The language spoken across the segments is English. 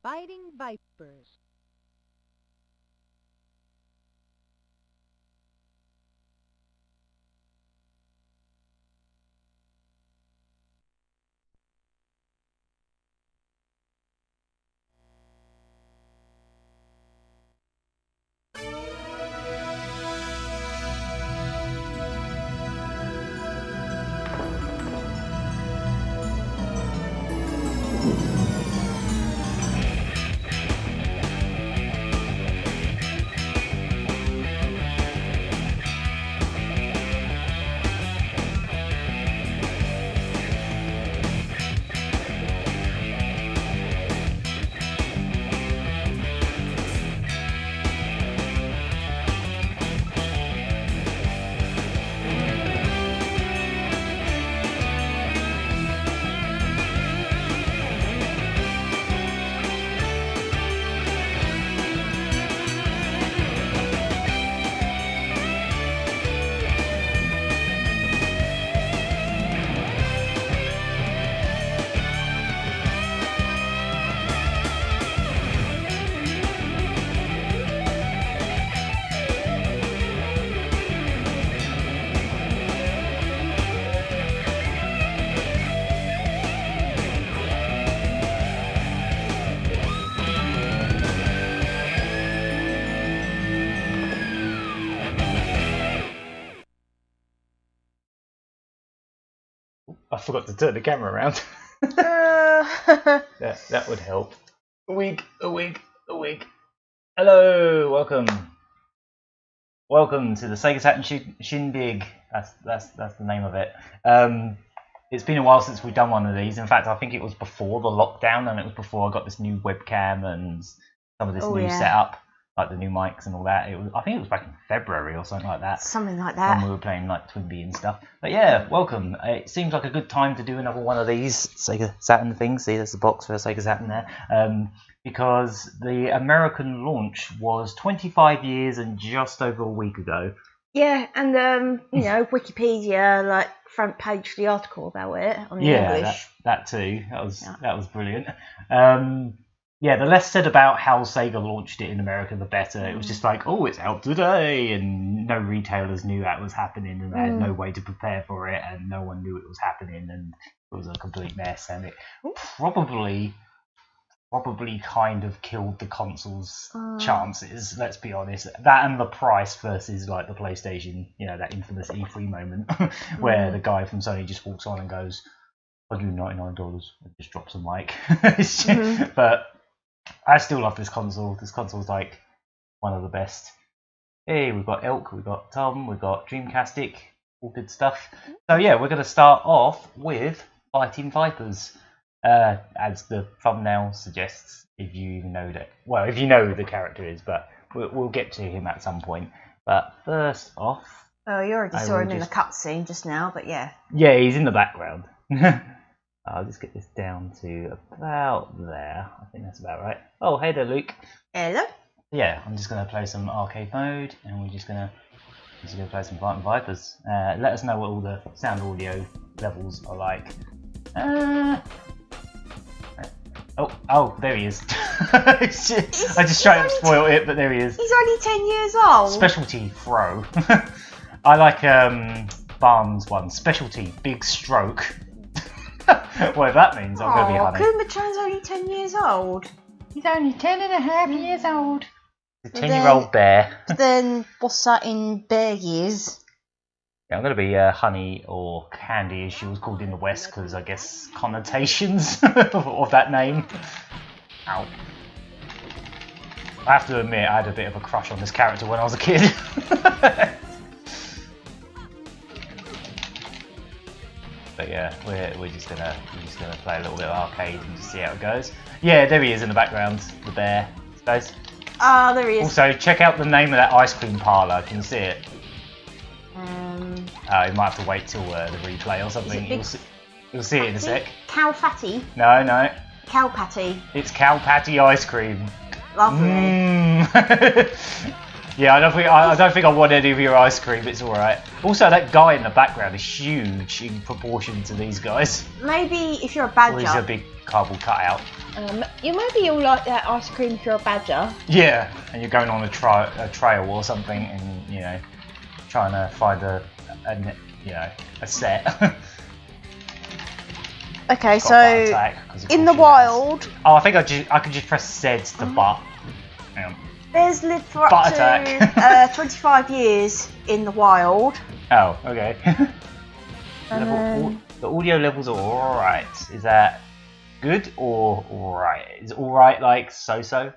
Fighting Vipers. I forgot to turn the camera around. That would help. A wig. Hello, welcome to the Sega Saturn Shindig. That's the name of it. It's been a while since we've done one of these. In fact, I think it was before the lockdown, and it was before I got this new webcam and some of this new setup, like the new mics and all that. I think it was back in February or something like that. Something like that. When we were playing like Twinbee and stuff. But yeah, welcome. It seems like a good time to do another one of these Sega Saturn things. See, there's the box for a Sega Saturn there. Because the American launch was 25 years and just over a week ago. Yeah, and you know, Wikipedia, like front page the article about it on the English. that too. That was brilliant. Yeah, the less said about how Sega launched it in America, the better. It was just like, oh, it's out today, and no retailers knew that was happening, and they had no way to prepare for it, and no one knew it was happening, and it was a complete mess, and it probably kind of killed the console's chances, let's be honest. That and the price versus like the PlayStation, you know, that infamous E3 moment where the guy from Sony just walks on and goes, $199 and just drops a mic. But I still love this console. This console's like one of the best. Hey, we've got Elk, we've got Tom, we've got Dreamcastic, all good stuff. So yeah, we're going to start off with Fighting Vipers. As the thumbnail suggests, if you even know that. Well, if you know who the character is, but we'll get to him at some point. But first off... Oh, you already saw him in the cutscene just now, but yeah. Yeah, he's in the background. I'll just get this down to about there. I think that's about right. Oh, hey there, Luke. Hello. Yeah, I'm just going to play some arcade mode, and we're just going to play some Fighting Vipers. Let us know what all the sound audio levels are like. Oh, there he is. I just straight up spoiled it, but there he is. He's only 10 years old. Specialty throw. I like Barnes one. Specialty big stroke. Whatever that means, I'm going to be honey. Kuma-chan's only 10 years old. He's only 10 and a half years old. The 10-year-old bear. Then what's that in bear years? Yeah, I'm going to be Honey or Candy, as she was called in the West, because I guess connotations of that name. Ow. I have to admit, I had a bit of a crush on this character when I was a kid. But yeah, we're just gonna play a little bit of arcade and just see how it goes. Yeah, there he is in the background, the bear. Guys. Ah, there he is. Also, check out the name of that ice cream parlour. Can you see it? You might have to wait till the replay or something. You'll see it in a sec. Cow Fatty? No. Cow Patty. It's Cow Patty ice cream. Lovely. Yeah, I don't think I want any of your ice cream. It's all right. Also, that guy in the background is huge in proportion to these guys. Maybe if you're a badger. Or he's a big cardboard cutout. You'll like that ice cream if you're a badger. Yeah, and you're going on a trail or something, and you know, trying to find a set. Okay, so in the wild. Oh, I think I could just press Z to butt. Hang on. Bears live for up to 25 years in the wild. Oh, okay. The audio levels are alright. Is that good or alright? Is alright like so-so?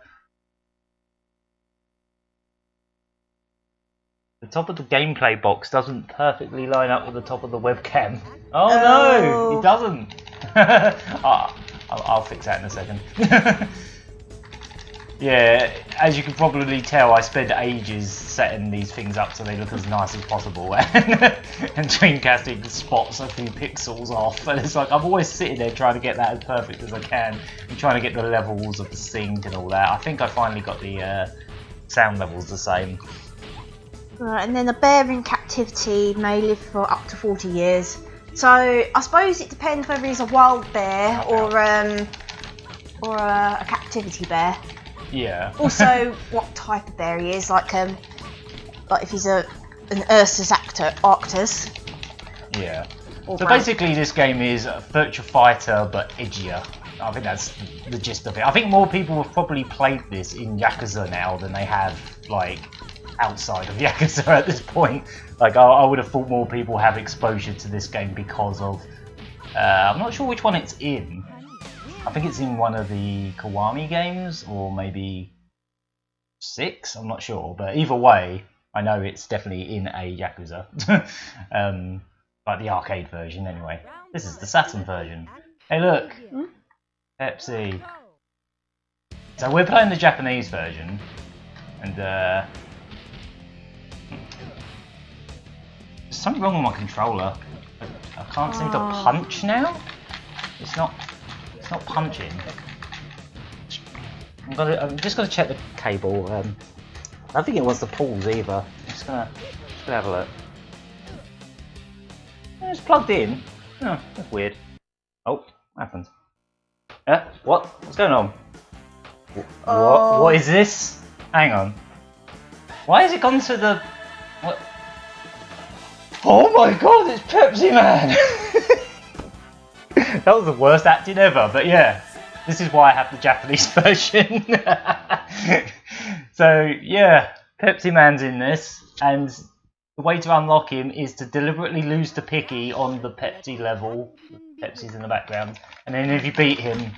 The top of the gameplay box doesn't perfectly line up with the top of the webcam. Oh no, it doesn't. I'll fix that in a second. Yeah, as you can probably tell, I spend ages setting these things up so they look as nice as possible and dreamcasting spots a few pixels off. And it's like I'm always sitting there trying to get that as perfect as I can and trying to get the levels of the sync and all that. I think I finally got the sound levels the same. Right, and then a bear in captivity may live for up to 40 years. So I suppose it depends whether he's a wild bear or a captivity bear. Yeah. Also, what type of bear he is, like if he's an Ursus Arctus. Yeah. So basically, this game is a Virtua Fighter but edgier. I think that's the gist of it. I think more people have probably played this in Yakuza now than they have like outside of Yakuza at this point. Like I would have thought more people have exposure to this game because of I'm not sure which one it's in. I think it's in one of the Kiwami games or maybe 6, I'm not sure, but either way I know it's definitely in a Yakuza. Like the arcade version anyway. This is the Saturn version. Hey look! Pepsi. So we're playing the Japanese version and there's something wrong with my controller. I can't seem to punch now. It's not punching. I'm just gonna check the cable. I don't think it wants to pause either. I'm just gonna have a look. It's plugged in. Oh, that's weird. Oh, what happened? What? What's going on? What is this? Hang on. Why has it gone to the... What? Oh my god, it's Pepsi Man! That was the worst acting ever, but yeah. This is why I have the Japanese version. So, yeah. Pepsi Man's in this, and the way to unlock him is to deliberately lose to Picky on the Pepsi level. Pepsi's in the background. And then if you beat him,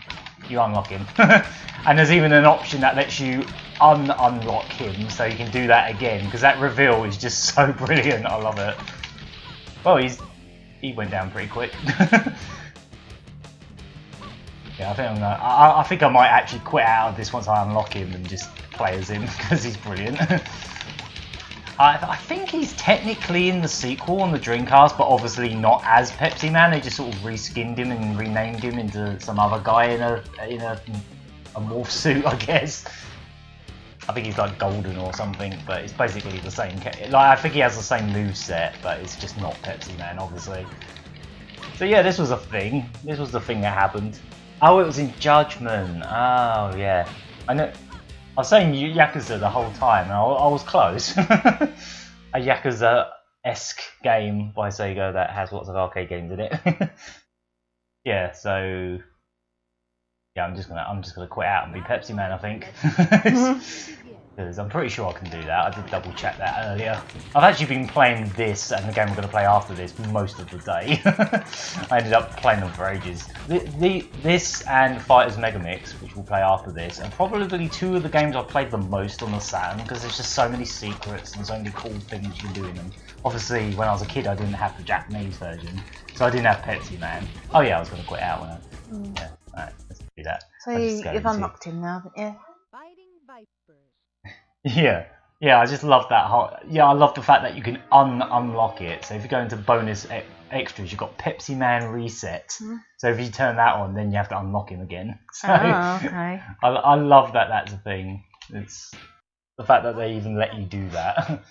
you unlock him. And there's even an option that lets you unlock him, so you can do that again, because that reveal is just so brilliant. I love it. Well, he went down pretty quick. Yeah, I think I might actually quit out of this once I unlock him and just play as him, because he's brilliant. I think he's technically in the sequel on the Dreamcast, but obviously not as Pepsi Man. They just sort of reskinned him and renamed him into some other guy in a morph suit, I guess. I think he's like golden or something, but it's basically the same. Like I think he has the same moveset, but it's just not Pepsi Man, obviously. So yeah, this was a thing. This was the thing that happened. Oh, it was in Judgment. Oh yeah, I know. I was saying Yakuza the whole time, and I was close. A Yakuza-esque game by Sega that has lots of arcade games in it. Yeah, so yeah, I'm just gonna quit out and be Pepsi Man, I think. Because I'm pretty sure I can do that. I did double check that earlier. I've actually been playing this and the game I'm going to play after this most of the day. I ended up playing them for ages. This and Fighters Megamix, which we'll play after this, and probably two of the games I've played the most on the Saturn, because there's just so many secrets and so many cool things you can do in them. Obviously, when I was a kid, I didn't have the Japanese version, so I didn't have Pepsi Man. Oh yeah, I was going to quit out when I... Yeah, alright, let's do that. So you've unlocked him now, haven't you? Yeah, I just love that whole... Yeah, I love the fact that you can unlock it. So if you go into bonus extras, you've got Pepsi Man Reset. So if you turn that on, then you have to unlock him again. So okay. I love that that's a thing. It's The fact that they even let you do that.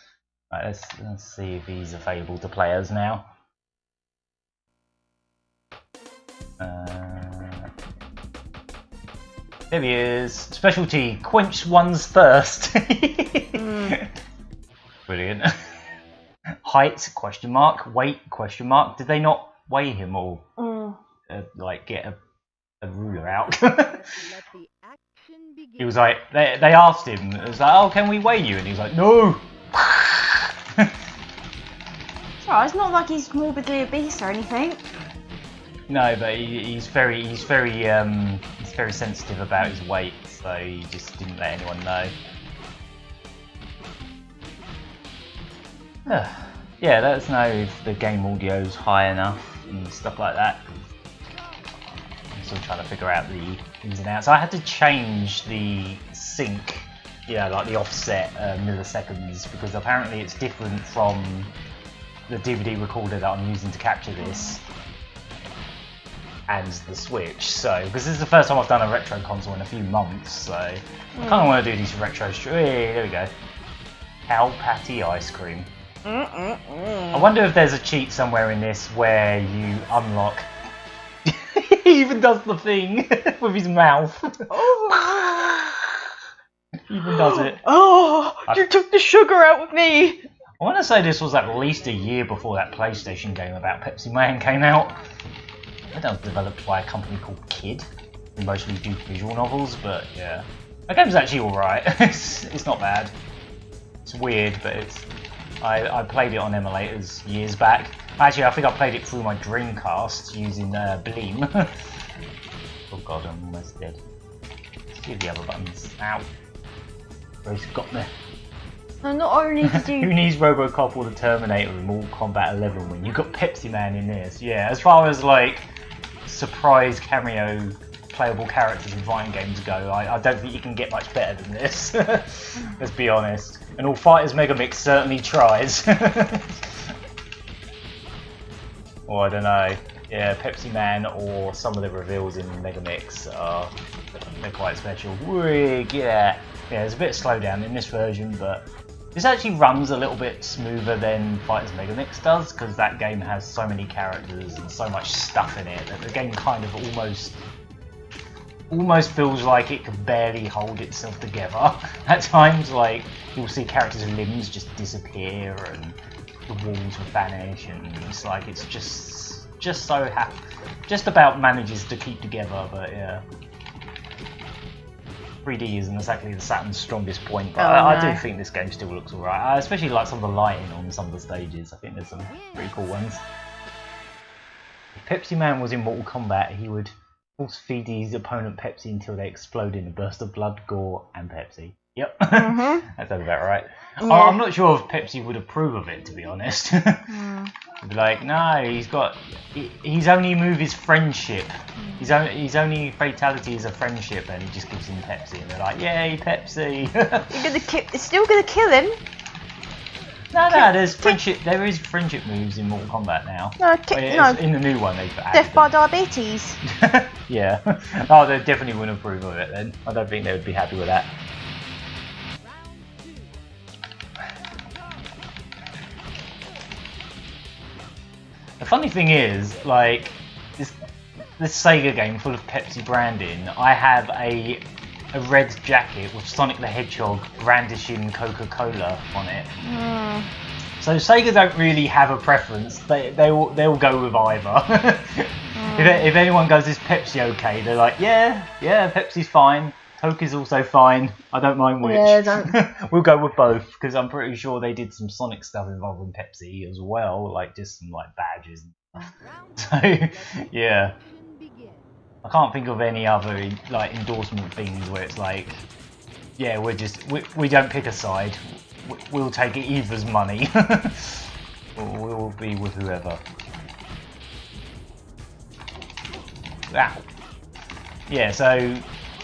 Right, let's see if he's available to players now. There he is. Specialty, quench one's thirst. Brilliant. Height, question mark. Weight, question mark. Did they not weigh him or like get a ruler out? He was like, they asked him, it was like, oh, can we weigh you? And he was like, no. Oh, it's not like he's morbidly obese or anything. No, but he's very sensitive about his weight, so he just didn't let anyone know. Yeah, let us know if the game audio's high enough and stuff like that. I'm still trying to figure out the ins and outs. I had to change the sync, like the offset milliseconds, because apparently it's different from the DVD recorder that I'm using to capture this and the Switch. So, because this is the first time I've done a retro console in a few months, so I kind of want to do these retro streams. Hey, there we go. Cow patty ice cream. I wonder if there's a cheat somewhere in this where you unlock. He even does the thing with his mouth. He even does it. Oh, you took the sugar out with me. I want to say this was at least a year before that PlayStation game about Pepsi Man came out. That was developed by a company called Kid, who mostly do visual novels, but yeah. That game's actually alright. It's not bad. It's weird, but I played it on emulators years back. Actually, I think I played it through my Dreamcast using Bleem. Oh god, I'm almost dead. Let's see the other buttons. Ow. Rose got me. And not only did you... Who needs Robocop or the Terminator in Mortal Kombat 11 when you got Pepsi Man in this? Yeah, as far as like surprise cameo playable characters in fighting games go, I don't think you can get much better than this. Let's be honest. And All Fighters Megamix certainly tries. Or I don't know. Yeah, Pepsi Man or some of the reveals in Megamix they're quite special. Wig, yeah. Yeah, there's a bit of slowdown in this version, but this actually runs a little bit smoother than Fighters Megamix does, because that game has so many characters and so much stuff in it that the game kind of almost feels like it can barely hold itself together. At times, like, you'll see characters' limbs just disappear and the walls will vanish, and it's like it's just about manages to keep together, but yeah. 3D isn't exactly the Saturn's strongest point, but I do think this game still looks alright. I especially like some of the lighting on some of the stages. I think there's some pretty cool ones. If Pepsi Man was in Mortal Kombat, he would force feed his opponent Pepsi until they explode in a burst of blood, gore, and Pepsi. Yep, that sounds about right. Yeah. I'm not sure if Pepsi would approve of it, to be honest. He'd be like, no, his only move is friendship. His only fatality is a friendship, and he just gives him Pepsi, and they're like, yay, Pepsi. It's still gonna kill him. No, there's friendship. There is friendship moves in Mortal Kombat now. No, in the new one they've added death by diabetes. Yeah. Oh, they definitely wouldn't approve of it then. I don't think they would be happy with that. The funny thing is, like, this Sega game full of Pepsi branding, I have a red jacket with Sonic the Hedgehog brandishing Coca-Cola on it. So Sega don't really have a preference. They'll go with either. If anyone goes, is Pepsi okay? They're like, yeah, Pepsi's fine. Coke is also fine. I don't mind which. Yeah, we'll go with both, because I'm pretty sure they did some Sonic stuff involving Pepsi as well, like just some like badges and stuff. So yeah, I can't think of any other like endorsement things where it's like, yeah, we don't pick a side. We'll take either's money. We'll be with whoever. Ow. Yeah, so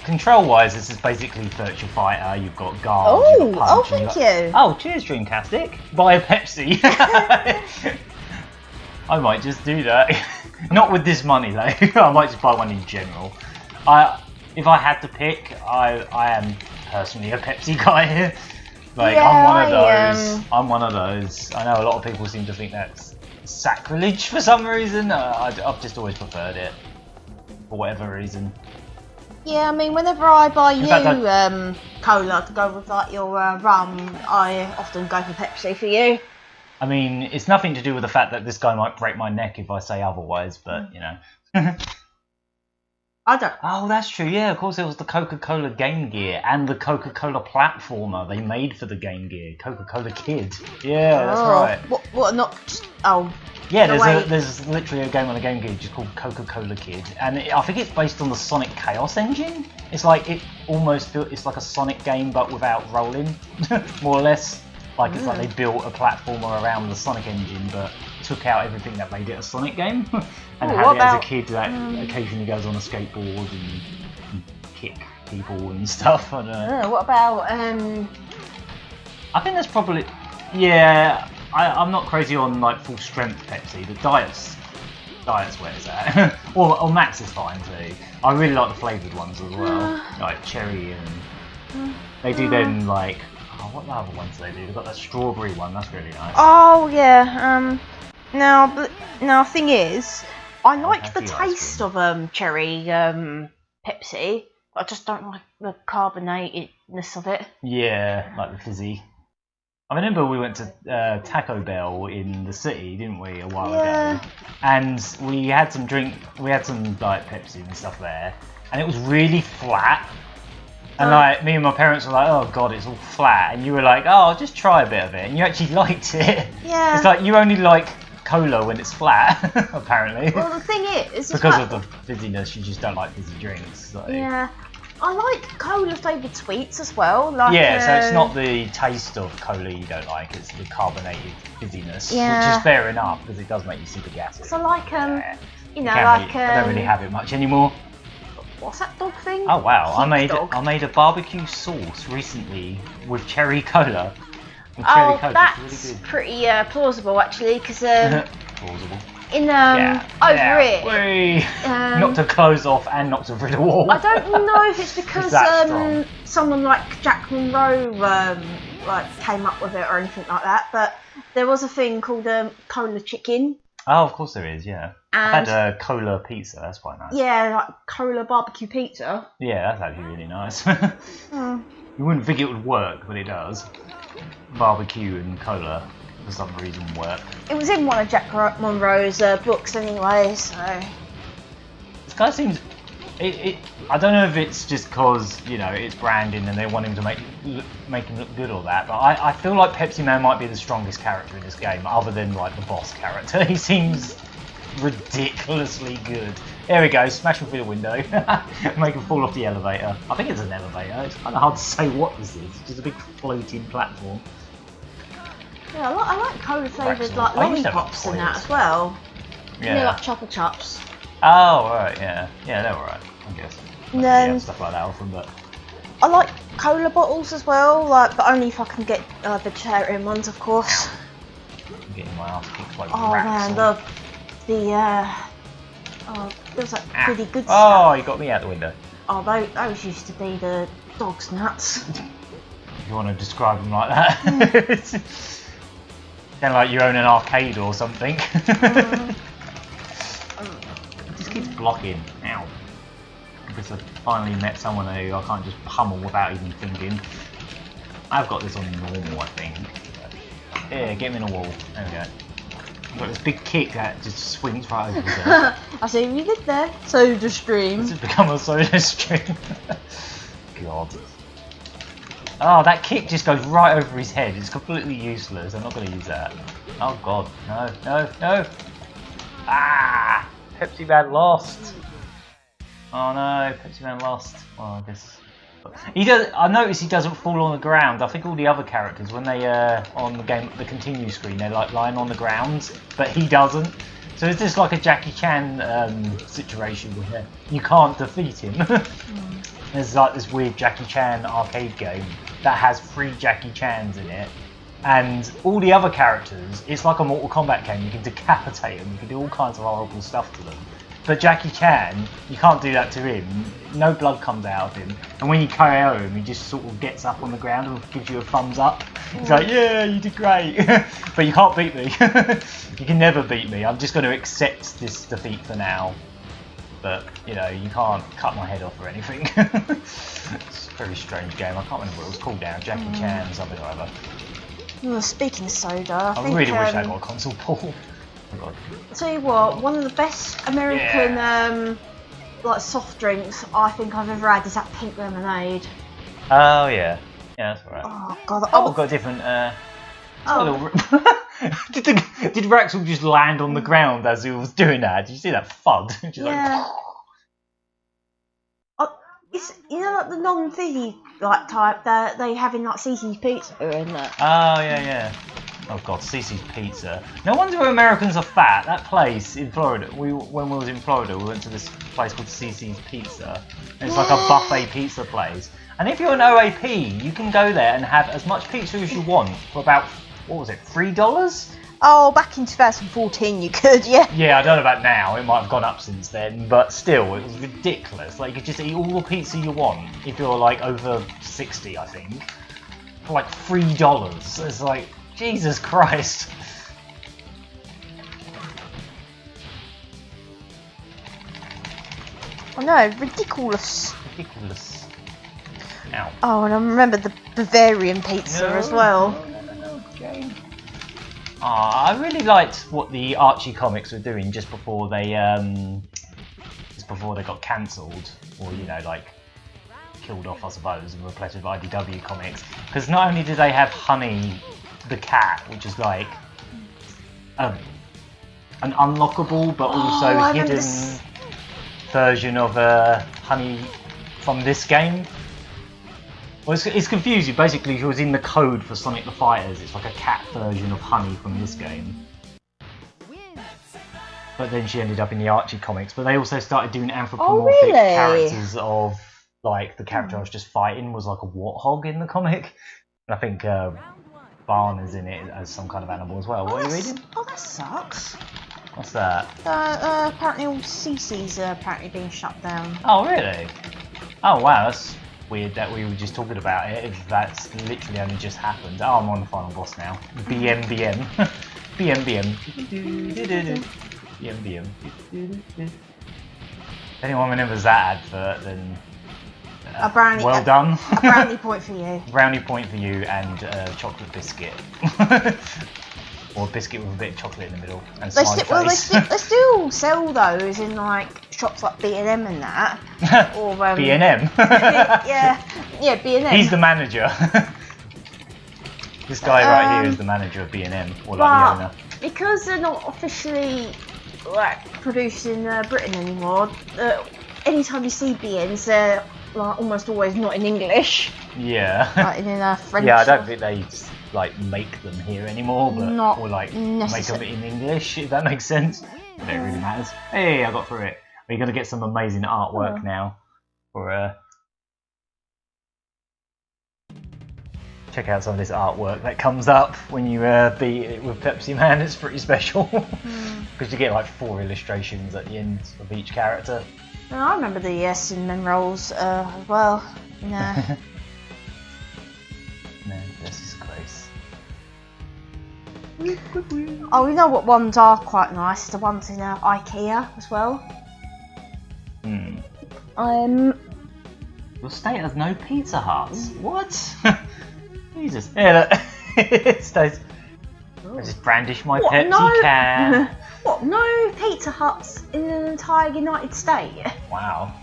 control-wise, this is basically Virtua Fighter. You've got guard, you've got punch. Thank you. Oh, cheers, Dreamcastic. Buy a Pepsi. I might just do that. Not with this money, though. I might just buy one in general. If I had to pick, I am personally a Pepsi guy here. Like, Yeah, I'm one of those. I'm one of those. I know a lot of people seem to think that's sacrilege for some reason. I've just always preferred it for whatever reason. Yeah, I mean, whenever I buy you fact, cola to go with like your rum, I often go for Pepsi for you. I mean, it's nothing to do with the fact that this guy might break my neck if I say otherwise, but you know. I don't. Oh, that's true. Yeah, of course, it was the Coca-Cola Game Gear and the Coca-Cola platformer they made for the Game Gear, Coca-Cola Kid. Yeah, that's right. What? Not just. Oh. Yeah, there's literally a game on the Game Gear just called Coca-Cola Kid, and I think it's based on the Sonic Chaos engine. It's like it's like a Sonic game but without rolling, more or less. Like it's like they built a platformer around the Sonic engine, but took out everything that made it a Sonic game, and had it as a kid that occasionally goes on a skateboard and kick people and stuff. I don't know. What about I think that's probably I'm not crazy on like full strength Pepsi. The diet's where it's at. or Max is fine too. I really like the flavoured ones as well, like cherry and they do them like. Oh, what other ones do they do? They've got that strawberry one. That's really nice. Oh yeah. Now thing is, I like the taste of cherry Pepsi. But I just don't like the carbonatedness of it. Yeah, like the fizzy. I remember we went to Taco Bell in the city, didn't we, a while ago? And we had some like Pepsi and stuff there, and it was really flat. And like me and my parents were like, "Oh God, it's all flat," and you were like, "Oh, just try a bit of it," and you actually liked it. Yeah. It's like you only like cola when it's flat, apparently. Well, the thing is, because of the fizziness, you just don't like fizzy drinks. So. Yeah. I like cola flavoured sweets as well. Like, yeah, so it's not the taste of cola you don't like; it's the carbonated fizziness, yeah. which is fair enough because it does make you super gassy. So like you know, like I don't really have it much anymore. What's that dog thing? Oh wow! I made a barbecue sauce recently with cherry cola. That's really good. pretty plausible actually, because plausible. In over it, knocked her clothes off and knocked her through the wall. I don't know if it's because someone like Jack Monroe like came up with it or anything like that, but there was a thing called cola chicken. Oh, of course there is, yeah. I've had a cola pizza, that's quite nice. Yeah, like cola barbecue pizza. Yeah, that's actually really nice. You wouldn't think it would work, but it does. Barbecue and cola, for some reason, work. It was in one of Jack Monroe's books anyway, so... This guy seems... I don't know if it's just because, you know, it's branding and they want him to make him look good or that, but I feel like Pepsi Man might be the strongest character in this game, other than, like, the boss character. He seems ridiculously good. There we go, smash him through the window. Make him fall off the elevator. I think it's an elevator. It's kind of hard to say what this is. It's just a big floating platform. Yeah, I like cola flavoured like lollipops and that as well. Yeah, like Chupa Chups. Oh right, yeah, they're alright, I guess. Yeah, stuff like that often, but I like cola bottles as well, like, but only if I can get vegetarian ones, of course. I'm getting my ass kicked like man, there's like goody good stuff. Oh, you got me out the window. Oh, those used to be the dog's nuts. You want to describe them like that? Kind of like you own an arcade or something. Just keeps blocking. Ow. I guess I finally met someone who I can't just pummel without even thinking. I've got this on normal, I think. Yeah, get him in a wall. There we go. I've got this big kick that just swings right over there. I see what you did there. Soda stream. This has become a soda stream. God. Oh, that kick just goes right over his head. It's completely useless. I'm not going to use that. Oh God, no. Ah! Pepsi Man lost. Oh no, Pepsi Man lost. Well, I guess he does. I notice he doesn't fall on the ground. I think all the other characters, when they on the continue screen, they're like lying on the ground, but he doesn't. So it's just like a Jackie Chan situation where you can't defeat him. There's like this weird Jackie Chan arcade game that has 3 Jackie Chans in it, and all the other characters, it's like a Mortal Kombat game. You can decapitate them, you can do all kinds of horrible stuff to them, But Jackie Chan, you can't do that to him. No blood comes out of him. And when you KO him, he just sort of gets up on the ground and gives you a thumbs up. He's like, yeah, you did great. But you can't beat me. You can never beat me. I'm just going to accept this defeat for now. But, you know, you can't cut my head off or anything. It's a very strange game. I can't remember what it was called now. Jackie Chan, something or other. Well, speaking of soda, I really wish I got a console port. Oh God. I'll tell you what, one of the best American like soft drinks I think I've ever had is that pink lemonade. Oh yeah, yeah, that's alright. Oh God, I've got a different. Did Raxel just land on the ground as he was doing that? Did you see that thud? Yeah. It's, you know, like the non-fizzy like type that they have in like Cece's Pizza and that. Oh yeah. Oh God, Cece's Pizza. No wonder Americans are fat. That place in Florida, when we was in Florida, we went to this place called Cece's Pizza. And it's like a buffet pizza place. And if you're an OAP, you can go there and have as much pizza as you want for about, what was it, $3? Oh, back in 2014 you could, yeah. Yeah, I don't know about now. It might have gone up since then, but still, it was ridiculous. Like, you could just eat all the pizza you want if you're like over 60, I think, for like $3. It's like, Jesus Christ. Oh no, ridiculous. Ridiculous. Ow. Oh, and I remember the Bavarian pizza as well. No, okay. I really liked what the Archie comics were doing just before they got cancelled, or you know, like killed off, I suppose, and replaced with IDW comics. Because not only did they have Honey the cat, which is like an unlockable but also hidden version of Honey from this game. Well, it's confusing. Basically, she was in the code for Sonic the Fighters. It's like a cat version of Honey from this game. But then she ended up in the Archie comics. But they also started doing anthropomorphic characters of, like, the character I was just fighting was like a warthog in the comic. And I think Barn is in it as some kind of animal as well. What are you reading? Oh, that sucks. What's that? Apparently all CC's are apparently being shut down. Oh, really? Oh, wow, that's weird that we were just talking about it, if that's literally only just happened. Oh, I'm on the final boss now. BM. BM. If anyone remembers that advert, then a brownie, well done. A brownie point for you. Brownie point for you and chocolate biscuit. Or a biscuit with a bit of chocolate in the middle and smiley face. They still sell those in like shops like B&M and that. Or B&M? yeah, B&M. He's the manager. This guy right here is the manager of B&M, or like the owner. Because they're not officially like produced in Britain anymore, anytime you see B&Ms, they're like almost always not in English. Yeah. Like in French. Yeah, I don't think they like make them here anymore, but not or like make them in English, if that makes sense. But it really matters. Hey, I got through it. We're gonna get some amazing artwork now for check out some of this artwork that comes up when you beat it with Pepsi Man. It's pretty special because you get like 4 illustrations at the end of each character. And I remember the cinnamon rolls as well. No, this is gross. Oh, you know what ones are quite nice? The ones in IKEA as well. Your state has no Pizza Huts. What? Jesus. Yeah, look. It stays. I just brandish my Pepsi can. What? No Pizza Huts in an entire United States? Wow.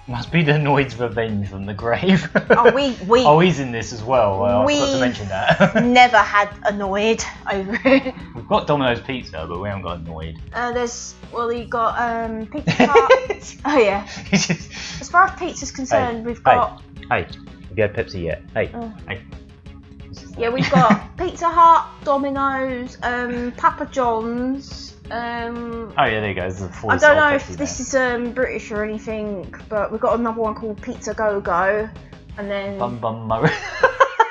Must be the Noid's revenge from the grave. Oh, we oh, he's in this as well. I forgot to mention that. Never had annoyed over it. We've got Domino's Pizza, but we haven't got annoyed. You got Pizza Hut. Oh yeah. As far as pizza's concerned, we've got. Hey, have you had Pepsi yet? Hey. Yeah, we've got Pizza Hut, Domino's, Papa John's. Oh yeah, there you go. I don't know if this is British or anything, but we've got another one called Pizza Go Go, and then Bum.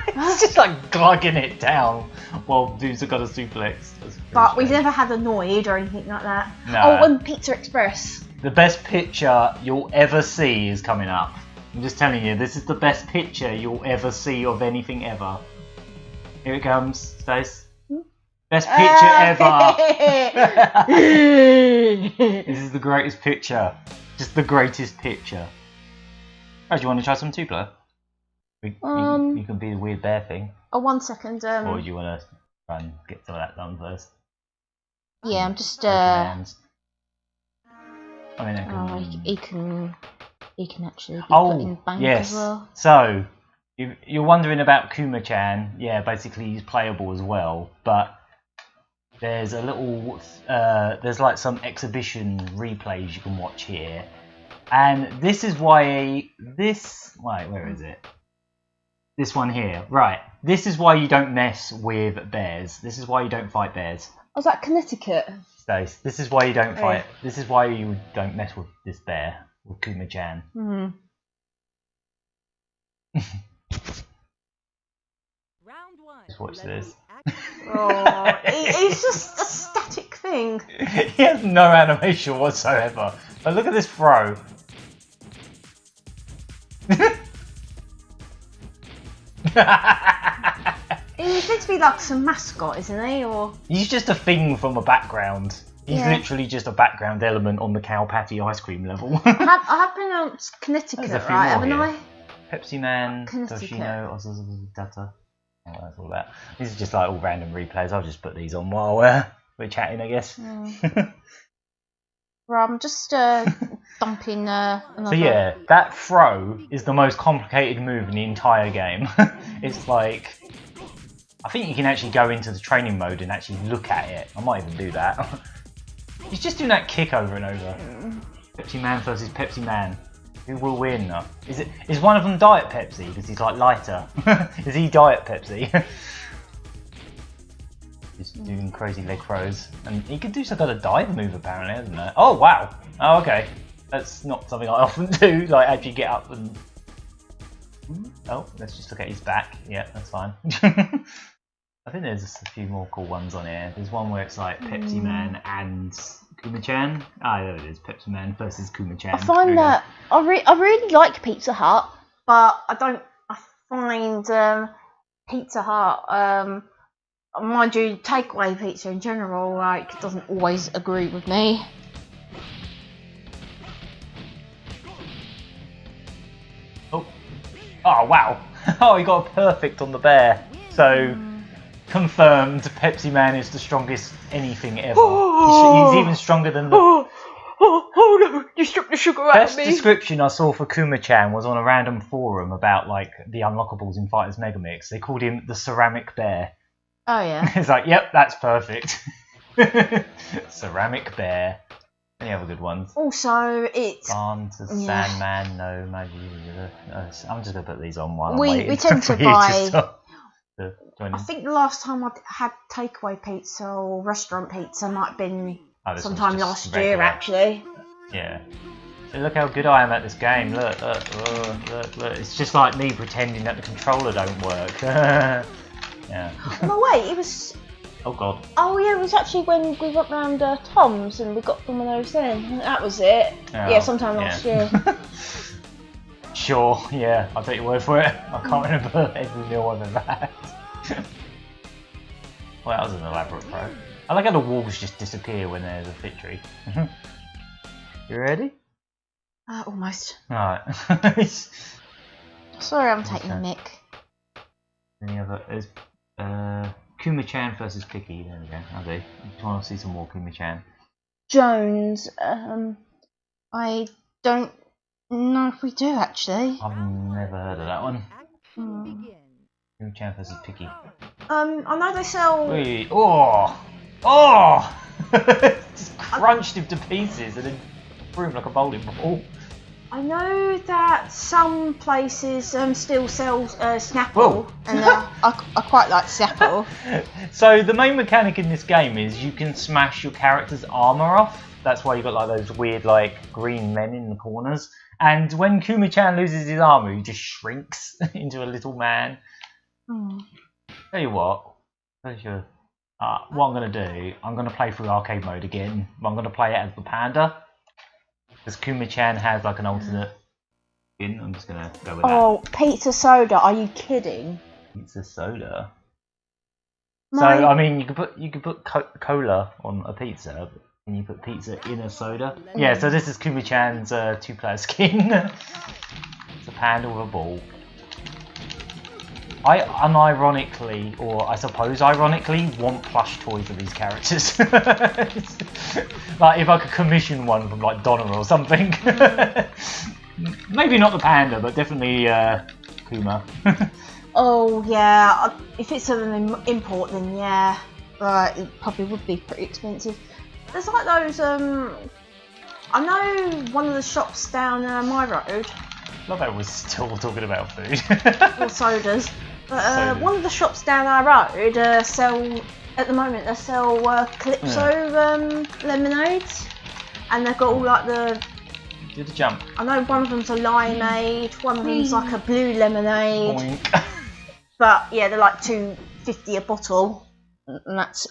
It's just like glugging it down while dudes have got a suplex. But we've never had annoyed or anything like that. No. Oh, and Pizza Express. The best picture you'll ever see is coming up. I'm just telling you, this is the best picture you'll ever see of anything ever. Here it comes, Stace. Best picture ever. This is the greatest picture. Just the greatest picture. Oh, do you want to try some two-player? You can be the weird bear thing. Oh, 1 second. Or do you want to try and get some of that done first? Yeah, I'm just. I mean, he can actually be put in bank as well. So you're wondering about Kuma-chan. Yeah, basically he's playable as well, but there's a little there's like some exhibition replays you can watch here, and this is why where is it? This one here, right? This is why you don't mess with bears. This is why you don't fight bears. Was that Connecticut? Stace, this is why you don't fight. This is why you don't mess with this bear, with Kuma-chan. Just watch this. Oh, it's just a static thing. He has no animation whatsoever. But look at this throw. He's meant to be like some mascot, isn't he? Or he's just a thing from a background. He's literally just a background element on the cow patty ice cream level. I have pronounced Connecticut, right? Haven't I? Pepsi Man, Toshino, Data. Oh, that's all about. These are just like all random replays. I'll just put these on while we're chatting, I guess. Well, I'm just dumping another. So yeah, that throw is the most complicated move in the entire game. It's like, I think you can actually go into the training mode and actually look at it. I might even do that. He's just doing that kick over and over. Pepsi Man versus Pepsi Man. Who will win? Is one of them Diet Pepsi because he's like lighter? Is he Diet Pepsi? He's doing crazy leg throws, and he could do some kind of dive move apparently, hasn't he? Oh wow! Oh okay, that's not something I often do. Like actually get up and. Oh, let's just look at his back. Yeah, that's fine. I think there's a few more cool ones on here. There's one where it's like Pepsi Man and Kuma-chan. Ah, there it is. Pepsi Man versus Kuma-chan. I find that I really like Pizza Hut, but I find Pizza Hut, mind you, takeaway pizza in general, like, doesn't always agree with me. Oh wow! Oh, he got a perfect on the bear. So. Confirmed, Pepsi Man is the strongest anything ever. He's even stronger than the... Oh no, you stripped the sugar out of me. Best description I saw for Kuma-chan was on a random forum about like the unlockables in Fighters Megamix. They called him the ceramic bear. Oh yeah. It's like, yep, that's perfect. Ceramic bear. Any other good ones? Also, it's... Barn to Sandman, no magic. I'm just going to put these on while I'm waiting. We tend to buy... I think the last time I had takeaway pizza or restaurant pizza might have been sometime last year, actually. Yeah. So look how good I am at this game. Look. It's just like me pretending that the controller don't work. Yeah. No, wait, it was... Oh, God. Oh, yeah, it was actually when we went round Tom's and we got one of those then. That was it. Oh, yeah, sometime last year. Sure, yeah, I'll take your word for it. I can't remember every meal I've ever had. Well, that was an elaborate pro. I like how the walls just disappear when there's a victory. You ready? Almost. Alright. Sorry, I'm taking a mick. Any other? There's Kuma-chan versus Picky. There we go. I do. I just want to see some more Kuma-chan. Jones. I don't know if we do actually. I've never heard of that one. Kuma-chan versus Picky. I know they sell. Wait. Just crunched him to pieces and then threw him like a bowling ball. I know that some places still sell Snapple, and I quite like Snapple. So the main mechanic in this game is you can smash your character's armor off. That's why you got like those weird like green men in the corners. And when Kuma-chan loses his armor, he just shrinks into a little man. Tell you what, what I'm going to do, I'm going to play through arcade mode again. I'm going to play it as the panda. Because Kuma-chan has like an alternate skin. I'm just gonna go with Oh, pizza soda? Are you kidding? that. Pizza soda. My- So I mean, you could put cola on a pizza, and you put pizza in a soda. Yeah. So this is Kuma-chan's 2-player skin. It's a panda with a ball. I unironically, or I suppose ironically, want plush toys of these characters. Like if I could commission one from like Donna or something. Maybe not the panda, but definitely Kuma. Oh yeah, if it's an import, then yeah, but it probably would be pretty expensive. There's like those. I know one of the shops down my road. Love how we're still talking about food. Or sodas. But Sodas. one of the shops down our road sell at the moment. They sell Calypso lemonades, and they've got all like the. Do the jump. I know one of them's a limeade, one of them's like a blue lemonade. Boink. But yeah, they're like $2.50 a bottle, and that's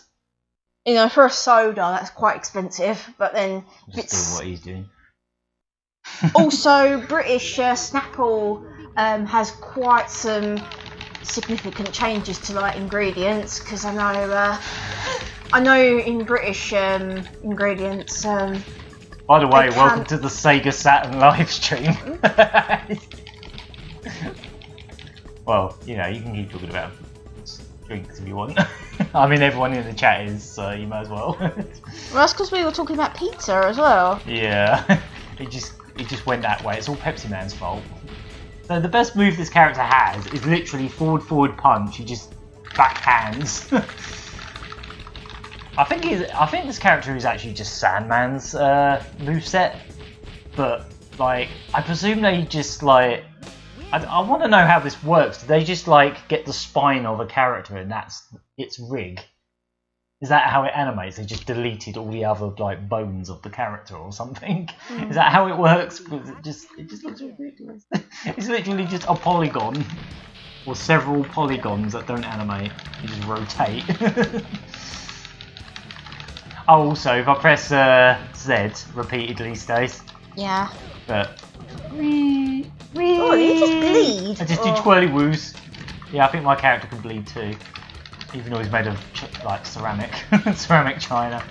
for a soda that's quite expensive. But then Just do what he's doing. also British Snapple has quite some significant changes to like ingredients, because I know in British ingredients. By the way, welcome to the Sega Saturn live stream. Well, you can keep talking about drinks if you want. I mean, everyone in the chat is, so you might as well. Well, that's because we were talking about pizza as well. Yeah, it just went that way. It's all Pepsi Man's fault. So the best move this character has is literally forward punch. He just backhands. I think this character is actually just Sandman's moveset, but like I presume they just like I want to know how this works. Do they just like get the spine of a character and that's its rig? Is that how it animates? They just deleted all the other like bones of the character or something? Is that how it works? Because it just looks ridiculous. It's literally just a polygon or several polygons that don't animate. You just rotate. Oh, also, if I press Z repeatedly, stays. Yeah. But Oh, did he just bleed? I just do twirly woos. Yeah, I think my character can bleed too, even though he's made of like ceramic, ceramic china.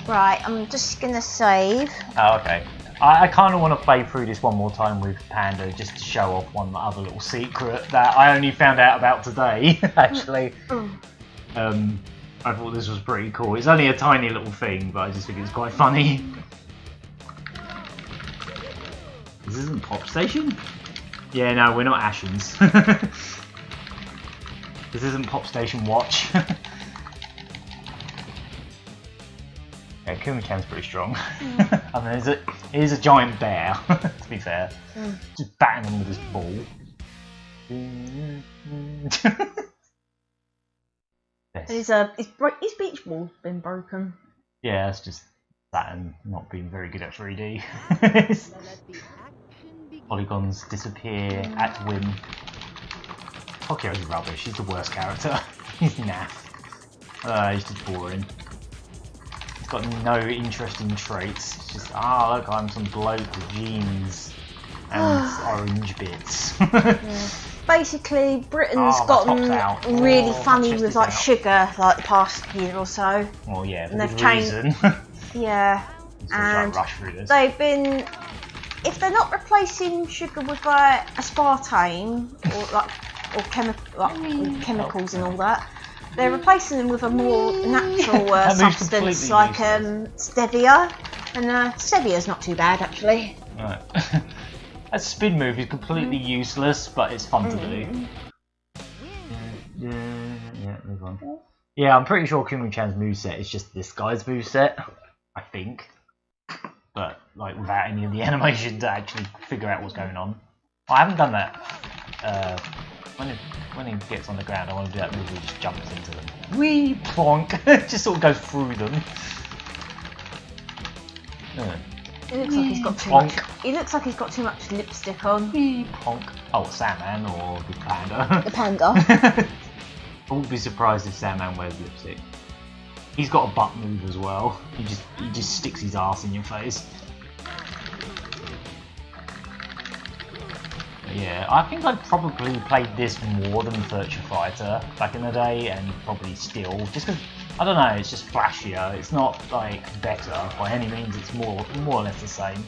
Right, I'm just gonna save. Oh, okay. I kind of want to play through this one more time with Panda just to show off one other little secret that I only found out about today. Actually, I thought this was pretty cool. It's only a tiny little thing, but I just think it's quite funny. This isn't Pop Station? Yeah, no, we're not Ashens. This isn't Pop Station Watch. Yeah, Kuma-chan's pretty strong. I mean, he is a giant bear, to be fair. Just batting him with his ball. His beach ball's been broken. Yeah, it's just Saturn not being very good at 3D. Polygons disappear at whim. Tokyo's rubbish, he's the worst character. He's naff. He's just boring. He's got no interesting traits. It's just, look, I'm some bloke with jeans and orange bits. Yeah. Basically, Britain's gotten really funny with like sugar like the past year or so. Well, yeah, for and they've good changed. reason. Yeah, and rush through this. they've been. If they're not replacing sugar with aspartame or chemicals and all that, they're replacing them with a more natural substance like stevia, and stevia's not too bad actually. Right. That spin move is completely useless, but it's fun to do. Yeah, move on. Yeah, I'm pretty sure Kuma-chan's moveset is just this guy's moveset, I think. But, like, without any of the animation to actually figure out what's going on. I haven't done that. When he gets on the ground, I want to do that move where he just jumps into them. Wee! Plonk! Just sort of goes through them. It looks like he's got too much. He looks like he's got too much lipstick on. Honk. Oh, Sandman or the Panda. The Panda. I wouldn't be surprised if Sandman wears lipstick. He's got a butt move as well. He just sticks his ass in your face. Yeah, I think I'd probably played this more than Virtua Fighter back in the day, and probably still, just because, I don't know, it's just flashier. It's not, like, better by any means, it's more or less the same.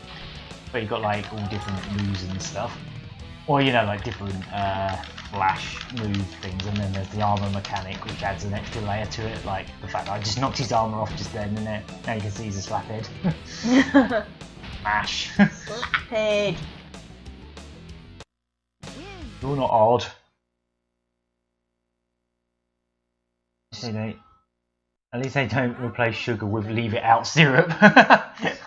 But you've got, like, all different moves and stuff. Or, you know, like, different flash move things, and then there's the armour mechanic, which adds an extra layer to it, like the fact that I just knocked his armour off just then, and now you can see he's a slaphead. Mash. Slaphead. You're not odd. Hey, mate. At least they don't replace sugar with leave it out syrup.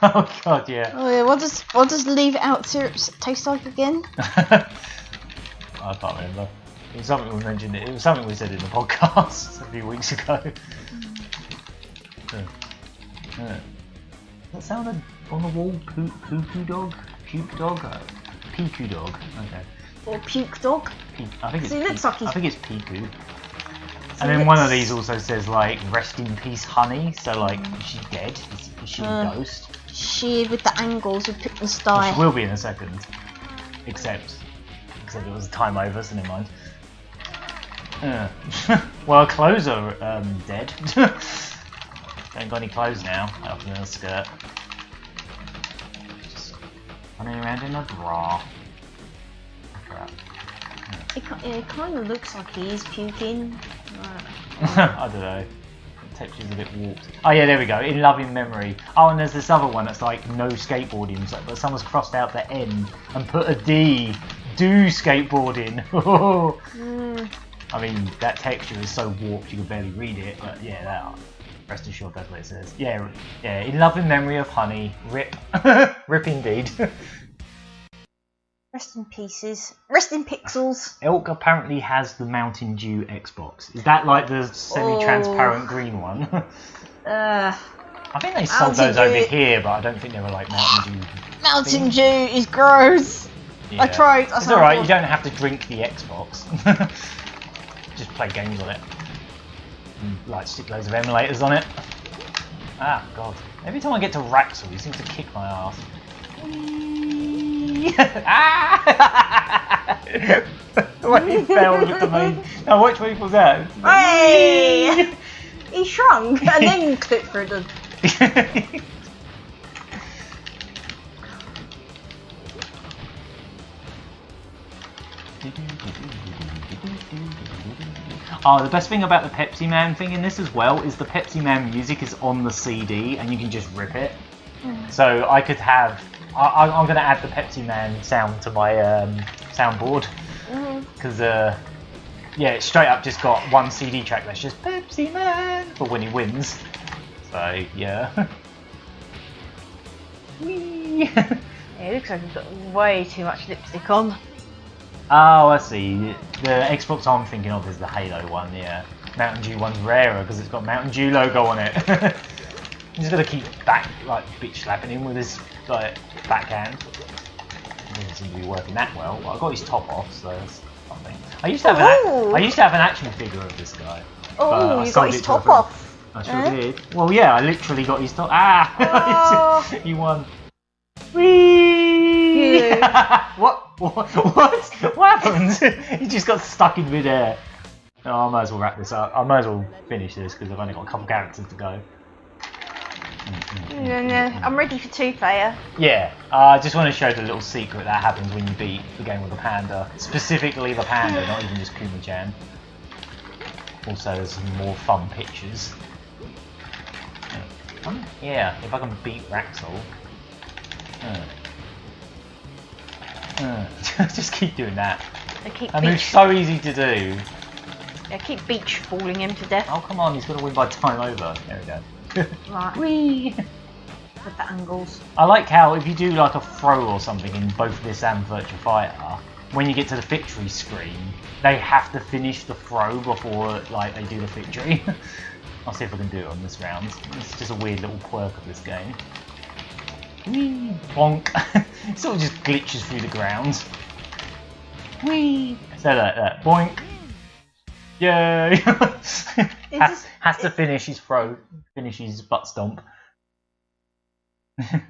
Oh god, yeah. Oh yeah. What does leave it out syrup taste like again? I can't remember. It was something we mentioned. It was something we said in the podcast a few weeks ago. That sounded on the wall. Poo dog. Puke dog. Piku dog. Okay. Or puke dog. I think it's. He looks like he's... I think it's Piku. And then one of these also says like "Rest in peace, honey." So like, is she dead? Is she a ghost? She with the angles would pick the sty. Well, she will be in a second. Except it was a time over, so never mind. Well, her clothes are dead. Don't got any clothes now. Other than a skirt. Just running around in a bra. Crap. It kind of looks like he is puking. I don't know. The texture's a bit warped. Oh yeah, there we go. In loving memory. Oh, and there's this other one that's like no skateboarding, but someone's crossed out the N and put a D. Do skateboarding. I mean, that texture is so warped you can barely read it, but yeah, that. Rest assured, that's what it says. Yeah. In loving memory of honey. Rip. Rip indeed. Rest in pieces. Rest in pixels. Elk apparently has the Mountain Dew Xbox. Is that like the semi-transparent green one? I think they sold those over here, but I don't think they were like Mountain Dew. Mountain Dew is gross. Yeah. I tried. It's alright, you don't have to drink the Xbox. Just play games on it. And, like, stick loads of emulators on it. Ah, god. Every time I get to Raxel, he seems to kick my ass. Ah! When he fell with the main. No, which way was that? Hey! He shrunk and then clipped through the. Oh, the best thing about the Pepsi Man thing in this as well is the Pepsi Man music is on the CD and you can just rip it. So I could have. I'm going to add the Pepsi Man sound to my soundboard because yeah, it's straight up just got one CD track that's just Pepsi Man for when he wins. So yeah. Yeah, it looks like he's got way too much lipstick on. Oh, I see. The Xbox I'm thinking of is the Halo one, yeah. Mountain Dew one's rarer because it's got Mountain Dew logo on it. He's just got to keep bitch slapping him with his backhand. It doesn't seem to be working that well. Well, I got his top off, so that's something. I used to have an action figure of this guy. Oh, you got his top off. I sure did. Well, yeah, I literally got his top. Ah! He won. Whee! Yeah. What happened? He just got stuck in midair. Oh, I might as well wrap this up. I might as well finish this because I've only got a couple characters to go. I'm ready for 2-player. Yeah, I just want to show the little secret that happens when you beat the game with the panda. Specifically the panda, not even just Kuma-chan. Also, there's some more fun pictures. Yeah, if I can beat Raxel. Just keep doing that. And it's so easy to do. Yeah, keep beach balling him to death. Oh, come on, he's going to win by time over. There we go. Right. Whee! With the angles. I like how if you do like a throw or something in both this and Virtua Fighter, when you get to the victory screen, they have to finish the throw before like they do the victory. I'll see if I can do it on this round. It's just a weird little quirk of this game. Whee! Bonk! It sort of just glitches through the ground. Whee! So that boink! Yay! has to finish his throw, finish his butt stomp. Oh,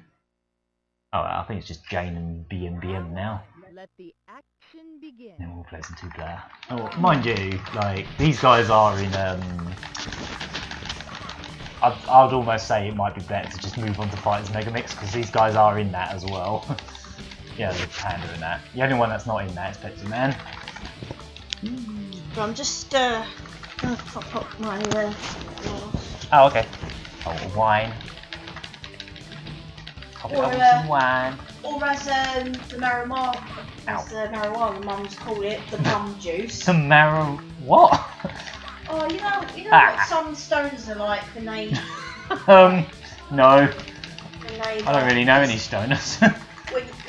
I think it's just Jane and BM now. Let the action Then we'll play some 2-player. Oh, mind you, like these guys are in. I'd almost say it might be better to just move on to Fighters Megamix because these guys are in that as well. Yeah, the Panda in that. The only one that's not in that is Pepsi Man. I'm just gonna pop up my Oh, okay. Oh, wine. Pop it up with some wine. Or as the marijuana mums call it, the mum juice. Some what? Oh, you know what some stoners are like when they. No. When they, I don't really know any stoners.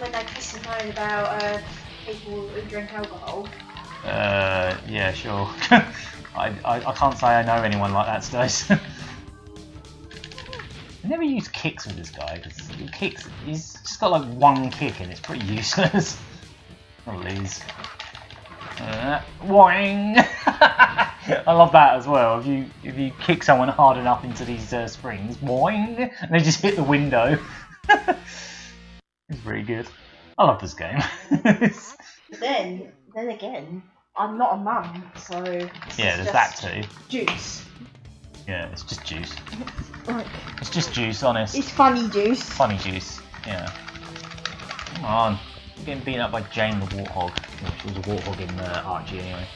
when they piss and moan about people who drink alcohol. Yeah, sure. I can't say I know anyone like that, Stace. I never use kicks with this guy because he's just got like one kick and it's pretty useless. I'll lose. Boing! I love that as well. If you kick someone hard enough into these springs, boing, and they just hit the window. It's pretty good. I love this game. Then again, I'm not a mum, so yeah, there's that too. Juice. Yeah, it's just juice. Like, it's just juice, honest. It's funny juice. Funny juice. Yeah. Come on. I'm getting beaten up by Jane the Warthog, which was a warthog in Archie anyway.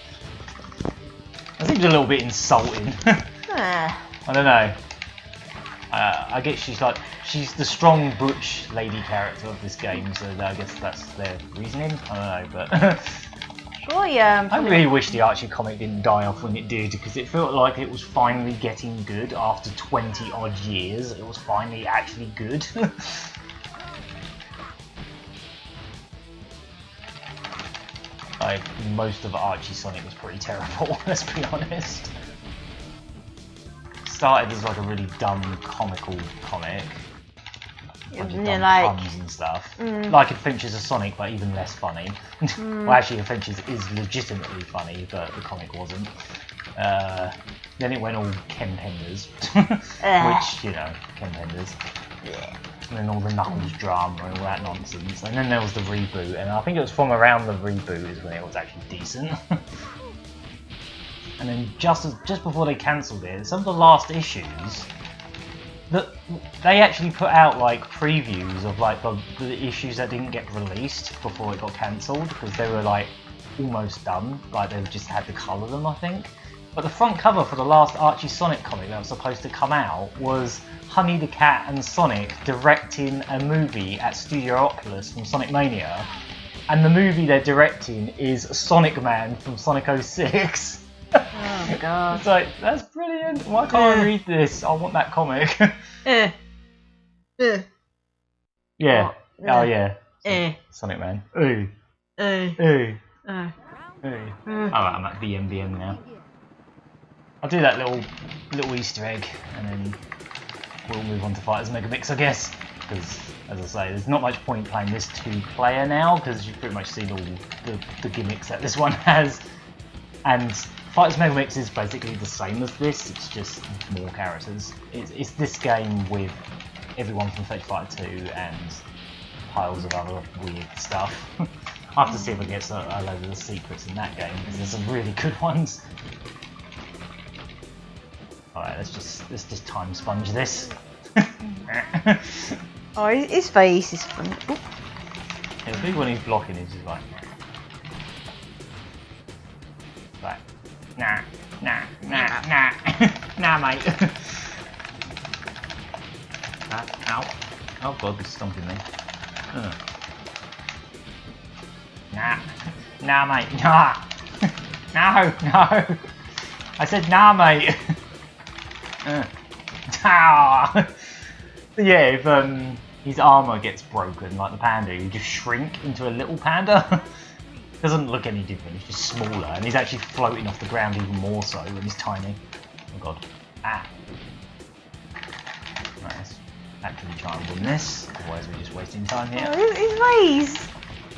That seems a little bit insulting. I don't know. I guess she's the strong butch lady character of this game, so I guess that's their reasoning. I don't know, but surely, I really wish the Archie comic didn't die off when it did, because it felt like it was finally getting good after 20 odd years. It was finally actually good. Like, most of Archie Sonic was pretty terrible, let's be honest. Started as like a really dumb, comical comic. Yeah, like puns and stuff. Like Adventures of Sonic, but even less funny. Well, actually, Adventures is legitimately funny, but the comic wasn't. Then it went all Ken Penders, which, you know, Ken Penders. And then all the Knuckles drama and all that nonsense. And then there was the reboot, and I think it was from around the reboot is when it was actually decent. And then just before they cancelled it, some of the last issues, they actually put out like previews of like the issues that didn't get released before it got cancelled, because they were like almost done. Like they just had to colour them, I think. But the front cover for the last Archie Sonic comic that was supposed to come out was Honey the Cat and Sonic directing a movie at Studio Oculus from Sonic Mania. And the movie they're directing is Sonic Man from Sonic 06. Oh god. It's like, that's brilliant. Why can't I read this? I want that comic. Yeah. Oh yeah. Sonic Man. Ooh. Ooh. Alright, I'm at BMBM now. I'll do that little Easter egg, and then we'll move on to Fighters Megamix, I guess. Because, as I say, there's not much point playing this 2-player now, because you've pretty much seen all the gimmicks that this one has. And Fighters Megamix is basically the same as this, it's just more characters. It's this game with everyone from Street Fighter 2 and piles of other weird stuff. I have to see if I get a load of the secrets in that game, because there's some really good ones. Alright, let's just time sponge this. Oh, his face is funny. It'll be when he's blocking, he's just like... Right. Nah, mate. Ow. Oh god, he's stomping me. Nah, mate. Nah. No. I said nah, mate. Yeah, if his armour gets broken, like the panda, you just shrink into a little panda. Doesn't look any different, he's just smaller, and he's actually floating off the ground even more so when he's tiny. Oh god. Ah. Right, let's actually try and win this, otherwise we're just wasting time here. Oh, his face!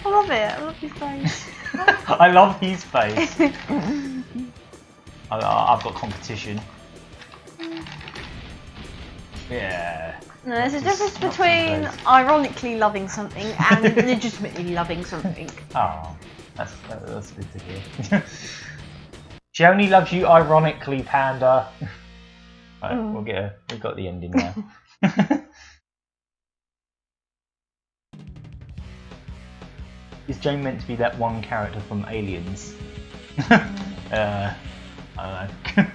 I love it, I love his face. I love his face. I've got competition. Yeah. No, there's a difference between ironically loving something and legitimately loving something. Oh. That's good to hear. She only loves you ironically, Panda. Right, we'll get her. We've got the ending now. Is Jane meant to be that one character from Aliens? I don't know.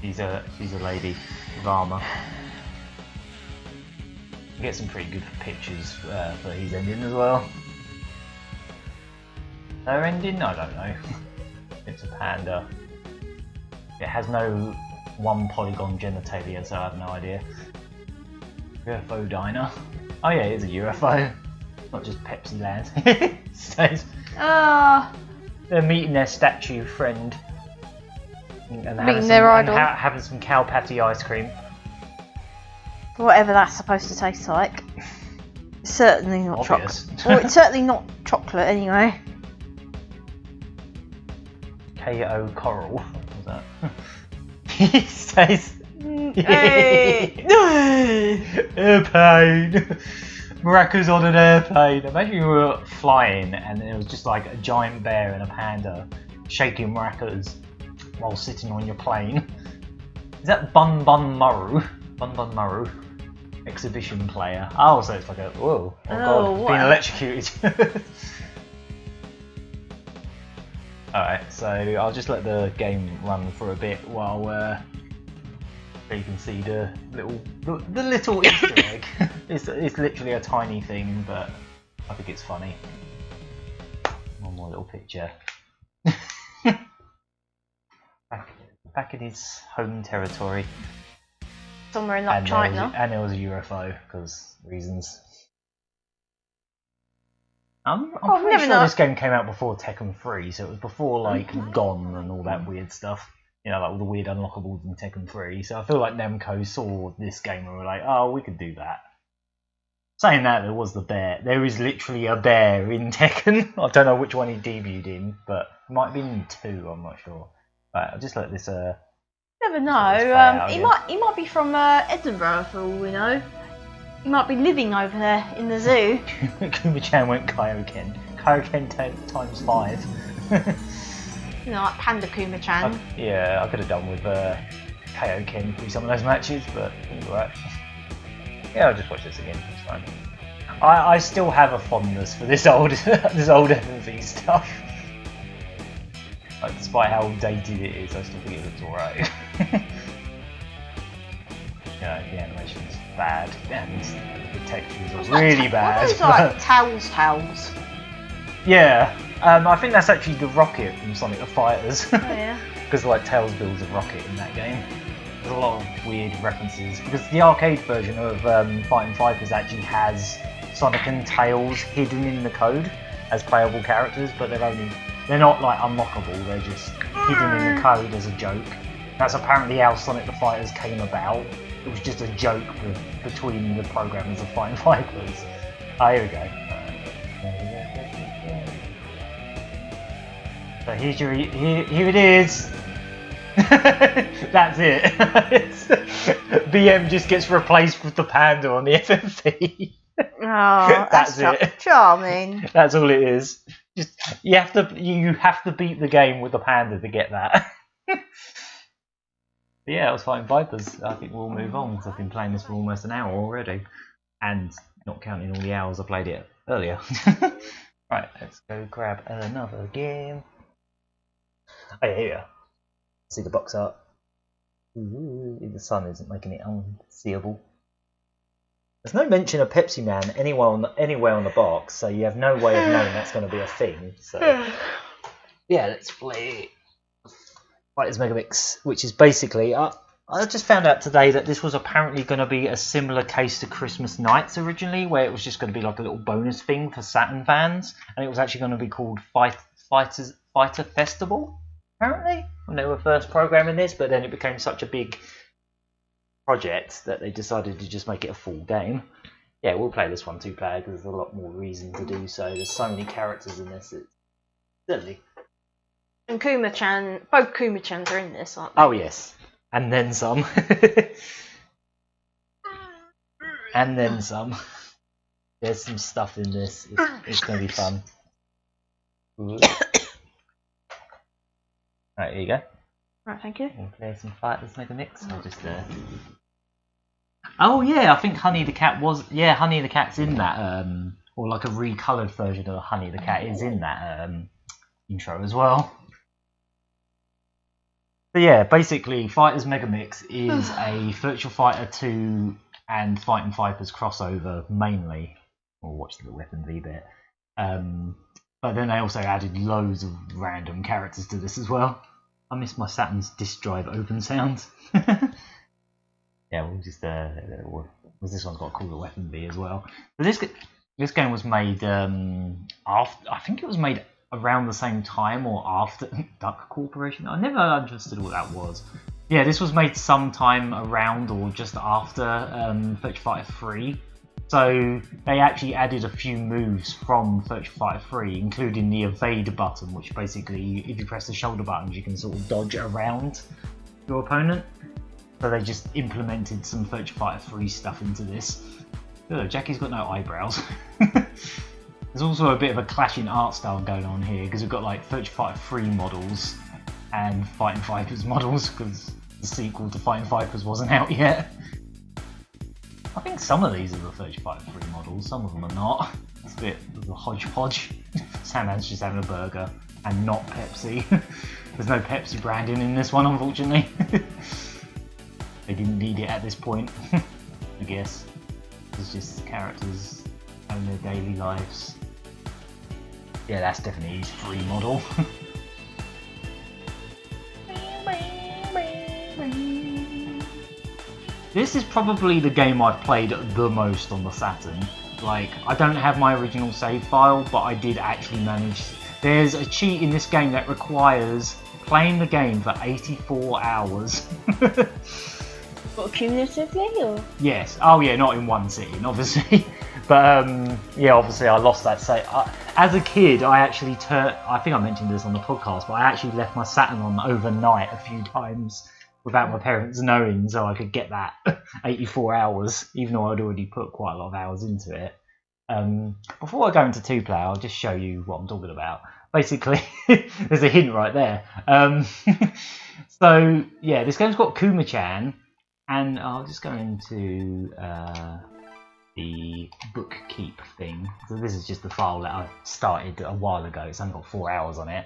she's a lady with armour. Get some pretty good pictures for his ending as well. Her ending? I don't know. It's a panda. It has no one polygon genitalia, so I have no idea. UFO diner. Oh yeah, it is a UFO. Not just Pepsi Land. They're meeting their statue friend. And meeting their idol. Having some cow patty ice cream. Whatever that's supposed to taste like. Certainly not chocolate. Well, it's certainly not chocolate anyway. KO Coral. What was that? He says. Hey. Airplane. Maracas on an airplane. Imagine you were flying and it was just like a giant bear and a panda shaking maracas while sitting on your plane. Is that Bun Bun Murrow? Bun Bun Murrow. Exhibition player. Oh, so it's like a whoa! Oh god, being electrocuted. Alright, so I'll just let the game run for a bit while you can see the little Easter egg. It's literally a tiny thing, but I think it's funny. One more little picture. back in his home territory. Somewhere in like China. And there was a UFO, because reasons. I'm pretty sure this game came out before Tekken 3, so it was before like Gone and all that weird stuff. You know, like all the weird unlockables in Tekken 3. So I feel like Namco saw this game and were like, oh, we could do that. Saying that, there was the bear. There is literally a bear in Tekken. I don't know which one he debuted in, but it might have been in 2, I'm not sure. Right, I'll just let this never know. He might be from Edinburgh for all we know. He might be living over there in the zoo. Kuma-chan went Kaioken. Kaioken times 5. You know, like Panda Kuma-chan. Yeah, I could have done with Kaioken through some of those matches, but it was alright. Yeah, I'll just watch this again. It's fine. I still have a fondness for this old FMV stuff. Like, despite how dated it is, I still think it looks alright. Yeah, the animation's bad, and the textures are really bad. What are those, like, Tails? Yeah, I think that's actually the rocket from Sonic the Fighters. Oh yeah. Because like Tails builds a rocket in that game. There's a lot of weird references, because the arcade version of Fighting Fighters actually has Sonic and Tails hidden in the code as playable characters, but they're not like unlockable, they're just hidden in the code as a joke. That's apparently how Sonic the Fighters came about. It was just a joke between the programmers of Fighting Fighters. Ah, here we go. So here's your, here it is. That's it. BM just gets replaced with the panda on the FMV. Oh, that's it. Charming. That's all it is. Just you have to beat the game with the panda to get that. But yeah, I was Fighting Vipers. I think we'll move on because I've been playing this for almost an hour already, and not counting all the hours I played it earlier. Right, let's go grab another game. Oh yeah, here. See the box art. Ooh, the sun isn't making it unseeable. There's no mention of Pepsi Man anywhere on the box, so you have no way of knowing that's going to be a thing. So yeah, let's play Fighters Megamix, which is basically I just found out today that this was apparently going to be a similar case to Christmas Nights originally, where it was just going to be like a little bonus thing for Saturn fans, and it was actually going to be called Fighter Festival, apparently, when they were first programming this, but then it became such a big project that they decided to just make it a full game. Yeah, we'll play this one 2-player because there's a lot more reason to do so. There's so many characters in this, it's silly. And Kuma-chan, both Kuma-chans are in this, aren't they? Oh yes, and then some. And then some. There's some stuff in this. It's going to be fun. Right, here you go. Right, thank you. We'll play some Fighters Megamix. I'll just. Oh yeah, I think Honey the Cat was. Yeah, Honey the Cat's in that. Or like a recoloured version of Honey the Cat is in that intro as well. So yeah, basically, Fighters Megamix is a Virtua Fighter 2 and Fighting Vipers crossover mainly. We'll watch the Weapon V bit. But then they also added loads of random characters to this as well. I miss my Saturn's disk drive open sound. Yeah, we'll just this one's got a cooler Weapon V as well. But this game was made after. I think it was made around the same time or after Duck Corporation. I never understood what that was. Yeah, this was made sometime around or just after Virtua Fighter 3. So they actually added a few moves from Virtua Fighter 3, including the evade button, which basically, if you press the shoulder buttons, you can sort of dodge around your opponent. So they just implemented some Virtua Fighter 3 stuff into this. Oh, Jackie's got no eyebrows. There's also a bit of a clash in art style going on here, because we've got like Virtua Fighter 3 models and Fighting Vipers models, because the sequel to Fighting Vipers wasn't out yet. I think some of these are the Virtua Fighter 3 models, some of them are not. It's a bit of a hodgepodge. Sandman's just having a burger, and not Pepsi. There's no Pepsi branding in this one, unfortunately. They didn't need it at this point, I guess. It's just characters having their daily lives. Yeah, that's definitely his free model. This is probably the game I've played the most on the Saturn. Like, I don't have my original save file, but I did actually manage. There's a cheat in this game that requires playing the game for 84 hours. What, cumulatively, or? Yes. Oh yeah, not in one sitting, obviously. But yeah, obviously I lost that save. As a kid, I actually I think I mentioned this on the podcast, but I actually left my Saturn on overnight a few times without my parents knowing, so I could get that 84 hours, even though I'd already put quite a lot of hours into it. Before I go into 2-player, I'll just show you what I'm talking about. Basically, there's a hint right there. So, yeah, this game's got Kuma-chan, and I'll just go into the bookkeep thing. So this is just the file that I started a while ago. It's only got 4 hours on it.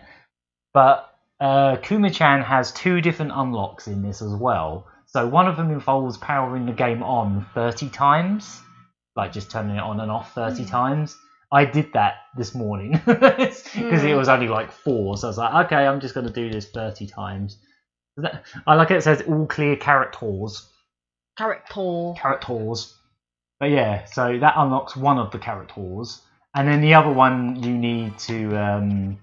But Kuma-chan has 2 different unlocks in this as well. So one of them involves powering the game on 30 times, like just turning it on and off 30 times. I did that this morning because it was only like 4, so I was like, okay, I'm just going to do this 30 times. I like it says all clear characters. Characters. But yeah, so that unlocks one of the characters, and then the other one you need to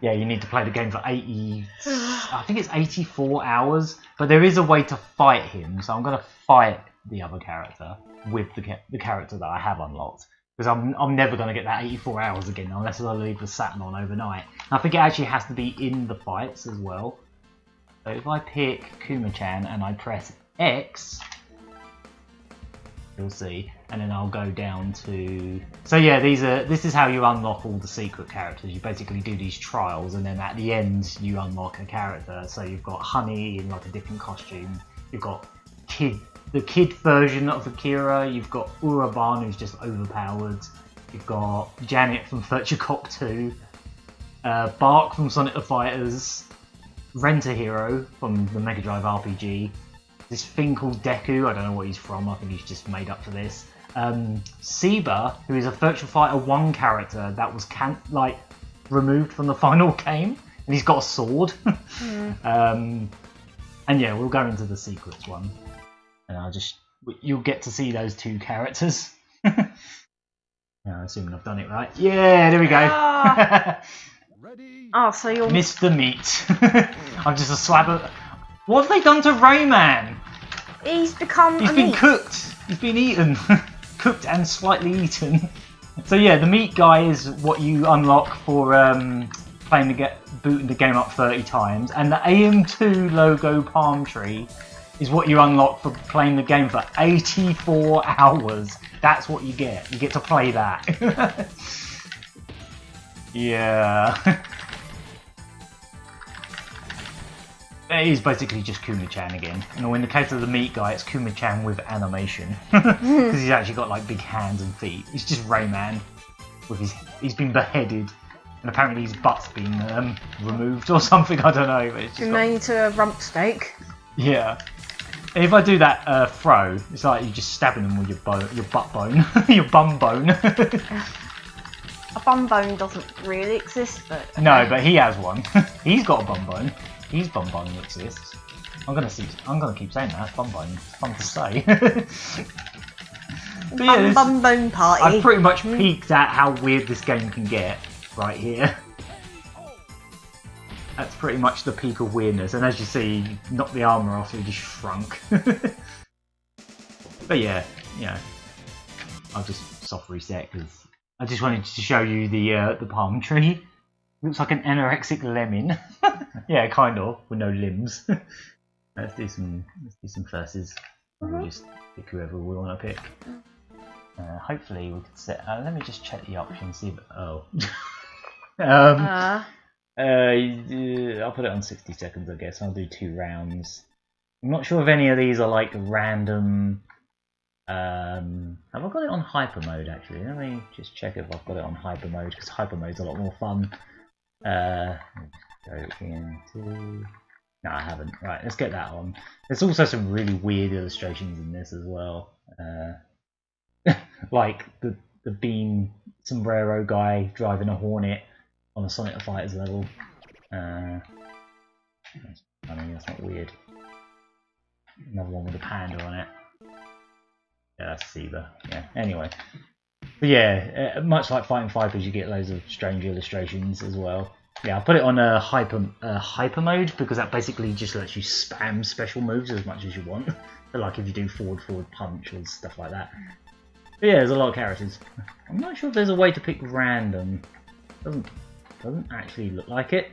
you need to play the game for 84 hours, but there is a way to fight him, so I'm going to fight the other character with the character that I have unlocked, because I'm never going to get that 84 hours again unless I leave the Saturn on overnight. And I think it actually has to be in the fights as well. So if I pick Kuma-chan and I press X, you'll see, and then I'll go down to. So yeah, this is how you unlock all the secret characters. You basically do these trials, and then at the end you unlock a character. So you've got Honey in like a different costume. You've got the kid version of Akira. You've got Uraban, who's just overpowered. You've got Janet from Virtua Cop 2. Bark from Sonic the Fighters. Rent-A-Hero from the Mega Drive RPG. This thing called Deku, I don't know what he's from, I think he's just made up for this. Seba, who is a Virtua Fighter 1 character that was removed from the final game, and he's got a sword. And yeah, we'll go into the secrets one, and you'll get to see those 2 characters. Assuming I've done it right. Yeah, there we go. Oh, so you're Mr. Meat. I'm just a slab of. What have they done to Rayman? He's been meat. Cooked. He's been eaten. Cooked and slightly eaten. So yeah, the meat guy is what you unlock for booting the game up 30 times, and the AM2 logo palm tree is what you unlock for playing the game for 84 hours. That's what you get. You get to play that. Yeah. It is basically just Kuma-chan again. In the case of the meat guy, it's Kuma-chan with animation. Because he's actually got like big hands and feet. It's just Rayman. He's been beheaded. And apparently his butt's been removed or something, I don't know. But it's just made to a rump steak. Yeah. If I do that throw, it's like you're just stabbing him with your butt bone. Your bum bone. A bum bone doesn't really exist, but... No, but he has one. He's got a bum bone. His bum bone exists. I'm gonna keep saying that. Bum bone. It's fun to say. Bum bone party. I've pretty much peaked at how weird this game can get right here. That's pretty much the peak of weirdness. And as you see, you knock the armour off, it just shrunk. But yeah, I'll just soft reset because I just wanted to show you the palm tree. Looks like an anorexic lemon. Yeah, kind of, with no limbs. Let's do some verses. We'll just pick whoever we want to pick. Hopefully we can set. Let me just check the options. See if I'll put it on 60 seconds, I guess. I'll do 2 rounds. I'm not sure if any of these are like random. Have I got it on hyper mode actually? Let me just check if I've got it on hyper mode because hyper mode's a lot more fun. Go into... No, I haven't. Right, let's get that on. There's also some really weird illustrations in this as well. Like the bean sombrero guy driving a Hornet on a Sonic the Fighters level. I mean, that's not weird. Another one with a panda on it. Yeah, that's Seba. Yeah, anyway. But yeah, much like Fighting Vipers, you get loads of strange illustrations as well. Yeah, I'll put it on a hyper mode because that basically just lets you spam special moves as much as you want. So like if you do forward punch or stuff like that. But yeah, there's a lot of characters. I'm not sure if there's a way to pick random. Doesn't actually look like it.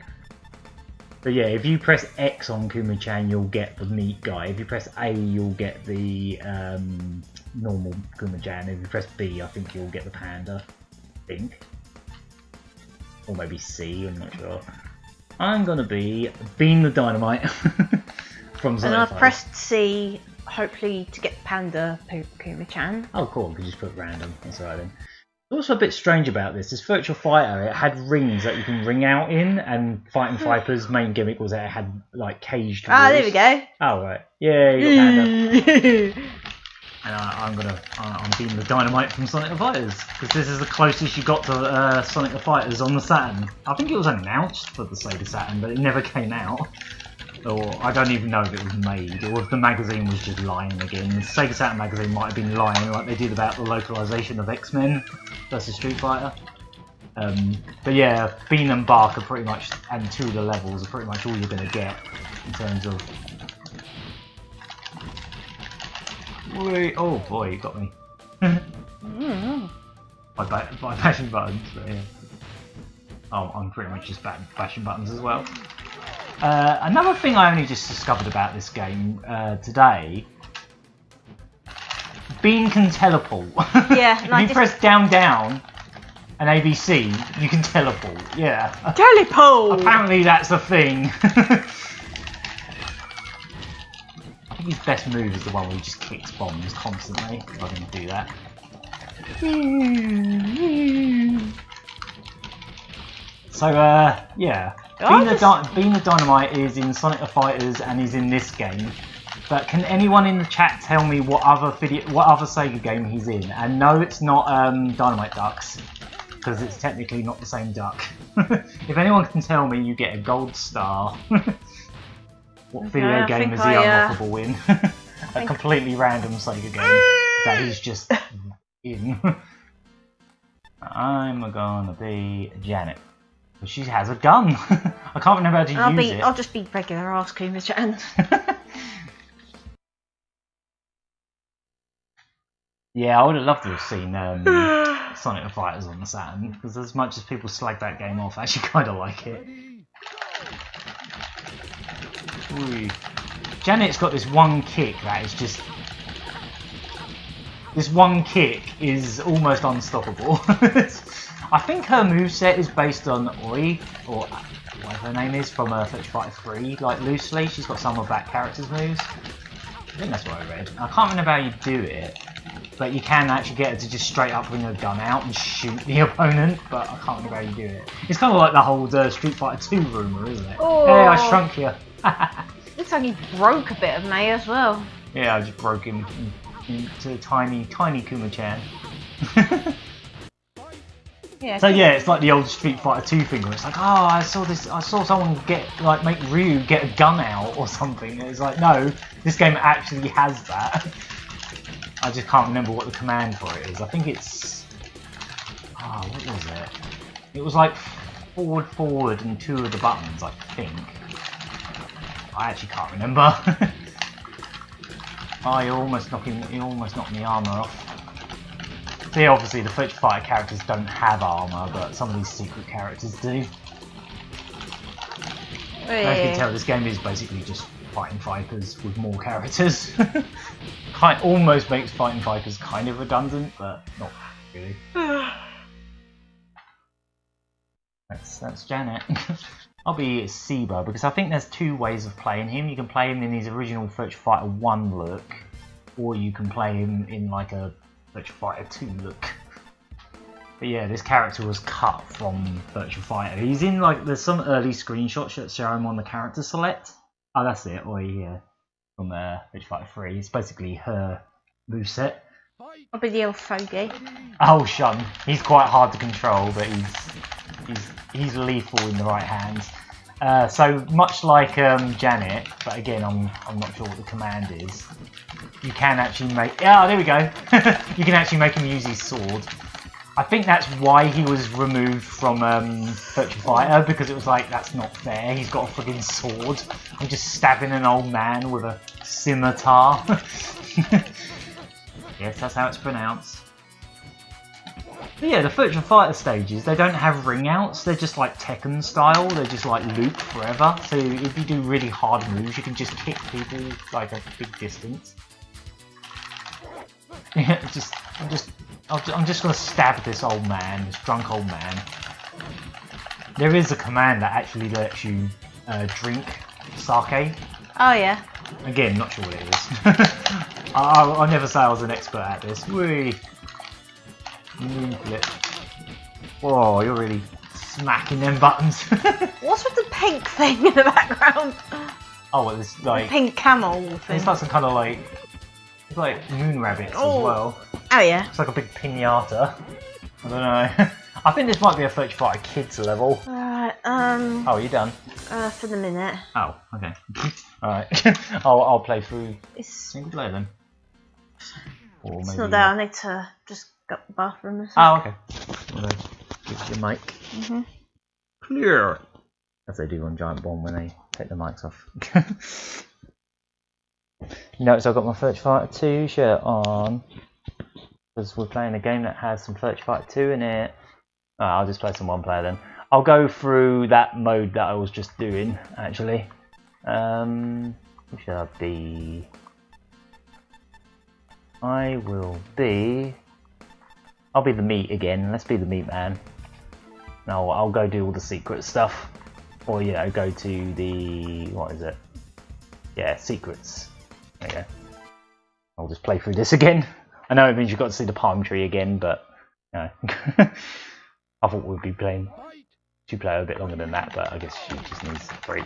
But yeah, if you press X on Kuma-chan, you'll get the meat guy. If you press A, you'll get the normal Kuma-chan. If you press B, I think you'll get the panda. I think. Or maybe C, I'm not sure. I'm gonna be Beam the Dynamite from Sonic. And I pressed C, hopefully to get Panda Kuma-chan. Oh cool, we can just put random, that's alright then. Also a bit strange about this Virtual Fighter, it had rings that you can ring out in, and Fighting Vipers' main gimmick was that it had like caged walls. Ah, there we go. Oh right, yeah, you got Panda. And I'm Beam the Dynamite from Sonic the Fighters because this is the closest you got to Sonic the Fighters on the Saturn. I think it was announced for the Sega Saturn, but it never came out. Or I don't even know if it was made, or if the magazine was just lying again. The Sega Saturn magazine might have been lying like they did about the localization of X-Men versus Street Fighter. But yeah, Bean and Bark are pretty much, and 2 of the levels are pretty much all you're going to get in terms of... Wait, oh boy, you got me. By bashing buttons, but yeah. Oh, I'm pretty much just bashing buttons as well. Another thing I only just discovered about this game today, Bean can teleport. Yeah. If you press down and ABC, you can teleport. Yeah. Teleport! Apparently that's a thing. I think his best move is the one where he just kicks bombs constantly. If I can do that. So yeah. Beam the Dynamite is in Sonic the Fighters and is in this game. But can anyone in the chat tell me what other Sega game he's in? And no, it's not Dynamite Ducks, because it's technically not the same duck. If anyone can tell me, you get a gold star. What video game is the unlockable in? A completely random Sega game that he's just in. I'm gonna be Janet. She has a gun. I can't remember how to use it. I'll just be regular ass Kuma-chan. Yeah, I would have loved to have seen Sonic the Fighters on the Saturn, because as much as people slag that game off, I actually kind of like it. Ooh. Janet's got this one kick that is just... This one kick is almost unstoppable. I think her moveset is based on Oi, or whatever her name is, from Virtua Fighter 3, like loosely. She's got some of that character's moves. I think that's what I read. I can't remember how you do it, but you can actually get her to just straight up bring her gun out and shoot the opponent, but I can't remember how you do it. It's kind of like the whole Street Fighter 2 rumour, isn't it? Oh. Hey, I shrunk you. Looks like he broke a bit of me as well. Yeah, I just broke him into tiny Kuma-chan. Yeah. So yeah, it's like the old Street Fighter 2 thing where it's like, oh, I saw someone make Ryu get a gun out or something. And it's like, no, this game actually has that. I just can't remember what the command for it is. I think it's, what was it? It was like forward and 2 of the buttons, I think. I actually can't remember. Oh, you almost knocked my armour off. See, obviously the Virtua Fighter characters don't have armour, but some of these secret characters do. As you can tell, this game is basically just fighting Vipers with more characters. Almost makes fighting Vipers kind of redundant, but not really. That's Janet. I'll be Seba, because I think there's 2 ways of playing him. You can play him in his original Virtua Fighter 1 look, or you can play him in like a Virtua Fighter 2 look. But yeah, this character was cut from Virtua Fighter. He's in like, there's some early screenshots that show him on the character select. Oh, that's it. Oh yeah, from Virtua Fighter 3. It's basically her moveset. I'll be the old fogey. Oh, Shun. He's quite hard to control, but he's lethal in the right hands. So much like Janet, but again, I'm not sure what the command is. You can actually make... Ah, there we go. You can actually make him use his sword. I think that's why he was removed from Virtua Fighter, because it was like, that's not fair. He's got a friggin' sword. I'm just stabbing an old man with a scimitar. Yes, that's how it's pronounced. But yeah, the Virtua Fighter stages, they don't have ring outs, they're just like Tekken style, they just like loop forever. So if you do really hard moves, you can just kick people like a big distance. Yeah, I'm just gonna stab this old man, this drunk old man. There is a command that actually lets you drink sake. Oh yeah. Again, not sure what it is. I'll never say I was an expert at this. Whee! Moonflip. Whoa, you're really smacking them buttons. What's with the pink thing in the background? Oh, well, it's like... The pink camel thing. It's like some kind of like... It's like moon rabbits as well. Oh yeah. It's like a big pinata. I don't know. I think this might be a Virtua Fighter Kids level. Alright, Oh, are you done? for the minute. Oh, okay. Alright. I'll play through single player then. Or maybe... It's not there, I need to just go to the bathroom or something. Oh, okay. Well, give the mic. Clear! As they do on Giant Bomb when they take the mics off. You notice I've got my Virtua Fighter 2 shirt on. Because we're playing a game that has some Virtua Fighter 2 in it. Oh, I'll just play some one player then. I'll go through that mode that I was just doing, actually. Who should I be? I'll be the meat again. Let's be the meat man. No, I'll go do all the secret stuff. Or, you know, go to the... what is it? Yeah, secrets. There you go. I'll just play through this again. I know it means you've got to see the palm tree again, but... no. I thought we'd be playing 2-player a bit longer than that, but I guess she just needs a break.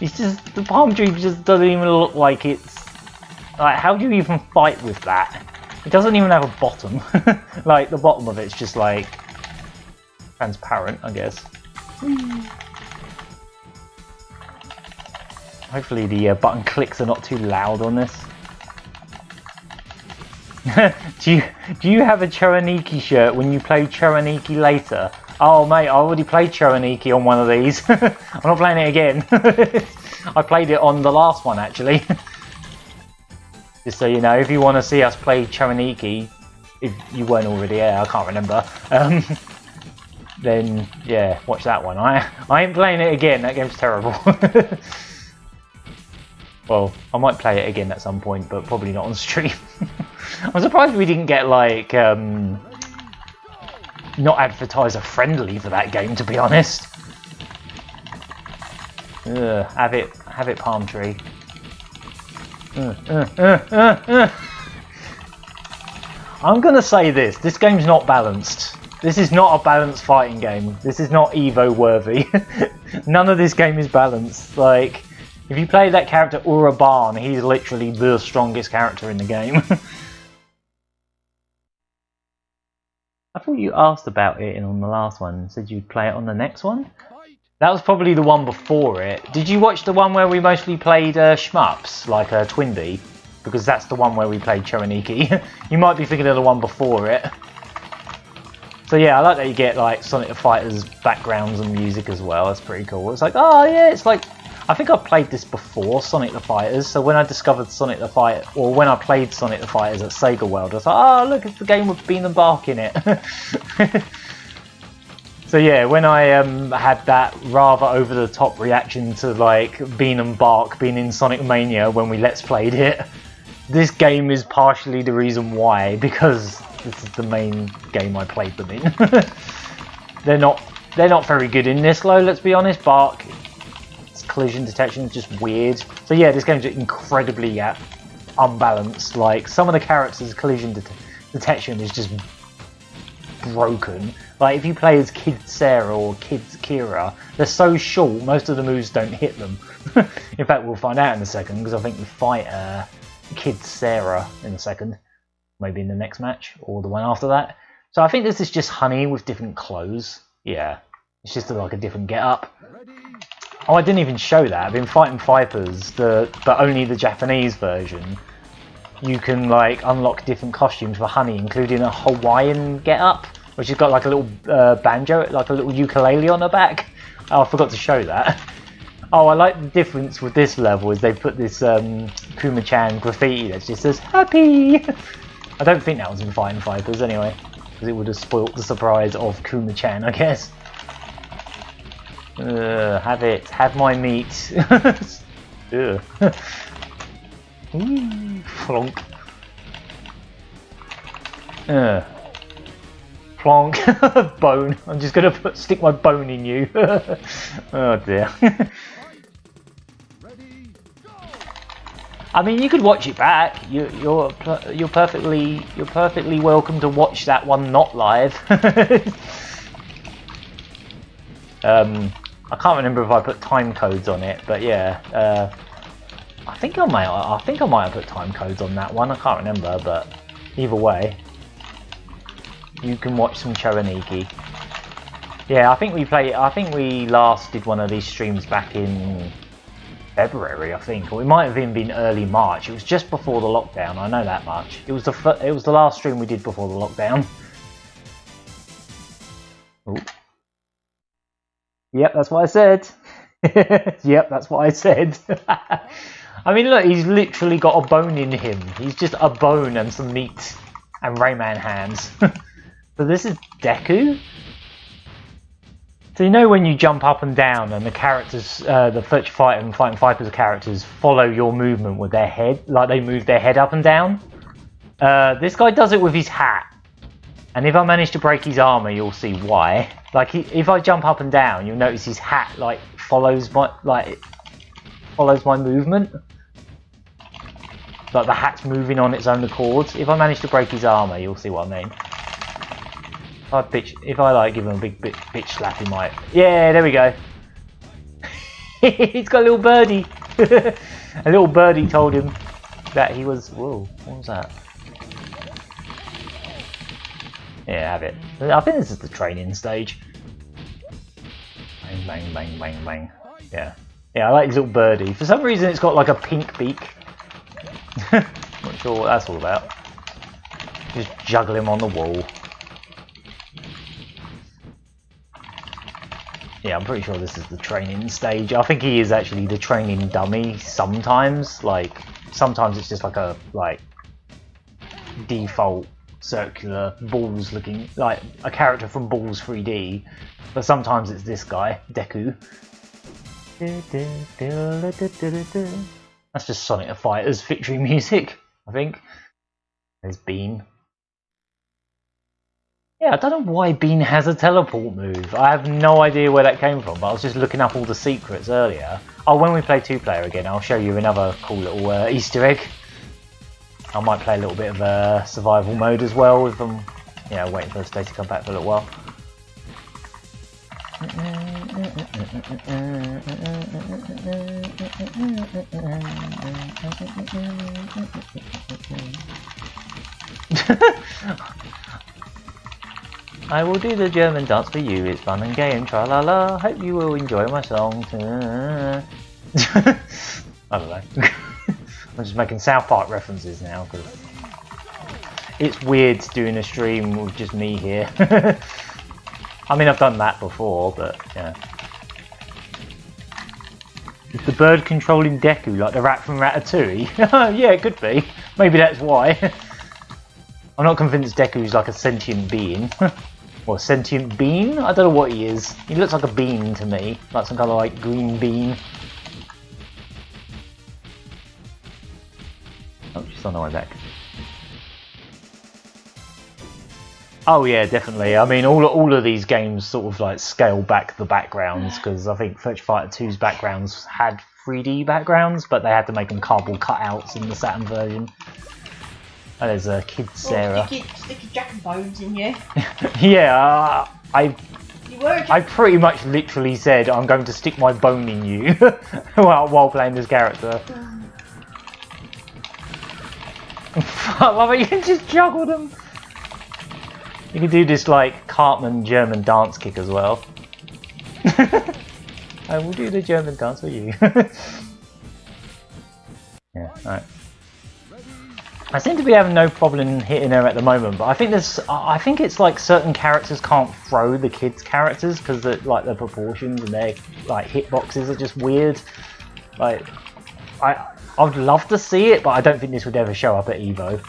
It's just... the palm tree just doesn't even look like it's... like, how do you even fight with that? It doesn't even have a bottom. Like, the bottom of it's just like... transparent, I guess. Hopefully the button clicks are not too loud on this. do you have a Choraniki shirt when you play Choraniki later? Oh mate, I already played Choraniki on one of these. I'm not playing it again. I played it on the last one actually. Just so you know, if you want to see us play Choraniki, if you weren't already there, I can't remember. Then yeah, watch that one. I ain't playing it again, that game's terrible. Well, I might play it again at some point, but probably not on stream. I'm surprised we didn't get like not advertiser friendly for that game, to be honest. Have it, palm tree. I'm gonna say this game's not balanced. This is not a balanced fighting game. This is not Evo worthy. None of this game is balanced. Like, if you play that character Uraban, he's literally the strongest character in the game. I thought you asked about it on the last one. Said you'd play it on the next one? That was probably the one before it. Did you watch the one where we mostly played shmups, like Twinbee? Because that's the one where we played Choraniki. You might be thinking of the one before it. So yeah, I like that you get like Sonic the Fighter's backgrounds and music as well. That's pretty cool. It's like, oh yeah, it's like, I think I played this before, Sonic the Fighters. So when I discovered Sonic the Fighter, or when I played Sonic the Fighters at Sega World, I was like, oh look, it's the game with Bean and Bark in it. So yeah, when I had that rather over-the-top reaction to like Bean and Bark being in Sonic Mania when we Let's Played it, this game is partially the reason why, because this is the main game I played them in. They're not very good in this though, let's be honest. Bark, its collision detection is just weird. So yeah, this game's incredibly unbalanced. Like, some of the characters' collision detection is just broken. Like, if you play as Kid Sarah or Kid Kira, they're so short, most of the moves don't hit them. In fact, we'll find out in a second, because I think we fight Kid Sarah in a second. Maybe in the next match, or the one after that. So I think this is just Honey with different clothes. Yeah, it's just like a different get-up. Oh, I didn't even show that. I've been fighting Vipers, but only the Japanese version. You can like unlock different costumes for Honey, including a Hawaiian get-up, which has got like a little banjo, like a little ukulele on her back. Oh, I forgot to show that. Oh, I like the difference with this level is they put this Kuma-chan graffiti that just says happy. I don't think that was in Fighting Vipers anyway, because it would have spoilt the surprise of Kuma-chan, I guess. Have it. Have my meat. Ooh, flonk. Plonk. Bone. I'm just going to stick my bone in you. Oh dear. I mean, you could watch it back. You're perfectly welcome to watch that one not live. I can't remember if I put time codes on it, but yeah, I think I might have put time codes on that one. I can't remember, but either way, you can watch some Choraniki. Yeah, I think we last did one of these streams back in February, I think, or it might have even been early March. It was just before the lockdown. I know that much. It was the last stream we did before the lockdown. Ooh. Yep, that's what I said. Yep, that's what I said. I mean, look, he's literally got a bone in him. He's just a bone and some meat and Rayman hands. So this is Deku. So you know when you jump up and down and the characters, the Virtua Fighter and Fighting Vipers characters follow your movement with their head, like they move their head up and down? This guy does it with his hat. And if I manage to break his armor, you'll see why. Like, if I jump up and down, you'll notice his hat, like, follows my movement. Like, the hat's moving on its own accord. If I manage to break his armor, you'll see what I mean. If I like give him a big bitch slap, he might. Yeah, there we go. He's got a little birdie. A little birdie told him that he was. Whoa, what was that? Yeah, have it. I think this is the training stage. Bang, bang, bang, bang, bang. Yeah. Yeah, I like his little birdie. For some reason, it's got like a pink beak. Not sure what that's all about. Just juggle him on the wall. Yeah, I'm pretty sure this is the training stage. I think he is actually the training dummy sometimes. Like, sometimes it's just like a, default circular balls looking, like a character from Balls 3D. But sometimes it's this guy, Deku. That's just Sonic the Fighter's victory music, I think. There's Bean. Yeah, I don't know why Bean has a teleport move. I have no idea where that came from, but I was just looking up all the secrets earlier. Oh, when we play 2-player again, I'll show you another cool little Easter egg. I might play a little bit of survival mode as well if I'm, waiting for the state to come back for a little while. I will do the German dance for you, it's fun and gay and tra-la-la, hope you will enjoy my song. I don't know. I'm just making South Park references now, because it's weird doing a stream with just me here. I mean, I've done that before, but yeah. Is the bird controlling Deku like the rat from Ratatouille? Yeah, it could be. Maybe that's why. I'm not convinced Deku's like a sentient being. Or sentient bean? I don't know what he is. He looks like a bean to me. Like some kind of like green bean. Oh, she's on her way back. Oh yeah, definitely. I mean, all of these games sort of like scale back the backgrounds, because I think Virtua Fighter 2's backgrounds had 3D backgrounds, but they had to make them cardboard cutouts in the Saturn version. And there's a kid Sarah. Stick your Jack and Bones in you. Yeah, I pretty much literally said I'm going to stick my bone in you while playing this character. I love it. You can just juggle them. You can do this like Cartman German dance kick as well. I will do the German dance for you. Yeah, alright. I seem to be having no problem hitting her at the moment, but I think it's like certain characters can't throw the kids' characters because like their proportions and their like hitboxes are just weird. Like, I'd love to see it, but I don't think this would ever show up at Evo.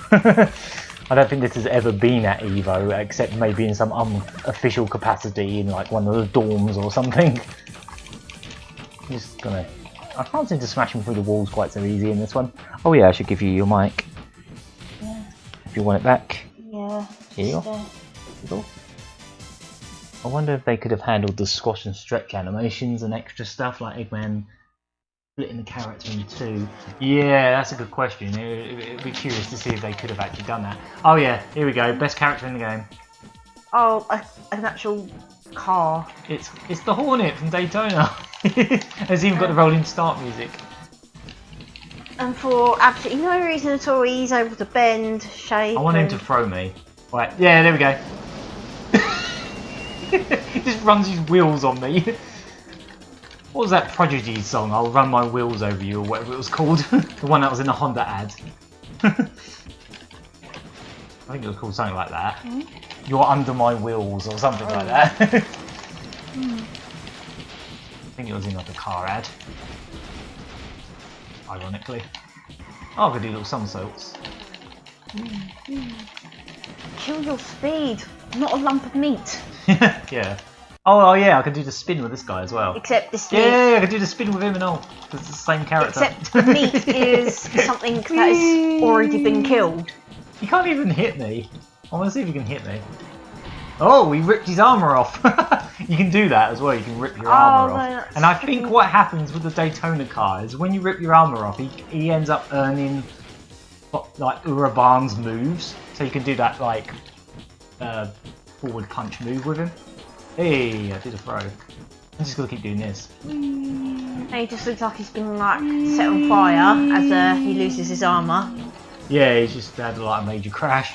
I don't think this has ever been at Evo, except maybe in some unofficial capacity in like one of the dorms or something. I can't seem to smash him through the walls quite so easy in this one. Oh yeah, I should give you your mic. Yeah. If you want it back. Yeah. Here you go. I wonder if they could have handled the squash and stretch animations and extra stuff like Eggman splitting the character in two. Yeah, that's a good question. It'd be curious to see if they could have actually done that. Oh yeah, here we go. Best character in the game. Oh, an actual car. It's the Hornet from Daytona. It's even got the rolling start music. And for absolutely no reason at all, he's able to bend, shape. I want him to throw me. Right, yeah, there we go. He just runs his wheels on me. What was that Prodigy song? I'll run my wheels over you, or whatever it was called. The one that was in the Honda ad. I think it was called something like that. Mm. You're under my wheels, or something like that. I think it was in like a car ad. Ironically. Oh, I could do little somersaults. Kill your speed, not a lump of meat. Yeah. Oh yeah, I can do the spin with this guy as well. Except this yeah, I can do the spin with him and all. Because it's the same character. Except the meat is something that has already been killed. You can't even hit me. I want to see if you can hit me. Oh, he ripped his armour off. You can do that as well, you can rip your armour off. And I think what happens with the Daytona car is when you rip your armour off, he ends up earning like Uraban's moves. So you can do that like forward punch move with him. Hey, I did a throw. I'm just gonna keep doing this. And he just looks like he's been like set on fire as he loses his armour. Yeah, he's just had like a major crash.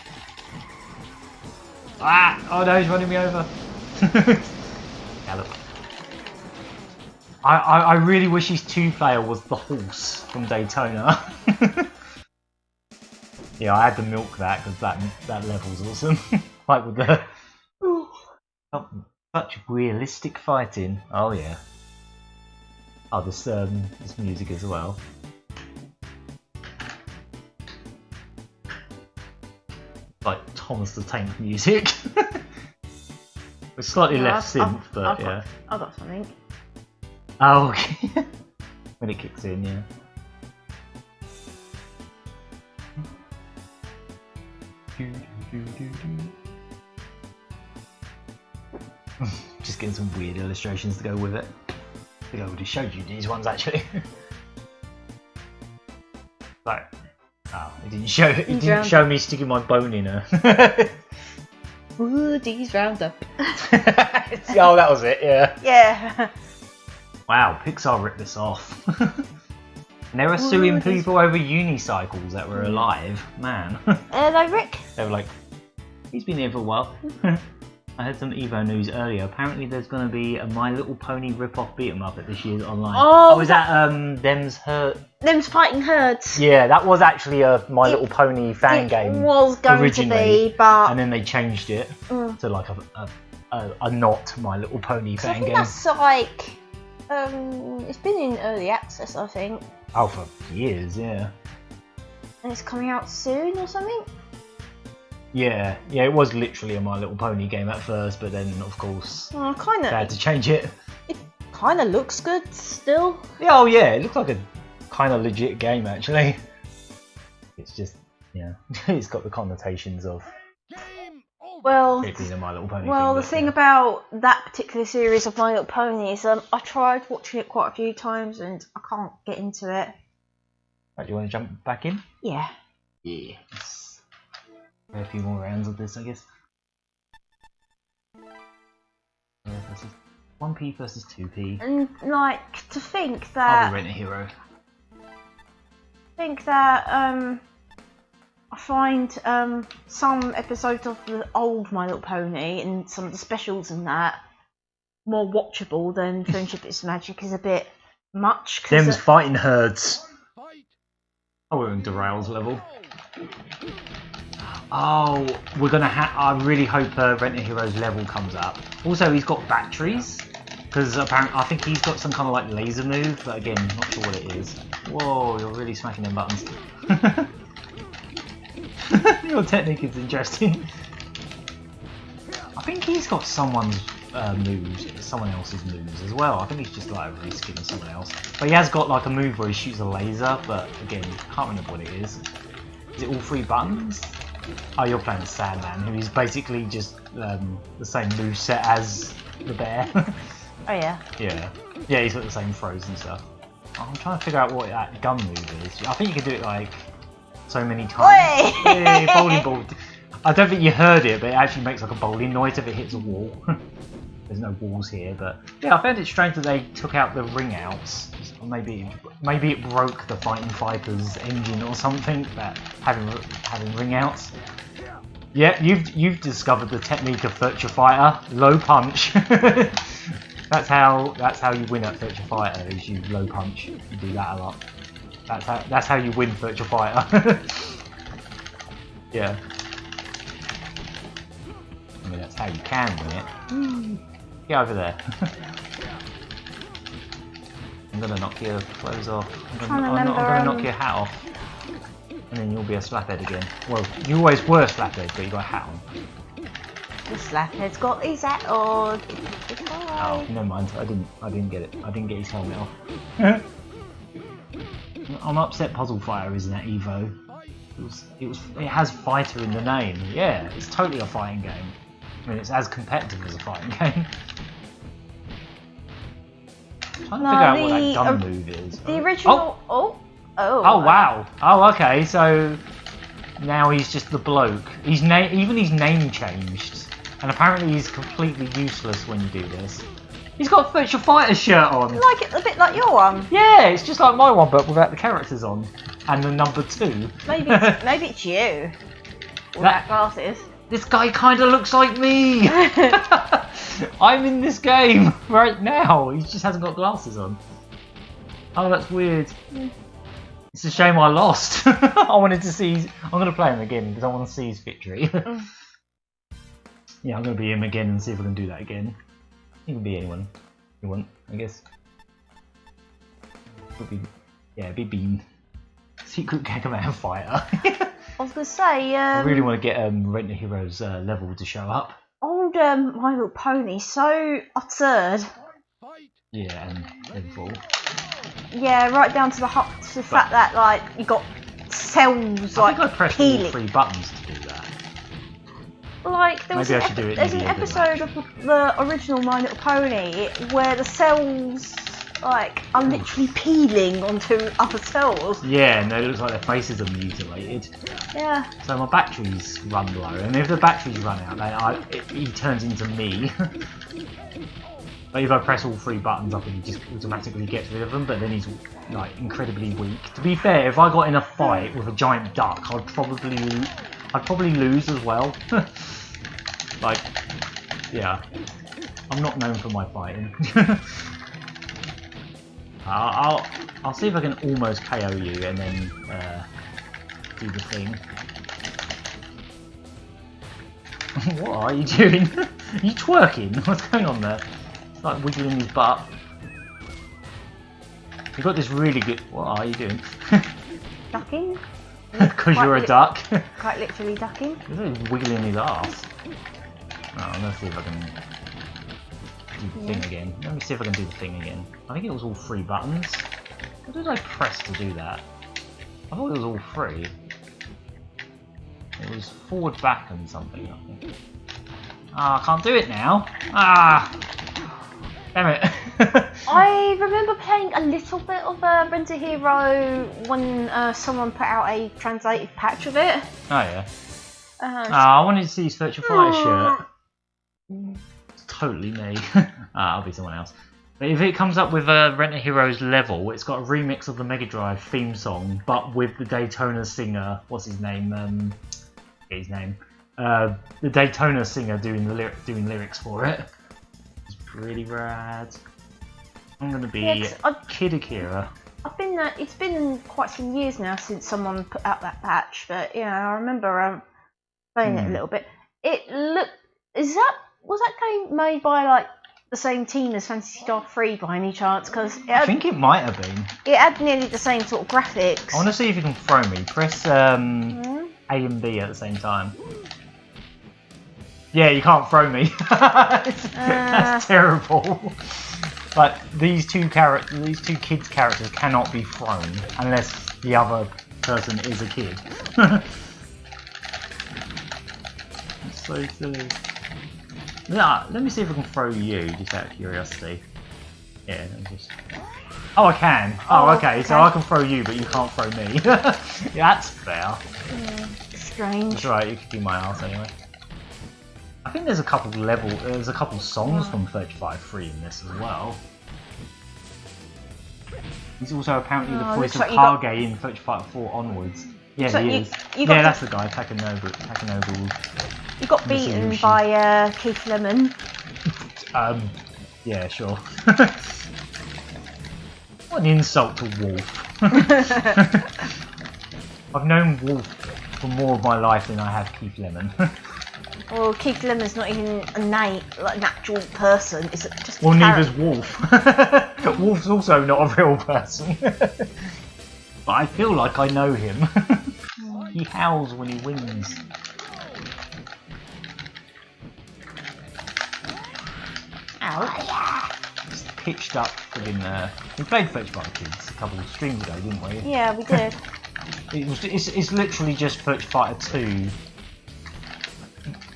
Ah! Oh no, he's running me over. Gallop. I really wish his 2-player was the horse from Daytona. Yeah, I had to milk that because that level's awesome. Like with the such realistic fighting. Oh yeah. Oh, this music as well. Like Thomas the Tank music. It's slightly less synth, but yeah. I got something. Oh, okay. When it kicks in, yeah. getting some weird illustrations to go with it. I think I already showed you these ones actually. Like, oh, it didn't show me sticking my bone in her. Woody's Roundup. Oh, that was it, yeah. Yeah. Wow, Pixar ripped this off. And they were suing people over unicycles that were alive. Man. Hello, Rick. They were like, he's been here for a while. I heard some Evo news earlier. Apparently there's going to be a My Little Pony rip-off beat-em-up at this year's online. Oh, is that Them's Fighting Herds. Yeah, that was actually a My Little Pony fan game. It was going originally, to be, but... And then they changed it to like a not My Little Pony fan game. That's like... it's been in early access, I think. Oh, for years, yeah. And it's coming out soon or something? Yeah, it was literally a My Little Pony game at first, but then, of course, they had to change it. It kind of looks good still. Yeah, it looks like a kind of legit game, actually. It's just, yeah, it's got the connotations of... Well, particularly the My Little Pony the thing about that particular series of My Little Pony is I tried watching it quite a few times and I can't get into it. Right, do you want to jump back in? Yeah. Yeah. A few more rounds of this, I guess. 1p versus 2p. And like to think that I'll be Rent a Hero. I find some episodes of the old My Little Pony and some of the specials and that more watchable than Friendship is Magic is a bit much. Them's Fighting Herds. Oh, we're in Derail's level. Oh, we're gonna I really hope Rent a Hero's level comes up. Also, he's got batteries, because apparently I think he's got some kind of like laser move, but again, not sure what it is. Whoa, you're really smacking them buttons. Your technique is interesting. I think he's got someone else's moves as well. I think he's just like reskinning someone else. But he has got like a move where he shoots a laser, but again, can't remember what it is. Is it all 3 buttons? Oh, you're playing Sandman, who is basically just the same moveset as the bear. Oh yeah. Yeah, he's got the same throws and stuff. I'm trying to figure out what that gun move is. I think you can do it like so many times. Hey, bowling ball. I don't think you heard it, but it actually makes like a bowling noise if it hits a wall. There's no walls here, but yeah, I found it strange that they took out the ring outs. Or maybe it broke the Fighting Vipers engine or something, that having ring outs. Yeah, you've discovered the technique of Virtua Fighter, low punch. that's how you win at Virtua Fighter, is you low punch. You do that a lot. That's how you win Virtua Fighter. Yeah. I mean, that's how you can win it. Get over there. I'm gonna knock your clothes off. I'm gonna knock your hat off. And then you'll be a slaphead again. Well, you always were a slaphead, but you got a hat on. The slaphead's got his hat on. Oh, never mind. I didn't get it. I didn't get his helmet off. I'm upset Puzzle Fighter isn't at Evo. It has fighter in the name. Yeah, it's totally a fighting game. I mean, it's as competitive as a fighting game. I'm trying to figure out what that gun move is. The original. Oh wow. Oh, okay. So now he's just the bloke. Even his name changed, and apparently he's completely useless when you do this. He's got a Virtua Fighter shirt on. Like it a bit like your one. Yeah, it's just like my one, but without the characters on and the number 2. Maybe it's you. Without glasses. This guy kind of looks like me. I'm in this game right now. He just hasn't got glasses on. Oh, that's weird. It's a shame I lost. I wanted to see. I'm going to play him again because I want to see his victory. Yeah, I'm going to be him again and see if I can do that again. You can be anyone you want, I guess. Be Bean. Secret Gagaman Fighter. I was going to say... I really want to get Rent a Hero's level to show up. Old My Little Pony, so absurd. Yeah, and Pinball. Yeah, right down to the fact that like you got cells like I pressed all 3 buttons to do that. like there's an episode of the original My Little Pony where the cells like are literally peeling onto other cells. Yeah, and it looks like their faces are mutilated. Yeah. So my batteries run low, and if the batteries run out, he turns into me. Like if I press all 3 buttons up, he just automatically gets rid of them. But then he's like incredibly weak. To be fair, if I got in a fight with a giant duck, I'd probably lose as well. Like, yeah, I'm not known for my fighting. I'll see if I can almost KO you and then do the thing. What are you doing? Are you twerking? What's going on there? It's like wiggling his butt. You've got this really good... What are you doing? Ducking? Because you're a duck? Quite literally ducking. He's wiggling his ass. Oh, I'm going to see if I can do the thing again. Let me see if I can do the thing again. I think it was all 3 buttons. What did I press to do that? I thought it was all 3. It was forward, back and something, I think. Ah, I can't do it now. Ah! Damn it. I remember playing a little bit of Rent a Hero when someone put out a translated patch of it. Oh yeah. I wanted to see his Virtua Fighter shirt. It's totally me. I'll be someone else. But if it comes up with a Rent a Hero's level, it's got a remix of the Mega Drive theme song, but with the Daytona singer. What's his name? His name. The Daytona singer doing lyrics for it. It's pretty rad. I'm gonna be Kid Akira. It's been quite some years now since someone put out that patch, but yeah, I remember playing it a little bit. Was that game made by like the same team as Phantasy Star 3 by any chance? Because I think it might have been. It had nearly the same sort of graphics. I want to see if you can throw me. Press A and B at the same time. Yeah, you can't throw me. That's terrible. But these two kids' characters cannot be thrown unless the other person is a kid. It's so silly. Yeah, let me see if I can throw you, just out of curiosity. Yeah, just... Oh, I can. Oh, okay, so I can throw you, but you can't throw me. Yeah, that's fair. Strange. That's right, you could do my arse anyway. I think there's a couple songs from Virtua Fighter 3 in this as well. He's also apparently the voice of Kage in Virtua Fighter 4 onwards. Yeah, so he is. Yeah, that's the guy, Takanobu. You got beaten by Keith Lemon. Yeah, sure. What an insult to Wolf. I've known Wolf for more of my life than I have Keith Lemon. Well, Keith Lemon's not even an actual person. It's just well, neither's Wolf. Wolf's also not a real person. But I feel like I know him. He howls when he wins. Ow. Just pitched up friggin' we played Virtua Fighter Kids a couple of streams ago, didn't we? Yeah, we did. It's literally just Virtua Fighter 2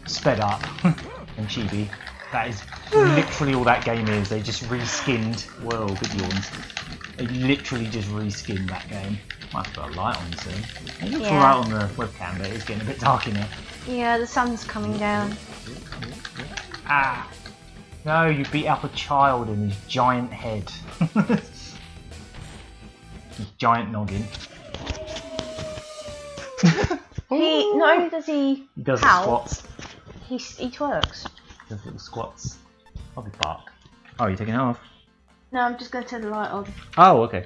sped up and chibi. That is literally all that game is. They just reskinned. Whoa, big yawns. They literally just reskinned that game. Might have to put a light on soon. It looks alright on the webcam, but it's getting a bit dark in here. Yeah, the sun's coming down. Ah! No, you beat up a child in his giant head. His giant noggin. Not only does he does the squats. He twerks. He does little squats. I'll be bark. Oh, you're taking it off? No, I'm just going to turn the light on. Oh, okay.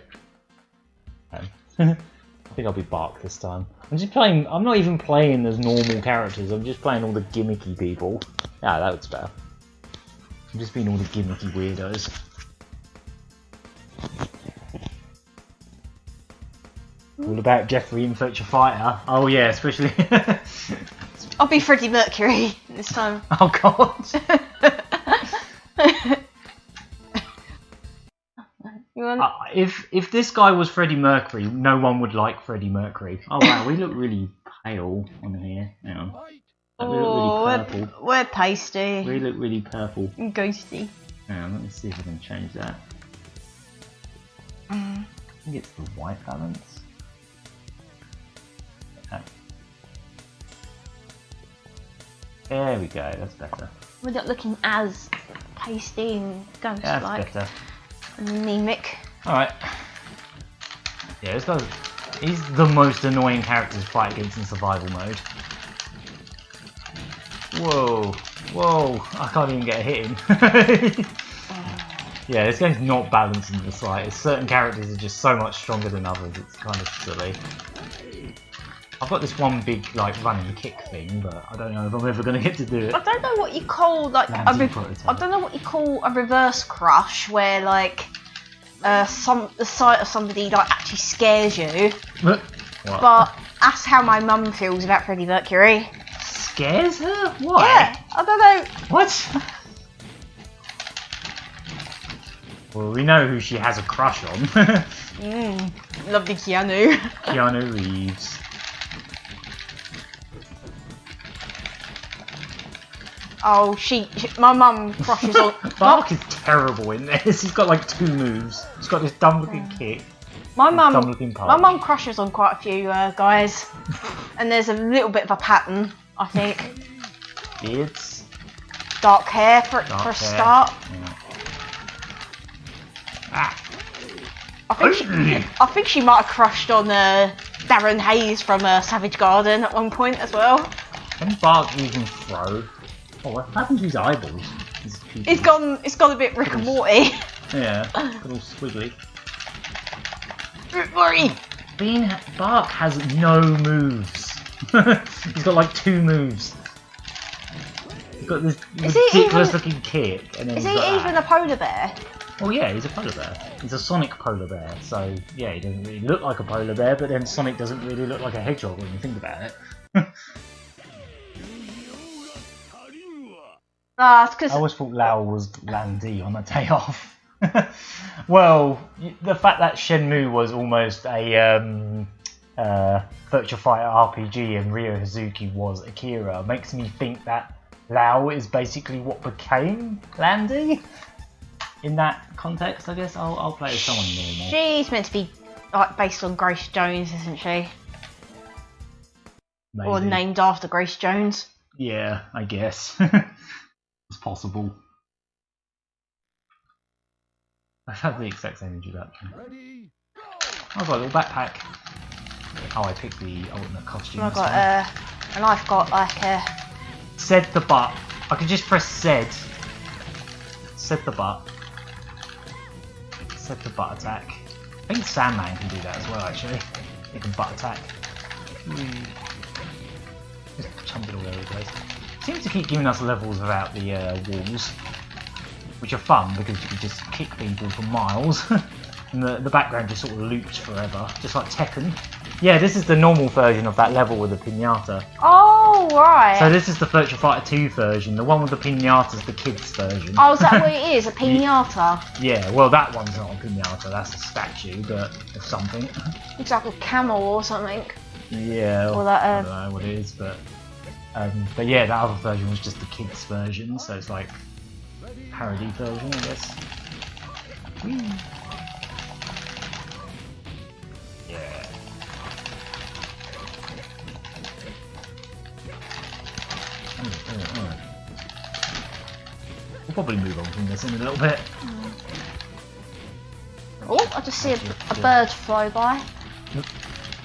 I think I'll be bark this time. I'm not even playing as normal characters, I'm just playing all the gimmicky people. Yeah, that looks better. I'm just being all the gimmicky weirdos. All about Jeffrey in Virtua Fighter. Oh yeah, especially... I'll be Freddie Mercury this time. Oh god. If this guy was Freddie Mercury, no one would like Freddie Mercury. Oh wow, we look really pale on here. Hang on. That really look really purple. We're pasty. We look really purple. Ghosty. Let me see if I can change that. I think it's the white balance. There we go, that's better. We're not looking as pasty and ghost-like. Yeah, that's better. Anemic. Alright. Yeah, this guy, he's the most annoying character to fight against in survival mode. Whoa, whoa, I can't even get a hit in. Yeah, this game's not balanced in the slightest. Certain characters are just so much stronger than others, it's kind of silly. I've got this one big like run and kick thing, but I don't know if I'm ever going to get to do it. I don't know what you call like I don't know what you call a reverse crush, where like the sight of somebody like actually scares you. What? But that's how my mum feels about Freddie Mercury. Scares her? Why? Yeah, I don't know. What? Well, we know who she has a crush on. Lovely Keanu. Keanu Reeves. Oh, my mum crushes on. Mark is terrible in this. He's got like 2 moves. He's got this dumb-looking kick. My mum crushes on quite a few guys, and there's a little bit of a pattern, I think. Beards. Dark hair for a start. Yeah. Ah. I think she might have crushed on Darren Hayes from Savage Garden at one point as well. Can Bark even throw? Oh, what happened to his eyeballs? It's gone a bit Rick and Morty. Yeah, a little squiggly. Don't worry. Bark has no moves. He's got like 2 moves. He's got this ridiculous looking kick, and then is he even a polar bear? Oh yeah, he's a polar bear. He's a Sonic polar bear, so yeah, he doesn't really look like a polar bear, but then Sonic doesn't really look like a hedgehog when you think about it. It's 'cause I always thought Lau was Landy on a day off. Well, the fact that Shenmue was almost a Virtua Fighter RPG and Ryo Hazuki was Akira makes me think that Lau is basically what became Landy. In that context, I guess I'll play as someone normal. She's meant to be like based on Grace Jones, isn't she? Maybe. Or named after Grace Jones. Yeah, I guess. It's possible. I've had the exact same introduction. I've got a little backpack. Oh, I picked the ultimate costume. And I've got like a... Said the butt. I could just press said. Said the butt. Set the butt attack. I think Sandman can do that as well, actually. He can butt attack. Just chump it all over the place. Seems to keep giving us levels without the walls, which are fun because you can just kick people for miles. And the background just sort of loops forever, just like Tekken. Yeah, this is the normal version of that level with the pinata. Oh, right. So this is the Virtua Fighter 2 version. The one with the pinata's the kids version. Oh, is that what it is? A pinata? Yeah, well that one's not a pinata, that's a statue, but of something. It's like a camel or something. Yeah, or that, I don't know what it is, but yeah, that other version was just the kids version, so it's like parody version, I guess. Whee. Yeah. We'll probably move on from this in a little bit. Oh, I just see a bird fly by.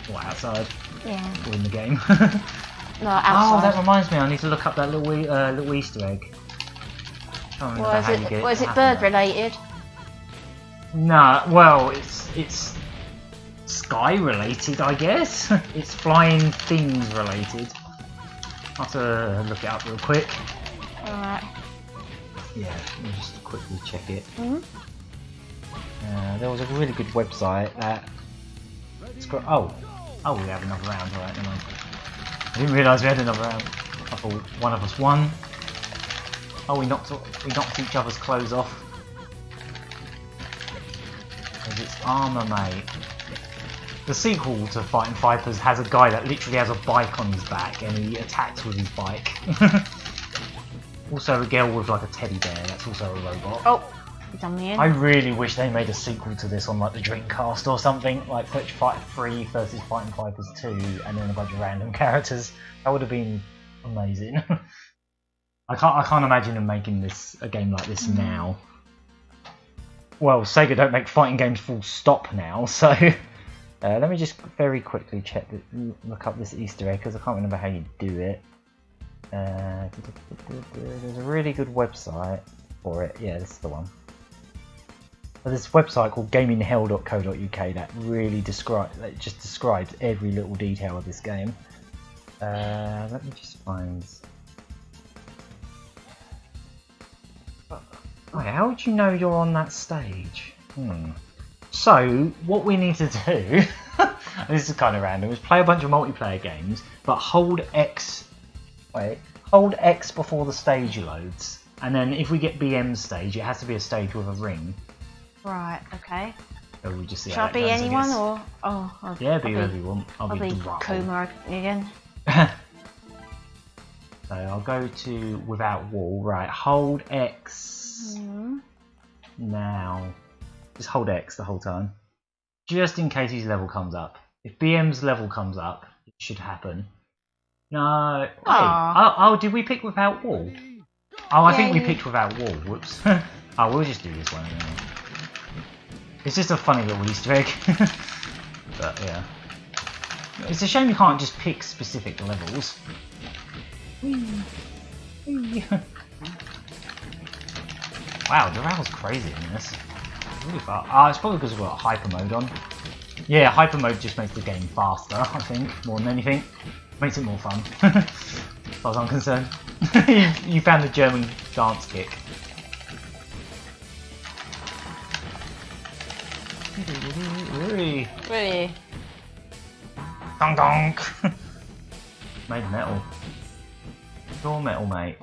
What, outside? Yeah. Or in the game? No, outside. Oh, that reminds me, I need to look up that little Easter egg. Was it bird related? Nah, well, it's sky related, I guess. It's flying things related. I'll have to look it up real quick. Alright. Yeah, let me just quickly check it. Mm-hmm. There was a really good website that... Oh, we have another round, alright, never mind. I didn't realise we had another round. I thought one of us won. Oh, we knocked each other's clothes off. Because it's armour, mate. The sequel to Fighting Vipers has a guy that literally has a bike on his back and he attacks with his bike. Also a girl with like a teddy bear, that's also a robot. Oh, you done me in. I really wish they made a sequel to this on like the Dreamcast or something, like Virtua Fighter 3 versus Fighting Vipers 2 and then a bunch of random characters. That would have been amazing. I can't imagine them making a game like this now. Well, Sega don't make fighting games full stop now, so let me just very quickly look up this Easter egg because I can't remember how you do it. There's a really good website for it. Yeah, this is the one. There's this website called gaminghell.co.uk that really describes every little detail of this game. Let me just find. Wait, how would you know you're on that stage? So, what we need to do, this is kind of random, is play a bunch of multiplayer games, but hold X before the stage loads, and then if we get BM stage, it has to be a stage with a ring. Right, okay. So we'll just see Shall how I be that goes, anyone, I or...? yeah, be whoever you want. I'll be Kuma again. So I'll go to without wall, right, hold X. Now, just hold X the whole time, just in case his level comes up. If BM's level comes up, it should happen. No, wait. Oh, did we pick without wall? Oh, I think we picked without wall. Whoops. Oh, we'll just do this one anyway. It's just a funny little Easter egg. But yeah, it's a shame you can't just pick specific levels. Wow, Dural's crazy in this. It's really fast. It's probably because we've got hyper mode on. Yeah, hyper mode just makes the game faster, I think, more than anything. Makes it more fun, as far as I'm concerned. You found the German dance kick. Really? Dong dong! Made of metal. It's all metal, mate.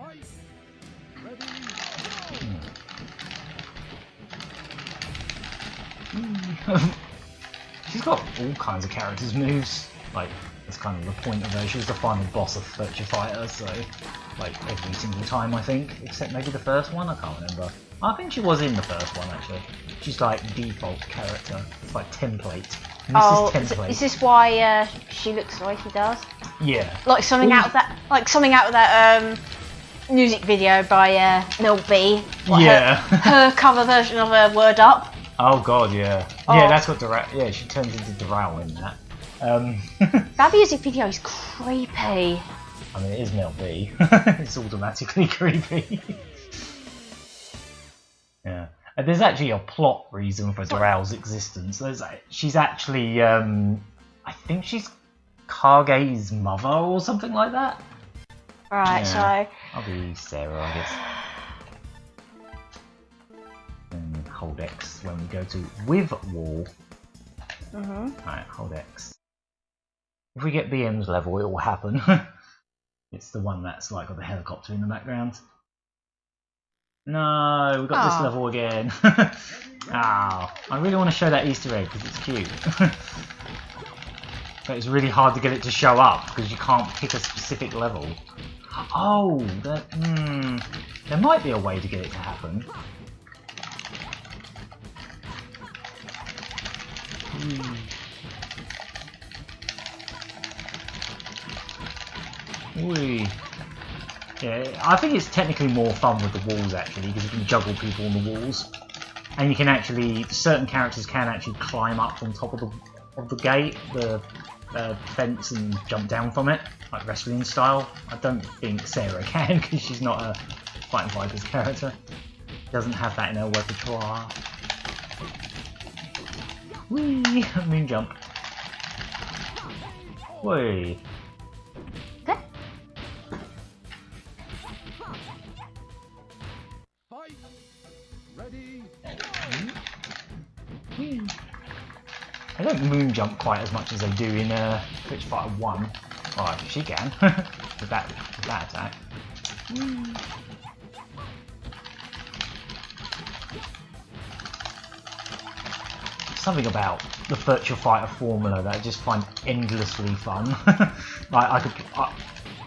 She's got all kinds of characters' moves. Like, that's kind of the point of her. She was the final boss of Virtua Fighter, so like every single time I think, except maybe the first one. I can't remember. I think she was in the first one actually. She's like default character. It's like template. Template. Is this why she looks the way she does? Yeah. Like something out of that. Music video by Mel B. Yeah. Her cover version of Word Up. Oh god, yeah. Yeah, that's what Doral. Yeah, she turns into Doral in that. That music video is creepy. I mean, it is Mel B. It's automatically creepy. Yeah. There's actually a plot reason for Doral's existence. She's actually, I think she's Kage's mother or something like that. Right, yeah. so... I'll be Sarah, I guess. And hold X when we go to with wall. Alright, hold X. If we get BM's level, it will happen. It's the one that's like got the helicopter in the background. No, we got this level again. I really want to show that Easter egg because it's cute. But it's really hard to get it to show up because you can't pick a specific level. Oh, there might be a way to get it to happen. Whee. Yeah, I think it's technically more fun with the walls actually, because you can juggle people on the walls, and you can actually, certain characters can actually climb up on top of the gate, the fence, and jump down from it, like wrestling style. I don't think Sarah can, because she's not a Fighting Vipers character. She doesn't have that in her repertoire. Whee! Moon jump. Whee! I don't moon jump quite as much as they do in Virtua Fighter 1. Oh, she can with that attack. something about the Virtua Fighter formula that I just find endlessly fun. Like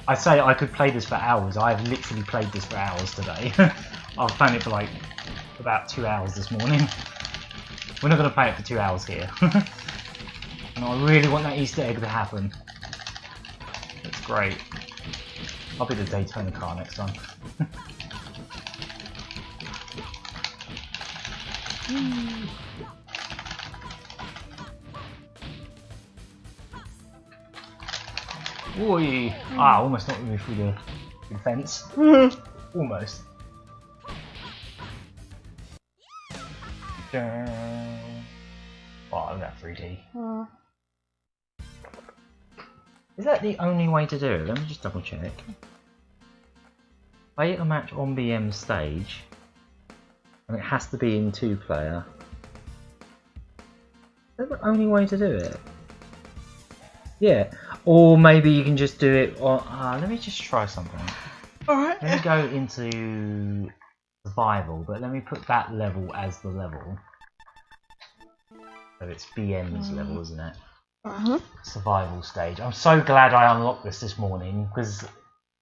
I say I could play this for hours. I have literally played this for hours today. I've played it for like about 2 hours this morning. We're not going to play it for 2 hours here. And I really want that Easter egg to happen. It's great. I'll be the Daytona car next time. Oi! Ah, almost knocked me through the fence. Almost. Oh, that 3D. Is that the only way to do it? Let me just double check. Play a match on BM stage, and it has to be in 2-player. Is that the only way to do it? Yeah, or maybe you can just do it on... let me just try something. Alright. Let me go into survival, but let me put that level as the level. So it's BM's level, isn't it? Survival stage. I'm so glad I unlocked this morning, because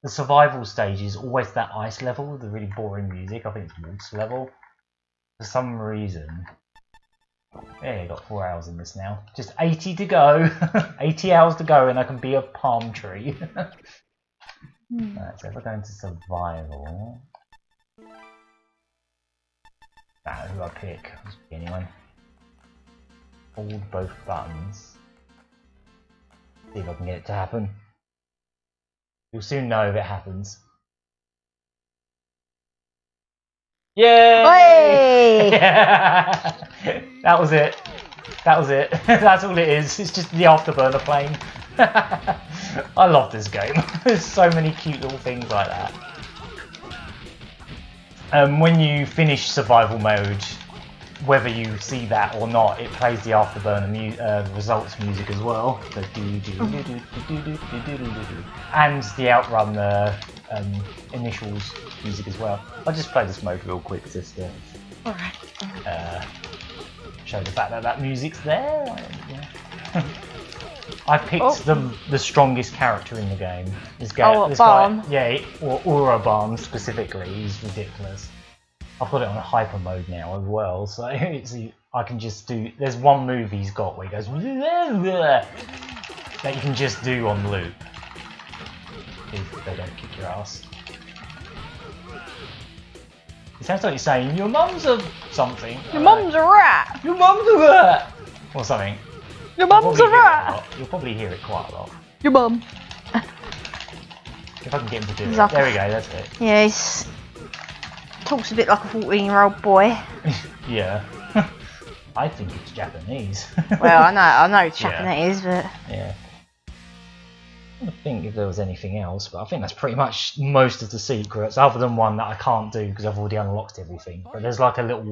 the survival stage is always that ice level, the really boring music. I think it's Wolf's level. For some reason. Yeah, got 4 hours in this now. Just 80 to go. 80 hours to go and I can be a palm tree. Right, so if I go into survival... who I pick? Just pick anyone. Hold both buttons. See if I can get it to happen. You'll soon know if it happens. Yay! That was it. That was it. That's all it is. It's just the Afterburner playing. I love this game. There's so many cute little things like that. When you finish survival mode, whether you see that or not, it plays the Afterburner results music as well. So and the Outrun initials music as well. I'll just play this mode real quick just to show the fact that that music's there. Yeah. I picked the strongest character in the game. This guy, yeah, or Aura Balm specifically. He's ridiculous. I've got it on hyper mode now as well, so it's, I can just do. There's one move he's got where he goes that you can just do on loop if they don't kick your ass. It sounds like you're saying your mum's a something. Your mum's a rat. Your mum's a rat, or something. Your mum's a rat. You'll probably hear it quite a lot. Your mum. If I can get him to do it. There we go. That's it. Yeah, he's talks a bit like a 14-year-old boy. Yeah. I think it's Japanese. Well, I know it's Japanese, but yeah. I think if there was anything else, but I think that's pretty much most of the secrets, other than one that I can't do because I've already unlocked everything. But there's like a little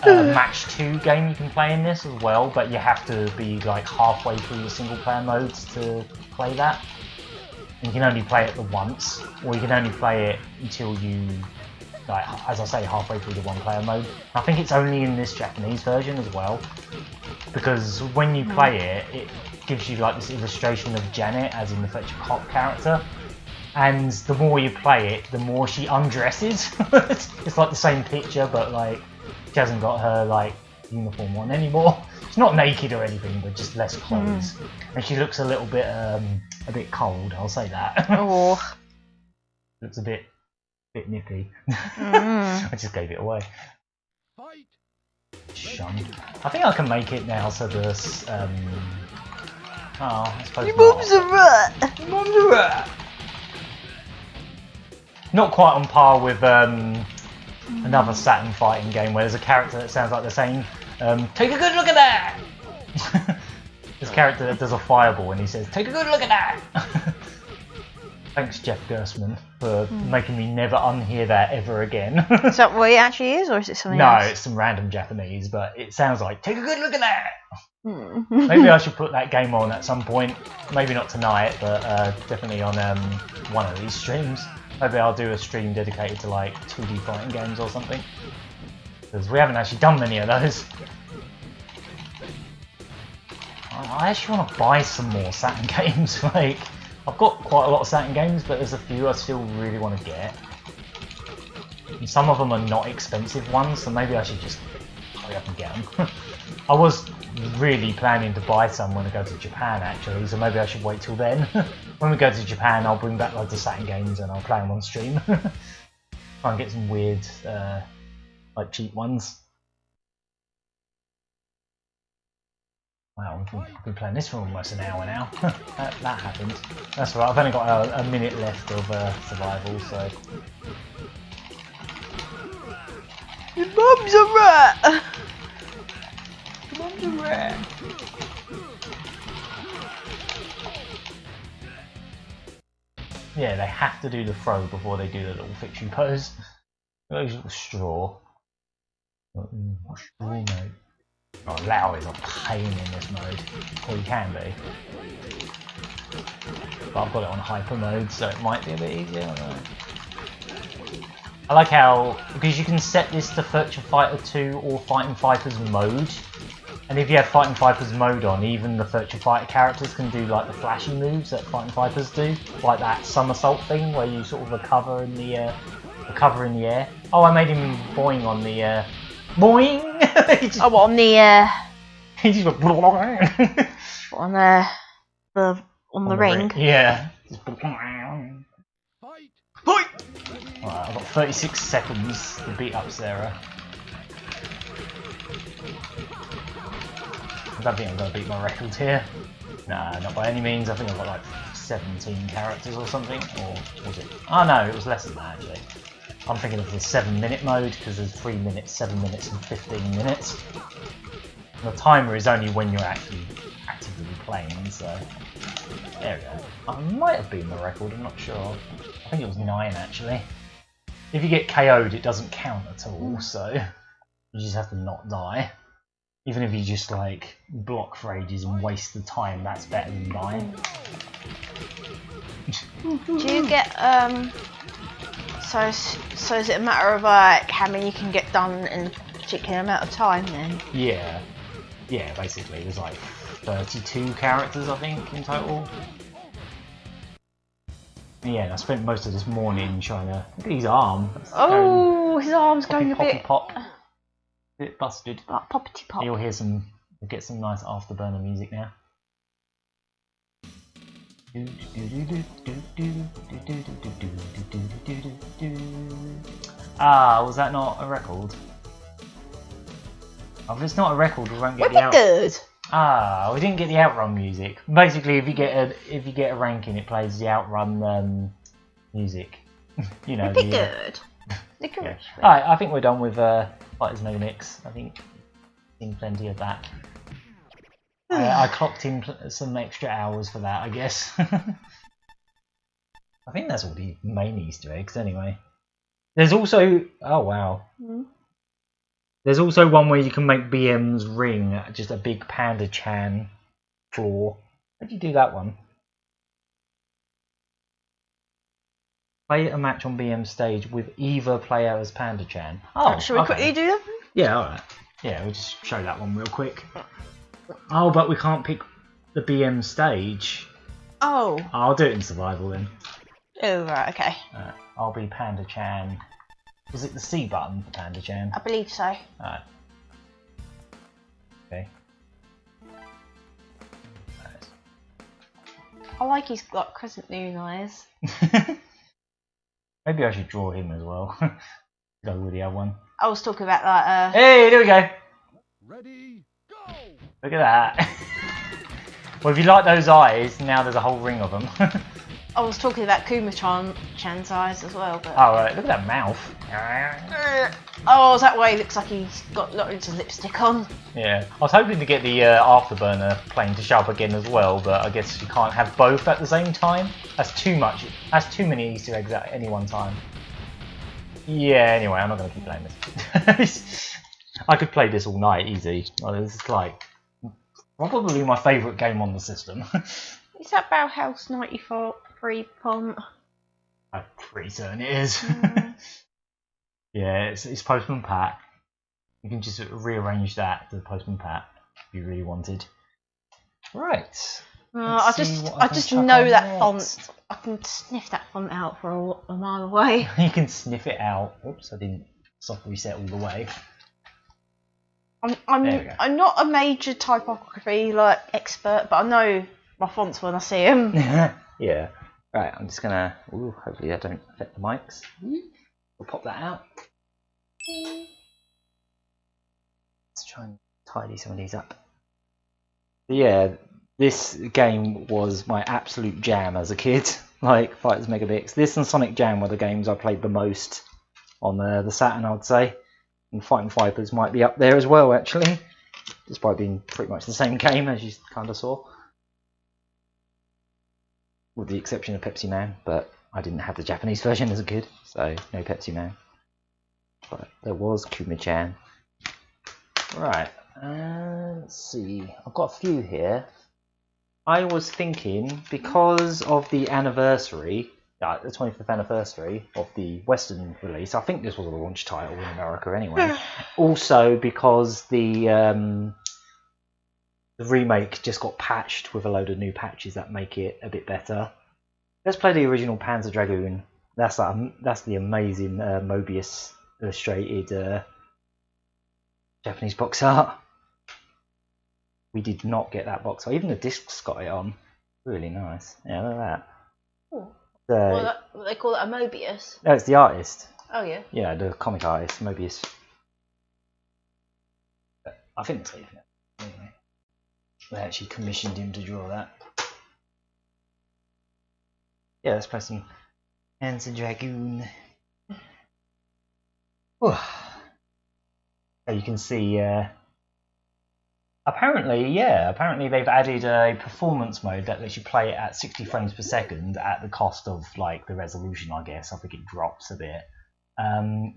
match 2 game you can play in this as well, but you have to be like halfway through the single player modes to play that. And you can only play it the once, or you can only play it until you, like, as I say, halfway through the 1-player mode. I think it's only in this Japanese version as well, because when you play it, it gives you like this illustration of Janet, as in the Fletcher Cop character, and the more you play it, the more she undresses. It's like the same picture, but like she hasn't got her like uniform on anymore. She's not naked or anything, but just less clothes, and she looks a bit cold. I'll say that. Oh, looks a bit nippy. I just gave it away. Shunned. I think I can make it now. So this. I suppose. Your mum's a rat. Your mum's a rat. Not quite on par with another Saturn fighting game where there's a character that sounds like they're saying, "Take a good look at that." This character that does a fireball and he says, "Take a good look at that." Thanks, Jeff Gersman, for making me never unhear that ever again. Is that what it actually is, or is it something else? No, it's some random Japanese, but it sounds like, "Take a good look at that." Maybe I should put that game on at some point. Maybe not tonight, but definitely on one of these streams. Maybe I'll do a stream dedicated to like 2D fighting games or something. Because we haven't actually done many of those. I actually want to buy some more Saturn games. Like, I've got quite a lot of Saturn games, but there's a few I still really want to get. And some of them are not expensive ones, so maybe I should just hurry up and get them. I was really planning to buy some when I go to Japan, actually, so maybe I should wait till then. When we go to Japan, I'll bring back loads of Saturn games and I'll play them on stream. Try and get some weird, like cheap ones. Wow, we've been playing this for almost an hour now. that happened. That's alright, I've only got a minute left of survival, so... Your mum's a rat! Your mum's a rat! Yeah, they have to do the throw before they do the little fiction pose. Those little straw. Straw mode. Oh, Lao is a pain in this mode. Or you can be. But I've got it on hyper mode, so it might be a bit easier. I don't know. I like how, because you can set this to Virtua Fighter 2 or Fighting Vipers mode, and if you have Fighting Vipers mode on, even the Virtua Fighter characters can do like the flashy moves that Fighting Vipers do, like that somersault thing where you sort of recover in the air. Oh, I made him boing on the boing. Oh, on the He just went on the ring. Yeah. Alright, I've got 36 seconds to beat up Sarah. I don't think I'm going to beat my record here. Nah, not by any means. I think I've got like 17 characters or something. Or was it? Oh no, it was less than that actually. I'm thinking of the 7-minute mode because there's 3 minutes, 7 minutes and 15 minutes. And the timer is only when you're actually actively playing, so... There we go. I might have beaten the record, I'm not sure. I think it was 9 actually. If you get KO'd it doesn't count at all, so you just have to not die. Even if you just like block for ages and waste the time, that's better than dying. Do you get so is it a matter of like how many you can get done in a particular amount of time then? Yeah. Yeah, basically there's like 32 characters I think in total. Yeah, and I spent most of this morning trying to... Look at his arm. Oh, his arm's going a bit... Pop. A bit busted. Like poppity pop. You'll hear some... We'll get some nice afterburner music now. Ah, was that not a record? Oh, if it's not a record, we won't get the good. Ah, we didn't get the Outrun music. Basically, if you get a ranking, it plays the Outrun music. You know. Pretty good. Yeah. Alright, I think we're done with Fighters Megamix. I think seen plenty of that. I clocked in some extra hours for that, I guess. I think that's all the main Easter eggs, anyway. There's also... Oh, wow. There's also one where you can make BM's ring just a big Panda-chan floor. How do you do that one? Play a match on BM stage with either player as Panda-chan. Oh, shall we quickly do that? Yeah, alright. Yeah, we'll just show that one real quick. Oh, but we can't pick the BM stage. Oh. I'll do it in survival then. Oh, right, okay. I'll be Panda-chan. Was it the C button for Panda-chan? I believe so. Alright. Okay. I like he's got crescent moon eyes. Maybe I should draw him as well. Go with the other one. I was talking about like Hey, there we go! Ready, go! Look at that. Well, if you like those eyes, now there's a whole ring of them. I was talking about Kuma-chan's eyes as well, but... Oh, right, look at that mouth. Oh, that way looks like he's got loads of lipstick on. Yeah, I was hoping to get the afterburner plane to show up again as well, but I guess you can't have both at the same time. That's too much. That's too many Easter eggs at any one time. Yeah, anyway, I'm not going to keep playing this. I could play this all night, easy. This is like probably my favourite game on the system. Is that Bauhaus 93 Pont? I'm pretty certain it is. Yeah, it's Postman Pat. You can just rearrange that to Postman Pat if you really wanted. Right. I just know that font. I can sniff that font out for a mile away. You can sniff it out. Oops, I didn't soft reset all the way. I'm not a major typography like expert, but I know my fonts when I see them. Yeah. Right, I'm just gonna. Ooh, hopefully I don't affect the mics. We'll pop that out. Let's try and tidy some of these up. Yeah, this game was my absolute jam as a kid. Like Fighters Megamix. This and Sonic Jam were the games I played the most on the Saturn, I'd say. And Fighting Vipers might be up there as well, actually, despite being pretty much the same game as you kind of saw, with the exception of Pepsi Man. But I didn't have the Japanese version as a kid, so no Pepsi Man. But there was Kuma-chan. Right, let's see. I've got a few here. I was thinking, because of the anniversary, the 25th anniversary of the Western release, I think this was a launch title in America anyway. Also because the remake just got patched with a load of new patches that make it a bit better. Let's play the original Panzer Dragoon. That's the amazing Mobius illustrated Japanese box art. We did not get that box art. Even the discs got it on. Really nice. Yeah, look at that. They call it a Mobius. No, it's the artist. Oh yeah. Yeah, the comic artist, Mobius. I think that's how you know. Anyway, they actually commissioned him to draw that. Yeah, let's play some Panzer Dragoon. So you can see. Apparently they've added a performance mode that lets you play it at 60 frames per second at the cost of like the resolution, I guess. I think it drops a bit.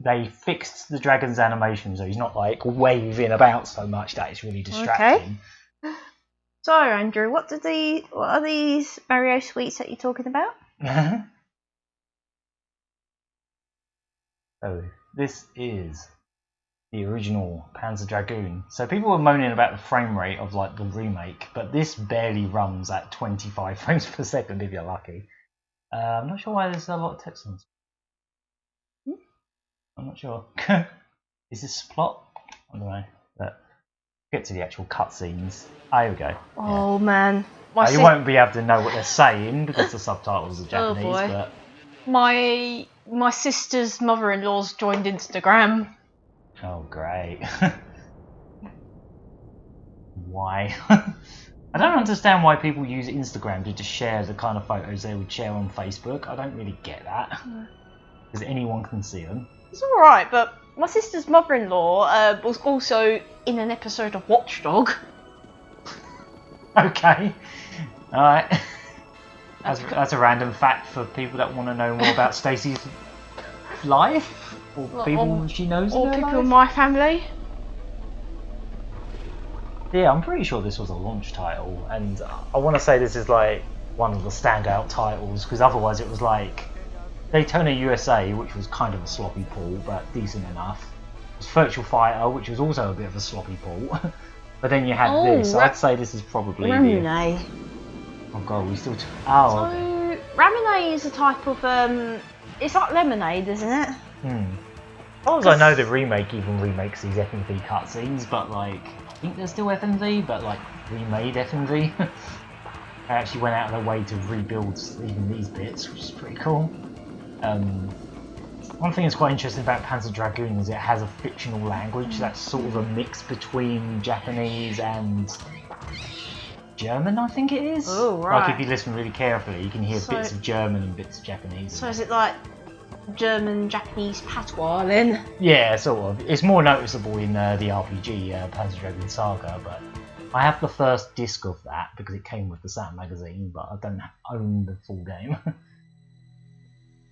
They fixed the dragon's animation so he's not like waving about so much that it's really distracting. Okay. So Andrew, what are these Mario sweets that you're talking about? So this is the original Panzer Dragoon. So people were moaning about the frame rate of like the remake, but this barely runs at 25 frames per second if you're lucky. I'm not sure why there's a lot of text on this. I'm not sure. Is this plot? I don't know. But get to the actual cutscenes. Here we go. Oh yeah. Man. You won't be able to know what they're saying because the subtitles are Japanese. Oh boy. But my sister's mother-in-law's joined Instagram. Oh, great. Why? I don't understand why people use Instagram to just share the kind of photos they would share on Facebook. I don't really get that. Because anyone can see them. It's alright, but my sister's mother-in-law was also in an episode of Watchdog. Okay. Alright. That's a random fact for people that want to know more about Stacey's life. Or people she knows. Or people in my family. Yeah, I'm pretty sure this was a launch title, and I want to say this is like one of the standout titles, because otherwise it was like Daytona USA, which was kind of a sloppy pull, but decent enough. It was Virtual Fighter, which was also a bit of a sloppy pull. But then you had this. I'd say this is probably Ramune. Oh god, we still. So Ramune is a type of it's like lemonade, isn't it? As far as I know, the remake even remakes these FMV cutscenes, but like I think they're still FMV, but like remade FMV. They actually went out of their way to rebuild even these bits, which is pretty cool. One thing that's quite interesting about Panzer Dragoon is it has a fictional language that's sort of a mix between Japanese and German, I think it is. Oh, right. Like if you listen really carefully, you can hear bits of German and bits of Japanese. So is it like German-Japanese patois then? Yeah, sort of. It's more noticeable in the RPG, Panzer Dragoon Saga, but I have the first disc of that because it came with the Saturn magazine, but I don't own the full game.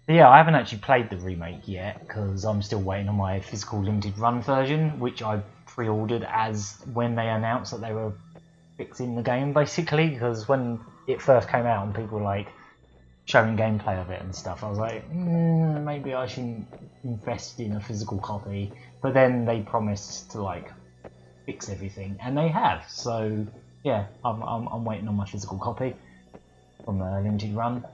Yeah, I haven't actually played the remake yet because I'm still waiting on my physical limited run version, which I pre-ordered as when they announced that they were fixing the game, basically, because when it first came out and people were like showing gameplay of it and stuff, I was like, maybe I shouldn't invest in a physical copy. But then they promised to like fix everything, and they have. So Yeah, I'm waiting on my physical copy from the limited run.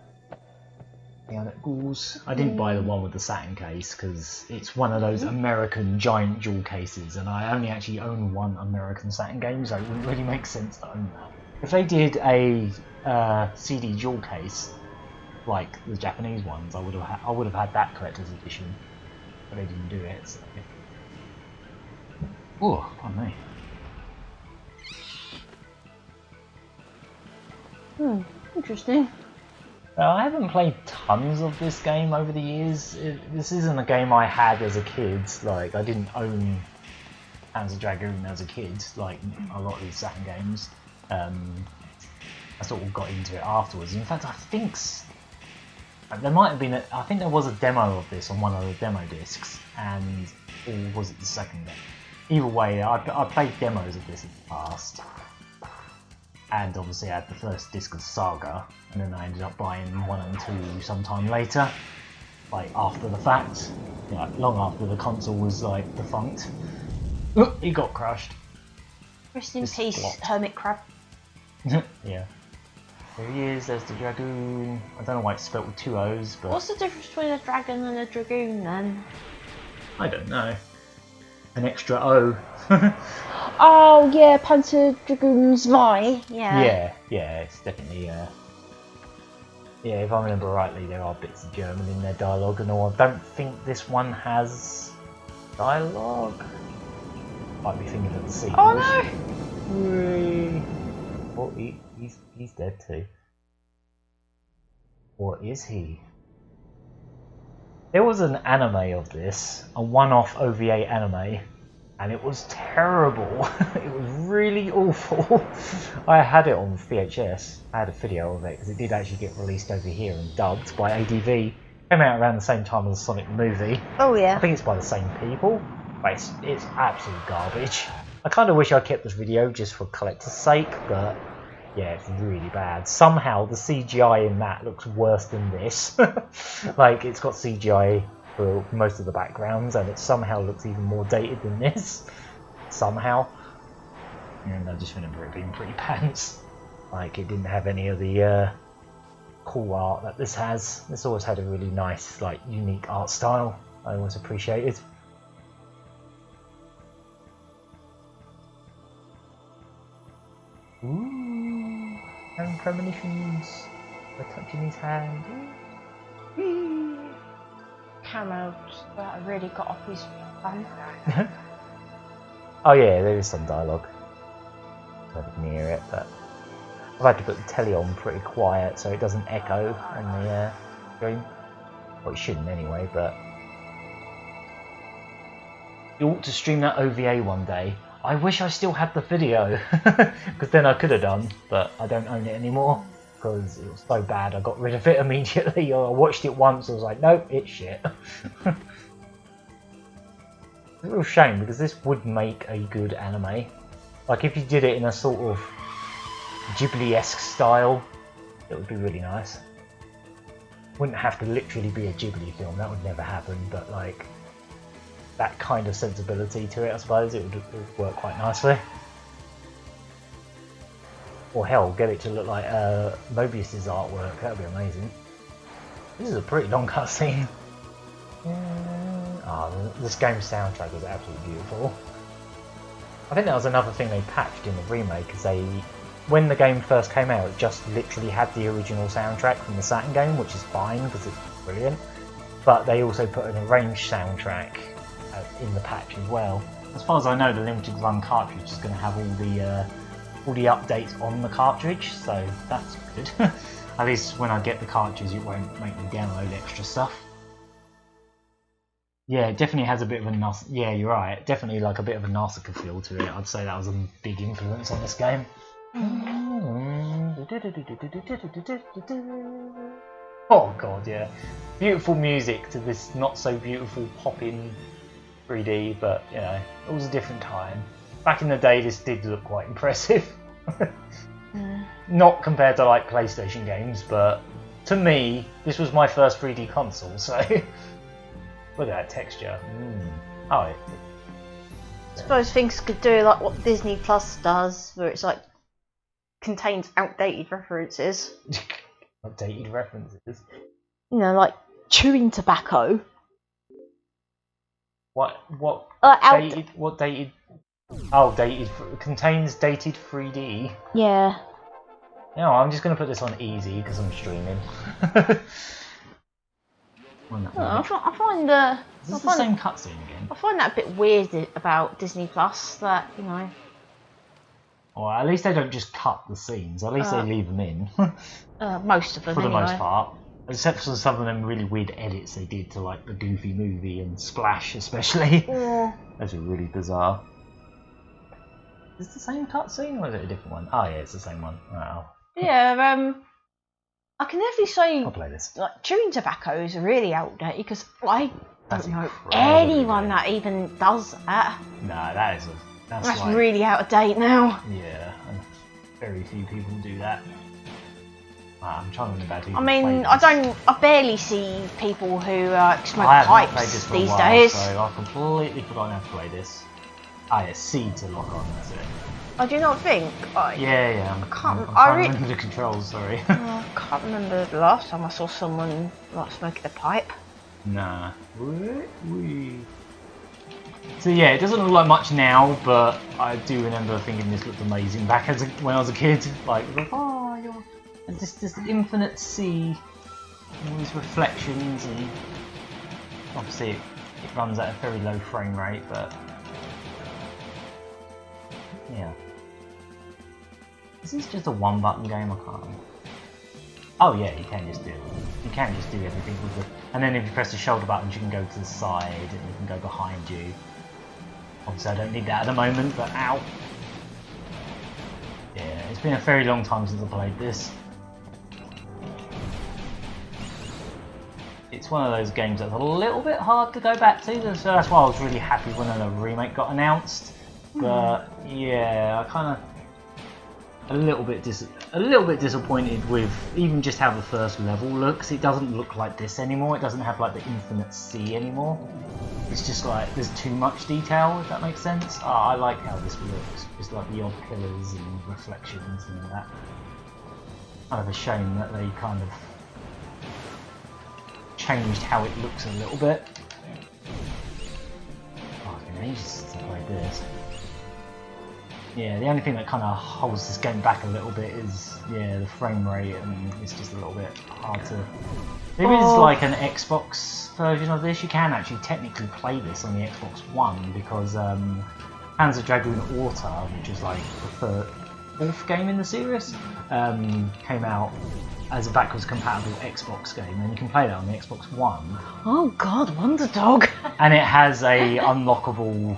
See how that goes. I didn't buy the one with the Saturn case because it's one of those American giant jewel cases, and I only actually own one American Saturn game, so it wouldn't really make sense to own that. If they did a CD jewel case like the Japanese ones, I would have had that collector's edition, but they didn't do it. So. Oh, pardon me. Interesting. I haven't played tons of this game over the years. This isn't a game I had as a kid. Like, I didn't own Panzer Dragoon as a kid, like a lot of these Saturn games. I sort of got into it afterwards. In fact, I think there might have been. I think there was a demo of this on one of the demo discs, and or was it the second game? Either way, I played demos of this in the past. And obviously I had the first disc of Saga, and then I ended up buying 1 and 2 sometime later, like after the fact, like long after the console was like defunct. It got crushed. Rest in peace, Hermit Crab. Yeah. There he is, there's the Dragoon. I don't know why it's spelt with 2 O's, but... What's the difference between a dragon and a dragoon then? I don't know. An extra O. Oh yeah, Panzer Dragoon's Vi. Yeah, it's definitely yeah, if I remember rightly, there are bits of German in their dialogue and all. I don't think this one has dialogue. Might be thinking of the sequel. Oh no! Well, he's dead too. Or is he? There was an anime of this, a one-off OVA anime, and it was terrible. It was really awful. I had it on VHS. I had a video of it because it did actually get released over here and dubbed by ADV. Came out around the same time as the Sonic movie. Oh yeah. I think it's by the same people, but it's absolute garbage. I kind of wish I kept this video just for collector's sake, but yeah, it's really bad. Somehow the CGI in that looks worse than this. Like, it's got CGI for most of the backgrounds, and it somehow looks even more dated than this. Somehow. And I just remember it being pretty pants. Like, it didn't have any of the cool art that this has. This always had a really nice, like, unique art style I always appreciated. Ooh, having premonitions by touching his hand. Camo that really got off his fan. Oh yeah, there is some dialogue. Nowhere near it, but I've had to put the telly on pretty quiet so it doesn't echo on the screen. Well, it shouldn't anyway, but you ought to stream that OVA one day. I wish I still had the video, because then I could have done, but I don't own it anymore, because it was so bad I got rid of it immediately. I watched it once, I was like, nope, it's shit. It's a real shame, because this would make a good anime. Like, if you did it in a sort of Ghibli-esque style, it would be really nice. Wouldn't have to literally be a Ghibli film, that would never happen, but like, that kind of sensibility to it, I suppose, it would work quite nicely. Or hell, get it to look like Mobius's artwork, that would be amazing. This is a pretty long cutscene. This game's soundtrack is absolutely beautiful. I think that was another thing they patched in the remake, because when the game first came out, it just literally had the original soundtrack from the Saturn game, which is fine, because it's brilliant. But they also put an arranged soundtrack in the patch as well. As far as I know, the limited run cartridge is going to have all the updates on the cartridge, so that's good. At least when I get the cartridge, it won't make me download extra stuff. Yeah, it definitely has a bit of a yeah, you're right. Definitely like a bit of a Nausicaa feel to it. I'd say that was a big influence on this game. Oh god, yeah. Beautiful music to this not so beautiful pop-in 3D, but you know, it was a different time. Back in the day, this did look quite impressive. Not compared to like PlayStation games, but to me, this was my first 3D console, so look at that texture. Oh, I suppose things could do like what Disney Plus does, where it's like contains outdated references. Outdated references. You know, like chewing tobacco. What Out- dated? What dated? Oh, dated. Contains dated 3D. Yeah. No, I'm just gonna put this on easy because I'm streaming. I find Is this the same cutscene again? I find that a bit weird about Disney Plus. That, you know. Well, at least they don't just cut the scenes. At least they leave them in. Most of them, For the anyway. most part. Except for some of them really weird edits they did to like the Goofy movie and Splash especially. Yeah. Those are really bizarre. Is it the same cutscene or is it a different one? Oh yeah, it's the same one. Wow. Yeah, I can definitely say I'll play this. like chewing tobacco is really outdated because I That's don't know incredibly anyone outdated. that even does that. Nah, that's like, really out of date now. yeah, and very few people do that. I'm trying to remember who I mean, play I barely see people who smoke I have not played pipes this for a these while, days. so I've completely forgotten how to play this. Ah, yeah, C to lock on, that's it. I do not think. Yeah, I'm can't- I'm I trying re- to remember the controls, sorry. I can't remember the last time I saw someone like smoking a pipe. Nah. So yeah, it doesn't look like much now, but I do remember thinking this looked amazing back when I was a kid. Like, oh, you're this infinite sea, all these reflections, and obviously it runs at a very low frame rate, but yeah. This is just a one-button game. I can't. Oh yeah, you can just do it. You can just do everything with it. And then if you press the shoulder buttons, you can go to the side and you can go behind you. Obviously, I don't need that at the moment, but ow. Yeah, it's been a very long time since I played this. It's one of those games that's a little bit hard to go back to, so that's why I was really happy when the remake got announced. But yeah, I kind of a little bit disappointed with even just how the first level looks. It doesn't look like this anymore. It doesn't have like the infinite sea anymore. It's just like there's too much detail, if that makes sense. Oh, I like how this looks. Just like the odd pillars and reflections and all that. Kind of a shame that they kind of changed how it looks a little bit. Oh, it's been ages since I played this. Yeah, the only thing that kind of holds this game back a little bit is, yeah, the frame rate, and it's just a little bit hard to... There is like an Xbox version of this. You can actually technically play this on the Xbox One because Panzer Dragoon Auto, which is like the fourth game in the series, came out as a backwards compatible Xbox game, and you can play that on the Xbox One. Oh God, Wonder Dog. And it has a unlockable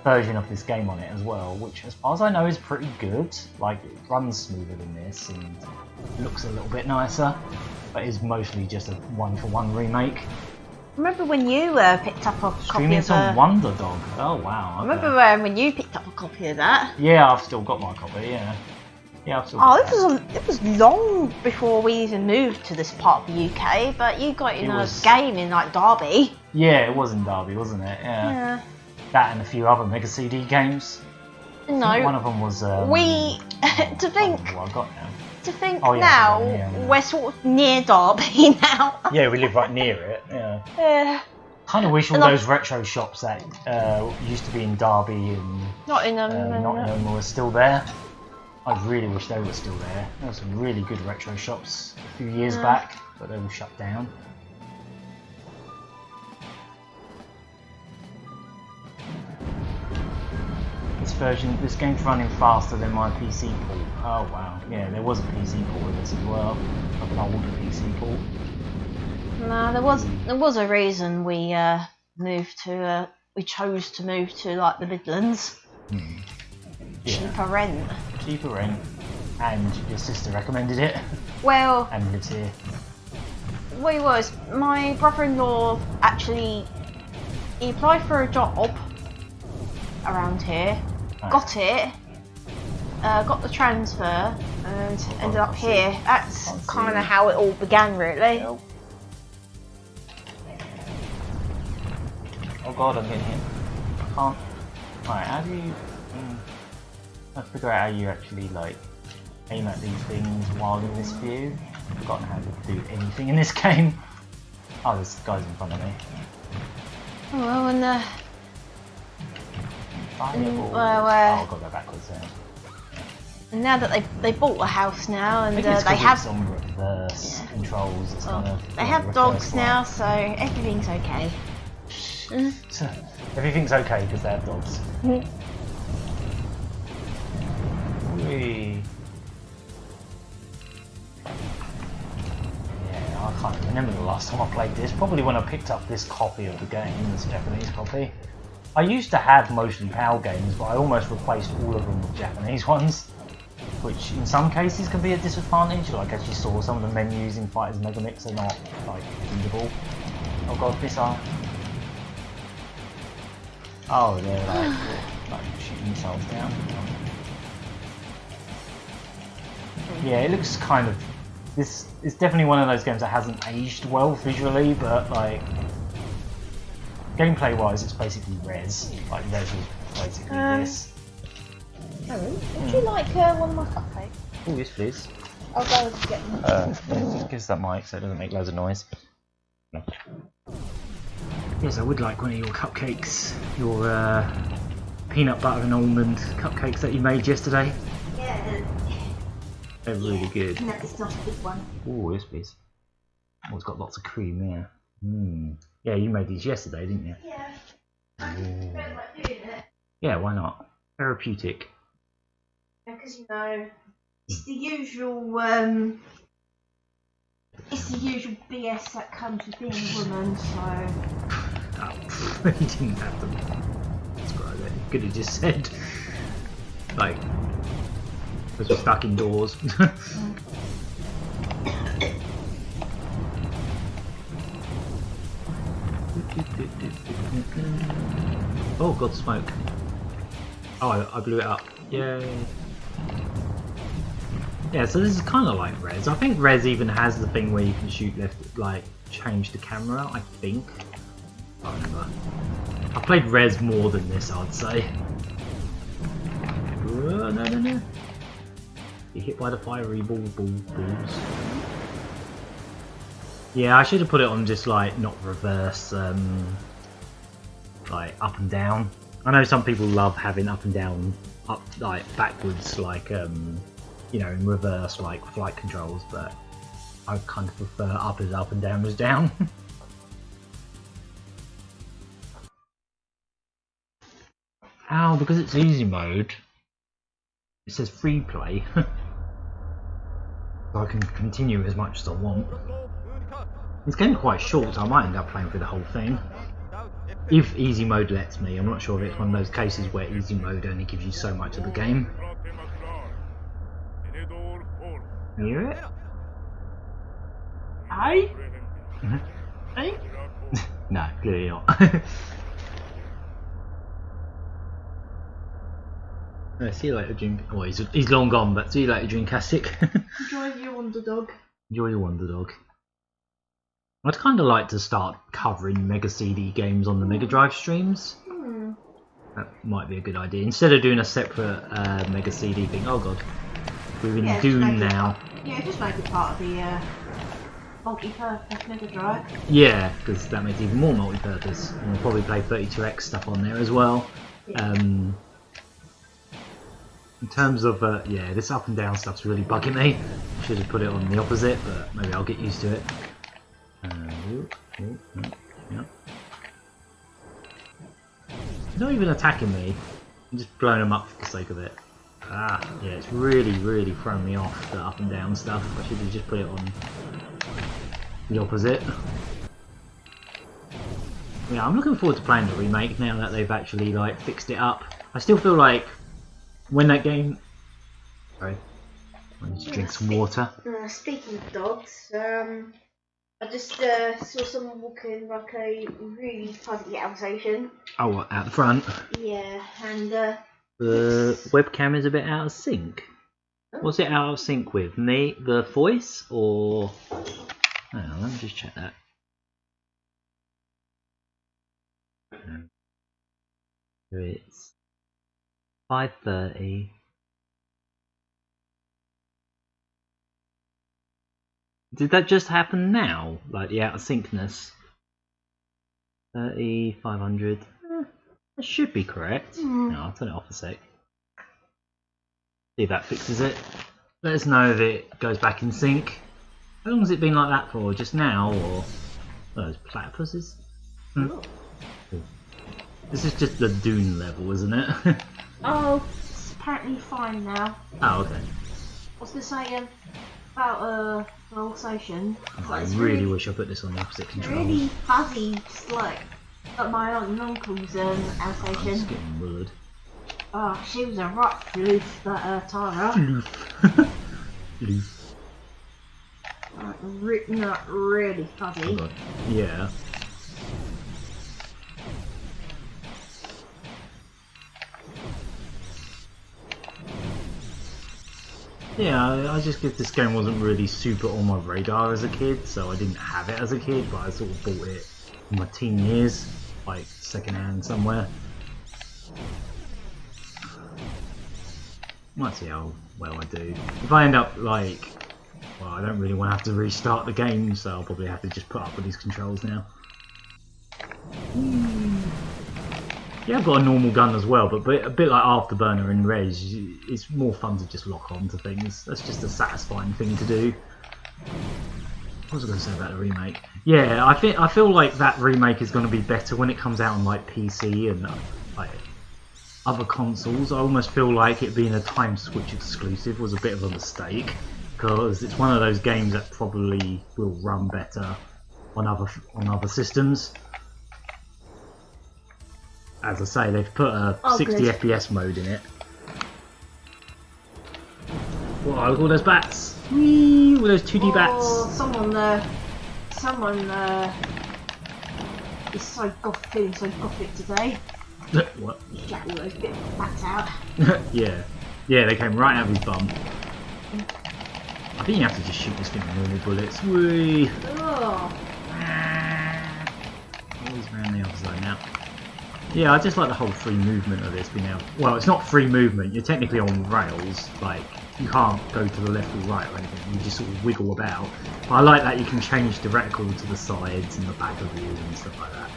version of this game on it as well, which as far as I know is pretty good. Like, it runs smoother than this and looks a little bit nicer, but is mostly just a one-for-one remake. Remember when you picked up a copy Streaming of some Wonder Dog. Oh wow. I Okay. remember when you picked up a copy of that. Yeah, I've still got my copy. Yeah, I've still got It was long before we even moved to this part of the UK, but you got in a game in like Derby. Yeah, it was in Derby, wasn't it? Yeah. That and a few other Mega CD games. No. I think one of them was. To think What I got now. now, yeah. we're sort of near Derby now. Yeah, we live right near it. Yeah. Kind of wish all those retro shops that used to be in Derby and Nottingham were still there. I really wish they were still there. There were some really good retro shops a few years back, but they were shut down. This game's running faster than my PC port. Oh wow, yeah, there was a PC port with this as well, like an older PC port. No, there was a reason we chose to move to like the Midlands. Yeah. Cheaper rent. Cheaper rent, and your sister recommended it. Well, and lives here. what it was, my brother-in-law actually he applied for a job around here. Got it, got the transfer, and ended up here. That's kind of how it all began, really. Oh god, I'm getting hit. I can't. Right, how do you. I have to figure out how you actually, like, aim at these things while in this view. I've forgotten how to do anything in this game. Oh, this guy's in front of me. Oh, well, and Fireball. well, oh, I've got to go backwards there. and now that they bought a house now, and I think it's they 'cause have it's on reverse controls. It's kind of they have dogs now, so everything's okay. Everything's okay because they have dogs. Whee. Yeah, I can't remember the last time I played this. Probably when I picked up this copy of the game, this Japanese copy. I used to have mostly PAL games, but I almost replaced all of them with Japanese ones, which in some cases can be a disadvantage. Like as you saw, some of the menus in Fighters Megamix are not like readable. Oh god, missile. Oh, they're like shooting missiles down. Yeah, it looks kind of. This is definitely one of those games that hasn't aged well visually, but like gameplay wise, it's basically Res. Like Res was basically this. Would you like one of my cupcakes? Oh, yes, please. I'll go and get them. Yeah, give us that mic so it doesn't make loads of noise. No. Yes, I would like one of your cupcakes. Your peanut butter and almond cupcakes that you made yesterday. Yeah. They're really good. No, it's not a big one. Oh, yes, please. Oh, it's got lots of cream there. Yeah, you made these yesterday, didn't you? Yeah. I don't like doing it. Yeah, why not? Therapeutic. Because you know, it's the usual BS that comes with being a woman. So. Oh, you didn't have to describe it. You could have just said, like, because we're stuck indoors. Oh god, smoke. Oh, I blew it up. Yay. Yeah, so this is kind of like Res. I think Res even has the thing where you can shoot left, like, change the camera, I think. I can't remember. I played Res more than this, I'd say. No. You're hit by the fiery balls. Yeah, I should have put it on just like not reverse, like up and down. I know some people love having up and down, up like backwards, like you know, in reverse like flight controls, but I kind of prefer up as up and down as down. Ow, because it's easy mode, it says free play. So I can continue as much as I want. It's getting quite short, so I might end up playing through the whole thing. If easy mode lets me. I'm not sure if it's one of those cases where easy mode only gives you so much of the game. You hear it? Aye? Aye? No, clearly not. See you later, Dream. Well, he's long gone, but see you later, Dreamcastic. Enjoy your underdog. Enjoy your Wonderdog. I'd kind of like to start covering Mega CD games on the Mega Drive streams. That might be a good idea. Instead of doing a separate Mega CD thing. Oh god. We're in Dune now. Just make it part of the multi-purpose Mega Drive. Yeah, because that makes it even more multi-purpose. And we'll probably play 32X stuff on there as well. Yeah. In terms of, yeah, this up and down stuff's really bugging me. Should have put it on the opposite, but maybe I'll get used to it. Yeah. He's not even attacking me. I'm just blowing him up for the sake of it. Ah, yeah, it's really throwing me off, the up and down stuff. I should have just put it on the opposite. Yeah, I'm looking forward to playing the remake now that they've actually like fixed it up. I still feel like when that game... Sorry, I need to drink some water. Speaking of dogs, I just saw someone walking like a really funny outstation. Oh, what, out the front? Yeah, and the webcam is a bit out of sync. What's it out of sync with? Me, the voice, or... Hang on, let me just check that. It's 5:30. Did that just happen now? Like the out of syncness? 30, 500. That should be correct. No, I'll turn it off a sec. See if that fixes it. Let us know if it goes back in sync. How long has it been like that for? Just now, or those platypuses? Cool. This is just the Dune level, isn't it? Oh, it's apparently fine now. Oh, okay. I was going to say about Vol.6. I really wish I put this on the opposite controls. Really fuzzy, just like at my aunt and uncle's I'm outstation. just getting wooed. Oh, she was a right floof, that Tara. Floof. Not really fuzzy. Oh, yeah. Yeah, I just guess this game wasn't really super on my radar as a kid, so I didn't have it as a kid, but I sort of bought it in my teen years, like second hand somewhere. Might see how well I do. If I end up like, well, I don't really want to have to restart the game, so I'll probably have to just put up with these controls now. Yeah, I've got a normal gun as well, but a bit like Afterburner and Reg, it's more fun to just lock on to things. That's just a satisfying thing to do. What was I going to say about the remake? Yeah, I feel like that remake is going to be better when it comes out on like PC and like other consoles. I almost feel like it being a time switch exclusive was a bit of a mistake, because it's one of those games that probably will run better on other systems. As I say, they've put a 60 FPS mode in it. Whoa, look at all those bats! Whee! All those 2D bats! Someone is feeling so gothic today. What? Get all those bit of bats out. Yeah, they came right out of his bum. I think you have to just shoot this thing with normal bullets. Whee! Oh. Always around the other side now. Yeah, I just like the whole free movement of this being out. Well, it's not free movement, you're technically on rails, like, you can't go to the left or right or anything, you just sort of wiggle about. But I like that you can change the reticle to the sides and the back of you and stuff like that.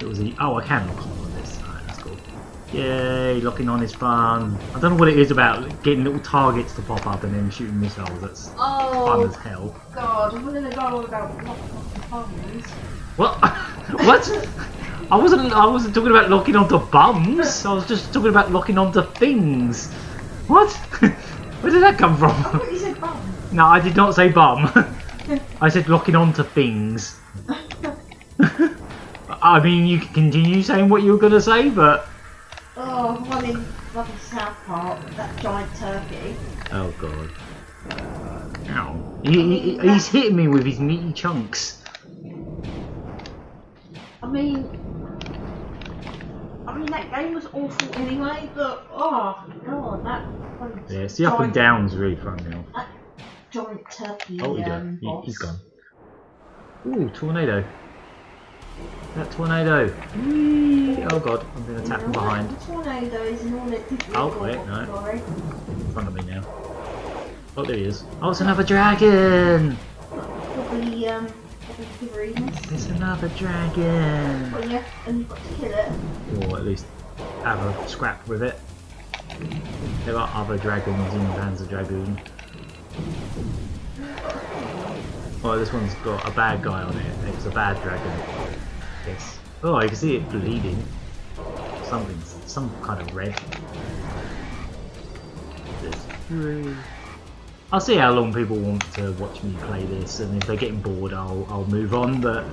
It was oh, I can lock on this, alright, that's cool. Yay, locking on is fun. I don't know what it is about getting little targets to pop up and then shooting missiles, that's fun as hell. God, I'm gonna go on about locking bums. What? What? I wasn't talking about locking onto bums. I was just talking about locking onto things. What? Where did that come from? I thought you said bum. No, I did not say bum. I said locking onto things. I mean, you can continue saying what you were going to say, but... Oh, one in bloody South Park, that giant turkey. Oh, God. Ow. He's hitting me with his meaty chunks. I mean, that game was awful anyway, but oh god, that. Yeah, it's the up and down's really fun now. That giant turkey. Oh, he's gone. Ooh, tornado. That tornado. Whee! Oh god, I'm being attacked from behind. The tornado is in all it did. Oh wait, no. In front of me now. Oh, there he is. Oh, it's another dragon! Probably reasons. It's another dragon! Well, yeah, and you've got to kill it. Or at least have a scrap with it. There are other dragons in Panzer Dragoon. Oh, this one's got a bad guy on it. It's a bad dragon. Yes. Oh, you can see it bleeding. Some kind of red. I'll see how long people want to watch me play this, and if they're getting bored, I'll move on. But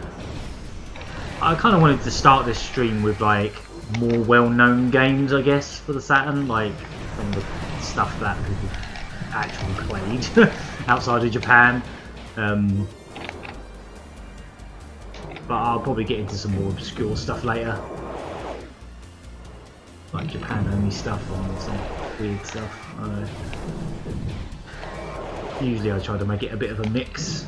I kind of wanted to start this stream with like more well-known games, I guess, for the Saturn, like some of the stuff that people actually played outside of Japan. But I'll probably get into some more obscure stuff later, like Japan-only stuff on some weird stuff. I don't know. Usually I try to make it a bit of a mix.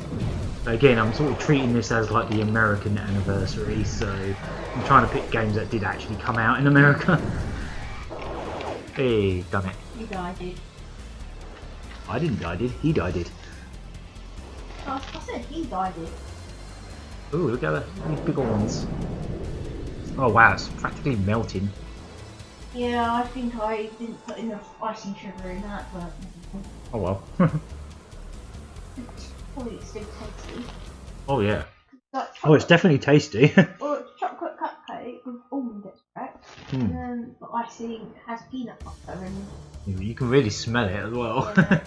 But again, I'm sort of treating this as like the American anniversary, so I'm trying to pick games that did actually come out in America. Hey, done it. You died, dude. I didn't die, did he? Die, did. I said he died it. Ooh, look at these big ones. Oh wow, it's practically melting. Yeah, I think I didn't put enough icing sugar in that, but... Oh well. Probably it's still tasty. Oh yeah. Oh, it's definitely tasty. Well, it's chocolate cupcake with almond extract, and then the icing has peanut butter and... You can really smell it as well. Yeah.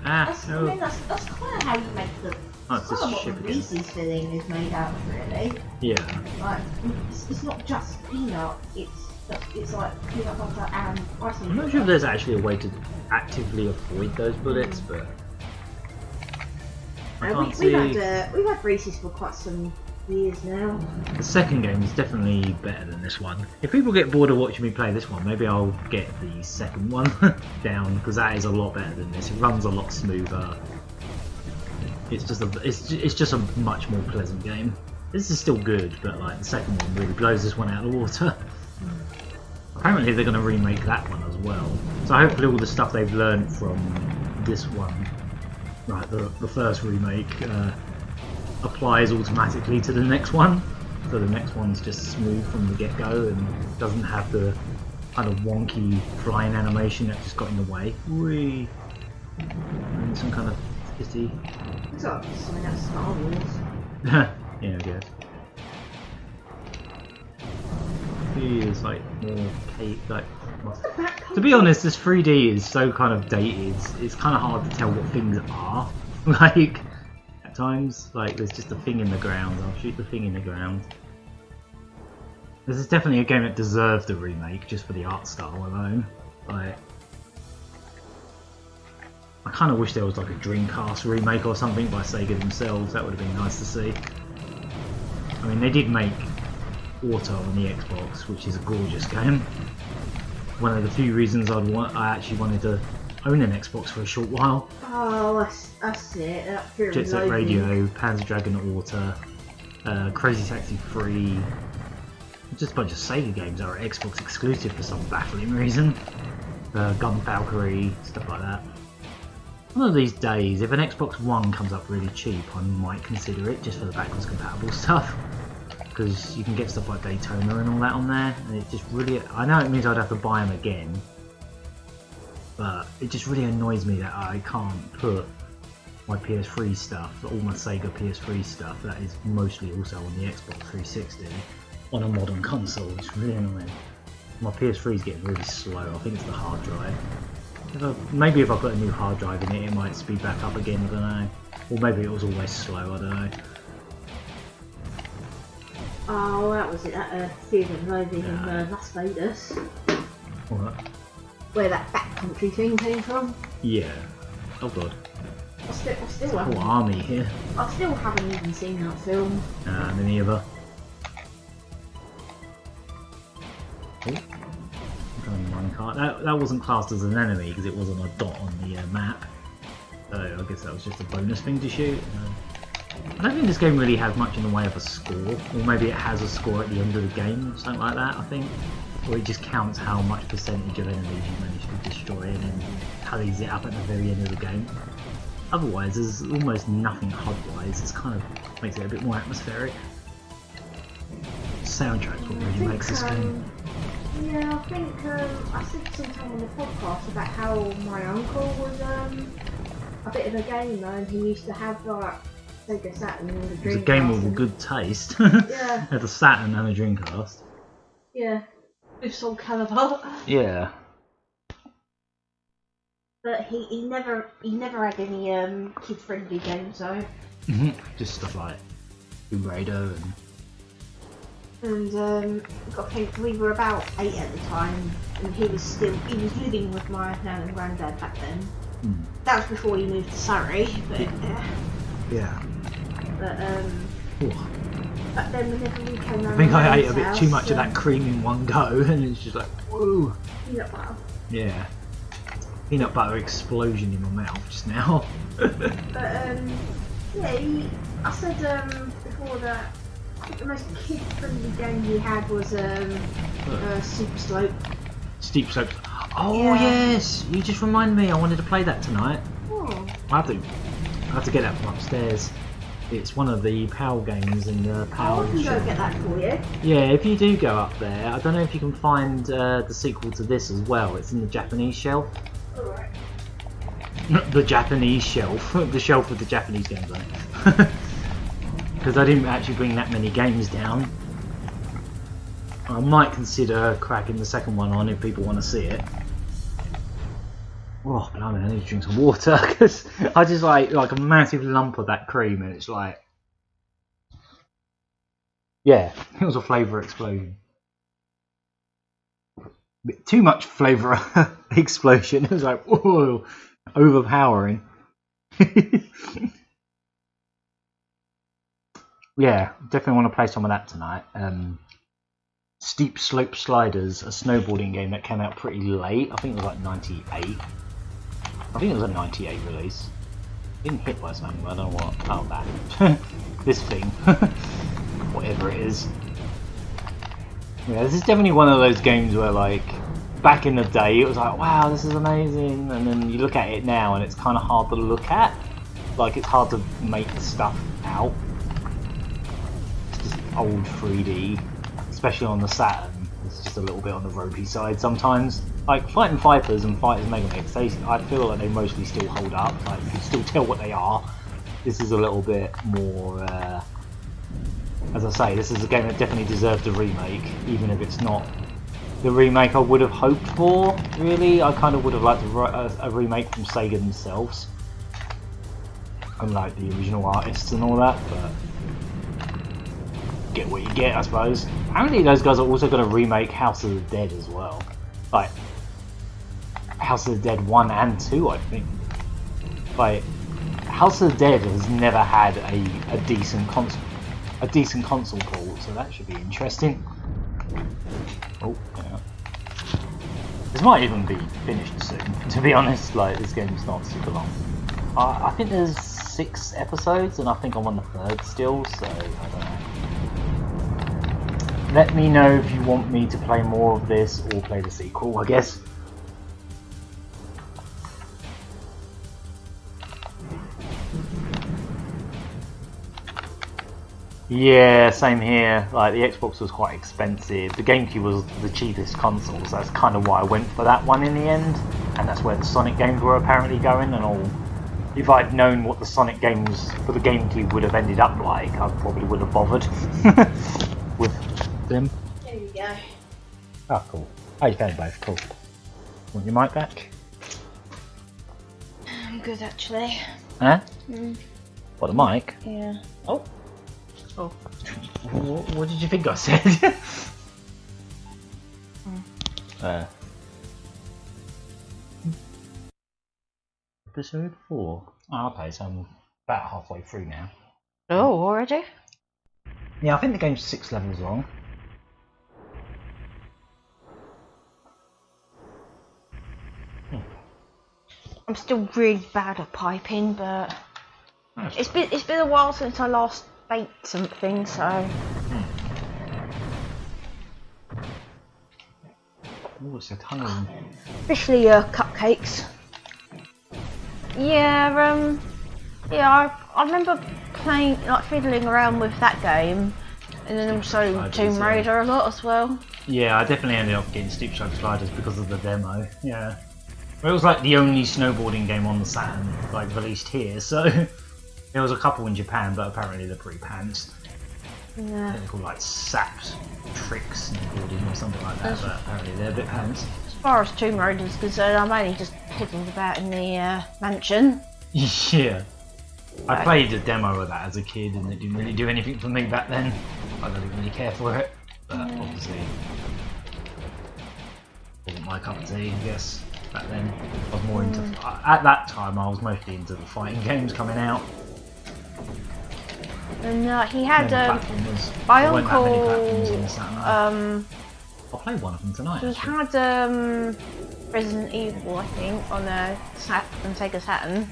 That's kind of how you make them. That's That's just what sugar. the Reese's filling is made out of, really. Yeah. Like, it's not just peanut, it's like peanut butter and icing. I'm not sure if there's actually a way to actively avoid those bullets, but I can't see. We've had Reese's for quite some years now. The second game is definitely better than this one. If people get bored of watching me play this one, maybe I'll get the second one down, because that is a lot better than this. It runs a lot smoother. It's just a much more pleasant game. This is still good, but like the second one really blows this one out of the water. Apparently they're going to remake that one as well. So hopefully all the stuff they've learned from this one, like the first remake, applies automatically to the next one. So the next one's just smooth from the get-go and doesn't have the kind of wonky flying animation that just got in the way. Whee! And some kind of pity. It's like something out of Star Wars. Yeah, I guess. Feels like more like. To be honest, this 3D is so kind of dated. It's kind of hard to tell what things are. Like at times, like there's just a thing in the ground. I'll shoot the thing in the ground. This is definitely a game that deserved a remake just for the art style alone. Like, I kind of wish there was like a Dreamcast remake or something by Sega themselves. That would have been nice to see. I mean, they did make Auto on the Xbox, which is a gorgeous game. One of the few reasons I actually wanted to own an Xbox for a short while. Oh, that's it. That Jet Set Radio, Panzer Dragoon Auto, Crazy Taxi 3. Just a bunch of Sega games that are Xbox exclusive for some baffling reason. Gun Valkyrie, stuff like that. One of these days, if an Xbox One comes up really cheap, I might consider it just for the backwards compatible stuff. Because you can get stuff like Daytona and all that on there, and it just really... I know it means I'd have to buy them again, but it just really annoys me that I can't put my PS3 stuff, all my Sega PS3 stuff, that is mostly also on the Xbox 360, on a modern console. It's really annoying. My PS3 is getting really slow. I think it's the hard drive. Maybe if I put a new hard drive in it, it might speed back up again, I don't know. Or maybe it was always slow, I don't know. Oh, that was it, that Fear and Loathing in Las Vegas. What? Where that backcountry thing came from. Yeah. Oh god. I still Whole haven't. army here. I still haven't even seen that film. Me neither. Oh. Minecart. That wasn't classed as an enemy because it wasn't a dot on the map. So I guess that was just a bonus thing to shoot. I don't think this game really has much in the way of a score, or maybe it has a score at the end of the game, something like that, I think. Or it just counts how much percentage of enemies you manage to destroy and then tallies it up at the very end of the game. Otherwise, there's almost nothing HUD-wise. It kind of makes it a bit more atmospheric. Soundtrack's what really makes this game. Yeah, I think I said sometime on the podcast about how my uncle was a bit of a gamer and he used to have like Sega Saturn and the Dreamcast. It was a game with good taste. Yeah. Had a Saturn and a Dreamcast. Yeah. With Soul Calibur. Yeah. But he never had any kid friendly games though. Just stuff like Tomb Raider And I got to think we were about 8 at the time, and he was living with my nan and granddad back then. That was before he moved to Surrey, but yeah. But then whenever we came around, I think I ate a bit too much of that cream in one go, and it's just like whoa. Peanut butter. Yeah. Peanut butter explosion in my mouth just now. But yeah, I said before that. I think the most kid-friendly game he had was Super Slope. Steep slopes. Oh Yeah. yes, you just remind me. I wanted to play that tonight. Oh. I have to get that from upstairs. It's one of the PAL games in the PAL. I can go shop. get that for you. Yeah, if you do go up there, I don't know if you can find the sequel to this as well. It's in the Japanese shelf. Alright. The Japanese shelf. The shelf with the Japanese games on it. Because I didn't actually bring that many games down. I might consider cracking the second one on if people want to see it. Oh, blimey, I need to drink some water because I just like a massive lump of that cream and it's like... Yeah, it was a flavour explosion. Bit too much flavour explosion. It was like, whoa, overpowering. Yeah, definitely want to play some of that tonight. Steep Slope Sliders, a snowboarding game that came out pretty late. I think it was like 98. I think it was a 98 release. Didn't hit by something, but I don't know what. Oh, that. This thing. Whatever it is. Yeah, this is definitely one of those games where, like, back in the day, it was like, wow, this is amazing. And then you look at it now and it's kind of hard to look at. Like, it's hard to make stuff out. It's just old 3D. Especially on the Saturn, it's just a little bit on the ropey side sometimes. Like Fighting Vipers and Fighters Megamix, I feel like they mostly still hold up. Like you can still tell what they are. This is a little bit more. As I say, this is a game that definitely deserved a remake, even if it's not the remake I would have hoped for. Really, I kind of would have liked a remake from Sega themselves, unlike the original artists and all that. But get what you get, I suppose. Apparently those guys are also going to remake House of the Dead as well. Like, House of the Dead 1 and 2, I think. Like, House of the Dead has never had a decent console port, so that should be interesting. Oh, yeah. This might even be finished soon, to be honest. Like, this game's not super long. I think there's 6 episodes, and I think I'm on the 3rd still, so I don't know. Let me know if you want me to play more of this or play the sequel, I guess. Yeah, same here. Like, the Xbox was quite expensive. The GameCube was the cheapest console, so that's kind of why I went for that one in the end. And that's where the Sonic games were apparently going and all. If I'd known what the Sonic games for the GameCube would have ended up like, I probably would have bothered with them. There you go. Oh, cool. Oh, you found both. Cool. Want your mic back? I'm good actually. Huh? Mm. What, the mic? Yeah. Oh. Oh. What did you think I said? Episode 4. Oh, okay, so I'm about halfway through now. Oh, already? Yeah, I think the game's 6 levels long. I'm still really bad at piping, but it's been a while since I last baked something, so. Oh, it's a ton of them. Especially cupcakes. Yeah, I remember playing, like fiddling around with that game, and then also Tomb Raider a lot as well. Yeah, I definitely ended up getting Steep Slope Sliders because of the demo. Yeah, but it was like the only snowboarding game on the Saturn like released here, so there was a couple in Japan, but apparently they're pretty pants. Yeah. They're called like Saps Tricks snowboarding or something like that, but apparently they're a bit pants. As far as Tomb Raider is concerned, I'm only just piddled about in the mansion. Yeah. I played a demo of that as a kid and it didn't really do anything for me back then. I didn't really care for it, but obviously wasn't my cup of tea, I guess, back then. I was more into, at that time I was mostly into the fighting games coming out. And he had my uncle, I'll play one of them tonight. He had Resident Evil, I think, on Sega Saturn.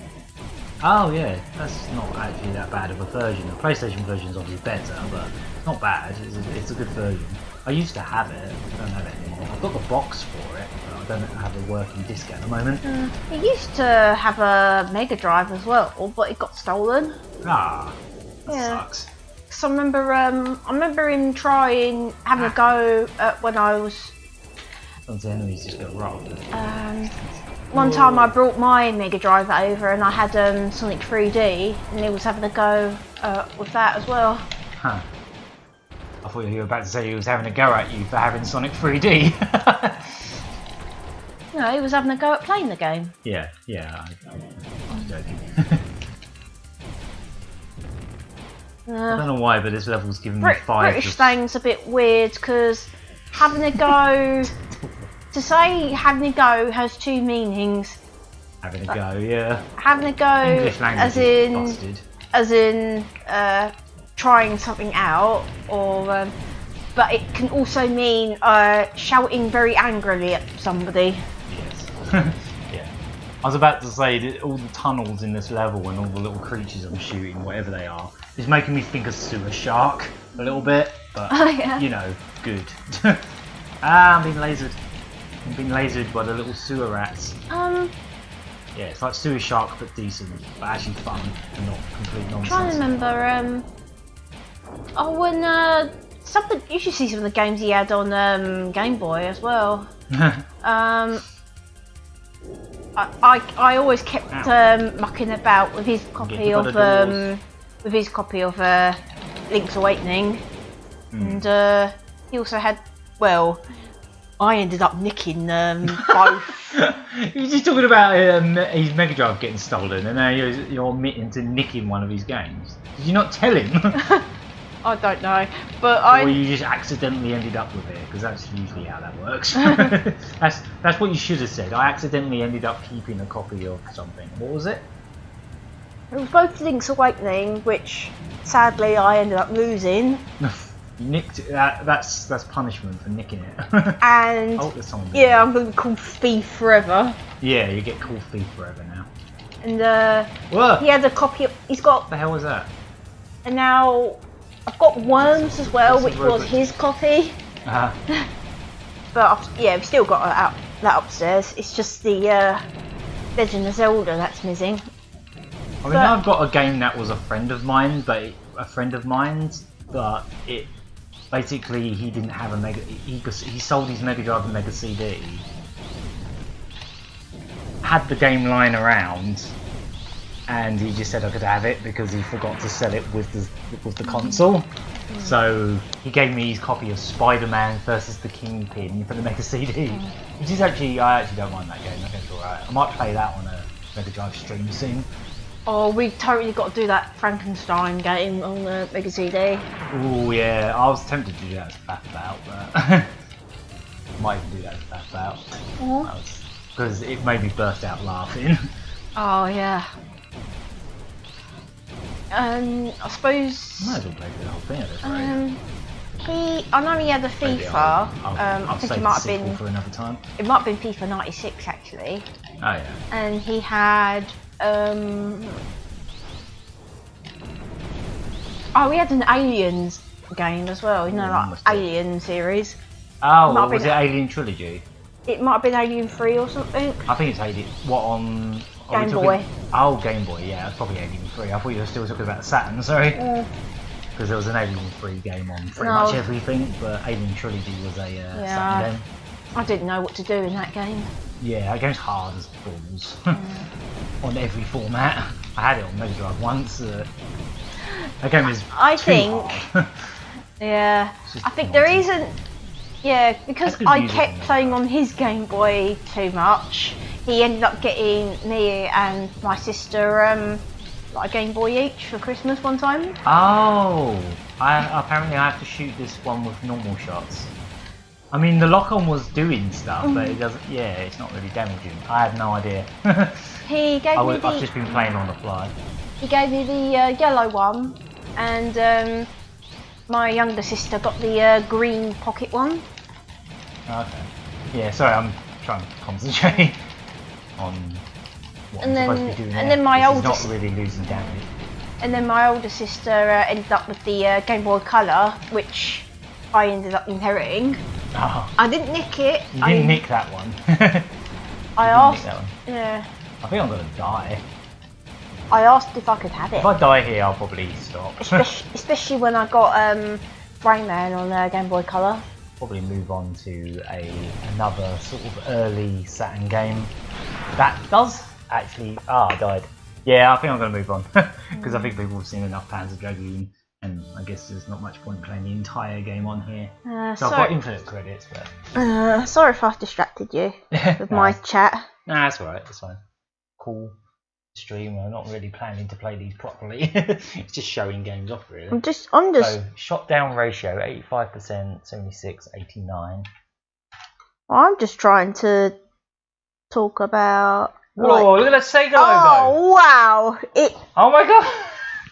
Oh yeah, that's not actually that bad of a version. The PlayStation version is obviously better, but it's not bad. It's a good version. I used to have it. I don't have it anymore. I've got the box for it, but I don't have a working disc at the moment. He used to have a Mega Drive as well, but it got stolen. Ah, that Yeah. sucks. So I remember him trying having a go at when I was. The enemies just got robbed. One time I brought my Mega Drive over and I had Sonic 3D, and he was having a go with that as well. Huh. I thought you were about to say he was having a go at you for having Sonic 3D. No, he was having a go at playing the game. Yeah, I'm joking. I don't know why, but this level's giving me 5. British thing's a bit weird because having a go. To say having a go has 2 meanings. Having a go, yeah. Having a go English language is busted. as in trying something out, or but it can also mean shouting very angrily at somebody. Yes. Yeah. I was about to say that all the tunnels in this level and all the little creatures I'm shooting, whatever they are, is making me think of Sewer Shark a little bit, but Yeah. you know, good. I'm being lasered. I'm being lasered by the little sewer rats. Yeah, it's like Sewer Shark but decent, but actually fun and not complete nonsense. I'm trying to remember. When you should see some of the games he had on Game Boy as well. I always kept mucking about with his copy of Link's Awakening, and he also had. Well, I ended up nicking both. You were just talking about his Mega Drive getting stolen, and now you're admitting to nicking one of his games. Did you not tell him? I don't know, but Or you just accidentally ended up with it, because that's usually how that works. that's what you should have said. I accidentally ended up keeping a copy of something. What was it? It was both Link's Awakening, which sadly I ended up losing. You nicked it. That's punishment for nicking it. And oh, there's someone yeah, I'm going to be called Thief forever. Yeah, you get called Thief forever now. And What? he had a copy of. He's got. What the hell was that? And now I've got Worms as well, which was his copy. But yeah, we've still got that upstairs. It's just the Legend of Zelda that's missing. I mean, I've got a game that was a friend of mine's, but it basically he didn't have a Mega. He sold his Mega Drive and Mega CD. Had the game lying around, and he just said I could have it because he forgot to sell it with the console. So he gave me his copy of Spider-Man versus the Kingpin for the Mega CD, which is I actually don't mind that game. I think it's alright. I might play that on a Mega Drive stream soon. Oh, we've totally got to do that Frankenstein game on the Mega CD. Oh yeah, I was tempted to do that as Faff Out, but might even do that as Faff Out. Because it made me burst out laughing. Oh yeah. I suppose. I might as well play the whole thing at this rate. I know he had a FIFA. I think it might have been for another time. It might have been FIFA 96 actually. Oh yeah. And he had we had an Aliens game as well, you know, like Alien series. Oh, was it Alien Trilogy? It might have been Alien 3 or something. I think it's Alien. What on? Game Boy. Oh, Game Boy. Yeah, that's probably Alien 3. I thought you were still talking about Saturn. Sorry. Because there was an Alien 3 game on pretty much everything, but Alien Trilogy was a Saturn game. I didn't know what to do in that game. Yeah, that game's hard as balls. On every format. I had it on Mega Drive once. That game is hard. Yeah. I think there isn't. Yeah, because I kept playing on his Game Boy too much. He ended up getting me and my sister like a Game Boy each for Christmas one time. Oh, apparently I have to shoot this one with normal shots. I mean, the lock-on was doing stuff, but it doesn't. Yeah, it's not really damaging. I had no idea. He gave me I've just been playing on the fly. He gave me the yellow one, and my younger sister got the green pocket one. Okay. Yeah, sorry, I'm trying to concentrate on what I'm supposed to be doing. And then my oldest, not really losing damage. And then my older sister ended up with the Game Boy Color, which I ended up inheriting. Oh, I didn't nick it. you didn't nick that one. I You didn't asked. nick that one. Yeah. I think I'm gonna die. I asked if I could have it. If I die here, I'll probably stop. Especially when I got Rayman on Game Boy Color. Probably move on to another sort of early Saturn game. That does actually... I died. Yeah, I think I'm going to move on. Because I think people have seen enough Panzer Dragoon. And I guess there's not much point playing the entire game on here. So I've got infinite credits, but... sorry if I've distracted you with my chat. Nah, that's alright, that's fine. Cool stream. I'm not really planning to play these properly. It's just showing games off, really. I'm just. So, shot down ratio, 85%, 76, 89. I'm just trying to talk about. Whoa, look at that Sega logo! Oh, wow! Oh my god!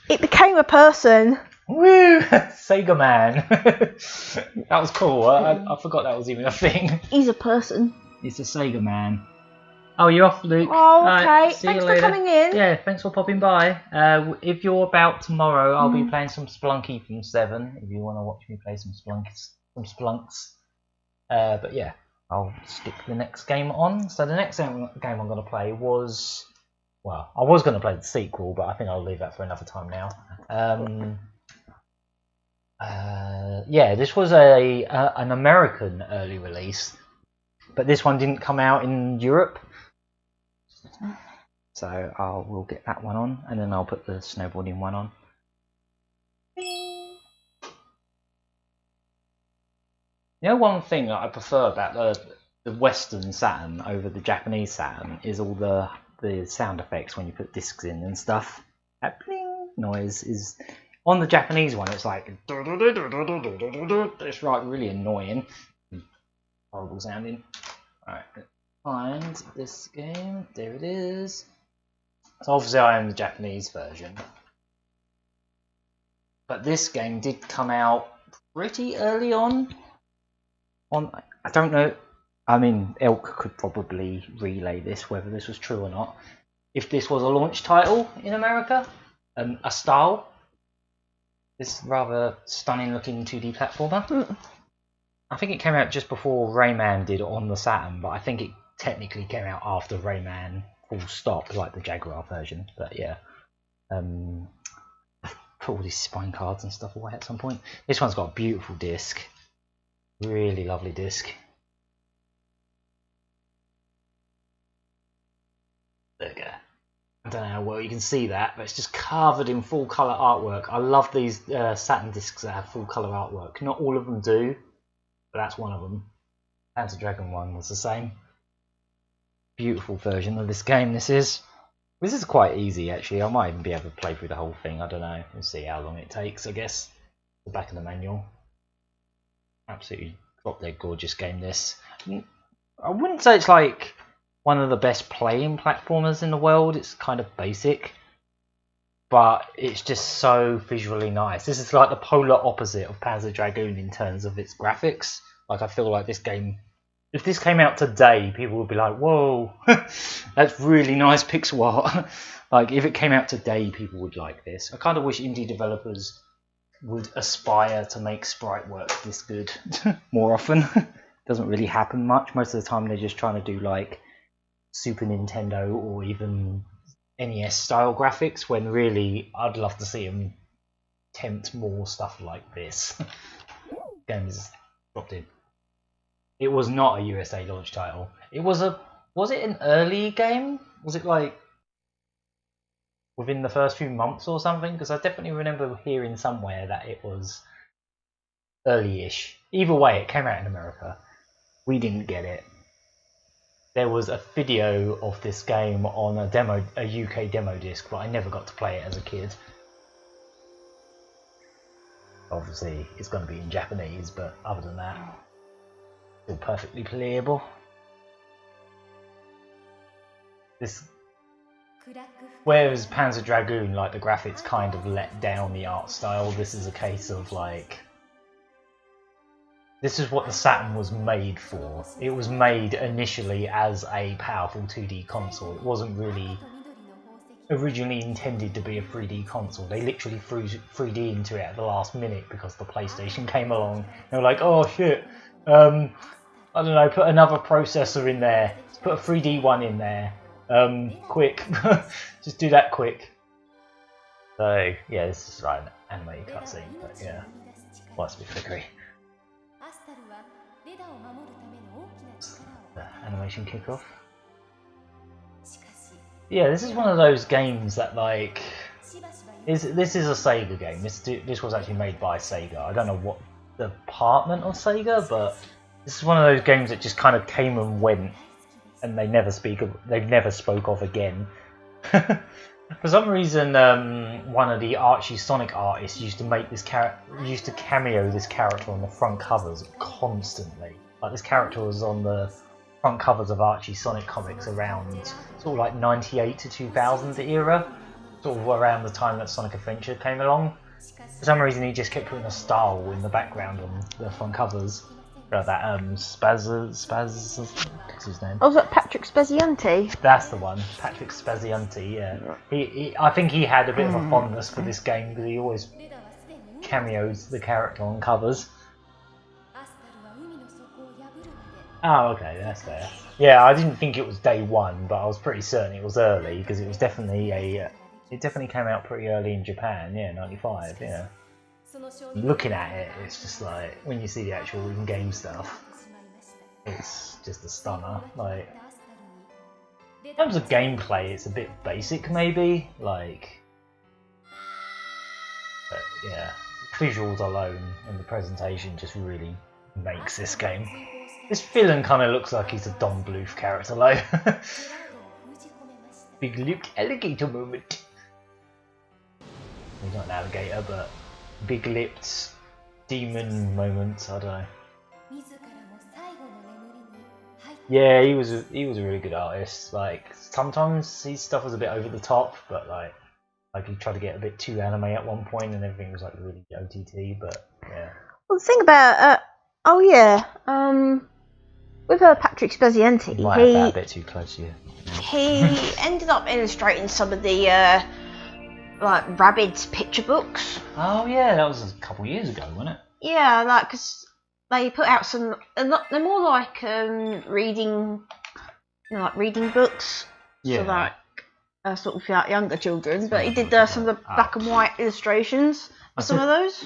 It became a person. Woo! Sega Man. That was cool. I forgot that was even a thing. He's a person. It's a Sega Man. Oh, you're off, Luke. Oh, okay. Right, Thanks for coming in. Yeah, thanks for popping by. If you're about tomorrow, I'll be playing some Splunky from 7. If you want to watch me play some Splunks. But yeah, I'll stick the next game on. So the next game I'm going to play was... Well, I was going to play the sequel, but I think I'll leave that for another time now. Yeah, this was an American early release, but this one didn't come out in Europe. So we'll get that one on, and then I'll put the snowboarding one on. You know, one thing that I prefer about the Western Saturn over the Japanese Saturn is all the sound effects when you put discs in and stuff. That bling noise is on the Japanese one. It's like it's like really annoying, horrible sounding. All right, find this game. There it is. So obviously I own the Japanese version, but this game did come out pretty early on. I don't know. I mean, Elk could probably relay this, whether this was true or not. If this was a launch title in America, Astal, this rather stunning looking 2D platformer. I think it came out just before Rayman did on the Saturn, but I think it technically came out after Rayman full stop, like the Jaguar version. But yeah, put all these spine cards and stuff away at some point. This one's got a beautiful disc, really lovely disc. There we go. I don't know how well you can see that, but it's just covered in full colour artwork. I love these Saturn discs that have full colour artwork. Not all of them do, but that's one of them. Panzer Dragoon one was the same. Beautiful version of this game this is. This is quite easy actually. I might even be able to play through the whole thing. I don't know. We'll see how long it takes, I guess. The back of the manual. Absolutely drop dead gorgeous game this. I wouldn't say it's like one of the best playing platformers in the world. It's kind of basic, but it's just so visually nice. This is like the polar opposite of Panzer Dragoon in terms of its graphics. Like, I feel like this game, if this came out today, people would be like, whoa, that's really nice pixel art. Like, if it came out today, people would like this. I kind of wish indie developers would aspire to make sprite work this good more often. Doesn't really happen much. Most of the time they're just trying to do like Super Nintendo or even NES style graphics, when really I'd love to see them attempt more stuff like this. Game is dropped in. It was not a USA launch title. It was it an early game? Was it like within the first few months or something? Because I definitely remember hearing somewhere that it was early-ish. Either way, it came out in America. We didn't get it. There was a video of this game on a UK demo disc, but I never got to play it as a kid. Obviously, it's going to be in Japanese, but other than that, still perfectly playable. Whereas Panzer Dragoon, like, the graphics kind of let down the art style, this is a case of like, this is what the Saturn was made for. It was made initially as a powerful 2D console. It wasn't really originally intended to be a 3D console. They literally threw 3D into it at the last minute because the PlayStation came along. They were like, oh shit, I don't know, put another processor in there. Let's put a 3D one in there. Quick. Just do that quick. So, yeah, this is like an animated cutscene, but yeah. Well, it's a bit flickery. The animation kickoff. Yeah, this is one of those games that, like, this is a Sega game. This was actually made by Sega. I don't know what department of Sega, but this is one of those games that just kind of came and went, and they never spoke of again. For some reason, one of the Archie Sonic artists used to cameo this character on the front covers constantly. Like, this character was on the front covers of Archie Sonic comics around sort of like 98 to 2000 era, sort of around the time that Sonic Adventure came along. For some reason, he just kept putting Astal in the background on the front covers. That Spaz, what's his name? Oh, was that Patrick Spazianti? That's the one, Patrick Spazianti. Yeah, I think he had a bit of a fondness for this game because he always cameos the character on covers. Oh, okay, that's fair. Yeah, I didn't think it was day one, but I was pretty certain it was early because it was definitely it definitely came out pretty early in Japan. Yeah, 95. Yeah. Looking at it, it's just like, when you see the actual in-game stuff, it's just a stunner. Like, in terms of gameplay, it's a bit basic maybe, like, but yeah, visuals alone and the presentation just really makes this game. This villain kind of looks like he's a Don Bluth character, like. Big-lipped alligator moment. He's not an alligator, but big-lipped demon moments. I don't know. Yeah, he was a really good artist. Like, sometimes his stuff was a bit over the top, but like he tried to get a bit too anime at one point, and everything was like really OTT. But yeah. Well, the thing about with Patrick Spazianti, You might have that a bit too close to you. He ended up illustrating some of the like Rabbids picture books. Oh yeah, that was a couple of years ago, wasn't it? Yeah, like, because they put out some. They're more like reading books. Yeah. So like sort of like younger children. But he did some of the Ah. black and white illustrations for some of those.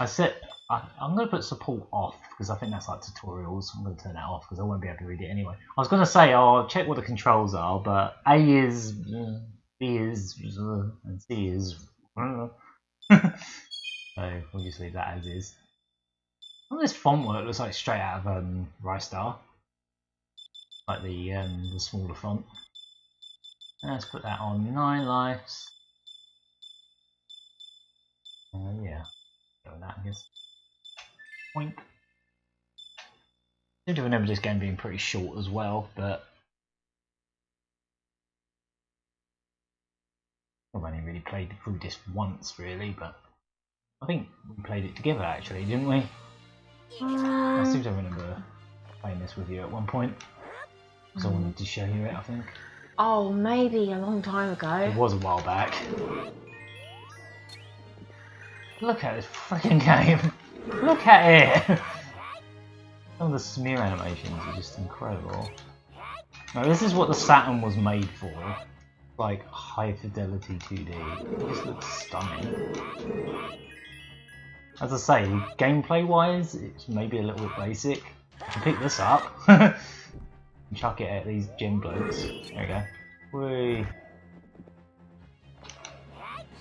I'm going to put support off because I think that's like tutorials. I'm going to turn that off because I won't be able to read it anyway. I was going to say I'll check what the controls are, but A is, B is, and C is. So we'll just leave that as is. Some of this font work looks like straight out of Rystar, like the smaller font. Let's put that on 9 lives. Yeah, go with that, I guess. Point. I seem to remember this game being pretty short as well, but I've only really played through this once, really. But I think we played it together, actually, didn't we? I seem to remember playing this with you at one point, because I wanted to show you it, I think. Oh, maybe a long time ago. It was a while back. Look at this freaking game! Look at it! Some of the smear animations are just incredible. Now, this is what the Saturn was made for. Like, high fidelity 2D. It just looks stunning. As I say, gameplay wise, it's maybe a little bit basic. I can pick this up and chuck it at these gem blokes. There we go. Whee.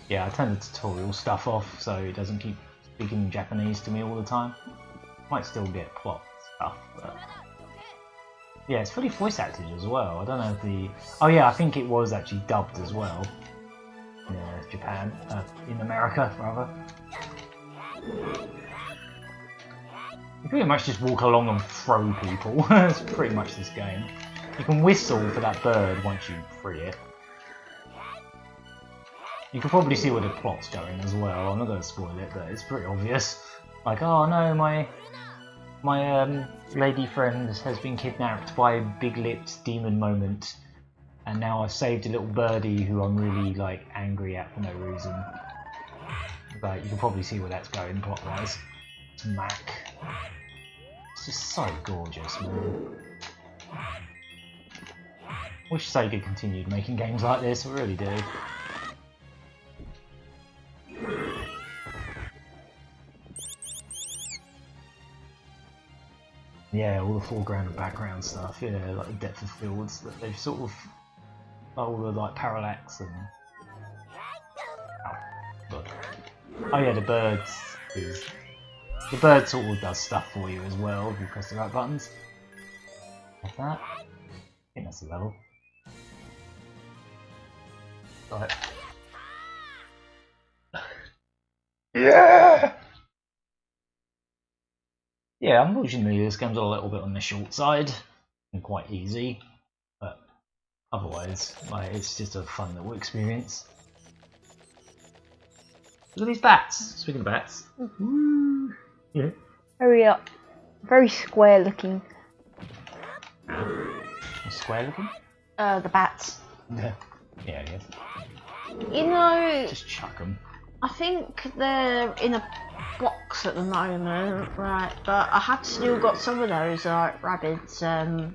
Yeah, I turned the tutorial stuff off so it doesn't keep speaking Japanese to me all the time. Might still get plot stuff, but yeah, it's fully voice acted as well. I don't know if the... Oh yeah, I think it was actually dubbed as well. In Japan, in America rather. You pretty much just walk along and throw people. It's pretty much this game. You can whistle for that bird once you free it. You can probably see where the plot's going as well. I'm not going to spoil it, but it's pretty obvious. Like, oh no, my lady friend has been kidnapped by a big-lipped demon moment, and now I've saved a little birdie who I'm really like angry at for no reason. But you can probably see where that's going plot-wise. It's Mac. It's just so gorgeous, man. Wish Sega continued making games like this, I really do. Yeah, all the foreground and background stuff, yeah, like the depth of fields that they've sort of, like all the like parallax and... Oh, God. Oh yeah, the birds. The bird sort of does stuff for you as well if you press the right buttons. Like that. I think that's the level. Right. Yeah! Yeah, unfortunately this game's a little bit on the short side and quite easy, but otherwise, like, it's just a fun little experience. Look at these bats! Speaking of bats. Yeah. Hurry up. Very square looking. Square looking? The bats. Yeah. Yeah, I guess. You know, Just chuck them. I think they're in a box at the moment, right? But I had still got some of those rabbits. Oops.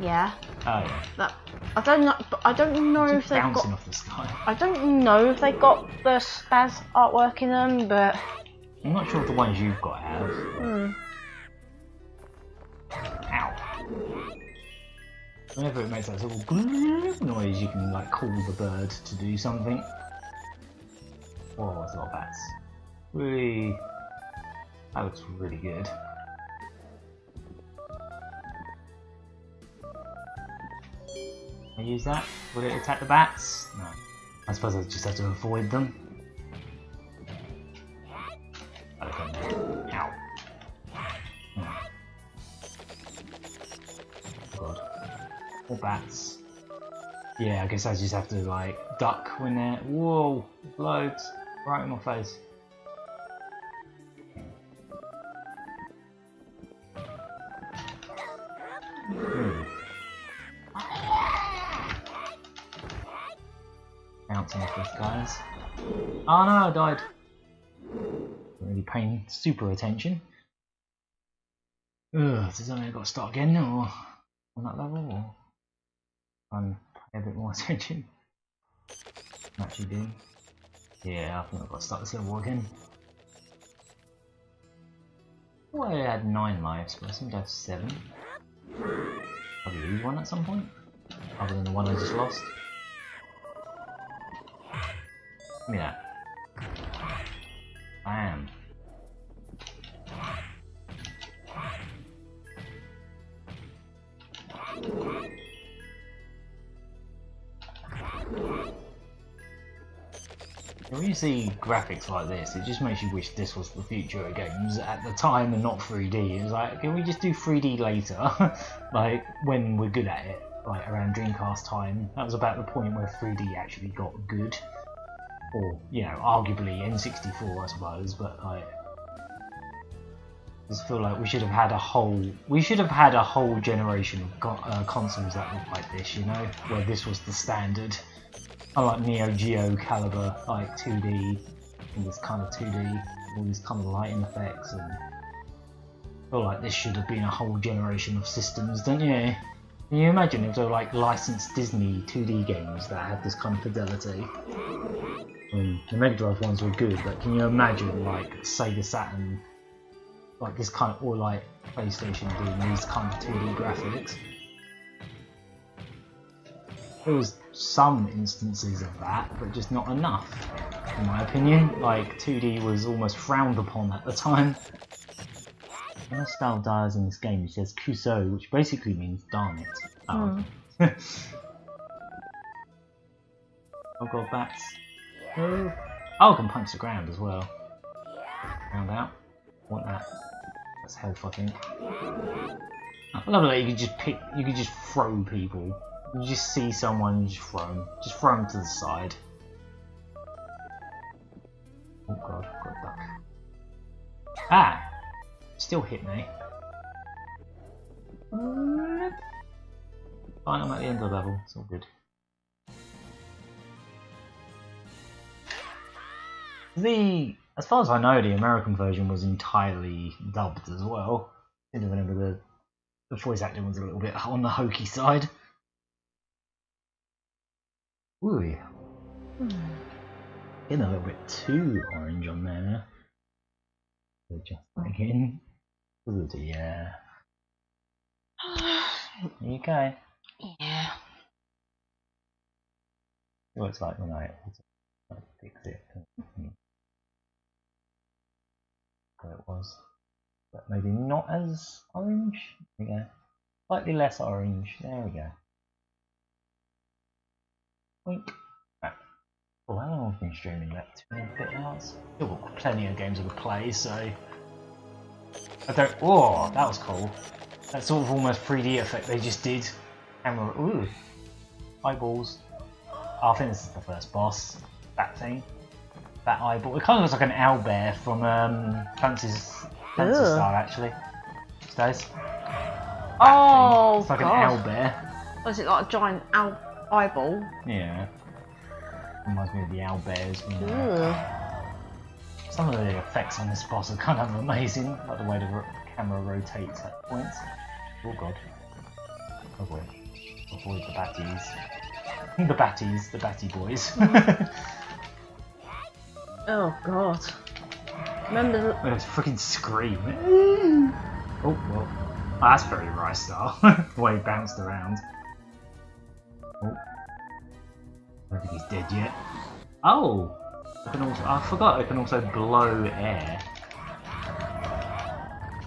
Yeah. Oh yeah. That I don't know. But I don't know if they've Bouncing got. off the sky. I don't know if they got the spaz artwork in them, but. I'm not sure if the ones you've got have. Ow. Whenever it makes that sort of noise, you can like call the bird to do something. Whoa, there's a lot of bats. Really, that looks really good. I use that? Will it attack the bats? No. I suppose I just have to avoid them. Okay. Ow. God. More bats. Yeah, I guess I just have to like duck when they're. Whoa! Loads! Right in my face. Bouncing off these guys. Oh no, I died. Really paying super attention. Ugh, does that mean I've got to start again or on that level or pay a bit more attention? I'm actually doing. Yeah, I think I've got to start this level again. Oh, I had 9 lives, but I seem to have 7. Probably lose one at some point, other than the one I just lost. Give me that. Bam. When you see graphics like this, it just makes you wish this was the future of games at the time and not 3D. It was like, can we just do 3D later? Like, when we're good at it, like around Dreamcast time. That was about the point where 3D actually got good. Or, you know, arguably N64 I suppose, but like... I just feel like we should have had a whole generation of consoles that look like this, you know? Where this was the standard. Unlike Neo Geo caliber, like 2D, and this kind of 2D, all these kind of lighting effects, and I feel like this should have been a whole generation of systems, don't you? Can you imagine if they were like licensed Disney 2D games that had this kind of fidelity? I mean, the Mega Drive ones were good, but can you imagine like Sega Saturn, like this kind of, or like PlayStation doing these kind of 2D graphics? There was some instances of that, but just not enough, in my opinion. Like, 2D was almost frowned upon at the time. When Astal dies in this game, he says Kuso, which basically means darn it. Oh. Oh god, bats. Oh, I can punch the ground as well. Round out. Want that. That's health, I think. I love that you could just throw people. You just see someone, you just throw them to the side. Oh god, I've got a duck. Ah! Still hit me. Fine, I'm at the end of the level. It's all good. As far as I know, the American version was entirely dubbed as well. I didn't remember the voice acting was a little bit on the hokey side. Ooh. Getting a little bit too orange on there. Just again. Ooh, yeah. There you go. Yeah. See what it's like when I fix it. Where it was. But maybe not as orange. There we go. Slightly less orange. There we go. Wink. Right. Oh, how long have we been streaming? About 2 and a bit hours? Still got plenty of games to play, so I don't. Oh, that was cool. That sort of almost 3D effect they just did. Camera. Ooh. Eyeballs. Oh, I think this is the first boss. That thing. That eyeball. It kind of looks like an owlbear from Fancy Star, actually. Those. Oh, it's like God. an owlbear. Was it like a giant eyeball? Yeah. Reminds me of the owlbears. Ew. Some of the effects on this boss are kind of amazing, like the way the camera rotates at points. Oh God. Oh boy. Avoid the batties. The batties, the batty boys. Oh God. Remember the... Let's freaking scream. Oh, well. Oh, that's very Rice style. The way he bounced around. Oh. I don't think he's dead yet. Oh! I forgot I can also blow air.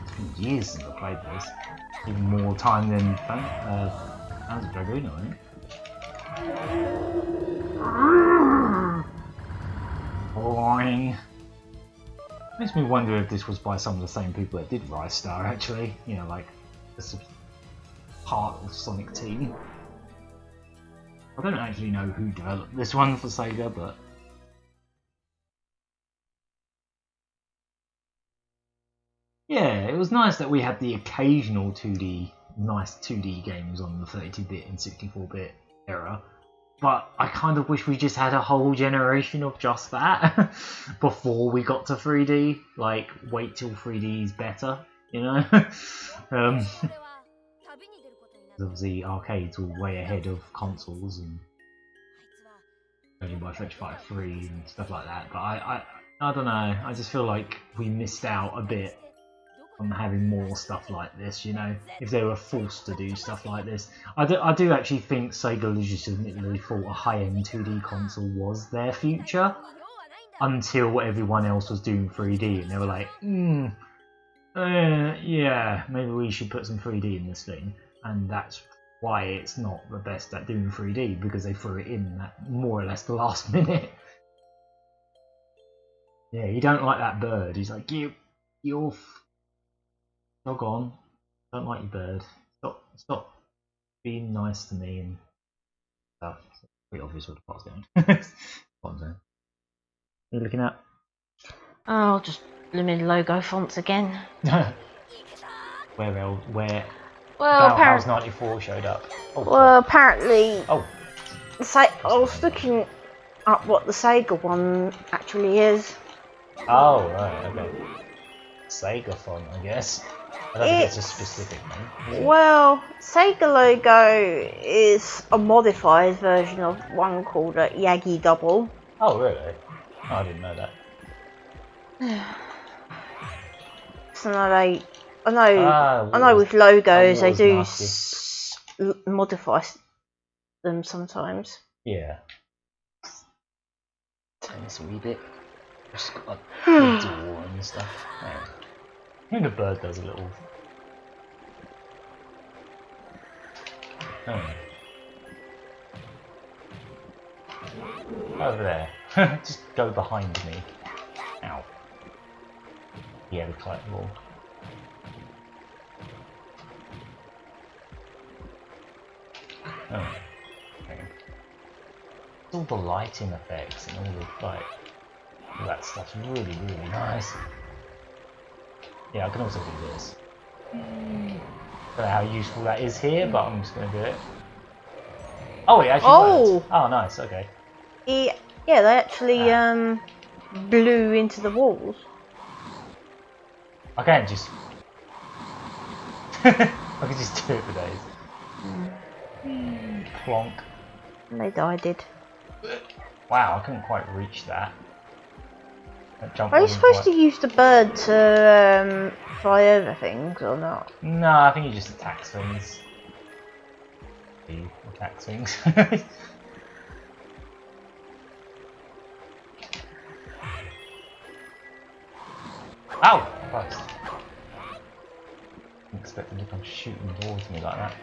It's been years since I played this. Even more time than Panzer Dragoon, I think. Boing. Makes me wonder if this was by some of the same people that did Rice Star, actually. You know, like, this is part of Sonic Team. I don't actually know who developed this one for Sega, but... yeah, it was nice that we had the occasional nice 2D games on the 32-bit and 64-bit era. But I kind of wish we just had a whole generation of just that before we got to 3D. Like, wait till 3D is better, you know? Obviously, arcades were way ahead of consoles and judging by Virtua Fighter 3 and stuff like that. But I don't know. I just feel like we missed out a bit on having more stuff like this, you know, if they were forced to do stuff like this. I do actually think Sega legitimately thought a high-end 2D console was their future until everyone else was doing 3D and they were like, yeah, maybe we should put some 3D in this thing. And that's why it's not the best at doing 3D, because they threw it in at more or less the last minute. Yeah, you don't like that bird. He's like, you're log on. Don't like your bird. Stop being nice to me and stuff. It's pretty obvious what the plot's going. What I'm saying. What are you looking at? Oh, just blooming logo fonts again. Where Well, House 94 showed up. Oh, well, apparently. Oh. I was looking up what the Sega one actually is. Oh, right, okay. Sega font, I guess. I don't think it's a specific name. Well, Sega logo is a modified version of one called a Yagi Double. Oh, really? Oh, I didn't know that. So I know with logos they do modify them sometimes. Yeah. Turn this a wee bit. Just got a door and stuff. Yeah. I think the bird does a little. Oh. Over there. Just go behind me. Ow. Yeah, we collect the wall. Oh. Okay. All the lighting effects and all the all that stuff's really, really nice. Yeah, I can also do this. I don't know how useful that is here, but I'm just going to do it. Oh, it actually worked. Oh, nice. Okay. Yeah, they actually blew into the walls. I can't just. I could just do it for days. Plonk. And they died. Wow, I couldn't quite reach that. That jump Are you wasn't supposed quite... to use the bird to fly over things or not? No, I think he just attacks things. He attacks things. Ow! Christ. I didn't expect him to come shooting towards me like that.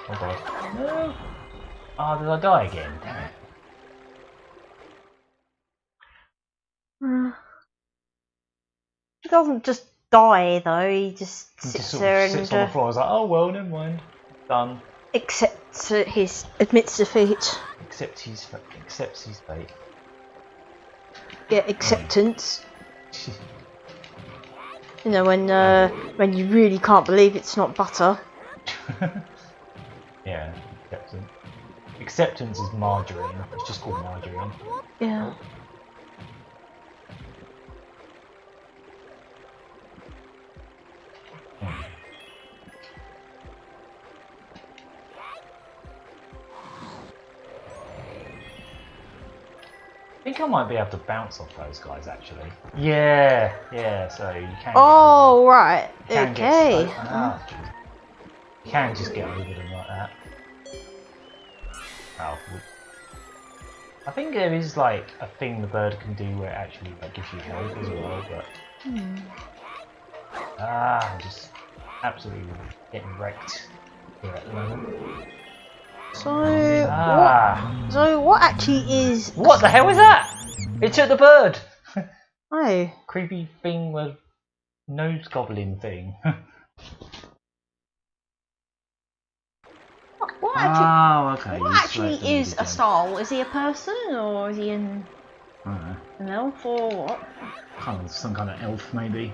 Oh god. No! Oh, did I die again? Damn it. He doesn't just die though, he just sits there sits on the floor. I was like, oh well, never mind. Done. Accepts admits defeat. Accepts his fate. Yeah, acceptance. You know, when you really can't believe it's not butter. Yeah, acceptance. Acceptance is margarine. It's just called margarine. Yeah. I think I might be able to bounce off those guys actually. Yeah, so you can. Oh right, okay. You can just get over them like that. Oh, I think there is like a thing the bird can do where it actually like gives you health as well, but I'm just absolutely getting wrecked here at the moment. So what actually is? What the hell is that? It took the bird. Oh. Creepy thing with nose goblin thing. What actually? Okay. What actually is Astal? Is he a person or is he an elf or what? Some kind of elf maybe.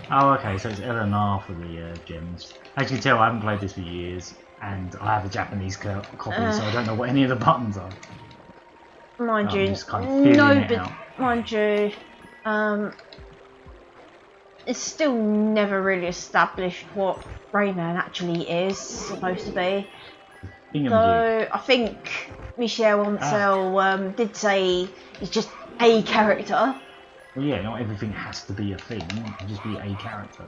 Oh, okay. So it's L and R for the gems. As you can tell, I haven't played this for years. And I have a Japanese copy, so I don't know what any of the buttons are. Mind you, just kind of feeling it out. Mind you, it's still never really established what Rayman actually is supposed to be. So I think Michel Ancel did say he's just a character. Well, yeah, not everything has to be a thing. It can just be a character.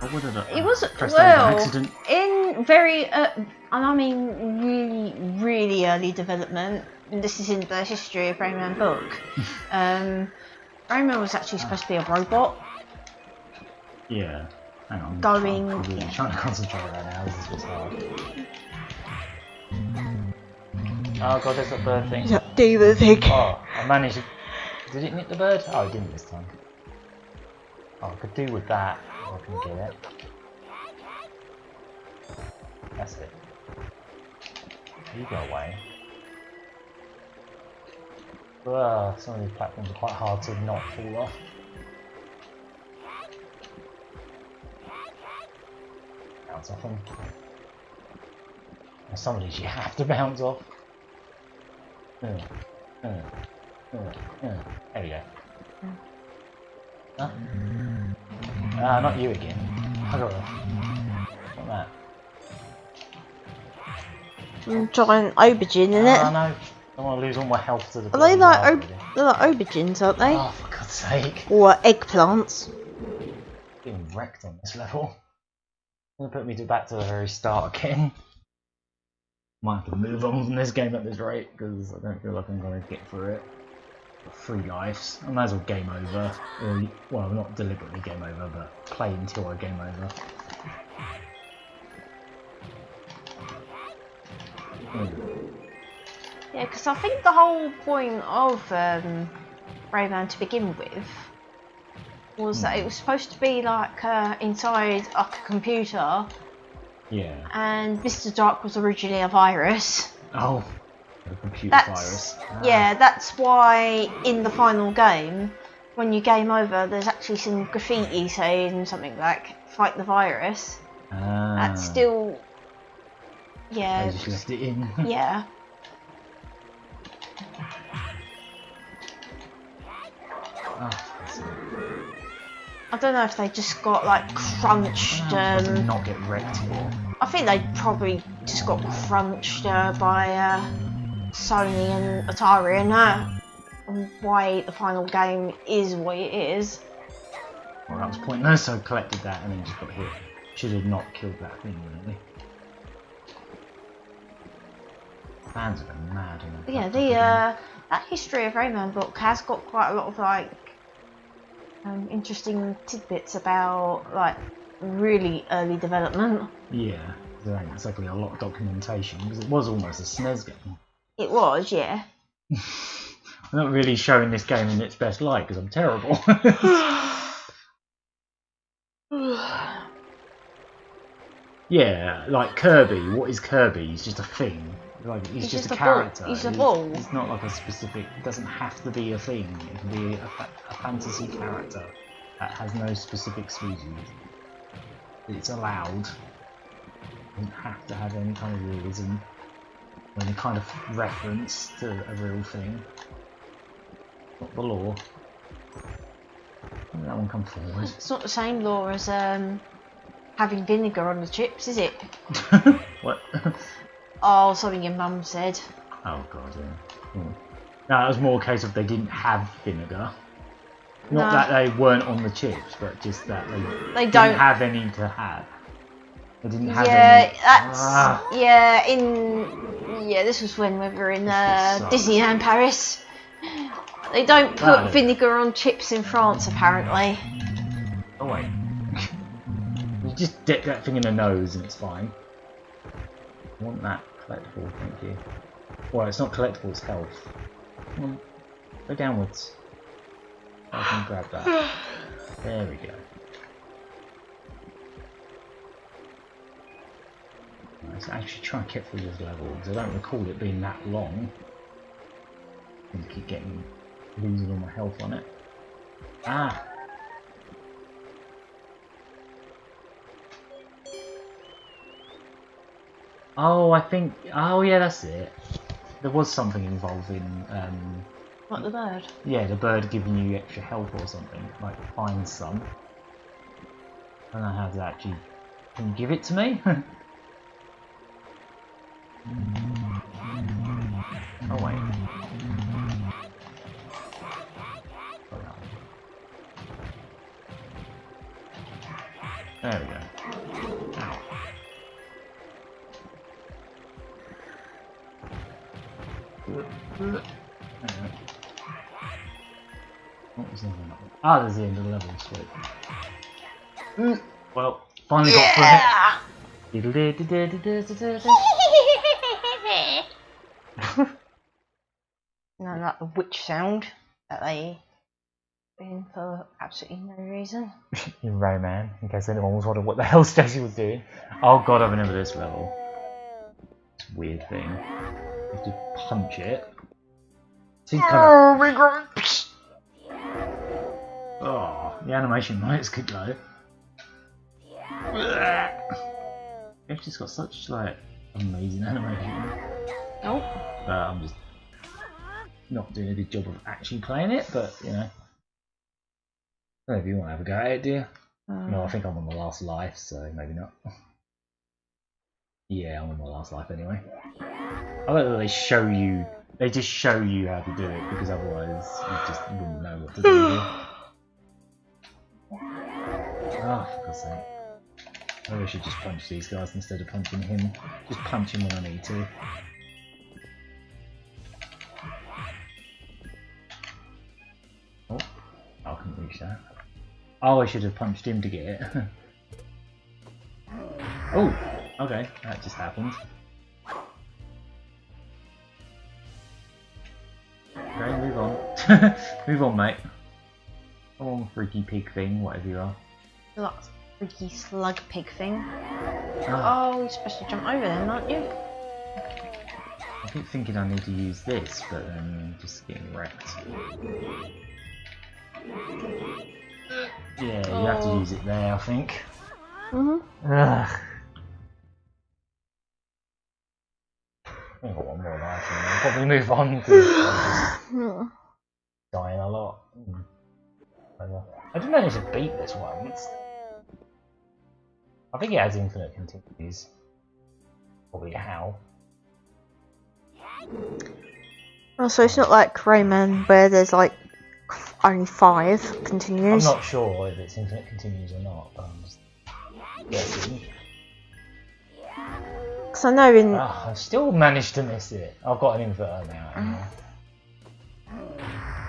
It was accident. In very, and I mean really early development. And this is in the history of Rayman book. Rayman was actually supposed to be a robot. Yeah. Hang on. I'm trying to concentrate right now. This was hard. Oh god, there's that bird thing. Do the thing. Oh, I managed to... Did it hit the bird? Oh, it didn't this time. Oh, I could do with that. I can get it. That's it. You go away. Some of these platforms are quite hard to not fall off. Bounce off them. And some of these you have to bounce off. There we go. Huh? Not you again. Not that. Giant aubergine, isn't it? Oh no, I don't want to lose all my health to the... Are they like they're like aubergines, aren't they? Oh, for God's sake. Or eggplants. Getting wrecked on this level. Gonna put me back to the very start again. Might have to move on from this game at this rate, because I don't feel like I'm going to get through it. 3 lives. I might as well game over. Or, well, not deliberately game over, but play until I game over. Yeah, because I think the whole point of Rayman to begin with was that it was supposed to be like inside a computer. Yeah. And Mr. Dark was originally a virus. Oh, a computer virus. Yeah, that's why in the final game, when you game over, there's actually some graffiti saying something like "Fight the virus." That's still Yeah. They just left it in. Yeah. Oh, I don't know if they just got like crunched. does not get wrecked here. I think they probably just got crunched by Sony and Atari, and why the final game is what it is. Well, that was pointless, so I collected that and then just got hit. Should have not killed that thing, really. Fans are going mad. But yeah, that History of Rayman book has got quite a lot of like interesting tidbits about like really early development. Yeah, there ain't exactly a lot of documentation because it was almost a SNES game. It was, yeah. I'm not really showing this game in its best light because I'm terrible. Yeah, like Kirby. What is Kirby? He's just a thing. Like he's just a character. He's a ball. He's not like a specific. It doesn't have to be a thing. It can be a fantasy character that has no specific species. It's allowed. It doesn't have to have any kind of realism or any kind of reference to a real thing. Not the law. That one come forward. It's not the same law as having vinegar on the chips, is it? What? Oh, something your mum said. Oh god, yeah. No, that was more a case of they didn't have vinegar. Not that they weren't on the chips, but just that they didn't have any to have. They didn't have any. Yeah, this was when we were in Disneyland Paris. They don't put vinegar on chips in France, apparently. Oh wait. You just dip that thing in the nose and it's fine. I want that collectible, thank you. Well, it's not collectible, it's health. Come on, go downwards. I can grab that. There we go. Let's actually try and get through this level because I don't recall it being that long. I keep losing all my health on it. Ah! Oh, I think. Oh, yeah, that's it. There was something involving. What, the bird? Yeah, the bird giving you extra health or something. Like, find some. I don't know how to actually. Can you give it to me? Oh, wait. There we go. Ow. What was the other level? Ah, there's the end of the level, sweet. Well, finally got through it. No, like the witch sound that they put in for absolutely no reason. In Rayman, in case anyone was wondering what the hell Stacy was doing. Oh god, I remember this level. It's a weird thing. You have to punch it. Seems kind of... Oh, the animation lights could go. It's just got such like amazing animation. Nope. I'm just not doing a good job of actually playing it, but you know. I don't know if you want to have a go at it, do you? No, I think I'm on the last life, so maybe not. Yeah, I'm on my last life anyway. I like that they show you. They just show you how to do it because otherwise you just wouldn't know what to do. Oh, for God's sake. Maybe I should just punch these guys instead of punching him. Just punch him when I need to. Oh, I couldn't reach that. Oh, I should have punched him to get it. Oh, okay, that just happened. Okay, move on. Move on, mate. Come on, freaky pig thing, whatever you are. Like freaky slug pig thing. Ah. Oh, you're supposed to jump over them, aren't you? I keep thinking I need to use this, but then just getting wrecked. Yeah, you have to use it there, I think. Mhm. Ugh. probably move on because I'm just dying a lot. I did manage to beat this once. I think it has infinite continues. Probably how. Oh, so it's not like Rayman where there's like only 5 continues. I'm not sure if it's infinite continues or not, but I'm just guessing. Because I know in... I still managed to miss it. I've got an inverter now. Anyway.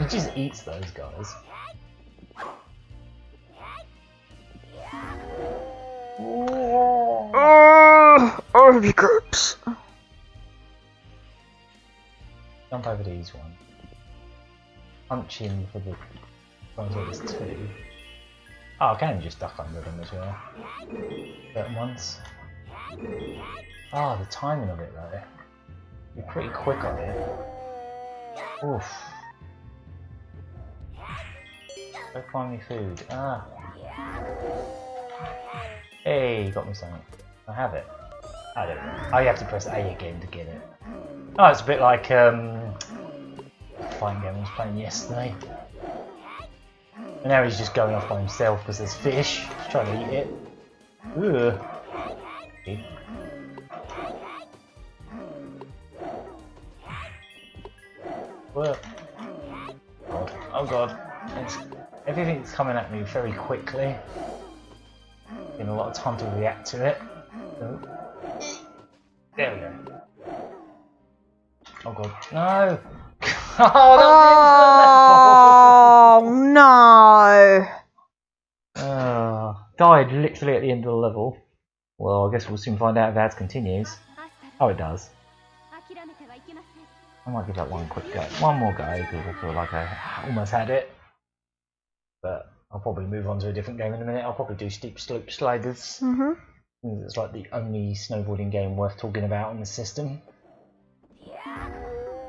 He just eats those guys. Army groups. Jump over these ones. Punch him for the there's 2. Oh, I can just duck under them as well. At once. Ah, the timing of it though. You're pretty quick on it. Oof. Go find me food. Ah. Hey, you got me something. I have it. I don't know. Oh, you have to press A again to get it. Oh, it's a bit like fighting game I was playing yesterday. And now he's just going off by himself because there's fish. He's trying to eat it. Ugh. Okay. Whoa. Oh god. Everything's coming at me very quickly. Getting a lot of time to react to it. Oh. There we go. Oh god. No! Oh no! Died literally at the end of the level. Well, I guess we'll soon find out if that continues. Oh, it does. I might give that one quick go. One more go because I feel like I almost had it. But I'll probably move on to a different game in a minute. I'll probably do Steep Slope Sliders. It's like the only snowboarding game worth talking about on the system.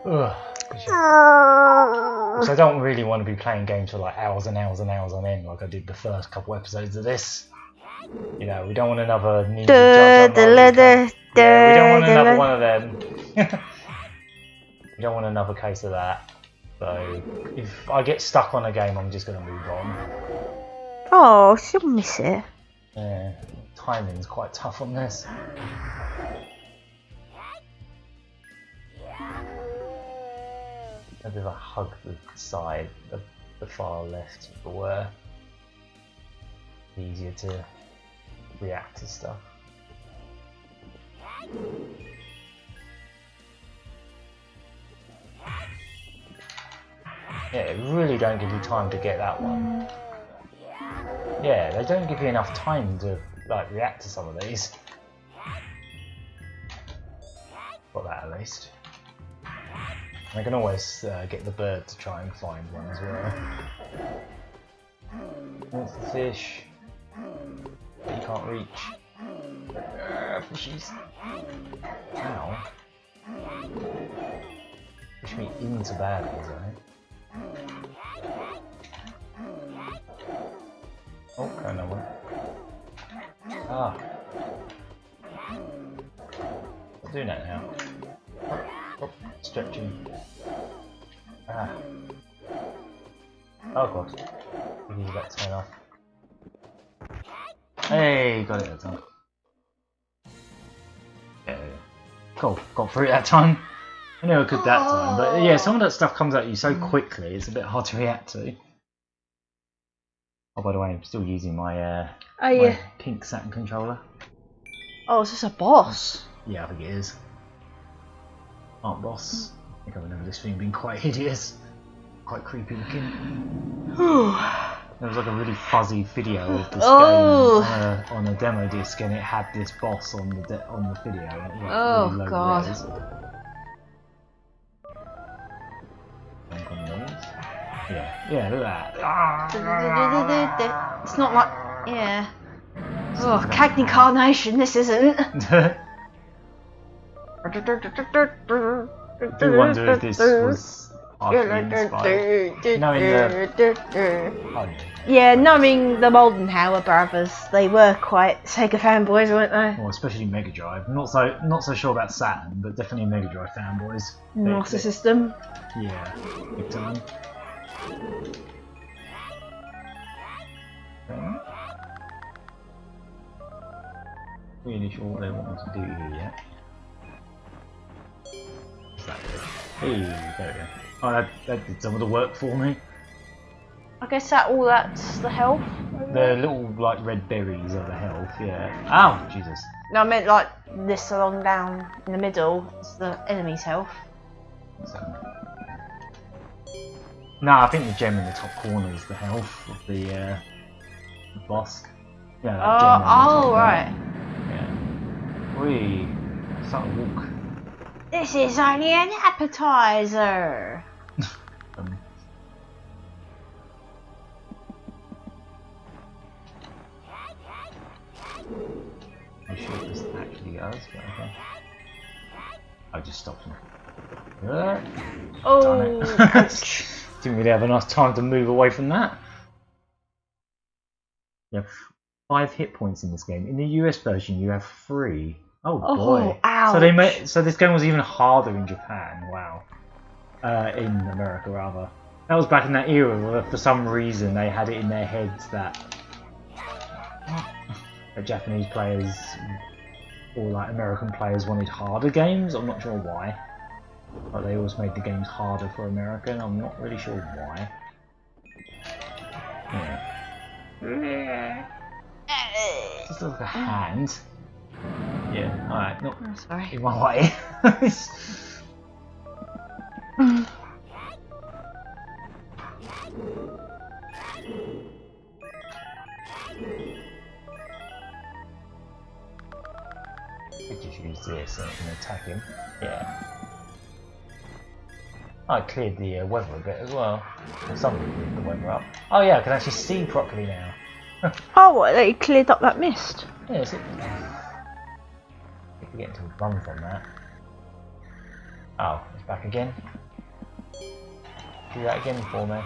Ugh. So I don't really want to be playing games for like hours and hours and hours on end like I did the first couple episodes of this. You know, we don't want another Ninja Judge. Yeah, we don't want another one of them. We don't want another case of that. So if I get stuck on a game, I'm just going to move on. Oh, she'll miss it. Yeah, timing's quite tough on this. Maybe if I hug the side, the far left, if it were easier to react to stuff. Yeah, they really don't give you time to get that one. Yeah, they don't give you enough time to like react to some of these. Got that at least. I can always get the bird to try and find one as well. Wants the fish that you can't reach. Fishies. Ow. Push me into baddies, right? Oh, another one. Ah. I'll do that now. Oh, stretching. Ah. Oh god. He's about to turn off. Hey, got it that time. Yeah. Cool, got through it that time. I knew I could that time, but yeah, some of that stuff comes at you so quickly, it's a bit hard to react to. Oh, by the way, I'm still using my, my pink Saturn controller. Oh, is this a boss? Yeah, I think it is. Art boss. I think I remember this thing being quite hideous. Quite creepy looking. There was like a really fuzzy video of this game on a demo disc, and it had this boss on the video. And it was like really low god. res. Yeah, look at that. It's not like, yeah. Oh, Cagney Carnation, this isn't. I do wonder if this was partly inspired. No, in the... Oh, Yeah, knowing the Moldenhauer brothers, they were quite Sega fanboys, weren't they? Well, especially Mega Drive. Not so sure about Saturn, but definitely Mega Drive fanboys. Master System. Yeah, big time. Okay. Really sure what they want me to do here yet. What's that do? Hey, there we go. Oh, that did some of the work for me. I guess that's the health. The little like red berries are the health, yeah. Ow, Jesus. No, I meant like this along down in the middle. It's the enemy's health. No, I think the gem in the top corner is the health of the boss. Yeah, that gem on the top right. there. Yeah. Whee. Start to walk. This is only an appetizer. I'm sure this actually does, but okay. I just stopped him. Oh, Didn't really have enough time to move away from that. You have 5 hit points in this game. In the US version, you have 3. Oh boy! Ouch. So this game was even harder in Japan. Wow. In America, rather. That was back in that era where, for some reason, they had it in their heads that Japanese players or like American players wanted harder games. I'm not sure why. But they always made the games harder for American. I'm not really sure why. Yeah. Just like a hand. Yeah, alright, no. I'm sorry. In my way. I just use this and I can attack him. Yeah. I cleared the weather a bit as well. Or somebody cleared the weather up. Oh yeah, I can actually see properly now. Oh, what? They cleared up that mist. Yeah, it's it. If we get to run from that. Oh, it's back again. Do that again for me.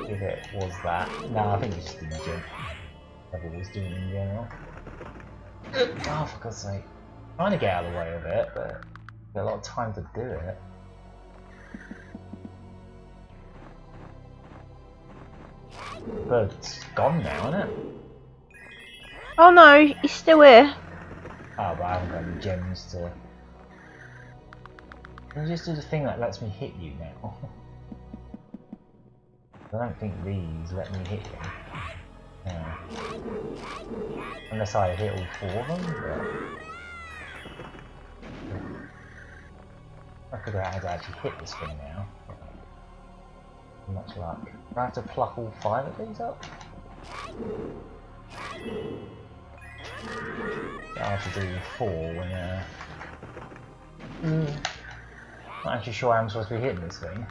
If it was that. No, I think it's just in general. Whatever it was doing in general. Oh, for God's sake. I'm trying to get out of the way of it, but got a lot of time to do it. The bird's gone now, isn't it? Oh no, he's still here. Oh, but I haven't got any gems to... Can you just do the thing that lets me hit you now? I don't think these let me hit you. No. Unless I hit all 4 of them, but... I figure out how to actually hit this thing now. Much luck. Do I have to pluck all 5 of these up? I have to do 4 when not actually sure how I'm supposed to be hitting this thing.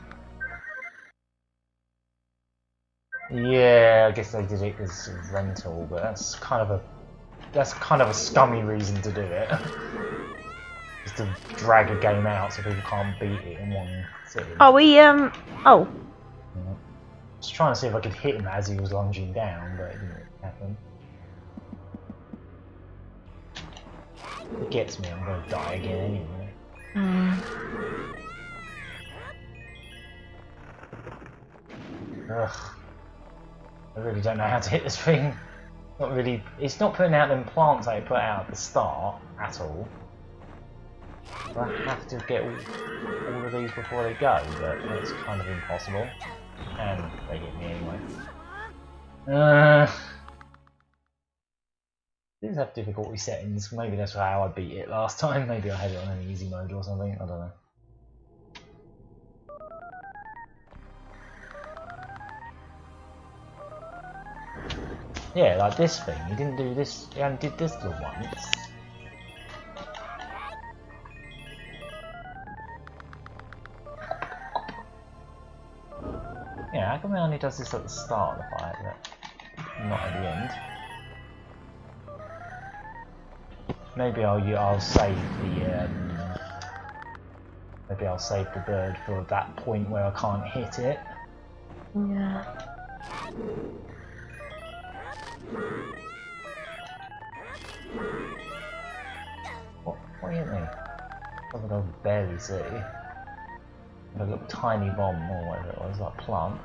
Yeah, I guess they did it as rental, but that's kind of a scummy reason to do it. Just to drag a game out so people can't beat it in one sitting. Oh, oh. Just trying to see if I could hit him as he was lunging down, but it didn't happen. If it gets me, I'm going to die again anyway. Ugh. I really don't know how to hit this thing. Not really. It's not putting out them plants that it put out at the start at all. So I have to get all of these before they go, but that's kind of impossible. And they hit me anyway. These have difficulty settings. Maybe that's how I beat it last time. Maybe I had it on an easy mode or something. I don't know. Yeah, like this thing. He didn't do this. He only did this little once. Yeah, how come he only does this at the start of the fight, but not at the end? Maybe I'll save the maybe I'll save the bird for that point where I can't hit it. Yeah. What hit me? Something I could barely see. A little tiny bomb or whatever it was, like plant.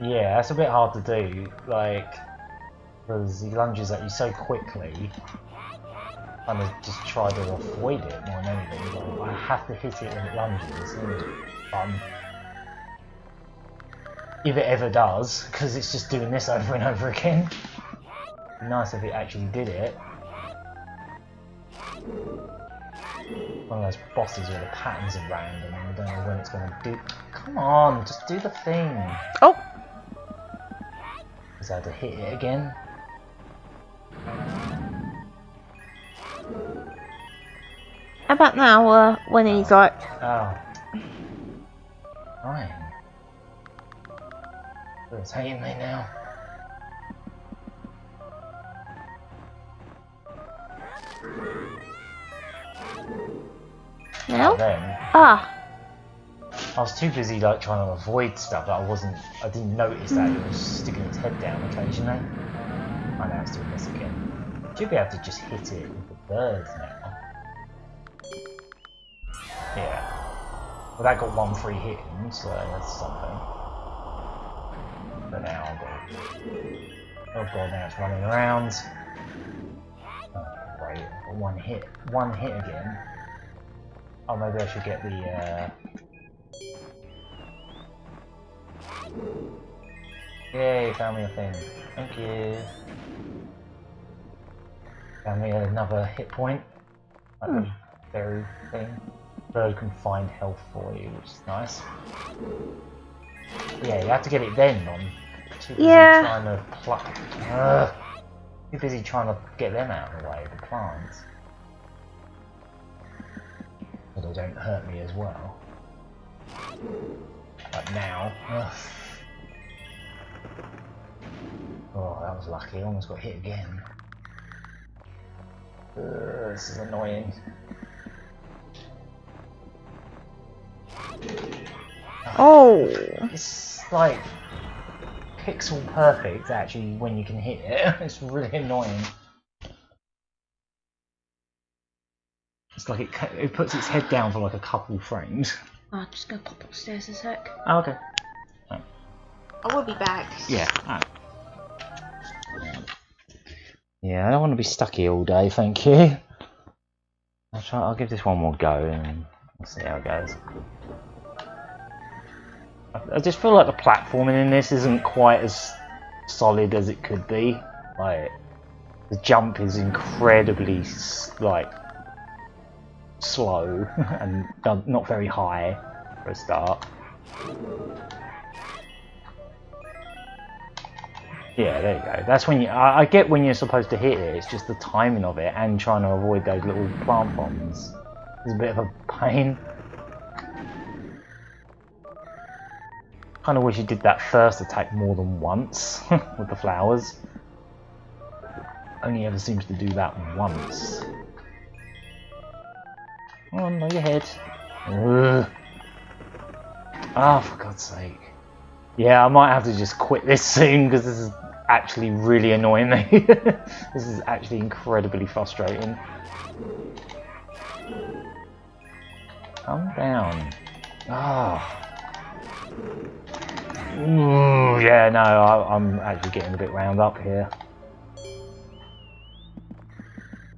Yeah, that's a bit hard to do, like, because he lunges at you so quickly, and I just try to avoid it more than anything. Like, I have to hit it when it lunges, and if it ever does, because it's just doing this over and over again. It'd be nice if it actually did it. One of those bosses where the patterns are random and you don't know when it's going to do. Come on, just do the thing. Oh! Is I had to hit it again? How about now, when he's like... Oh. Fine. So it's hating me now. Now? Then, Ah! I was too busy like trying to avoid stuff that I didn't notice that it was sticking its head down occasionally. I know it's doing this again. Should be able to just hit it with the birds now. Yeah. Well, that got one free hit in, so that's something. But now I've got... Oh god, now it's running around. Oh, great, I've got one hit. One hit again. Oh, maybe I should get the, Yay, found me a thing. Thank you. Found me another hit point. Like the berry thing. Bird can find health for you, which is nice. Yeah, you have to get it then, I'm too busy trying to pluck. Too busy trying to get them out of the way, the plants. So they don't hurt me as well. Like now. Ugh. Oh, that was lucky. I almost got hit again. This is annoying. Oh! It's like pixel perfect actually when you can hit it. It's really annoying. It's like it puts its head down for like a couple frames. I'll just go pop upstairs a sec. Oh, okay. Right. I will be back. Yeah. Right. Yeah, I don't want to be stuck here all day, thank you. I'll give this one more go and we'll see how it goes. I just feel like the platforming in this isn't quite as solid as it could be. Like, the jump is incredibly, like, slow and not very high for a start. Yeah, there you go. That's when I get when you're supposed to hit it, it's just the timing of it and trying to avoid those little plant bombs. It's a bit of a pain. Kind of wish you did that first attack more than once with the flowers. Only ever seems to do that once. Oh, no, your head. Ugh. Oh, for God's sake. Yeah, I might have to just quit this soon because this is actually really annoying me. This is actually incredibly frustrating. Calm down. Ah. Ooh, yeah, no, I'm actually getting a bit wound up here.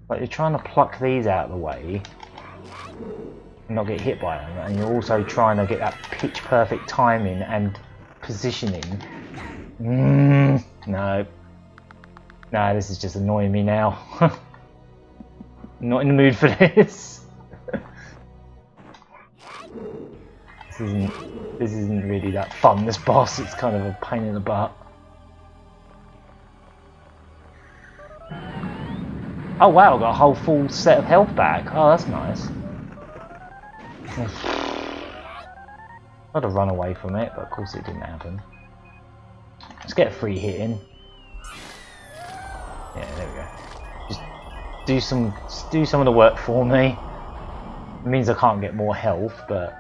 But you're trying to pluck these out of the way and not get hit by them, and you're also trying to get that pitch perfect timing and positioning. No. No, this is just annoying me now. Not in the mood for this. This isn't really that fun, this boss. It's kind of a pain in the butt. Oh wow, I got a whole full set of health back. Oh, that's nice. Tried to run away from it, but of course it didn't happen. Let's get a free hit in. Yeah, there we go. Just do some of the work for me. It means I can't get more health, but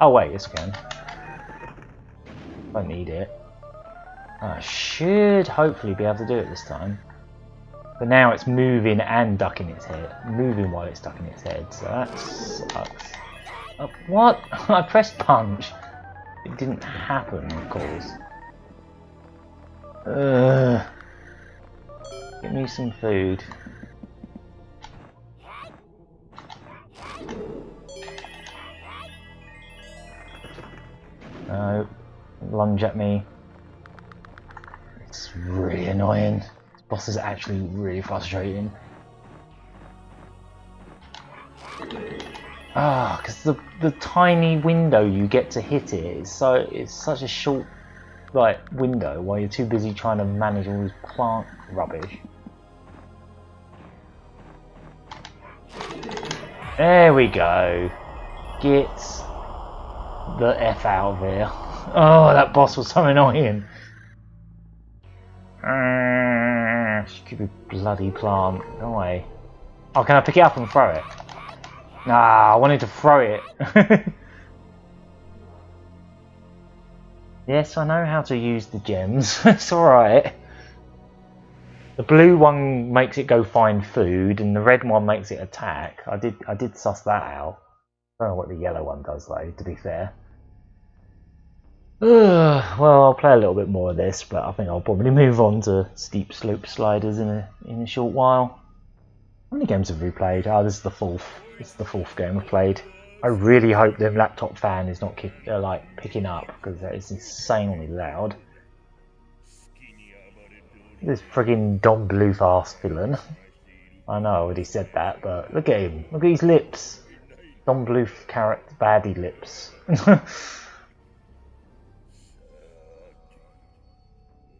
oh wait, yes I can. Don't need it. I should hopefully be able to do it this time. But now it's moving and ducking its head. Moving while it's ducking its head, so that sucks. Oh, what? I pressed punch. It didn't happen, of course. Give me some food. No, lunge at me. It's really annoying. This boss is actually really frustrating. Ah, because the tiny window you get to hit it is it's such a short window while you're too busy trying to manage all this plant rubbish. There we go. Get the F out of here. Oh, that boss was so annoying. Stupid bloody plant. Go away. Oh, can I pick it up and throw it? Nah, I wanted to throw it. Yes, I know how to use the gems. It's alright. The blue one makes it go find food, and the red one makes it attack. I did suss that out. I don't know what the yellow one does though, to be fair. Well, I'll play a little bit more of this, but I think I'll probably move on to steep slope sliders in a short while. How many games have we played? Oh, this is the fourth. This is the fourth game I've played. I really hope the laptop fan is not picking up, because that is insanely loud. This friggin' Don Bluthfast villain. I know I already said that, but look at him. Look at his lips. Don Bluth character baddie lips.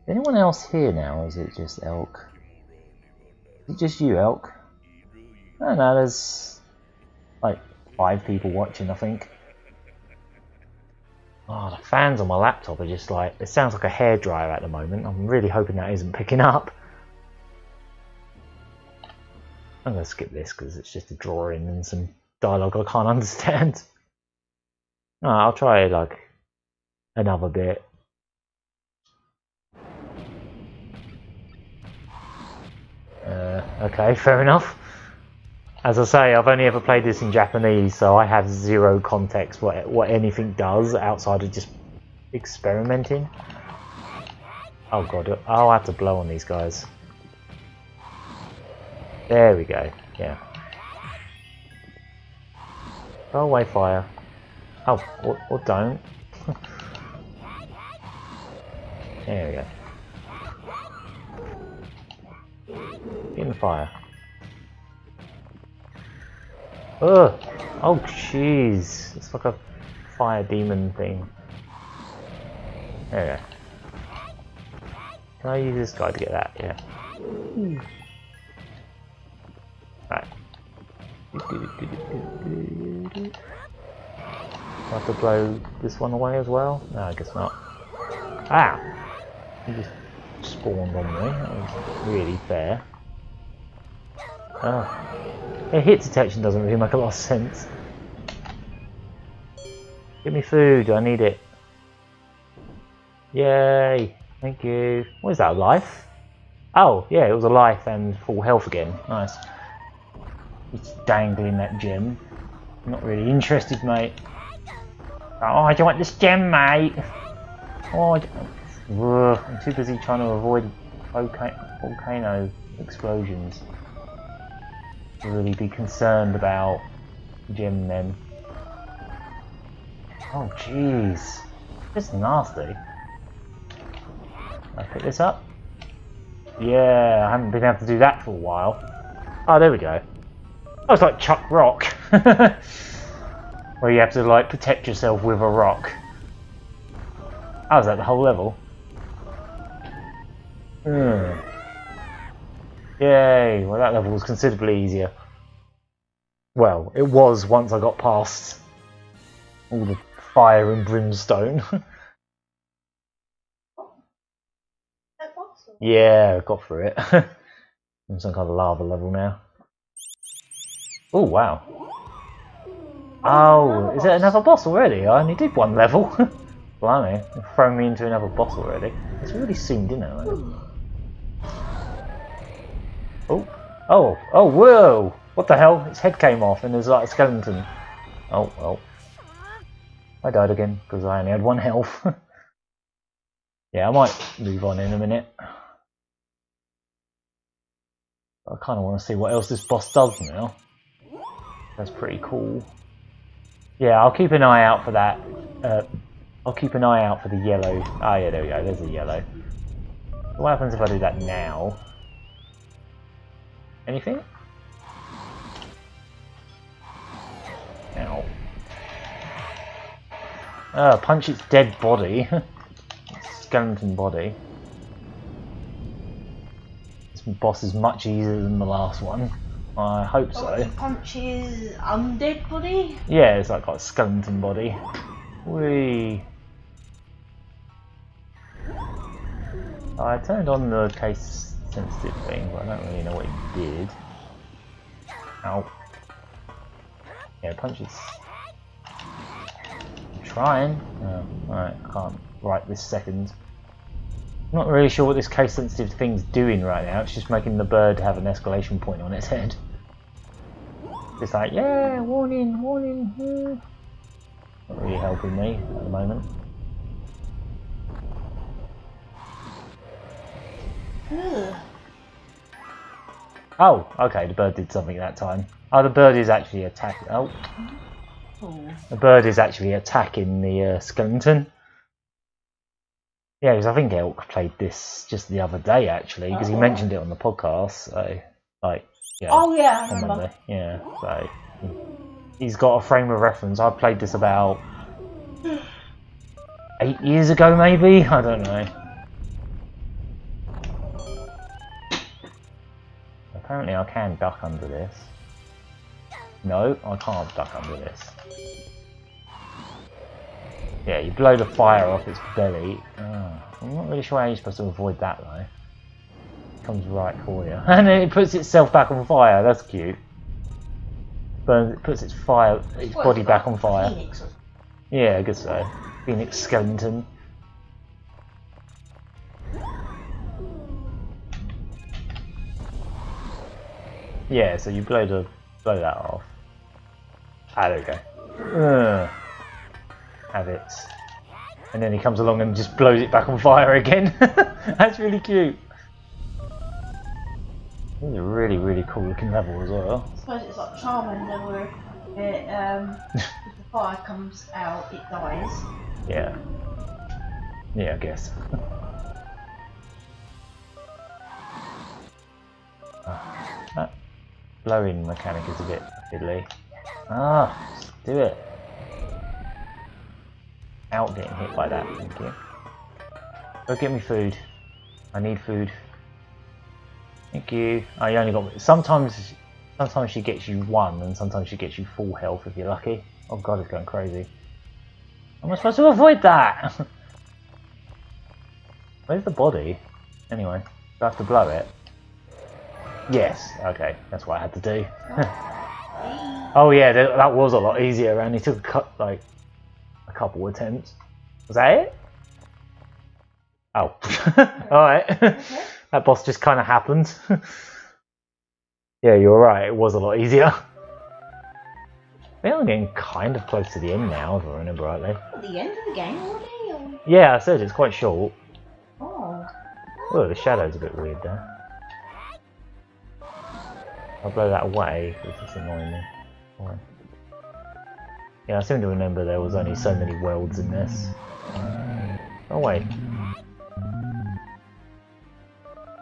Anyone else here now, or is it just Elk? Is it just you, Elk? I don't know, there's like 5 people watching, I think. Oh, the fans on my laptop are just it sounds like a hairdryer at the moment. I'm really hoping that isn't picking up. I'm going to skip this because it's just a drawing and some dialogue I can't understand. Oh, I'll try another bit. Okay, fair enough. As I say, I've only ever played this in Japanese, so I have zero context what anything does outside of just experimenting. Oh god, I'll have to blow on these guys. There we go, yeah. Go away, fire. Oh, or don't. There we go. Get in the fire. Ugh! Oh jeez! It's like a fire demon thing. There we go. Can I use this guy to get that? Yeah. Right. Do I have to blow this one away as well? No, I guess not. Ah! He just spawned on me. That was really fair. Oh. Yeah, hit detection doesn't really make a lot of sense. Give me food, I need it. Yay! Thank you. What is that, a life? Oh, yeah, it was a life and full health again. Nice. It's dangling that gem. Not really interested, mate. Oh, do you want this gem, mate? Oh, I'm too busy trying to avoid volcano explosions to really be concerned about gem men. Oh, jeez. This is nasty. Can I pick this up? Yeah, I haven't been able to do that for a while. Oh, there we go. That was like Chuck Rock. Where you have to protect yourself with a rock. Oh, was that the whole level? Yay, well that level was considerably easier. Well, it was once I got past all the fire and brimstone. Yeah, got through it. I'm some kind of lava level now. Oh wow. Oh, is it another boss already? I only did one level. Blimey, you've thrown me into another boss already. It's really soon, didn't it? Oh, oh, oh, whoa! What the hell? Its head came off and there's like a skeleton. Oh, well. I died again because I only had 1 health. Yeah, I might move on in a minute. I kind of want to see what else this boss does now. That's pretty cool. Yeah, I'll keep an eye out for that. I'll keep an eye out for the yellow. Ah, yeah, there we go. There's a yellow. What happens if I do that now? Anything? Ow. Punch its dead body. Skeleton body. This boss is much easier than the last one. I hope so. He punches undead body? Yeah, it's like got a skeleton body. Whee! I turned on the case sensitive thing, but I don't really know what it did. Ow. Yeah, punches. I'm trying. Oh, alright, I can't right this second. I'm not really sure what this case sensitive thing's doing right now. It's just making the bird have an escalation point on its head. It's like, yeah, warning, warning. Yeah. Not really helping me at the moment. Ugh. Oh, okay, the bird did something that time. Oh, the bird is actually attacking. Oh. The bird is actually attacking the skeleton. Yeah, because I think Elk played this just the other day, actually, because he mentioned it on the podcast. So, like, yeah. Oh yeah, I on remember. Monday. Yeah, so he's got a frame of reference. I played this about 8 years ago, maybe. I don't know. Apparently, I can duck under this. No, I can't duck under this. Yeah, you blow the fire off its belly. Oh, I'm not really sure how you're supposed to avoid that though. It comes right for you. And then it puts itself back on fire, that's cute. Burns, it puts its body back on fire. Phoenix. Yeah, I guess so. Phoenix skeleton. Yeah, so you blow that off. Ah, there we go. Have it. And then he comes along and just blows it back on fire again. That's really cute. This is a really, really cool looking level as well. I suppose it's like Charmander where if the fire comes out, it dies. Yeah. Yeah, I guess. That blowing mechanic is a bit fiddly. Ah, just do it. Out getting hit by that, thank you. Go get me food. I need food. Thank you. Oh, you only got. Sometimes she gets you 1, and sometimes she gets you full health if you're lucky. Oh god, it's going crazy. How am I supposed to avoid that? Where's the body? Anyway, do I have to blow it? Yes. Okay, that's what I had to do. Oh yeah, that was a lot easier, and it took a couple attempts. Was that it? Oh. Alright. That boss just kind of happened. Yeah, you're right, it was a lot easier. We're getting kind of close to the end now, if I remember rightly. At the end of the game already? Or... Yeah, I said it's quite short. Oh. Oh, the shadow's a bit weird there. I'll blow that away, because it's annoying me. Why? Yeah, I seem to remember there was only so many worlds in this. Oh wait.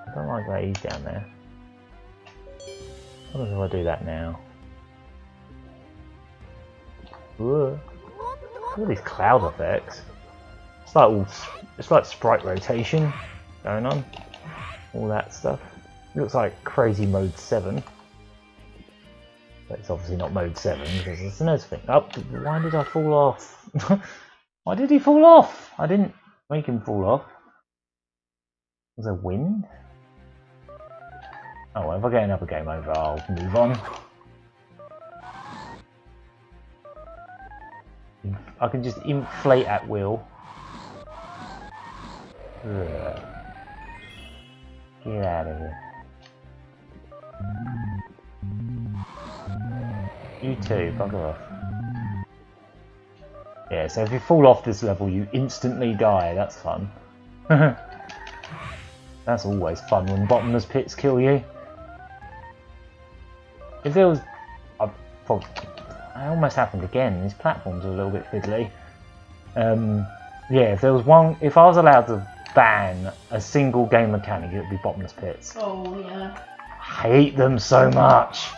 I don't like that he's down there. What if I do that now? Whoa. Look at these cloud effects. It's like sprite rotation going on. All that stuff. Looks like Crazy Mode 7. But it's obviously not mode 7 because it's another thing. Oh, why did I fall off? Why did he fall off? I didn't make him fall off. Was there wind? Oh, well, if I get another game over, I'll move on. I can just inflate at will. Ugh. Get out of here. You too, bugger off. Yeah, so if you fall off this level, you instantly die. That's fun. That's always fun when bottomless pits kill you. If there was... It almost happened again. These platforms are a little bit fiddly. Yeah, if there was one... If I was allowed to ban a single game mechanic, it would be bottomless pits. Oh, yeah. I hate them so much.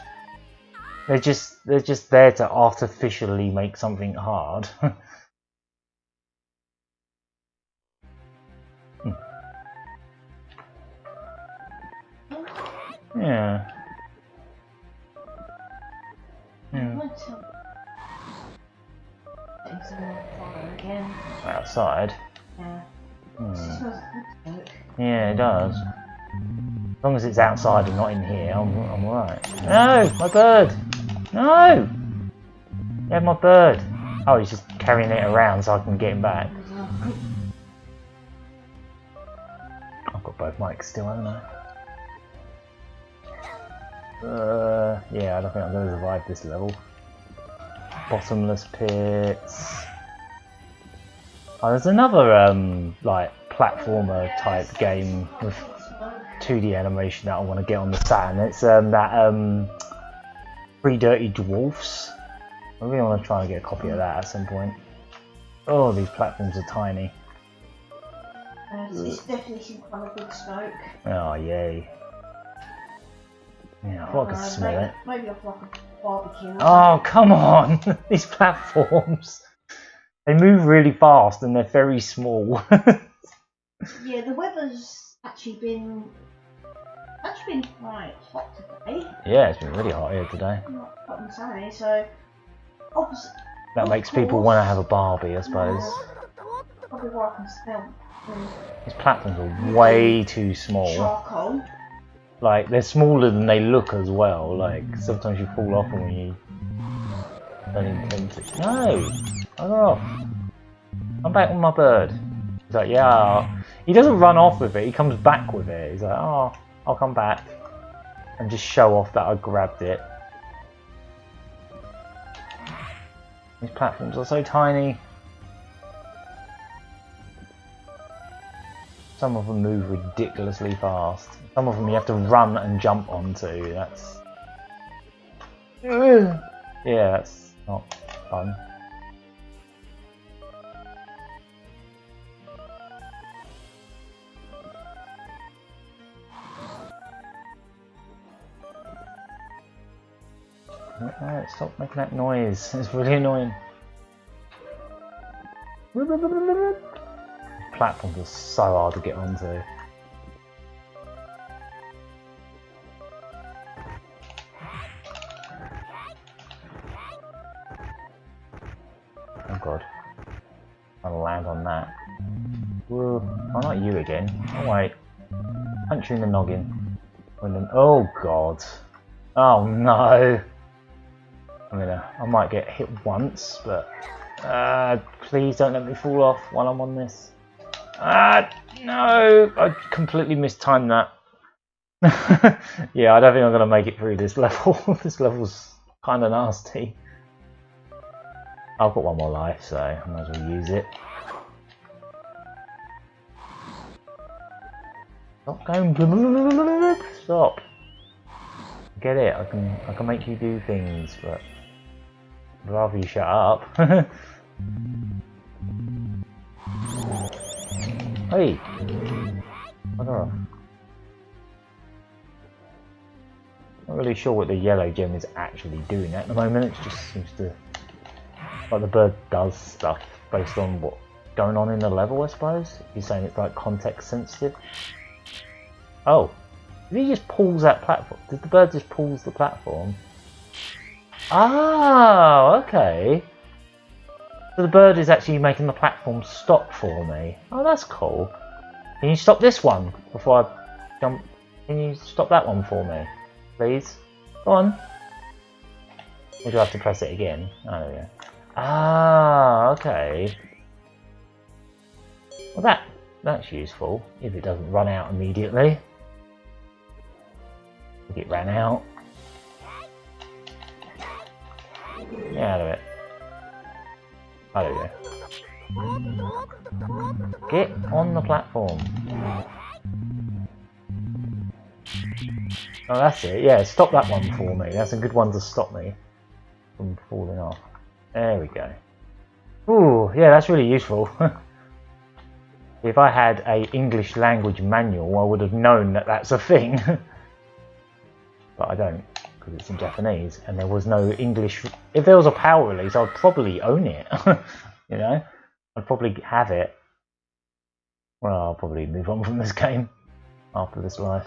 They're just there to artificially make something hard. Yeah. Again. Outside. Yeah. Yeah, it does. As long as it's outside and not in here, I'm alright. No, my bird. No. Yeah, my bird. Oh, he's just carrying it around so I can get him back. I've got both mics still, haven't I? Yeah, I don't think I'm going to survive this level. Bottomless pits. Oh, there's another like platformer type game with 2D animation that I want to get on the Saturn. It's that Three Dirty Dwarfs. I really want to try and get a copy of that at some point. Oh, these platforms are tiny. It's definitely some kind of good smoke. Oh, yay. Yeah, I thought I could smell it. Maybe off like a barbecue. Oh, come on! These platforms. They move really fast and they're very small. Yeah, the weather's actually been quite hot today. Yeah, it's been really hot here today. Not hot and sunny, so obviously. That makes people want to have a Barbie, I suppose. Probably why I can smell. These platforms are way too small. Charcoal. Like, they're smaller than they look as well. Like, sometimes you fall off when you don't intend to. No! Bugger off. I'm back with my bird. He's like, yeah. He doesn't run off with it, he comes back with it. He's like, oh, I'll come back. And just show off that I grabbed it. These platforms are so tiny. Some of them move ridiculously fast. Some of them you have to run and jump onto. That's... Yeah, that's not fun. Alright, stop making that noise. It's really annoying. Platforms are so hard to get onto. Oh god. I'll land on that. Whoa. Oh, not you again. Oh wait. Punch you in the noggin. Oh god. Oh no. I might get hit once, but please don't let me fall off while I'm on this. No! I completely mistimed that. Yeah, I don't think I'm going to make it through this level. This level's kind of nasty. I've got one more life, so I might as well use it. Stop going. Stop. Get it? I can make you do things, but I'd rather you shut up. Hey! Bugger off. Not really sure what the yellow gem is actually doing at the moment. It just seems to... like the bird does stuff based on what's going on in the level, I suppose. You're saying it's like context sensitive. Oh! Did he just pulls that platform? Did the bird just pulls the platform? Oh, okay. So the bird is actually making the platform stop for me. Oh, that's cool. Can you stop this one before I jump? Can you stop that one for me, please? Go on. Or do I have to press it again? Oh, there we go. Ah, okay. Well, that's useful if it doesn't run out immediately. I think it ran out. Get out of it. Oh, there we go. Get on the platform. Oh, that's it. Yeah, stop that one for me. That's a good one to stop me from falling off. There we go. Ooh, yeah, that's really useful. If I had a English language manual, I would have known that that's a thing. But I don't, because it's in Japanese, and there was no English. If there was a PAL release, I'd probably own it. You know, I'd probably have it. Well, I'll probably move on from this game after this life.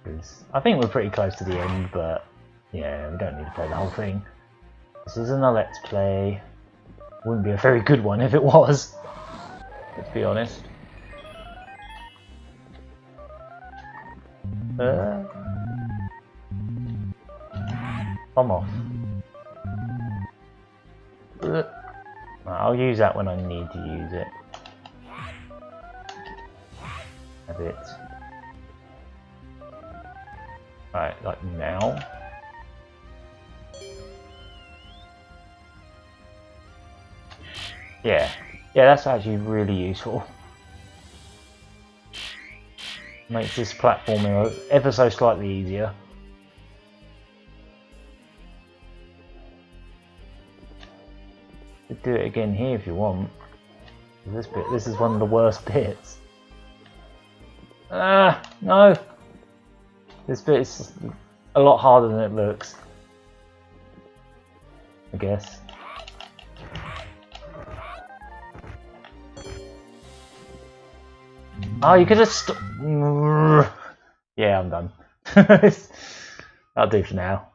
Because I think we're pretty close to the end, but yeah, we don't need to play the whole thing. This isn't a Let's Play. Wouldn't be a very good one if it was. Let's be honest. I'm off. I'll use that when I need to use it. A bit. Right, like now. Yeah, that's actually really useful. Makes this platforming ever so slightly easier. Could do it again here if you want. This is one of the worst bits. Ah, no! This bit is a lot harder than it looks, I guess. Oh, you could have Yeah, I'm done. That'll do for now.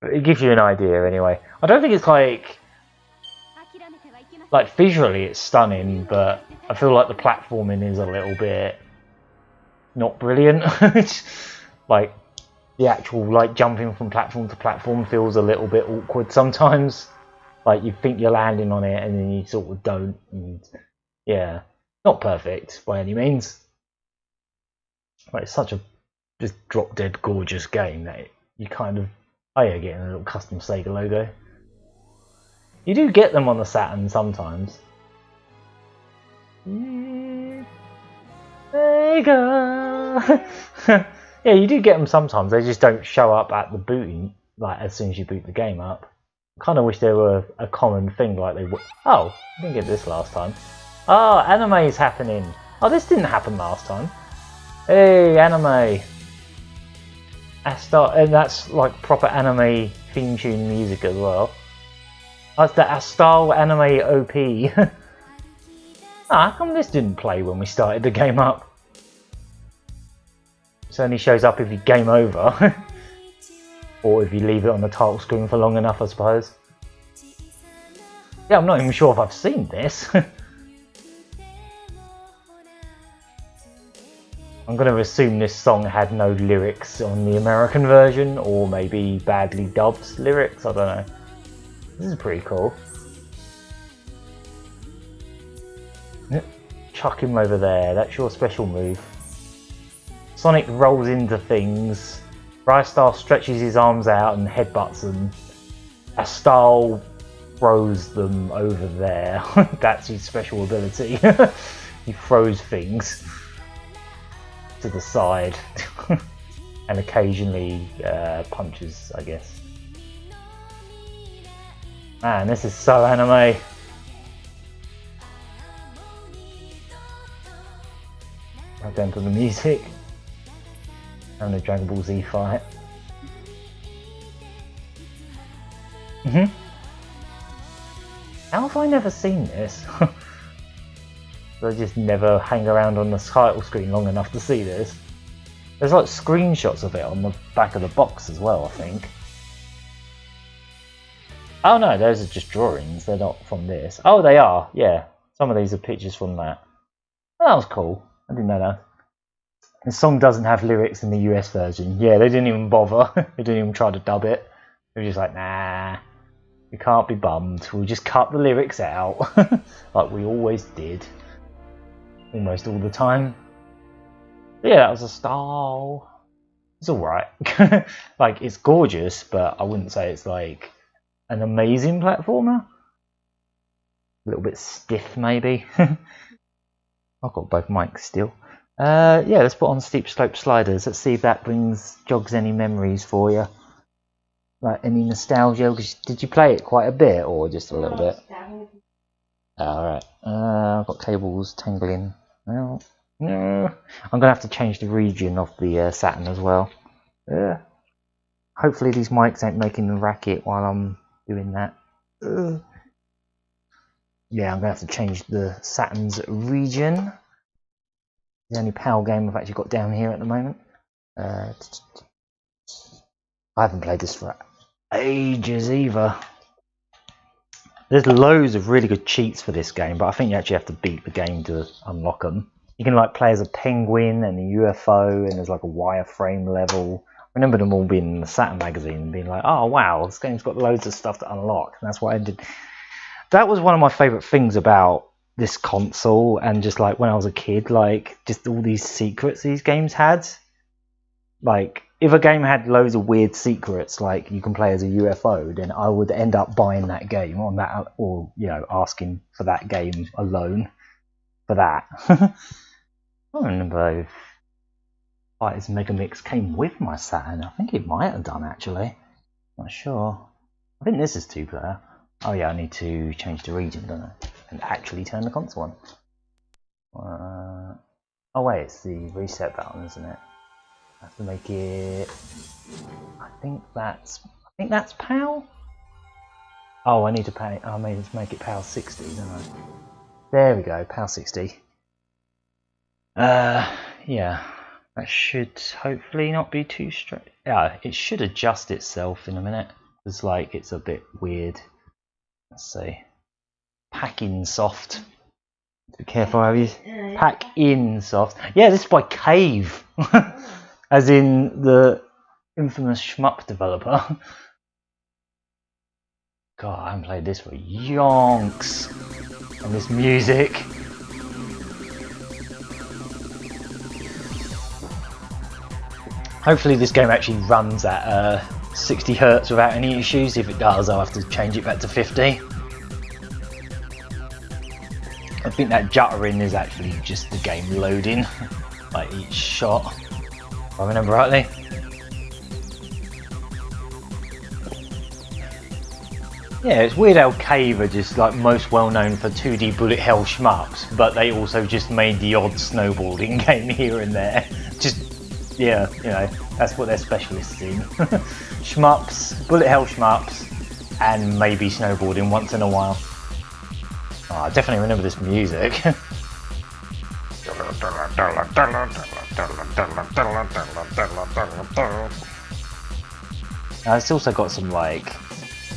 It gives you an idea anyway. I don't think it's like visually it's stunning, but I feel like the platforming is a little bit not brilliant. Like the actual jumping from platform to platform feels a little bit awkward sometimes. Like you think you're landing on it and then you sort of don't. And yeah, not perfect by any means. But it's such a just drop dead gorgeous game that you kind of getting a little custom Sega logo. You do get them on the Saturn sometimes. Sega. Yeah, you do get them sometimes. They just don't show up at the booting, as soon as you boot the game up. Kind of wish they were a common thing, like they were. Oh, I didn't get this last time. Oh, anime is happening. Oh, this didn't happen last time. Hey, anime. Astal, and that's like proper anime theme tune music as well. That's the Astal anime OP. How come this didn't play when we started the game up? It only shows up if you game over. Or if you leave it on the title screen for long enough, I suppose. Yeah, I'm not even sure if I've seen this. I'm going to assume this song had no lyrics on the American version, or maybe badly dubbed lyrics, I don't know. This is pretty cool. Chuck him over there, that's your special move. Sonic rolls into things. Brystar stretches his arms out and headbutts them. Astal throws them over there. That's his special ability. He throws things to the side. And occasionally punches, I guess. Man, this is so anime. I'll go into the music. And a Dragon Ball Z fight. How have I never seen this? I just never hang around on the title screen long enough to see this. There's like screenshots of it on the back of the box as well, I think. Oh no, those are just drawings. They're not from this. Oh, they are. Yeah, some of these are pictures from that. Oh, that was cool. I didn't know that. The song doesn't have lyrics in the US version. Yeah, they didn't even bother. They didn't even try to dub it. They were just like, nah, we can't be bummed. We'll just cut the lyrics out, like we always did, almost all the time. But yeah, that was Astal. It's alright. Like, it's gorgeous, but I wouldn't say it's like an amazing platformer. A little bit stiff, maybe. I've got both mics still. Yeah, let's put on Steep Slope Sliders. Let's see if that jogs any memories for you. Like, any nostalgia? Did you play it quite a bit, or just a little bit? Alright. I've got cables tangling. No. I'm going to have to change the region of the Saturn as well. Hopefully these mics ain't making a racket while I'm doing that. Yeah, I'm going to have to change the Saturn's region. The only PAL game I've actually got down here at the moment. I haven't played this for ages either. There's loads of really good cheats for this game, but I think you actually have to beat the game to unlock them. You can like play as a penguin and a UFO, and there's like a wireframe level. I remember them all being in the Saturn magazine and being like, oh wow, this game's got loads of stuff to unlock. And that's what I did. That was one of my favourite things about this console, and just like when I was a kid, like just all these secrets these games had. Like if a game had loads of weird secrets, like you can play as a UFO, then I would end up buying that game on that, or you know, asking for that game alone for that. I don't remember if Fighters Megamix came with my Saturn. I think it might have done actually. Not sure. I think this is 2-player. Oh yeah, I need to change the region, don't I? And actually turn the console on. Oh wait, it's the reset button, isn't it? I have to make it. I think that's PAL. Oh, I need to pay. I need to make it PAL 60, don't I? There we go, PAL 60. Yeah, that should hopefully not be too straight. Yeah, it should adjust itself in a minute. It's like it's a bit weird. Let's see. Pack in soft. Be careful, have you? Pack in soft. Yeah, this is by Cave. As in the infamous shmup developer. God, I haven't played this for yonks. And this music. Hopefully this game actually runs at 60 Hz without any issues. If it does, I'll have to change it back to 50. I think that juttering is actually just the game loading, like each shot, if I remember rightly. Yeah, it's weird how Cave are just like most well known for 2D bullet hell shmups, but they also just made the odd snowboarding game here and there. Just, yeah, you know, that's what they're specialists in. Shmups, bullet hell shmups, and maybe snowboarding once in a while. Oh, I definitely remember this music. It's also got some like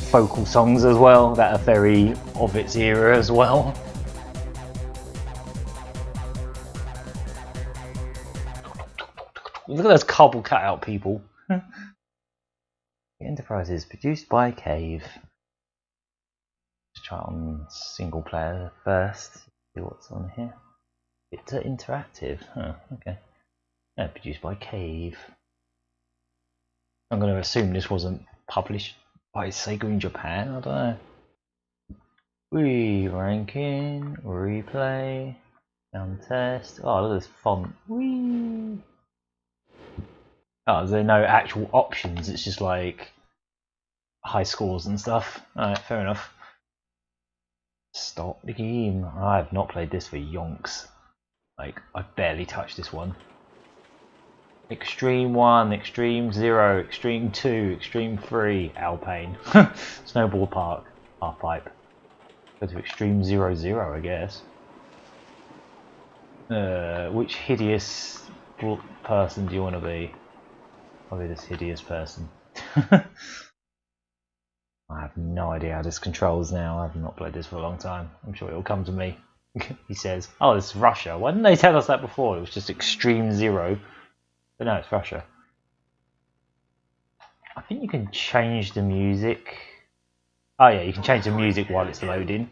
vocal songs as well that are very of its era as well. Look at those cardboard cutout people. The Enterprise is produced by Cave. Let's try it on single player first. See what's on here. It's interactive. Huh, okay. Yeah, produced by Cave. I'm going to assume this wasn't published by Sega in Japan. I don't know. Ranking, replay, sound test. Oh, look at this font. Whee. Oh, there's no actual options. It's just like high scores and stuff. Alright, fair enough. Stop the game. I have not played this for yonks. Like, I've barely touched this one. Extreme 1, Extreme 0, Extreme 2, Extreme 3, Alpine. Snowball Park, half-pipe. Go to Extreme 0, I guess. Which hideous person do you want to be? Probably this hideous person. I have have no idea how this controls now. I've not played this for a long time. I'm sure it'll come to me. He says, oh, this is Russia. Why didn't they tell us that before? It was just Extreme Zero. But no, it's Russia. I think you can change the music. Oh yeah, you can change the music while it's loading.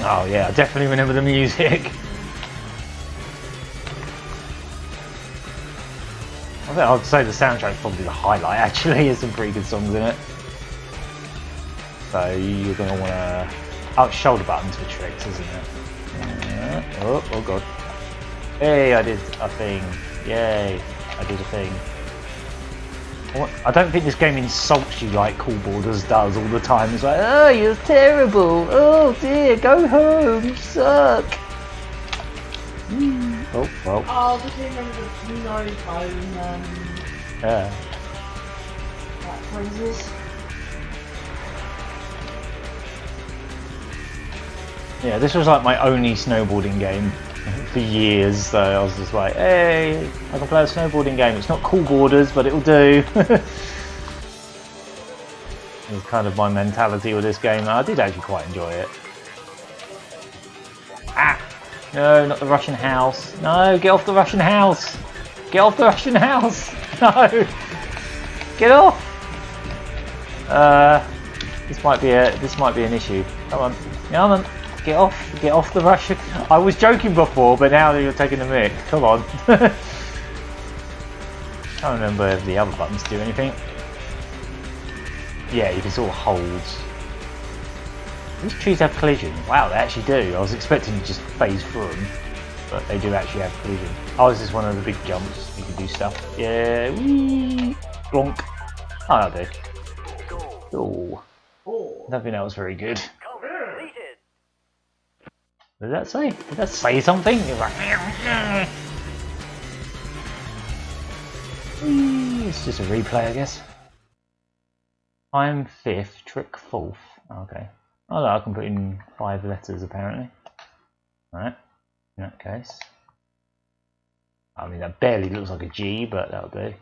Oh yeah, I definitely remember the music. I think I'd say the soundtrack's probably the highlight actually. There's some pretty good songs in it. So you're going to want to... Oh, it's shoulder buttons for tricks, isn't it? Oh god. Hey, I did a thing. Yay, I did a thing. I don't think this game insults you like Cool Borders does all the time. It's like, oh, you're terrible. Oh dear, go home, you suck. Oh, well. Oh, just remember the no phone, Yeah. That phrases. Yeah, this was like my only snowboarding game for years, so I was just like, hey, I can play a snowboarding game. It's not Cool Borders, but it'll do. It was kind of my mentality with this game. I did actually quite enjoy it. Ah! No, not the Russian house. No, get off the Russian house! Get off the Russian house! No! Get off! This might be an issue. Come on. Come on. Get off the Russian. I was joking before, but now you're taking the mic. Come on. Can't remember if the other buttons do anything. Yeah, you can sort of hold. These trees have collision. Wow, they actually do. I was expecting to just phase through them, but they do actually have collision. Oh, this is one of the big jumps. You can do stuff. Yeah, wee, blonk. Oh, that'll do. Oh, I don't think that was very good. What did that say? Did that say something? It was like, it's just a replay, I guess. I'm 5th, trick 4th. Okay. Oh, no, I can put in 5 letters apparently. Right. In that case. I mean, that barely looks like a G, but that'll do.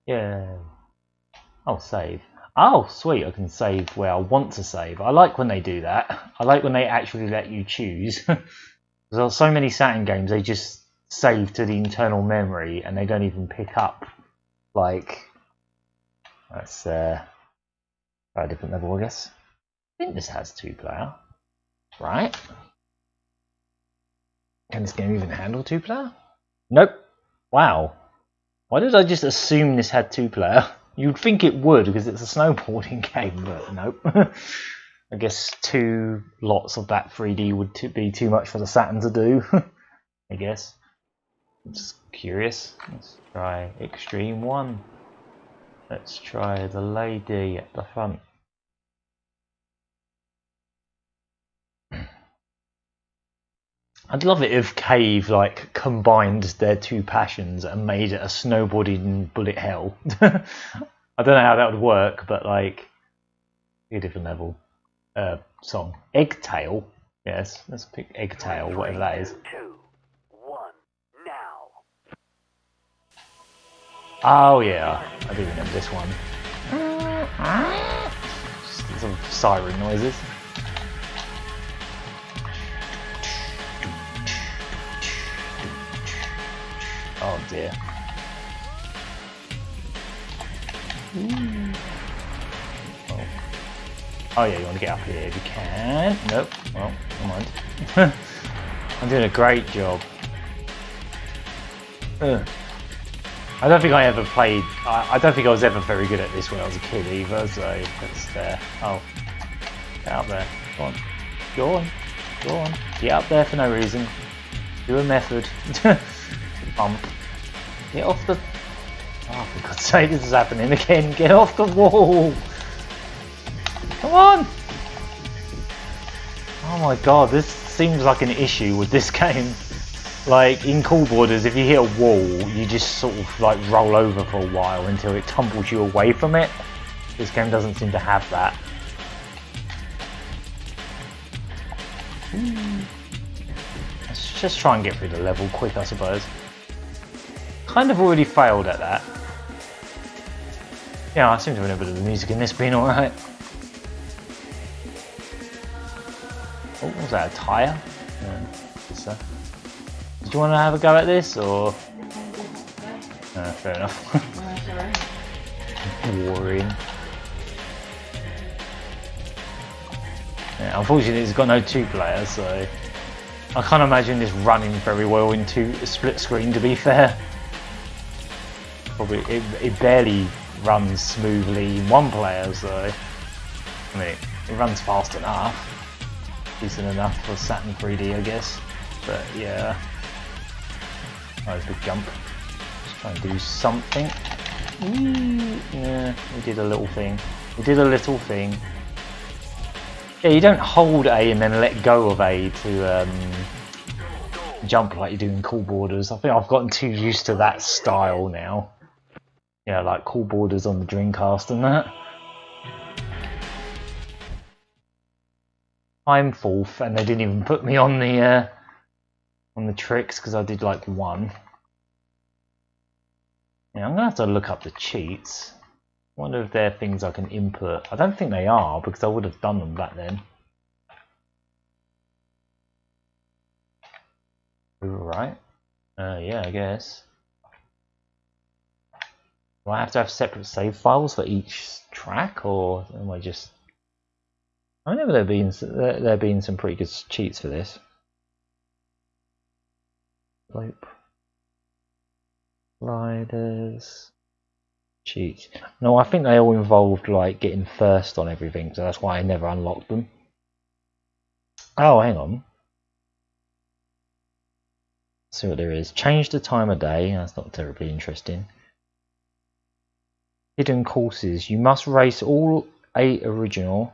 Yeah. Oh, save. Oh, sweet, I can save where I want to save. I like when they do that. I like when they actually let you choose. There's so many Saturn games, they just save to the internal memory and they don't even pick up, like... Let's try a different level, I guess. I think this has 2-player. Right. Can this game even handle 2-player? Nope. Wow. Why did I just assume this had 2-player? You'd think it would because it's a snowboarding game, but nope. I guess 2 lots of that 3D would be too much for the Saturn to do. I guess. I'm just curious. Let's try Extreme 1. Let's try the lady at the front. I'd love it if Cave like combined their 2 passions and made it a snowboarding bullet hell. I don't know how that would work, but like a different level. Song. Eggtail. Yes, let's pick Eggtail, whatever that is. 2, 1, now. Oh yeah, I do remember this one. Just some siren noises. Oh dear. Oh yeah, you want to get up here if you can. Nope. Well, never mind. I'm doing a great job. I don't think I ever played. I don't think I was ever very good at this when I was a kid either. So that's fair. Oh, get up there. Go on. Go on. Go on. Get up there for no reason. Do a method. Bump. Get off the... Oh, for God's sake, this is happening again. Get off the wall. Come on. Oh my God, this seems like an issue with this game. Like, in Cool Borders, if you hit a wall, you just sort of like roll over for a while until it tumbles you away from it. This game doesn't seem to have that. Let's just try and get through the level quick, I suppose. Kind of already failed at that. Yeah, I seem to remember the music in this being alright. Oh, was that a tyre? So. Did you want to have a go at this, or...? Fair enough. Boring. Yeah, unfortunately it's got no 2-player, so... I can't imagine this running very well into a split screen, to be fair. Probably, it barely runs smoothly in 1-player, so... I mean, it runs fast enough. Decent enough for Saturn 3D, I guess. But yeah... Oh, it's a big jump. Let's try and do something. Yeah, we did a little thing. We did a little thing. Yeah, you don't hold A and then let go of A to jump like you do in Cool Borders. I think I've gotten too used to that style now. Yeah, like Cool Borders on the Dreamcast and that. I'm 4th, and they didn't even put me on the tricks because I did like 1. Yeah, I'm gonna have to look up the cheats. I wonder if they're things I can input. I don't think they are, because I would have done them back then. Right. Yeah, I guess. Do I have to have separate save files for each track, or am I just... I remember there being some pretty good cheats for this. Slope. Sliders. Cheats. No, I think they all involved like getting first on everything, so that's why I never unlocked them. Oh, hang on. Let's see what there is. Change the time of day. That's not terribly interesting. Hidden courses. You must race all 8 original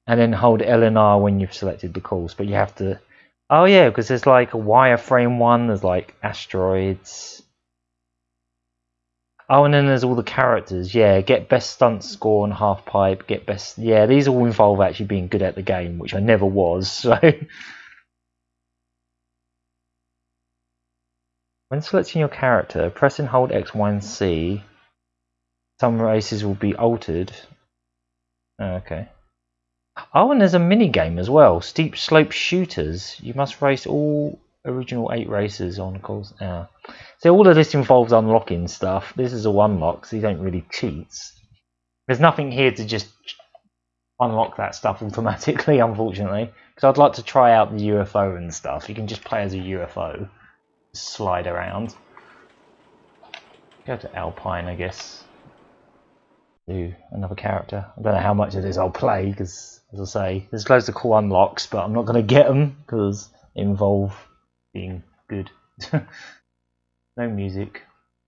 and then hold L and R when you've selected the course, but you have to... Oh yeah, because there's like a wireframe one, there's like asteroids. Oh, and then there's all the characters. Yeah, get best stunt score on half pipe, get best... Yeah, these all involve actually being good at the game, which I never was, so... When selecting your character, press and hold X, Y, and C. Some races will be altered. Oh, okay. Oh, and there's a mini game as well. Steep slope shooters. You must race all original 8 races on course. So all of this involves unlocking stuff. This is a unlock, so you don't really cheat. There's nothing here to just unlock that stuff automatically, unfortunately. Because I'd like to try out the UFO and stuff. You can just play as a UFO. Slide around. Go to Alpine, I guess. Do another character. I don't know how much of this I'll play, because, as I say, there's loads of cool unlocks, but I'm not going to get them, because they involve being good. No music.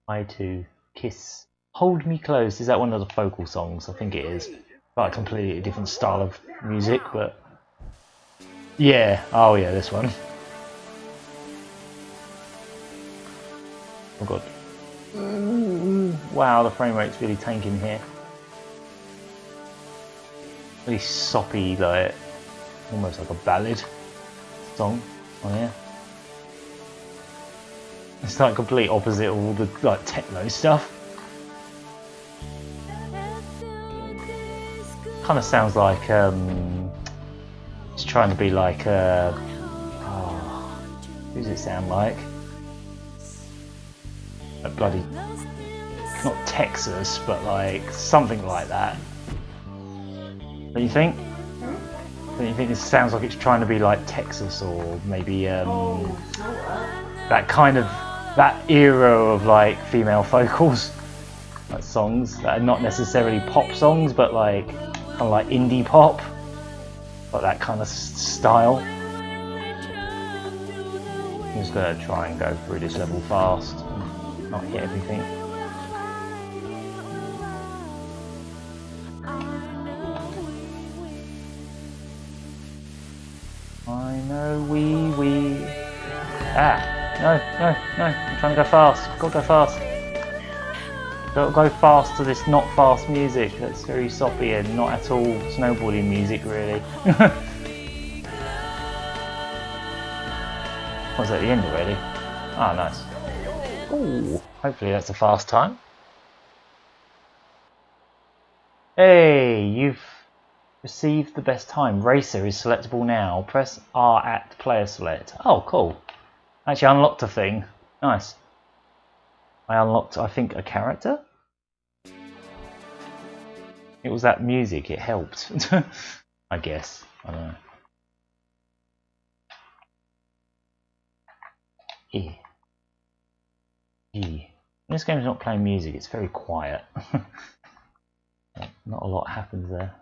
I2. Kiss. Hold Me Close. Is that one of the vocal songs? I think it is. Like a completely different style of music, but... Yeah. Oh yeah, this one. Oh god. Wow, the frame rate's really tanking here. Really soppy, like almost like a ballad song on here. It's like complete opposite of all the like techno stuff. Kind of sounds like it's trying to be like who does it sound like? Like bloody, not Texas, but like something like that. Don't you think? Don't you think this sounds like it's trying to be like Texas, or maybe that kind of, that era of like female vocals, like songs that are not necessarily pop songs, but like kind of like indie pop, like that kind of style. I'm just gonna try and go through this level fast, and not hit everything. I know we. No, I'm trying to go fast. Gotta go fast. Gotta go fast to this not fast music that's very soppy and not at all snowboarding music, really. Was at the end already? Ah, nice. Ooh, hopefully that's a fast time. Hey, you've received the best time. Racer is selectable now. Press R at player select. Oh, cool. Actually unlocked a thing. Nice. I unlocked, I think, a character? It was that music, it helped. I guess. I don't know. This game's not playing music, it's very quiet. Not a lot happens there.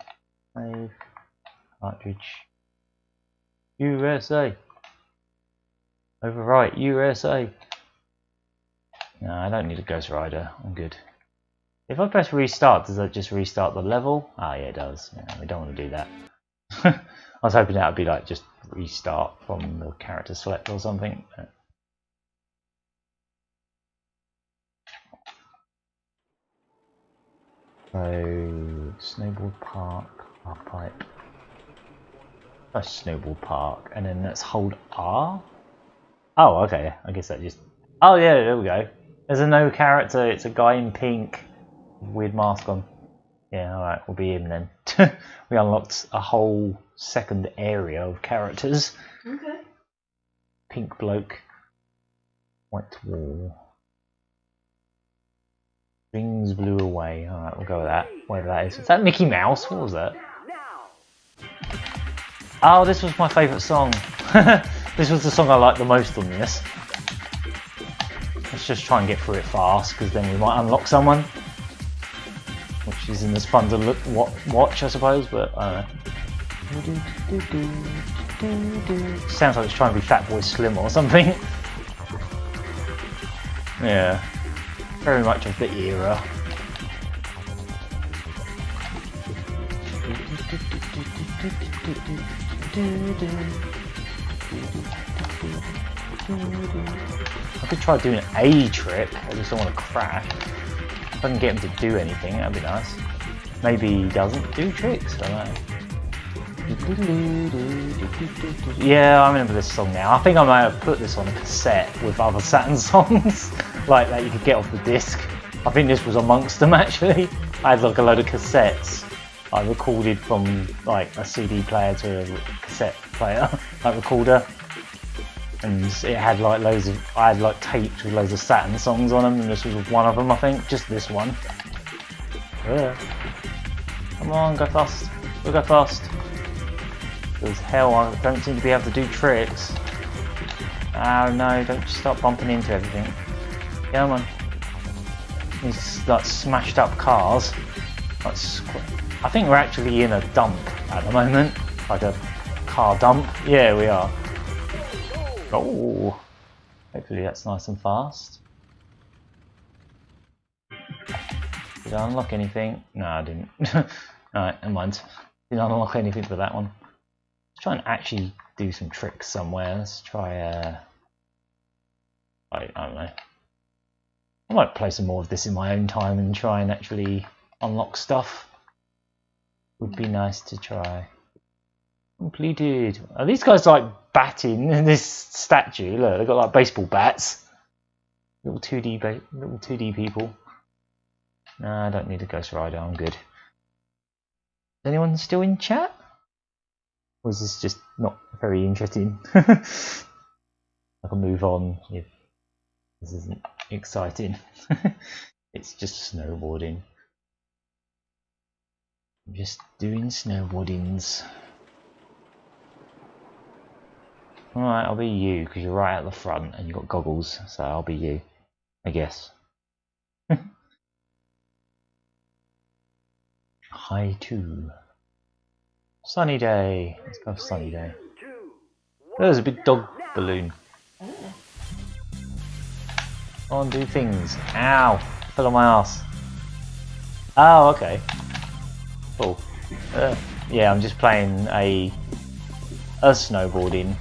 Save. Cartridge. USA. Overwrite. USA. No, I don't need a Ghost Rider. I'm good. If I press restart, does that just restart the level? Ah, yeah, it does. Yeah, we don't want to do that. I was hoping that would be like just restart from the character select or something. So, Snowboard Park, half pipe. That's Snowboard Park, and then let's hold R. Oh, okay. I guess that just. Oh yeah, there we go. There's a no character. It's a guy in pink, weird mask on. Yeah, all right, we'll be him then. We unlocked a whole second area of characters. Okay. Pink bloke, white wall. Rings blew away. Alright, we'll go with that. Whatever that is. Is that Mickey Mouse? What was that? Oh, this was my favourite song. This was the song I liked the most on this. Let's just try and get through it fast, because then we might unlock someone. Which isn't as fun to watch, I suppose, but I don't know. Sounds like it's trying to be Fatboy Slim or something. Yeah. Very much of the era. I could try doing a trick, I just don't want to crash. If I can get him to do anything, that'd be nice. Maybe he doesn't do tricks, I don't know. Yeah, I remember this song now. I think I might have put this on a cassette with other Saturn songs like that you could get off the disc. I think this was amongst them actually. I had like a load of cassettes I recorded from like a CD player to a cassette player, like recorder, and it had like loads of. I had like tapes with loads of Saturn songs on them, and this was one of them. I think just this one. Yeah. Come on, go fast. We'll go fast. Because hell, I don't seem to be able to do tricks. Oh no, don't start bumping into everything. Come on. These like smashed up cars. Like, I think we're actually in a dump at the moment. Like a car dump. Yeah, we are. Oh. Hopefully that's nice and fast. Did I unlock anything? No, I didn't. Alright, never mind. Didn't unlock anything for that one. Let's try and actually do some tricks somewhere. Let's try I don't know. I might play some more of this in my own time and try and actually unlock stuff. Would be nice to try. Completed. Are these guys like batting in this statue? Look, they've got like baseball bats. Little 2D people. No, I don't need a Ghost Rider, I'm good. Is anyone still in chat? Or is this just not very interesting? I can move on if this isn't exciting. It's just snowboarding. I'm just doing snowboardings. Alright, I'll be you, because you're right at the front and you've got goggles, so I'll be you, I guess. Hi 2. Sunny day. Let's go for sunny day. Oh, there's a big dog balloon. Go on, do things. Ow! Fell on my ass. Oh, okay. Cool. Yeah, I'm just playing a snowboarding.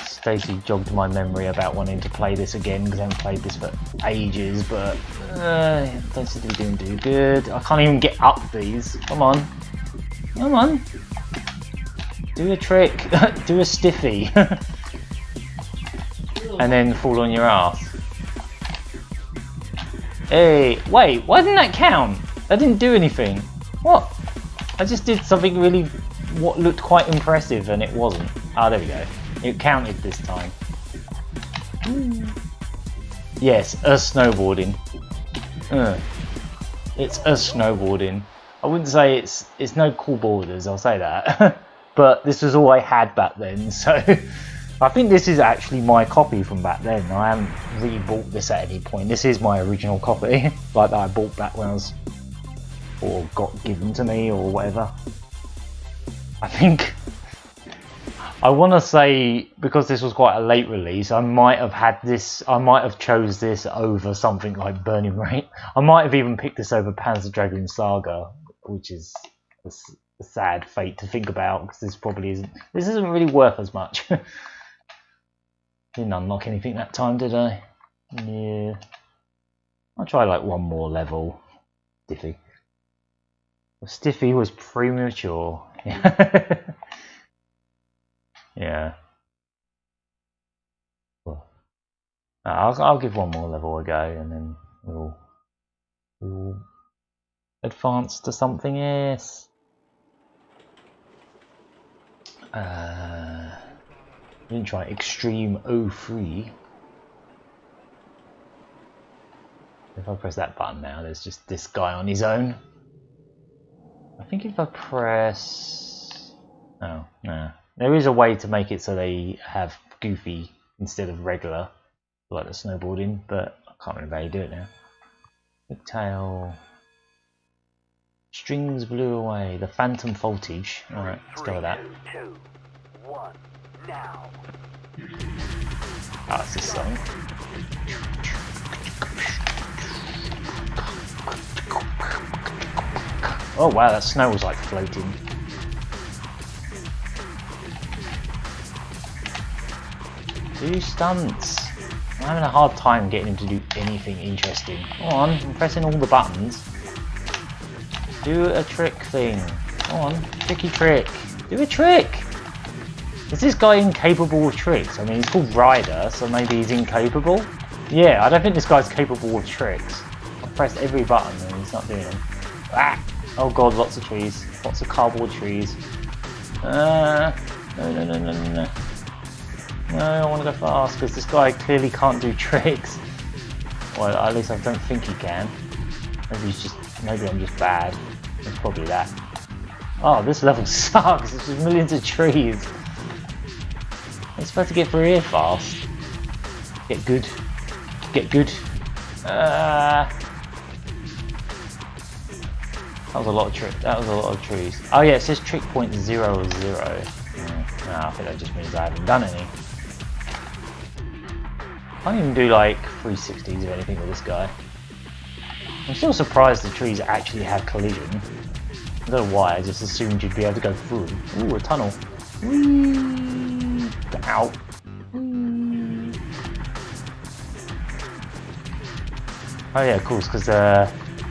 Stacey jogged my memory about wanting to play this again because I haven't played this for ages, but don't seem to be doing too good. I can't even get up these. Come on. Come on. Do a trick. Do a stiffy. and then fall on your ass. Hey, wait, why didn't that count? That didn't do anything. What? I just did something really, what looked quite impressive, and it wasn't. Ah, there we go. It counted this time. Yes, a snowboarding. It's a snowboarding. I wouldn't say it's no cool borders, I'll say that. But this was all I had back then, so I think this is actually my copy from back then. I haven't really bought this at any point. This is my original copy, like that I bought back when I was, or got given to me or whatever. I think, I want to say, because this was quite a late release, I might have had this, I might have chose this over something like Burning Rain. I might have even picked this over Panzer Dragoon Saga, which is a sad fate to think about, because this isn't really worth as much. Didn't unlock anything that time, did I? Yeah. I'll try like one more level. Stiffy. Well, Stiffy was premature. Yeah. Well, I'll give one more level a go, and then we'll advance to something else. Didn't try Extreme 03. If I press that button now, there's just this guy on his own. I think if I press... Oh, no. There is a way to make it so they have goofy instead of regular, like the snowboarding, but I can't remember how you do it now. Big tail. Strings blew away. The phantom voltage. Alright, let's go with that. 3, 2, 1, now. Oh, it's this song. Oh wow, that snow was like floating. Do stunts. I'm having a hard time getting him to do anything interesting. Come on, I'm pressing all the buttons. Do a trick thing. Come on, tricky trick. Do a trick! Is this guy incapable of tricks? I mean, he's called Ryder, so maybe he's incapable? Yeah, I don't think this guy's capable of tricks. I've pressed every button and he's not doing them. Ah! Oh god, lots of trees. Lots of cardboard trees. No. No, I want to go fast because this guy clearly can't do tricks. Well, at least I don't think he can. Maybe I'm just bad. It's probably that. Oh, this level sucks. It's just millions of trees. I'm supposed to get through here fast. Get good. Get good. That was a lot of trees. Oh yeah, it says trick point 0 of 0. No, I think that just means I haven't done any. I can't even do like 360s or anything with this guy. I'm still surprised the trees actually have collision. I don't know why, I just assumed you'd be able to go through them. Ooh, a tunnel. Whee! Ow. Oh yeah, of course, because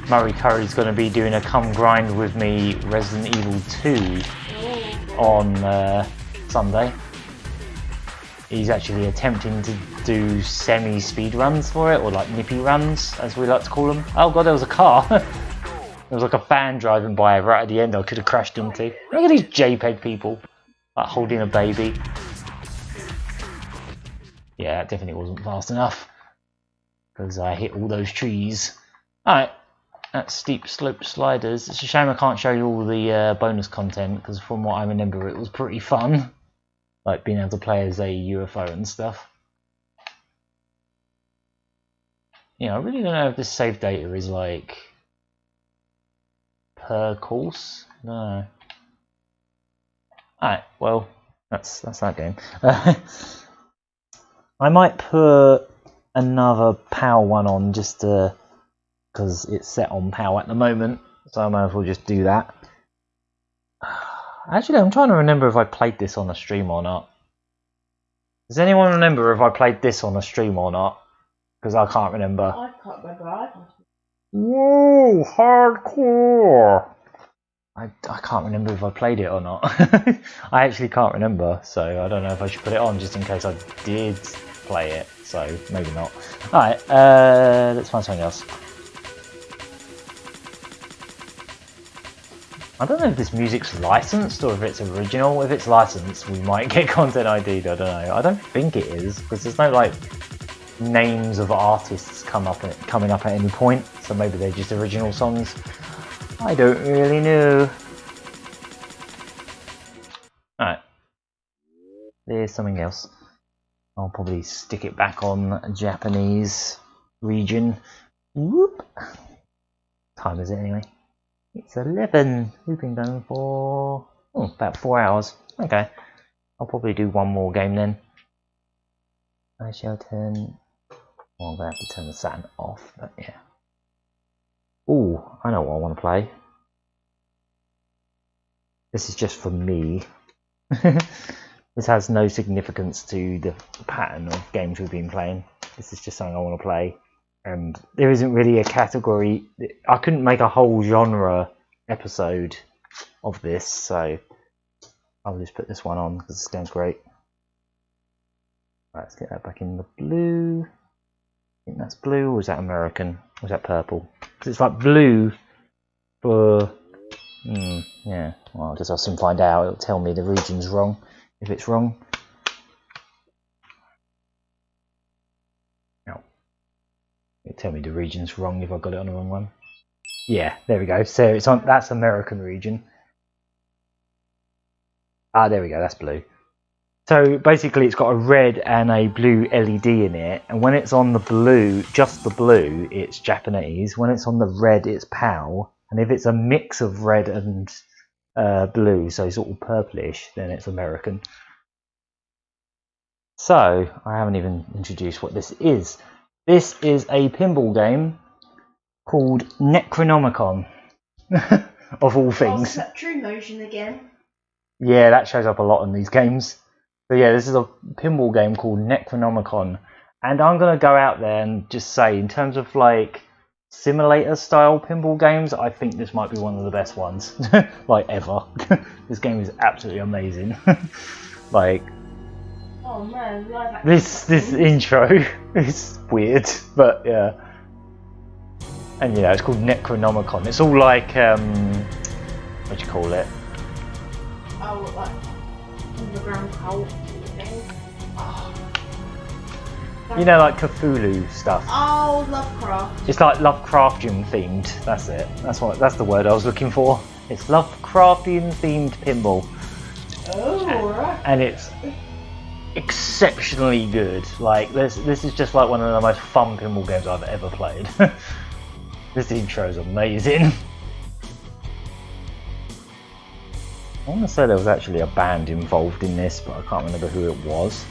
Murray Curry's going to be doing a Come Grind With Me Resident Evil 2 on Sunday. He's actually attempting to do semi-speed runs for it, or like nippy runs, as we like to call them. Oh god, there was a car. There was like a van driving by right at the end I could have crashed into. Look at these JPEG people, like holding a baby. Yeah, that definitely wasn't fast enough, because I hit all those trees. Alright, that's Steep Slope Sliders. It's a shame I can't show you all the bonus content, because from what I remember it was pretty fun. Like being able to play as a UFO and stuff. Yeah, I really don't know if this save data is like per course. No. Alright, well, that's that game. I might put another POW one on just because it's set on POW at the moment, so I might as well just do that. Actually, I'm trying to remember if I played this on a stream or not. Does anyone remember if I played this on a stream or not? Because I can't remember. I can't remember. Whoa, hardcore! I can't remember if I played it or not. I actually can't remember, so I don't know if I should put it on just in case I did. play it, so maybe not. Alright, let's find something else. I don't know if this music's licensed or if it's original. If it's licensed, we might get content ID'd, I don't know. I don't think it is, because there's no like names of artists coming up at any point, so maybe they're just original songs. I don't really know. Alright. There's something else. I'll probably stick it back on Japanese region. Whoop. Time is it anyway? It's 11. We've been going for about 4 hours. Okay. I'll probably do one more game then. I shall turn... Well, I'm going to have to turn the Saturn off, but yeah. Ooh, I know what I want to play. This is just for me. This has no significance to the pattern of games we've been playing. This is just something I want to play. There isn't really a category. I couldn't make a whole genre episode of this, so I'll just put this one on because this game's great. Right, let's get that back in the blue. I think that's blue, or is that American? Or is that purple? Because it's like blue for... yeah, well, I'll just have to find out. It'll tell me the region's wrong if it's wrong. It'll tell me the region's wrong if I got it on the wrong one. Yeah, there we go. So it's on. That's American region. Ah, there we go. That's blue. So basically, it's got a red and a blue LED in it, and when it's on the blue, just the blue, it's Japanese. When it's on the red, it's PAL, and if it's a mix of red and blue, so sort of purplish, then it's American. So I haven't even introduced what this is. This is a pinball game called Necronomicon, of all things. Oh, true motion again. Yeah, that shows up a lot in these games. So yeah, this is a pinball game called Necronomicon, and I'm gonna go out there and just say, in terms of like simulator style pinball games, I think this might be one of the best ones, like ever. This game is absolutely amazing. Like. Oh man, this intro is weird, but yeah. And yeah, it's called Necronomicon. It's all like what do you call it? Oh, like underground cult thing. Oh. You know, like Cthulhu stuff. Oh, Lovecraft. It's like Lovecraftian themed. That's it. That's the word I was looking for. It's Lovecraftian themed pinball. Oh, right. And it's exceptionally good. Like this is just like one of the most fun pinball games I've ever played. This intro is amazing. I want to say there was actually a band involved in this, but I can't remember who it was.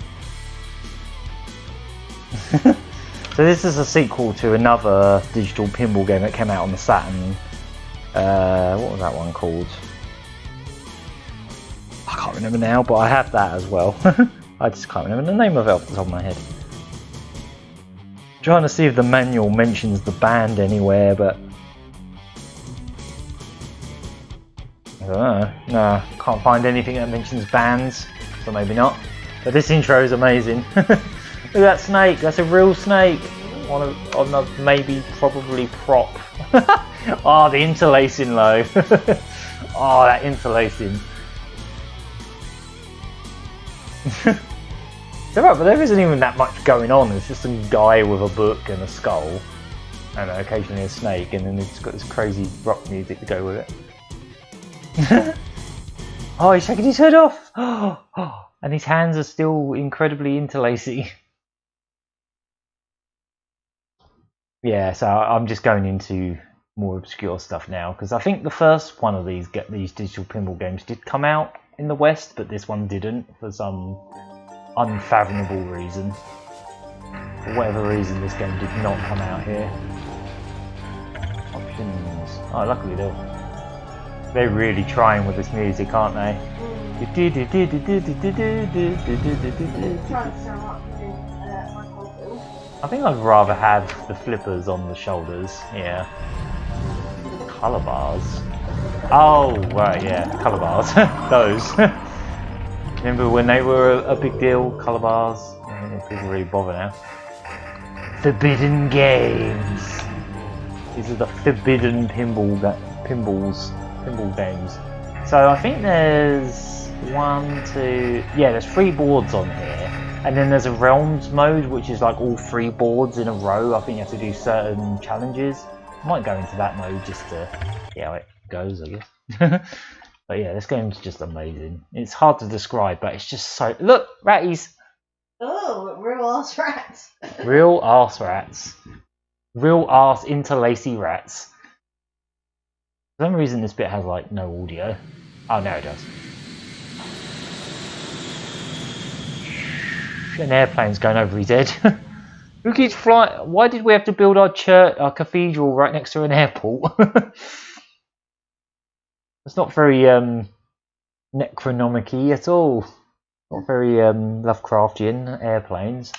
So this is a sequel to another digital pinball game that came out on the Saturn. What was that one called? I can't remember now, but I have that as well. I just can't remember the name of it off the top of my head. Trying to see if the manual mentions the band anywhere, but I don't know. No, can't find anything that mentions bands, so maybe not. But this intro is amazing. Look at that snake. That's a real snake. On a maybe probably prop. Oh, the interlacing though. Oh, that interlacing. It's alright, but there isn't even that much going on. It's just some guy with a book and a skull, and occasionally a snake, and then it's got this crazy rock music to go with it. Oh, he's shaking his head off! Oh, and his hands are still incredibly interlacy. Yeah, so I'm just going into more obscure stuff now, because I think the first one of these digital pinball games did come out in the West, but this one didn't for some unfathomable reason. For whatever reason, this game did not come out here. Options. Oh, luckily they're really trying with this music, aren't they? I think I'd rather have the flippers on the shoulders. Yeah. Colour bars. Oh, right, yeah, colour bars. Those. Remember when they were a big deal? Colour bars. don't think people really bother now. Forbidden games. These are the forbidden pinball games. So I think there's there's 3 boards on here, and then there's a realms mode, which is like all 3 boards in a row. I think you have to do certain challenges. I might go into that mode just to see how it goes, I guess. But yeah, this game's just amazing. It's hard to describe, but it's just so... Look! Ratties! Oh, real ass rats. Real arse rats. Real arse interlacy rats. For some reason this bit has like no audio. Oh, now it does. An airplane's going over his head. Who keeps flying? Why did we have to build our church, our cathedral right next to an airport? It's not very Necronomicon at all. Not very Lovecraftian airplanes.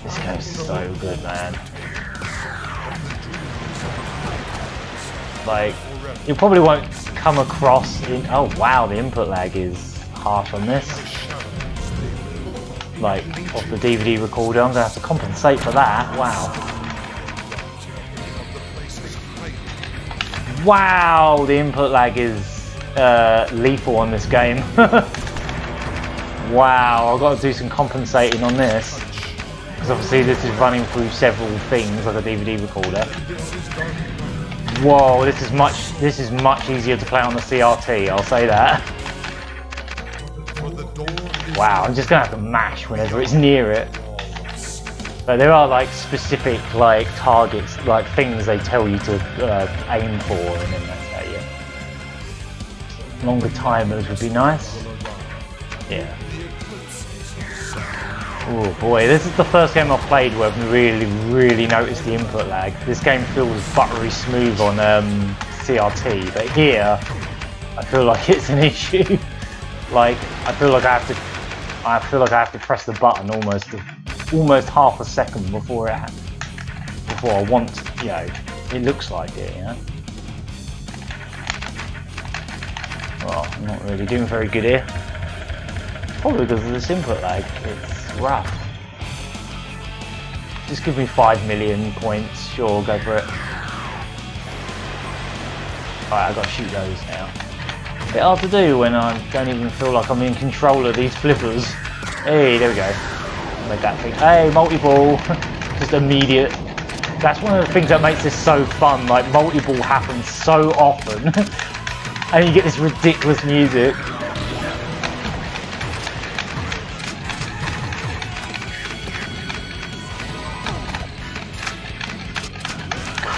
This game's so good, man. Like, you probably won't come across in... Oh wow, the input lag is harsh on this. Like, off the DVD recorder, I'm going to have to compensate for that. Wow. Wow, the input lag is lethal on this game. Wow, I've got to do some compensating on this. Because obviously this is running through several things like a DVD recorder. Whoa, this is much easier to play on the CRT, I'll say that. Wow, I'm just gonna have to mash whenever it's near it. But there are like specific like targets, like things they tell you to aim for, and then that's how you. Longer timers would be nice. Yeah. Oh boy, this is the first game I've played where I've really noticed the input lag. This game feels buttery smooth on CRT, but here I feel like it's an issue. Like I feel like I have to press the button almost half a second before I want, you know, it looks like it, you know. Well, I'm not really doing very good here. Probably because of this input lag. It's rough. Just give me 5 million points, sure, go for it. Alright, I've got to shoot those now. A bit hard to do when I don't even feel like I'm in control of these flippers. Hey, there we go. Made that thing. Hey, multi-ball. Just immediate. That's one of the things that makes this so fun. Like, multi-ball happens so often. And you get this ridiculous music.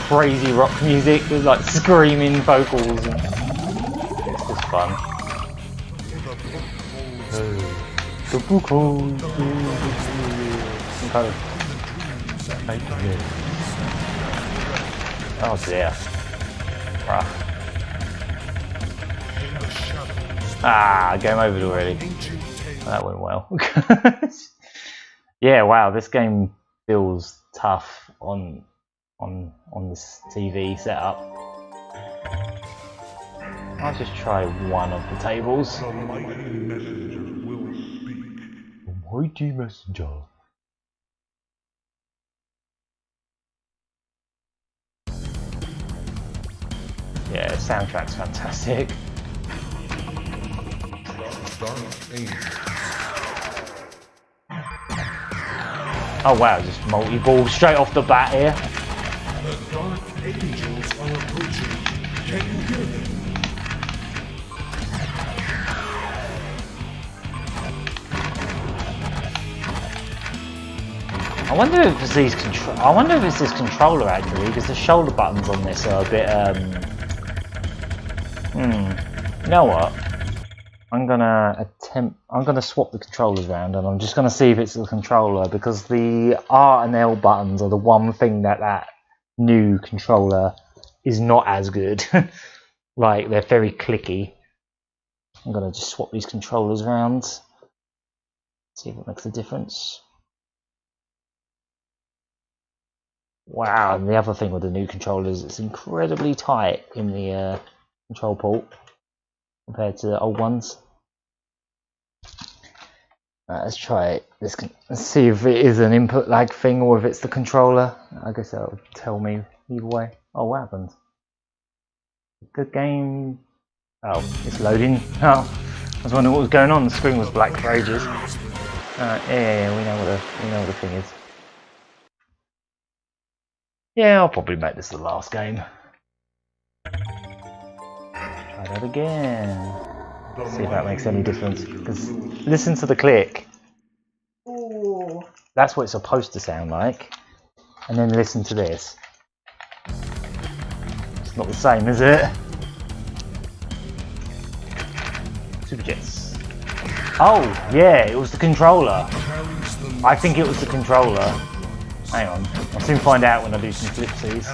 Crazy rock music with like screaming vocals. And it's just fun. Oh dear. Rough. Ah, game over already. That went well. Yeah, wow, this game feels tough on this TV setup. I'll just try one of the tables. The mighty messenger will speak. The mighty messenger. Yeah, the soundtrack's fantastic. Oh wow, just multi-ball straight off the bat here. The dark angels are approaching. Can you hear them? I wonder if it's these I wonder if it's this controller actually, because the shoulder buttons on this are a bit You know what? I'm gonna swap the controllers around, and I'm just gonna see if it's the controller, because the R and L buttons are the one thing that new controller is not as good. Like, they're very clicky. I'm gonna just swap these controllers around, see if it makes a difference. Wow, and the other thing with the new controllers, it's incredibly tight in the control port. compared to the old ones. Right, let's try it. Let's see if it is an input lag thing or if it's the controller. I guess that'll tell me either way. Oh, what happened? The game... Oh, it's loading. Oh, I was wondering what was going on. The screen was black for ages. Yeah, we know what the thing is. Yeah, I'll probably make this the last game. Try that again. See if that makes any difference. Because listen to the click. Ooh. That's what it's supposed to sound like. And then listen to this. It's not the same, is it? Super Jets. Oh, yeah, it was the controller. I think it was the controller. Hang on, I'll soon find out when I do some flipsies.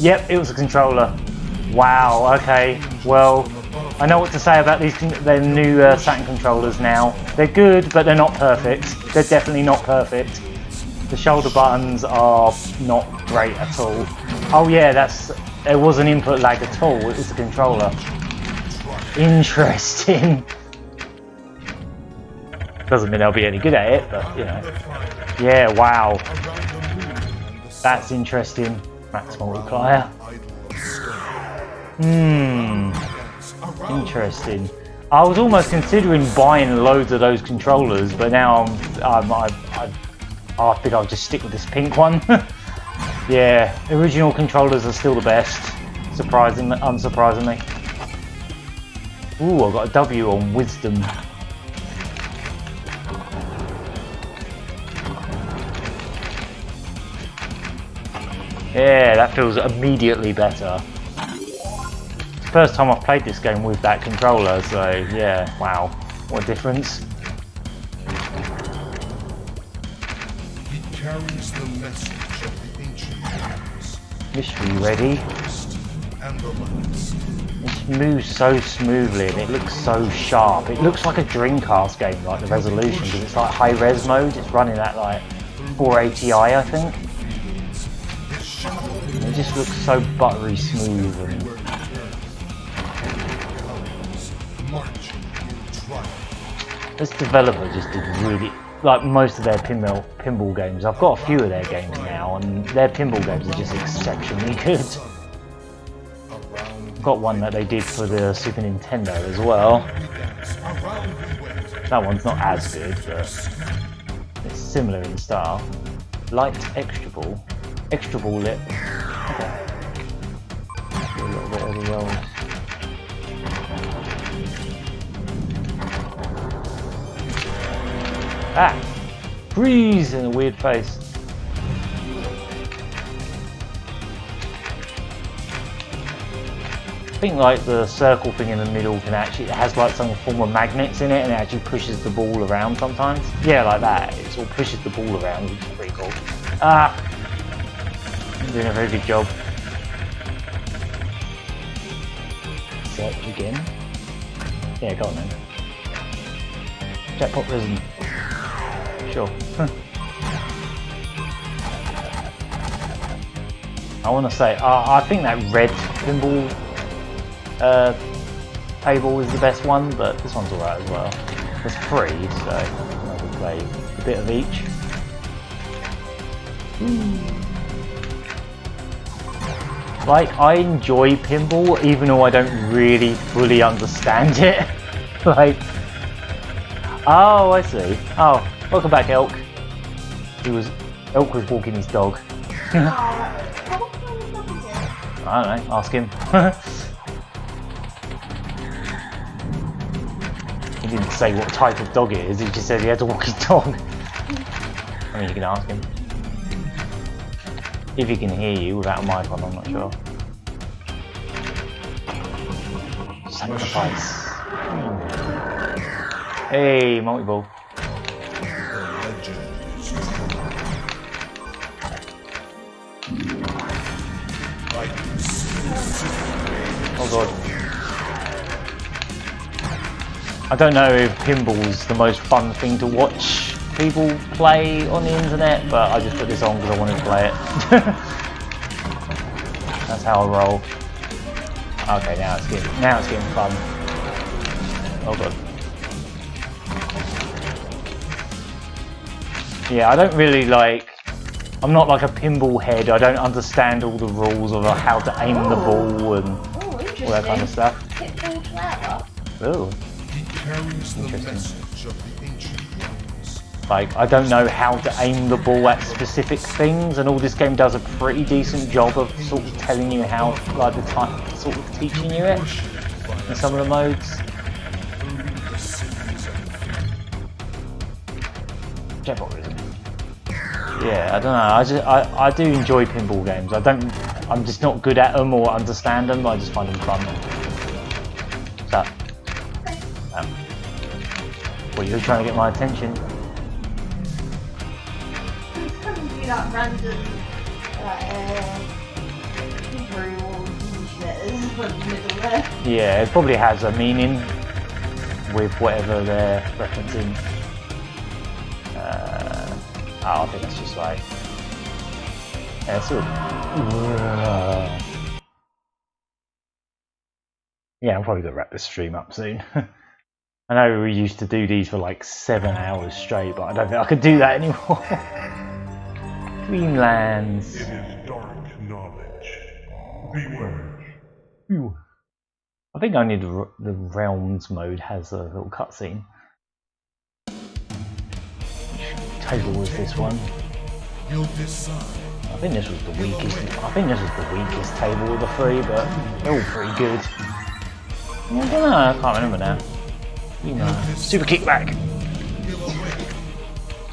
Yep, it was the controller. Wow, okay, well, I know what to say about these their new Saturn controllers now. They're good, but they're not perfect. They're definitely not perfect. The shoulder buttons are not great at all. Oh yeah, there wasn't input lag at all, it was the controller. Interesting. Doesn't mean I'll be any good at it, but you know. Yeah, wow. That's interesting. Max multiplier. Interesting. I was almost considering buying loads of those controllers, but now I think I'll just stick with this pink one. Yeah, original controllers are still the best, unsurprisingly. Ooh, I got a W on Wisdom. Yeah, that feels immediately better. It's the first time I've played this game with that controller, so yeah, wow, what a difference. He carries the message of the ancient ones. Mystery ready. And the lights. It moves so smoothly and it looks so sharp. It looks like a Dreamcast game, like the resolution, because it's like high res mode. It's running at like 480i, I think. It just looks so buttery smooth and this developer just did really, like most of their pinball games. I've got a few of their games now and their pinball games are just exceptionally good. I've got one that they did for the Super Nintendo as well. That one's not as good, but it's similar in style. Light extra ball lip. Okay. A little bit of the old. Ah! Freeze in a weird face. I think like the circle thing in the middle can actually, it has like some form of magnets in it and it actually pushes the ball around sometimes. Yeah, like that. It sort of pushes the ball around, which is pretty cool. Ah! I'm doing a very good job. Set again. Yeah, go on then. Jackpot prison. Sure. I want to say, I think that red pinball table is the best one, but this one's alright as well. There's 3, so I can play a bit of each. Like, I enjoy pinball even though I don't really fully understand it. Like, oh, I see. Oh, welcome back, Elk. Elk was walking his dog. I don't know, ask him. He didn't say what type of dog it is, he just said he had to walk his dog. I mean, you can ask him. If he can hear you without a mic on, I'm not sure. Sacrifice. Hey, multi-ball. Oh god. I don't know if pinball's the most fun thing to watch people play on the internet, but I just put this on because I wanted to play it. That's how I roll. Okay, now it's getting fun. Oh god. Yeah, I don't really like... I'm not like a pinball head. I don't understand all the rules of how to aim the ball and all that kind of stuff. Oh, He carries the message of the ancient ones. like I don't know how to aim the ball at specific things, and all this game does a pretty decent job of sort of telling you how, like the time, sort of teaching you it in some of the modes. Yeah, I don't know. I do enjoy pinball games. I'm just not good at them or understand them. I just find them fun. So, well, you're trying to get my attention. It's going to be that random, Hebrew or English letters in the middle there. Yeah, it probably has a meaning with whatever they're referencing. I think that's just like... Yeah, sort of... Yeah, I'm probably going to wrap this stream up soon. I know we used to do these for like 7 hours straight, but I don't think I could do that anymore. Dreamlands. It is dark knowledge. Beware. I think only the Realms mode has a little cutscene. Table was this one. You'll decide. I think this was the weakest. I think this was the weakest table of the three, but they're all pretty good. I don't know. I can't remember now. You know, super kickback. He'll awake.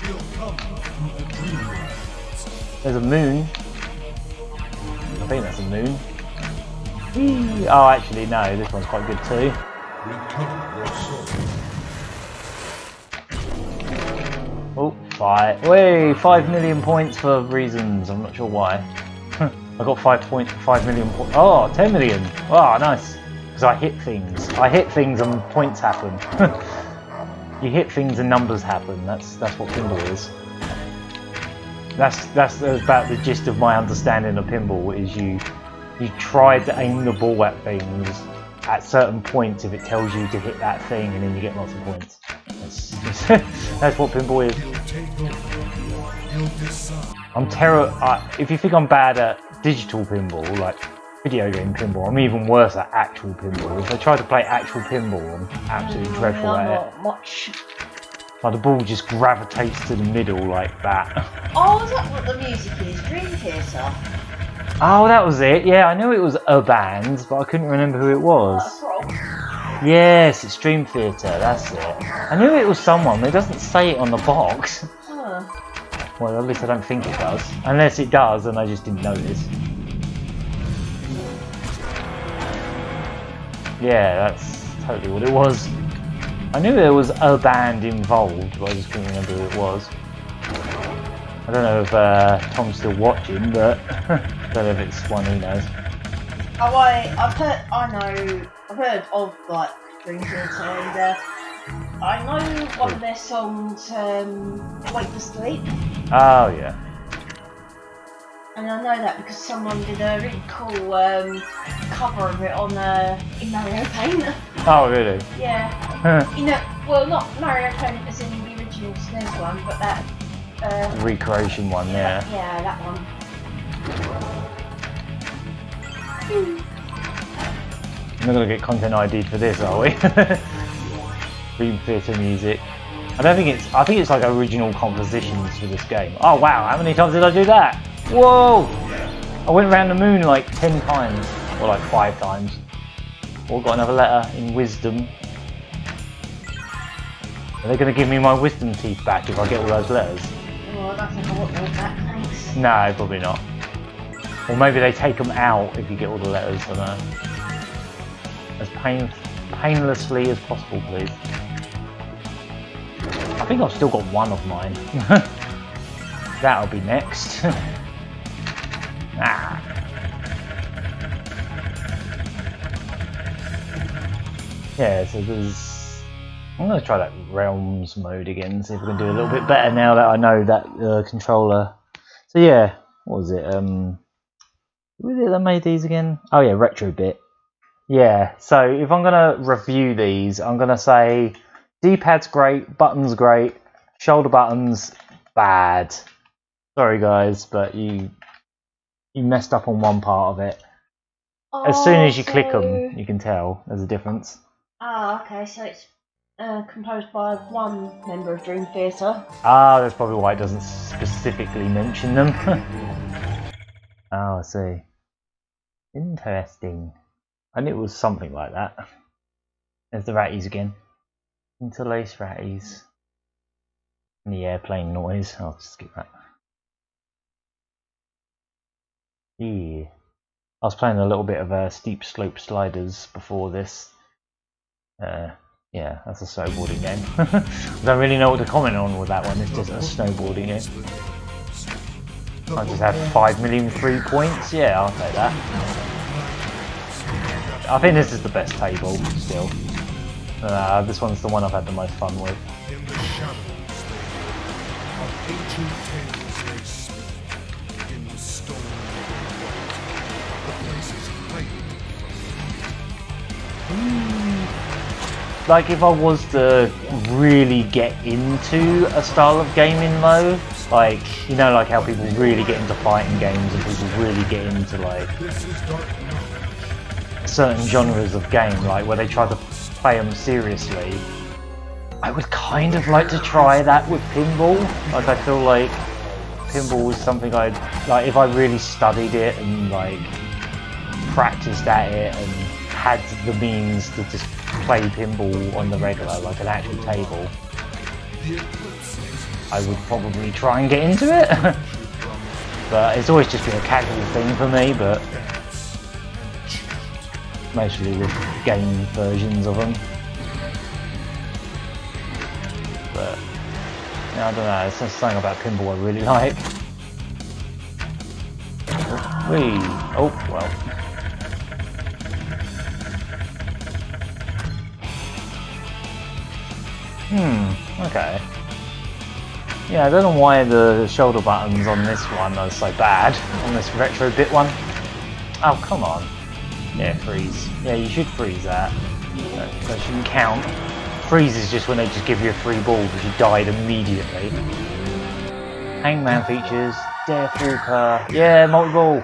He'll come through the dreamlands. There's a moon. I think that's a moon. Oh, actually, no. This one's quite good too. Recover your soul. Oh, 5 million points for reasons. I'm not sure why. I got 5 million points. Oh, 10 million. Oh, nice. Because I hit things. I hit things and points happen. You hit things and numbers happen. That's what pinball is. That's about the gist of my understanding of pinball. Is you try to aim the ball at things at certain points if it tells you to hit that thing, and then you get lots of points. That's what pinball is. I'm if you think I'm bad at digital pinball, like video game pinball, I'm even worse at actual pinball. If I try to play actual pinball, I'm absolutely dreadful at it. Much. Like the ball just gravitates to the middle like that. Oh, is that what the music is? Dream Theater. Oh, that was it. Yeah, I knew it was a band, but I couldn't remember who it was. That's wrong. Yes, it's Dream Theater, that's it. I knew it was someone, but it doesn't say it on the box. Huh. Well, at least I don't think it does. Unless it does, and I just didn't notice. Yeah, that's totally what it was. I knew there was a band involved, but I just couldn't remember who it was. I don't know if Tom's still watching, but I don't know if it's one he knows. Oh, I've heard of like Dream Theater, and I know one of their songs, Wake for Sleep. Oh yeah. And I know that because someone did a really cool cover of it on in Mario Paint. Oh really? Yeah. You know, well, not Mario Paint as in the original SNES one, but that recreation one, yeah. Yeah, that one. We're not gonna get content ID'd for this, are we? Dream Theater music. I think it's like original compositions for this game. Oh wow, how many times did I do that? Whoa! I went around the moon like 10 times, or like 5 times. Or got another letter in wisdom. Are they gonna give me my wisdom teeth back if I get all those letters? Oh, I don't think I want those back, thanks. No, probably not. Or maybe they take them out if you get all the letters, I don't know. As painlessly as possible, please. I think I've still got one of mine. That'll be next. Ah. Yeah, so there's... I'm going to try that Realms mode again, see if we can do a little bit better now that I know that controller. So yeah, what was it? Who was it that made these again? Oh yeah, Retrobit. Yeah, so if I'm gonna review these, I'm gonna say D-pad's great, buttons great, shoulder buttons bad. Sorry guys, but you messed up on one part of it. As soon as you click them, you can tell there's a difference. Ah, okay, so it's composed by one member of Dream Theater. Ah, that's probably why it doesn't specifically mention them. Oh, I see. Interesting. I knew it was something like that. There's the ratties again. Interlaced ratties. And the airplane noise. I'll just skip that. Yeah. I was playing a little bit of steep slope sliders before this. Yeah, that's a snowboarding game. I don't really know what to comment on with that one. It's just a snowboarding game. I just had 5 million free points. Yeah, I'll take that. I think this is the best table still. This one's the one I've had the most fun with. In the shadows of ancient tales they speak. In the stone the place is fragrant. Like if I was to really get into a style of gaming though, like, you know, like how people really get into fighting games and people really get into like certain genres of game, like where they try to play them seriously. I would kind of like to try that with pinball. Like I feel like pinball is something I'd like if I really studied it and like practiced at it and had the means to just play pinball on the regular, like an actual table. I would probably try and get into it. But it's always just been a casual thing for me, but mostly with game versions of them. But yeah, I don't know, it's just something about pinball I really like. Oh well. Okay. Yeah, I don't know why the shoulder buttons on this one are so bad, on this retro bit one. Oh, come on. Yeah, freeze. Yeah, you should freeze that. That shouldn't count. Freeze is just when they just give you a free ball because you died immediately. Hangman features, Death Walker. Yeah, multi-ball.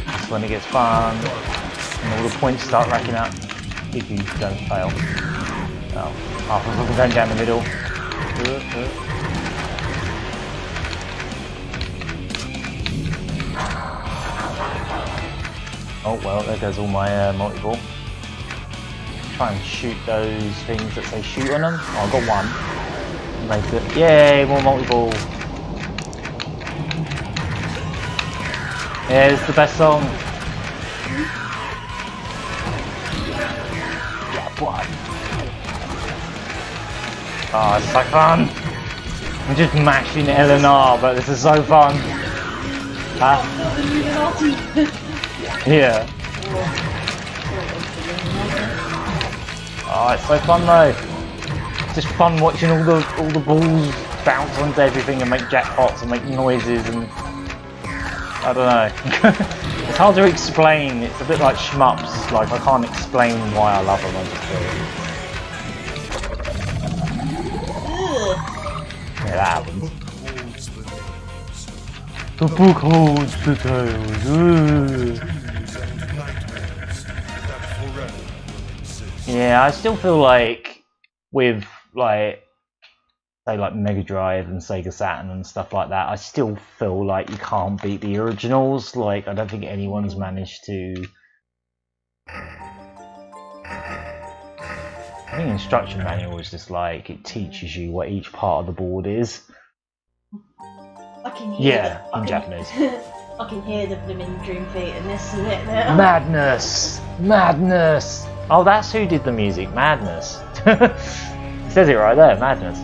That's when it gets fun. And all the points start racking up if you don't fail. Oh, half of them going down the middle. Oh well, there goes all my multi-ball. Try and shoot those things that say shoot on them. Oh, I've got one. Make it. Yay, more multi-ball. Yeah, it's the best song. Yeah, boy. Oh, it's so fun! I'm just mashing L and R, but this is so fun! Huh? Yeah. Oh, it's so fun though! It's just fun watching all the balls bounce onto everything and make jackpots and make noises and... I don't know. It's hard to explain, it's a bit like shmups, like I can't explain why I love them, I just do it. Yeah, that happens. The book holds the tales. Yeah, I still feel like with like say like Mega Drive and Sega Saturn and stuff like that, I still feel like you can't beat the originals. Like I don't think anyone's managed to. I think instruction manual is just like it teaches you what each part of the board is. I can hear in Japanese. I can hear the blooming Dream Theater and this is it now. Madness! Madness! Oh, that's who did the music. Madness. It says it right there. Madness.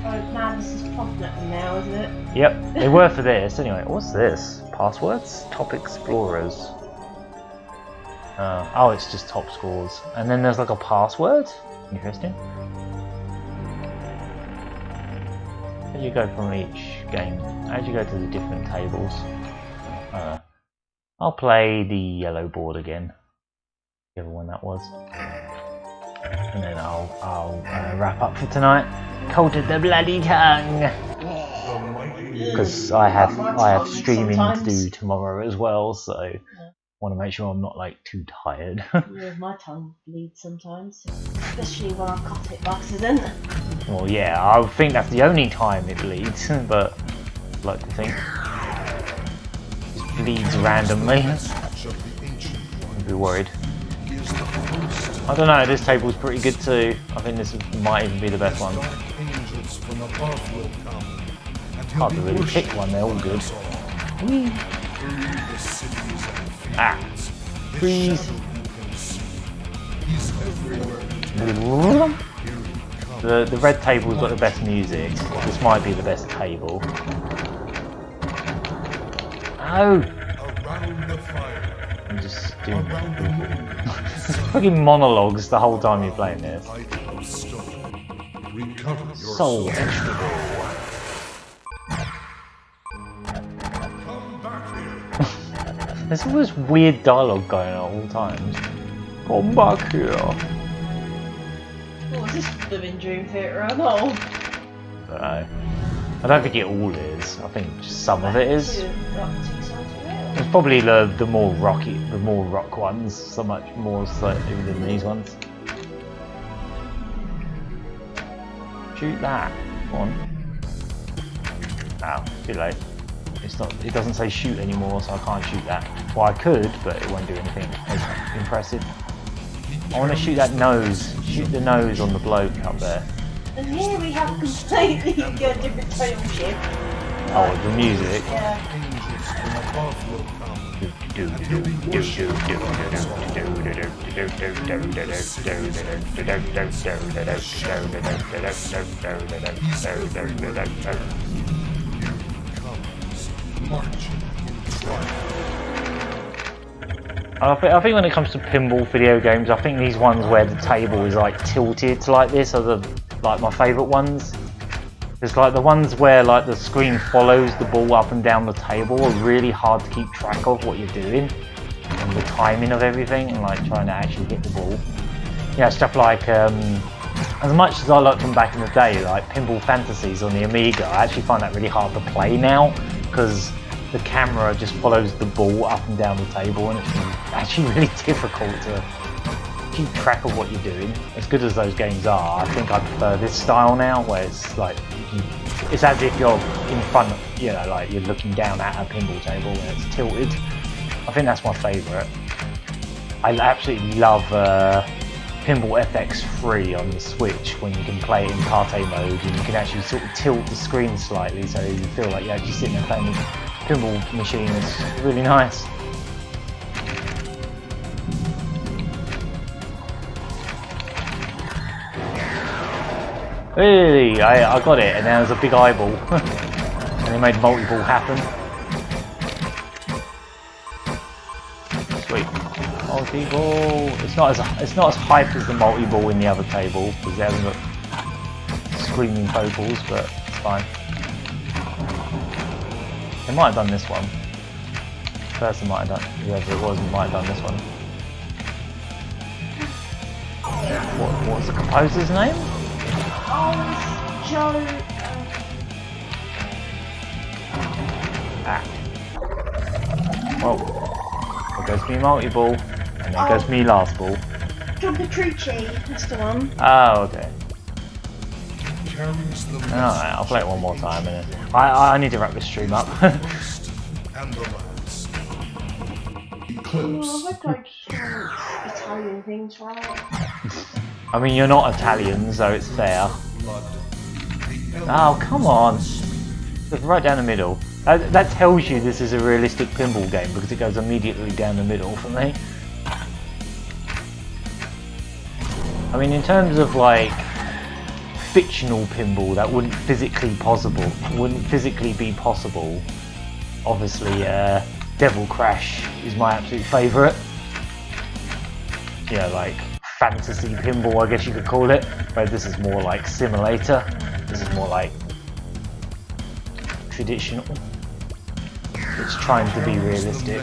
Oh, Madness is popular now, isn't it? Yep, they were for this. Anyway, what's this? Passwords? Top Explorers. Oh, it's just top scores. And then there's like a password? Interesting. How do you go from each game? How do you go to the different tables? I'll play the yellow board again, whichever one that was, and then I'll wrap up for tonight. Cold to the bloody tongue, because I have streaming to do tomorrow as well, so I want to make sure I'm not like too tired. Yeah, my tongue bleeds sometimes, especially when I cut it by accident. Well, yeah, I think that's the only time it bleeds, but I'd like to think it bleeds randomly. I'd be worried. I don't know, this table's pretty good too. I think this might even be the best one. Hard to really pick one, they're all good. Whee. Ah! Freeze! The red table's got the best music. This might be the best table. Oh! I'm just doing fucking monologues the whole time you're playing this. Soul vegetable. There's all this weird dialogue going on all the time. Come back here. What is this living dream theatre at all? I don't think it all is. I think just some of it is. It's probably the more rocky, the more rock ones, so much more slightly than these ones. Shoot that. Come on. Ow, too late. It's not. It doesn't say shoot anymore, so I can't shoot that. Well, I could, but it won't do anything impressive. I want to shoot that nose. Shoot the nose on the bloke up there. And here we have completely different tonal shift. Oh, the music. Yeah. I think when it comes to pinball video games, I think these ones where the table is like tilted like this are like my favourite ones. It's like the ones where like the screen follows the ball up and down the table are really hard to keep track of what you're doing and the timing of everything and like trying to actually hit the ball. Yeah, stuff like as much as I liked them back in the day, like Pinball Fantasies on the Amiga, I actually find that really hard to play now because the camera just follows the ball up and down the table and it's actually really difficult to keep track of what you're doing. As good as those games are, I think I prefer this style now where it's like it's as if you're in front of, you know, like you're looking down at a pinball table and it's tilted. I think that's my favourite. I absolutely love Pinball FX3 on the Switch when you can play it in party mode and you can actually sort of tilt the screen slightly so you feel like you're actually sitting there playing the pinball machine. It's really nice. Hey, I got it, and now there's a big eyeball, and they made multi-ball happen. Sweet, multi-ball. It's not as hype as the multi-ball in the other table because it hasn't got screaming vocals, but it's fine. They might have done this one. The person might have done, whoever it was, might have done this one. What's the composer's name? Oh, it's Joe. Ah. Well, there goes me multi-ball, and there goes me last ball. John Petrucci, that's the one. Oh, okay. Alright, I'll play it one more time. And I need to wrap this stream up. Oh, I like Italian things, right? I mean, you're not Italian, so it's fair. Oh, come on. It's right down the middle. That tells you this is a realistic pinball game because it goes immediately down the middle for me. I mean, in terms of like fictional pinball, that wouldn't physically be possible. Obviously, Devil Crash is my absolute favourite. Yeah, like fantasy pinball, I guess you could call it. Where this is more like simulator. This is more like traditional. It's trying to be realistic.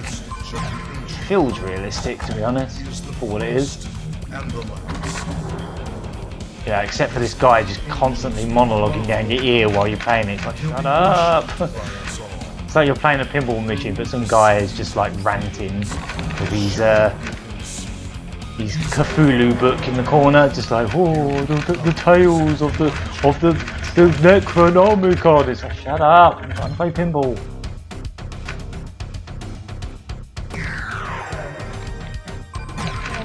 of the ancient Feels realistic, to be honest, for what it is. and the lights. Yeah, except for this guy just constantly monologuing down your ear while you're playing it. It's like, shut up! By us all. It's like you're playing a pinball machine, but some guy is just like ranting with his Cthulhu book in the corner, just like, oh, the tales of the Necronomicon. It's like, shut up! I'm trying to play pinball.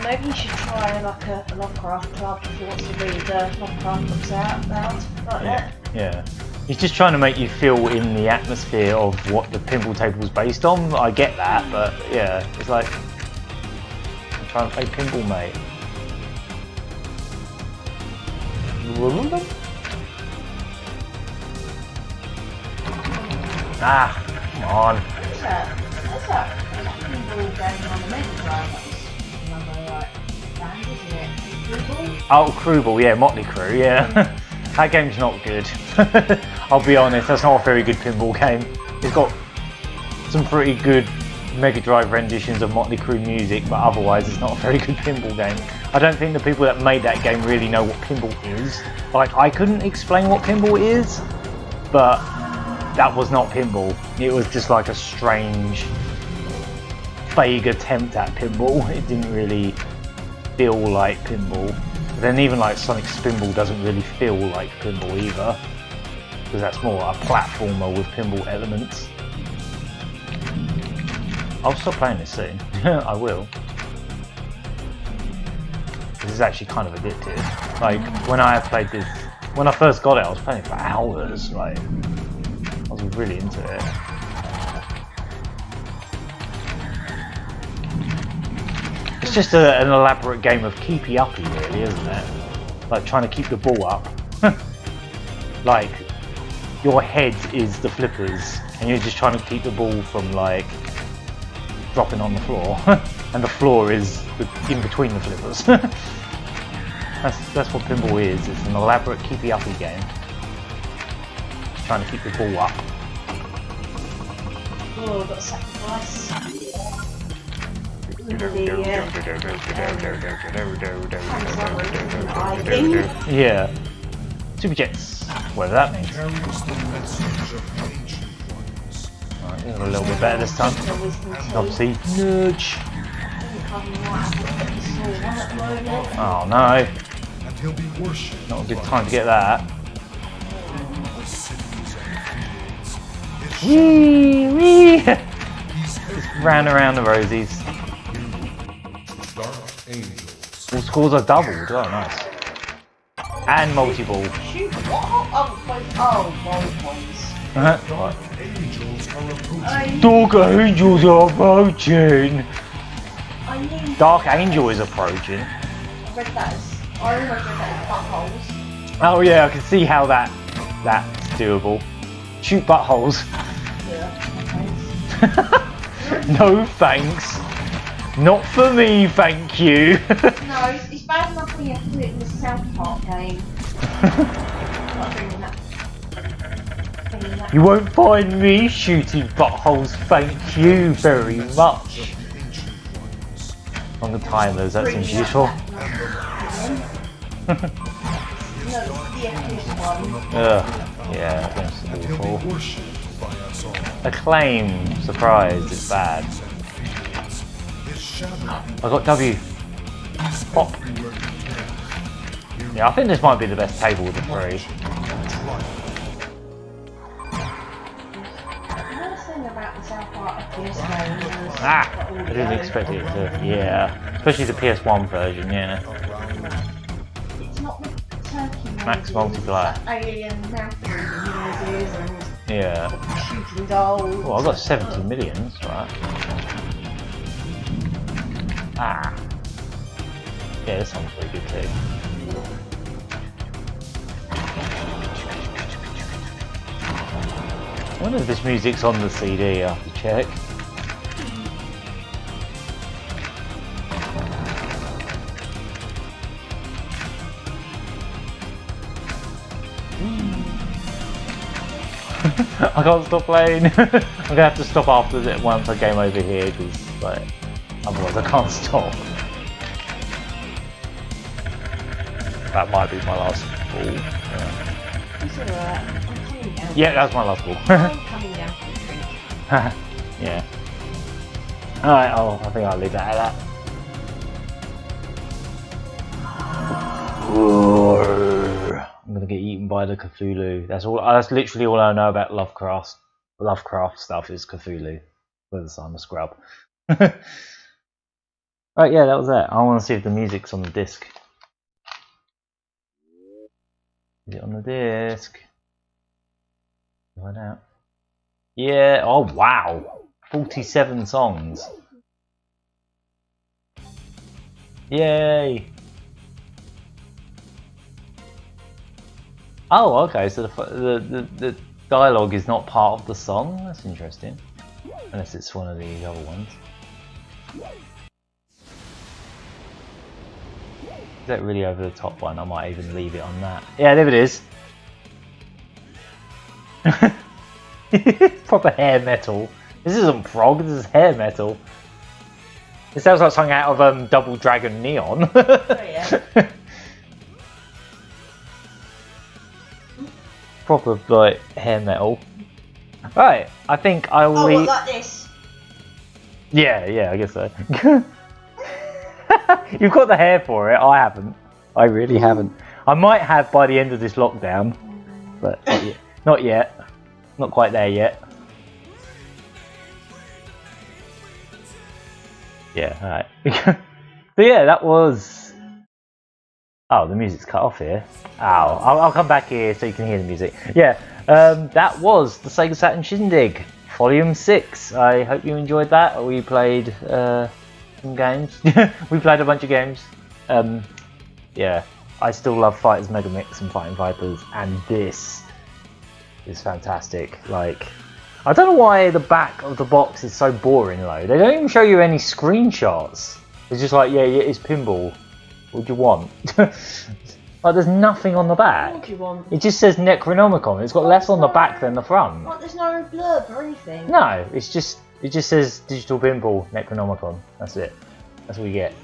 Maybe you should try like a Lovecraft club if you want to read Lovecraft books out loud like that. Yeah. He's just trying to make you feel in the atmosphere of what the pinball table was based on. I get that, but yeah, it's like, I'm trying to play pinball, mate. Ah, come on. What's that pinball game on the Mega Drive? Oh, Crewball, yeah, Motley Crue, yeah. That game's not good. I'll be honest, that's not a very good pinball game. It's got some pretty good Mega Drive renditions of Motley Crue music, but otherwise it's not a very good pinball game. I don't think the people that made that game really know what pinball is. Like, I couldn't explain what pinball is, but that was not pinball. It was just like a strange, vague attempt at pinball. It didn't really feel like pinball. But then even like Sonic Spinball doesn't really feel like pinball either, because that's more a platformer with pinball elements. I'll stop playing this soon. I will. This is actually kind of addictive. Like when I played this, when I first got it, I was playing it for hours. Like I was really into it. It's just an elaborate game of keepy-uppy, really, isn't it? Like trying to keep the ball up. Like your head is the flippers, and you're just trying to keep the ball from like dropping on the floor, and the floor is in between the flippers. That's what pinball is. It's an elaborate keepy-uppy game. Trying to keep the ball up. Oh, got a sacrifice. Yeah. Super Jets. Whatever that means. Carries the message of ancient ones. Alright, a little bit better this time. Obviously, nudge. Oh no. And he'll be worshipped. Not a good time to get that. The cities and fields. Wee wee! Just ran around the rosies. Dark angels. All scores are doubled. Oh, nice. And multi-ball. Shoot, what? Ball points. What? Angels are approaching. Dark Angels are approaching. I knew. Dark Angel is approaching. I read that as. I always read that as buttholes. Oh yeah, I can see how that's doable. Shoot buttholes. Yeah, No thanks. Not for me, thank you. no, it's bad enough when you have to do it in the South Park game. Like bringing that. You won't find me shooting buttholes, thank you very much. On the timers, that seems useful. No, it's the F one. Ugh, yeah, that's awful. Worshipped by us all. Acclaim, surprise, it's bad. I got W. Pop. Yeah, I think this might be the best table of the three. Another thing about the South Park FPS game is Ah! I didn't expect it to. Yeah. Especially the PS1 version, yeah. it's not the turkey Max noises, multiplier. it's like alien mouth noises and Yeah. shooting dolls. Oh, I got 70 millions, right? Ah. Yeah, this sounds pretty good too. I wonder if this music's on the CD, I have to check. I can't stop playing. I'm gonna have to stop after that once I game over here because but otherwise I can't stop. That might be my last ball. Yeah, It's alright. I'm coming down. yeah, that's my last ball. I'm coming down from the tree. Yeah. Alright, I think I'll leave that at that. I'm gonna get eaten by the Cthulhu. That's all. That's literally all I know about Lovecraft stuff is Cthulhu. Whether I'm a scrub. Right, yeah, that was it. I want to see if the music's on the disc. Is it on the disc? Find out. Yeah. Oh wow, 47 songs. Yay. Oh, okay. So the dialogue is not part of the song. That's interesting. Unless it's one of these other ones. Is that really over the top one? I might even leave it on that. Yeah, there it is. Proper hair metal. This isn't prog. This is hair metal. It sounds like something out of Double Dragon Neon. Oh yeah. Proper like hair metal. Right, I think I will Oh, leave. what, like this? Yeah, I guess so. You've got the hair for it. I haven't. I really haven't. I might have by the end of this lockdown, but not yet. Not quite there yet. Yeah, alright. So yeah, that was... Oh, the music's cut off here. Ow. I'll come back here so you can hear the music. Yeah, that was the Sega Saturn Shindig, Volume 6. I hope you enjoyed that. We played some games. We played a bunch of games. Yeah, I still love Fighters Megamix and Fighting Vipers, and this is fantastic. Like, I don't know why the back of the box is so boring though. They don't even show you any screenshots. It's just like, yeah, it's Pinball. What do you want? Like, there's nothing on the back. What do you want? It just says Necronomicon. It's got less on the back than the front. What, there's no blurb or anything? No, it just says Digital Pinball Necronomicon. That's it. That's what you get.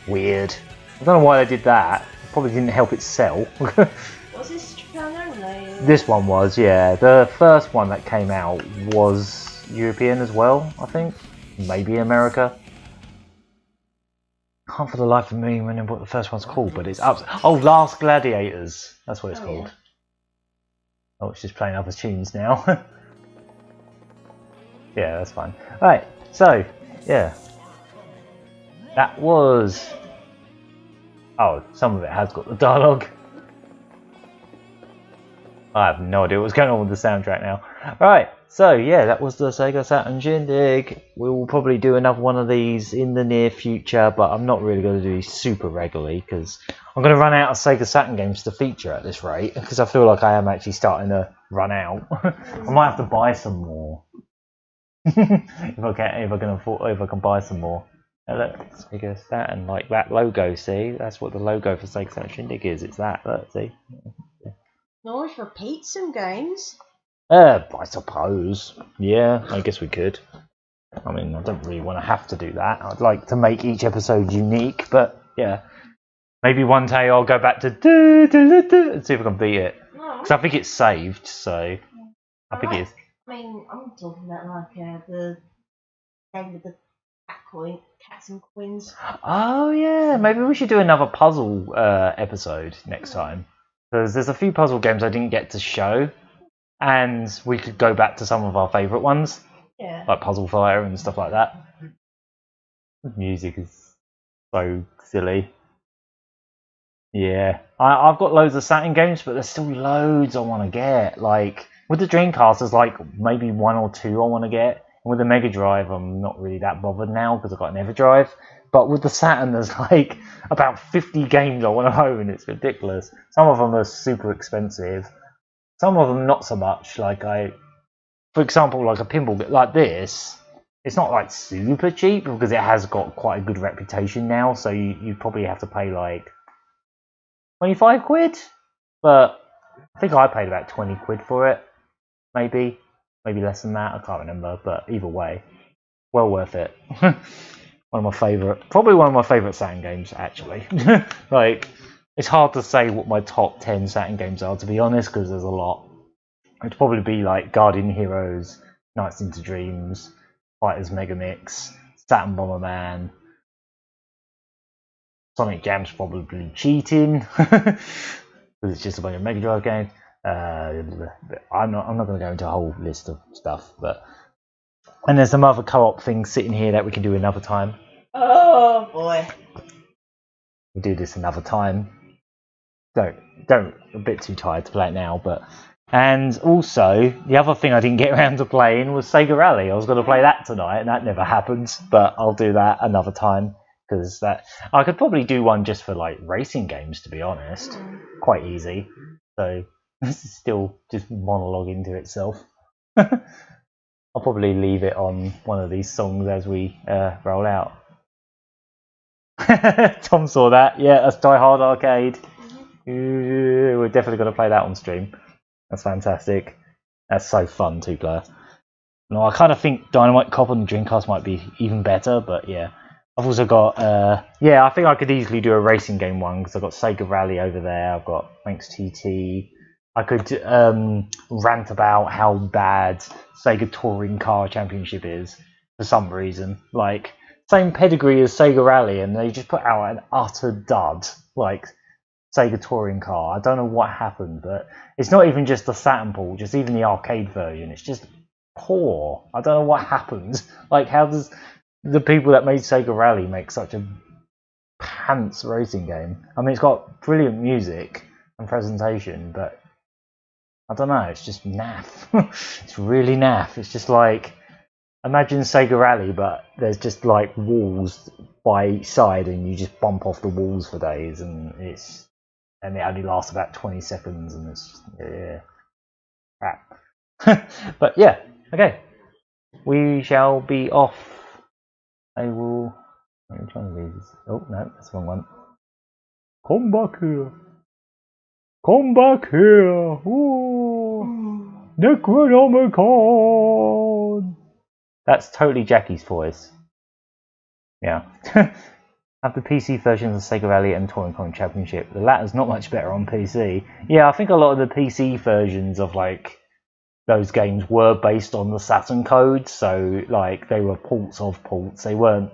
Weird. I don't know why they did that. It probably didn't help it sell. Was this Japan only? This one was, yeah. The first one that came out was European as well, I think. Maybe America. Can't for the life of me remember what the first one's called, but it's up. Oh, Last Gladiators. That's what it's called. Yeah. Oh, it's just playing other tunes now. Yeah, that's fine. Right, so, yeah. That was... Oh, some of it has got the dialogue. I have no idea what's going on with the soundtrack now. Right, so yeah, that was the Sega Saturn Shindig. We will probably do another one of these in the near future, but I'm not really going to do these super regularly because I'm going to run out of Sega Saturn games to feature at this rate, because I feel like I am actually starting to run out. I might have to buy some more. if I can buy some more. Now look, Sega Saturn, like that logo, see? That's what the logo for Sega Saturn Shindig is. It's that, look, see? Always repeat some games. I suppose. Yeah, I guess we could. I mean, I don't really want to have to do that. I'd like to make each episode unique, but yeah. Maybe one day I'll go back to and see if I can beat it. Because I think it's saved, so I think it is. I mean, I'm talking about like the game with the cats and coins. Oh yeah, maybe we should do another puzzle episode next time. Because there's a few puzzle games I didn't get to show, and we could go back to some of our favourite ones, like Puzzle Fire and stuff like that. The music is so silly. Yeah, I've got loads of Saturn games, but there's still loads I want to get. Like with the Dreamcast, there's like maybe one or two I want to get. And with the Mega Drive, I'm not really that bothered now because I've got an Everdrive. But with the Saturn, there's like about 50 games I want to own. It's ridiculous. Some of them are super expensive. Some of them not so much. Like for example, like a pinball like this. It's not like super cheap because it has got quite a good reputation now. So you probably have to pay like 25 quid. But I think I paid about 20 quid for it. Maybe less than that. I can't remember. But either way. well worth it. Probably one of my favourite Saturn games, actually. Like, it's hard to say what my top 10 Saturn games are, to be honest, because there's a lot. It'd probably be like Guardian Heroes, Nights into Dreams, Fighters Megamix, Saturn Bomberman. Sonic Jam's probably cheating, because it's just a bunch of Mega Drive games. I'm not going to go into a whole list of stuff, and there's some other co-op things sitting here that we can do another time. Oh boy. We'll do this another time. Don't. A bit too tired to play it now, but. And also, the other thing I didn't get around to playing was Sega Rally. I was going to play that tonight, and that never happened. But I'll do that another time, because I could probably do one just for like racing games, to be honest. Quite easy. So this is still just monologue into itself. I'll probably leave it on one of these songs as we roll out. Tom saw that. Yeah, that's Die Hard Arcade. We're definitely going to play that on stream. That's fantastic. That's so fun, 2-player. No, I kind of think Dynamite Cop on the Dreamcast might be even better, but yeah. I've also got, I think I could easily do a racing game one, because I've got Sega Rally over there, I've got Thanks TT. I could rant about how bad Sega Touring Car Championship is, for some reason. Like, same pedigree as Sega Rally, and they just put out an utter dud, like Sega Touring Car. I don't know what happened, but it's not even just the Saturn port, just even the arcade version. It's just poor. I don't know what happened. Like, how does the people that made Sega Rally make such a pants racing game? I mean, it's got brilliant music and presentation, but I don't know, it's just naff. It's really naff. It's just like, imagine Sega Rally, but there's just like walls by each side, and you just bump off the walls for days, and it only lasts about 20 seconds, and it's crap. But yeah, okay. We shall be off. I'm trying to leave this. Oh no, that's the wrong one. Come back here. Come back here. Ooh. Necronomicon. That's totally Jackie's voice. Yeah. Have the PC versions of Sega Rally and Touring Car Championship. The latter's not much better on PC. Yeah, I think a lot of the PC versions of like those games were based on the Saturn code, so like they were ports of ports. They weren't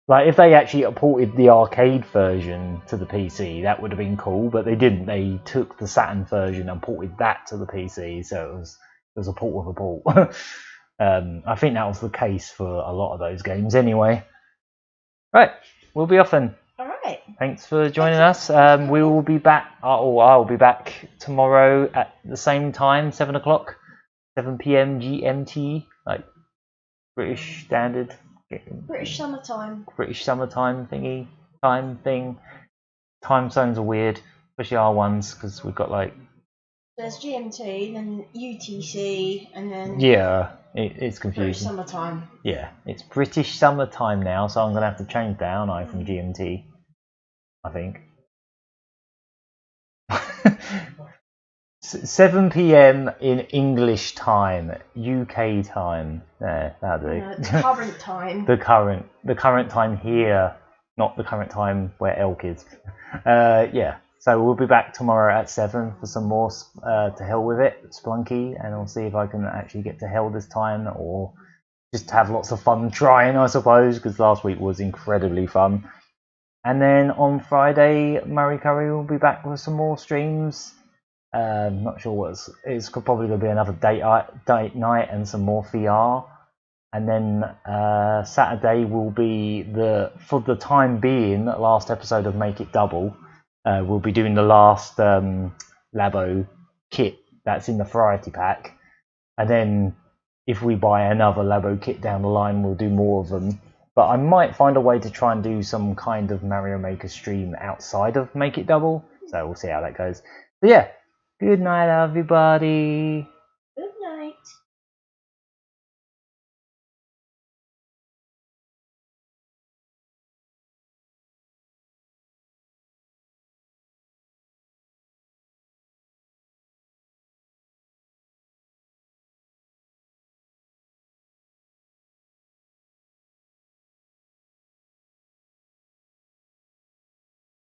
like, if they actually ported the arcade version to the PC, that would have been cool, but they didn't. They took the Saturn version and ported that to the PC, so it was a port of a port. I think that was the case for a lot of those games anyway. Right, we'll be off then. Alright. Thanks for joining us. We will be back, I'll be back tomorrow at the same time, 7 o'clock, 7 p.m. GMT, like British Standard. British summertime. British summertime thingy, time thing. Time zones are weird, especially our ones, because we've got like... There's GMT, then UTC, and then... Yeah, it's confusing. British summertime. Yeah, it's British summertime now, so I'm going to have to change that, aren't I, from GMT, I think. 7 p.m. in English time, UK time. There, that'll do. Current time. the current time here, not the current time where Elk is. Yeah, so we'll be back tomorrow at 7 for some more To Hell With It, Splunky, and I'll see if I can actually get to hell this time, or just have lots of fun trying, I suppose, because last week was incredibly fun. And then on Friday, Murray Curry will be back with some more streams. Not sure it's probably going to be another date night and some more VR. And then Saturday will be for the time being, last episode of Make It Double. We'll be doing the last Labo kit that's in the variety pack. And then if we buy another Labo kit down the line, we'll do more of them. But I might find a way to try and do some kind of Mario Maker stream outside of Make It Double. So we'll see how that goes. But yeah. Good night, everybody.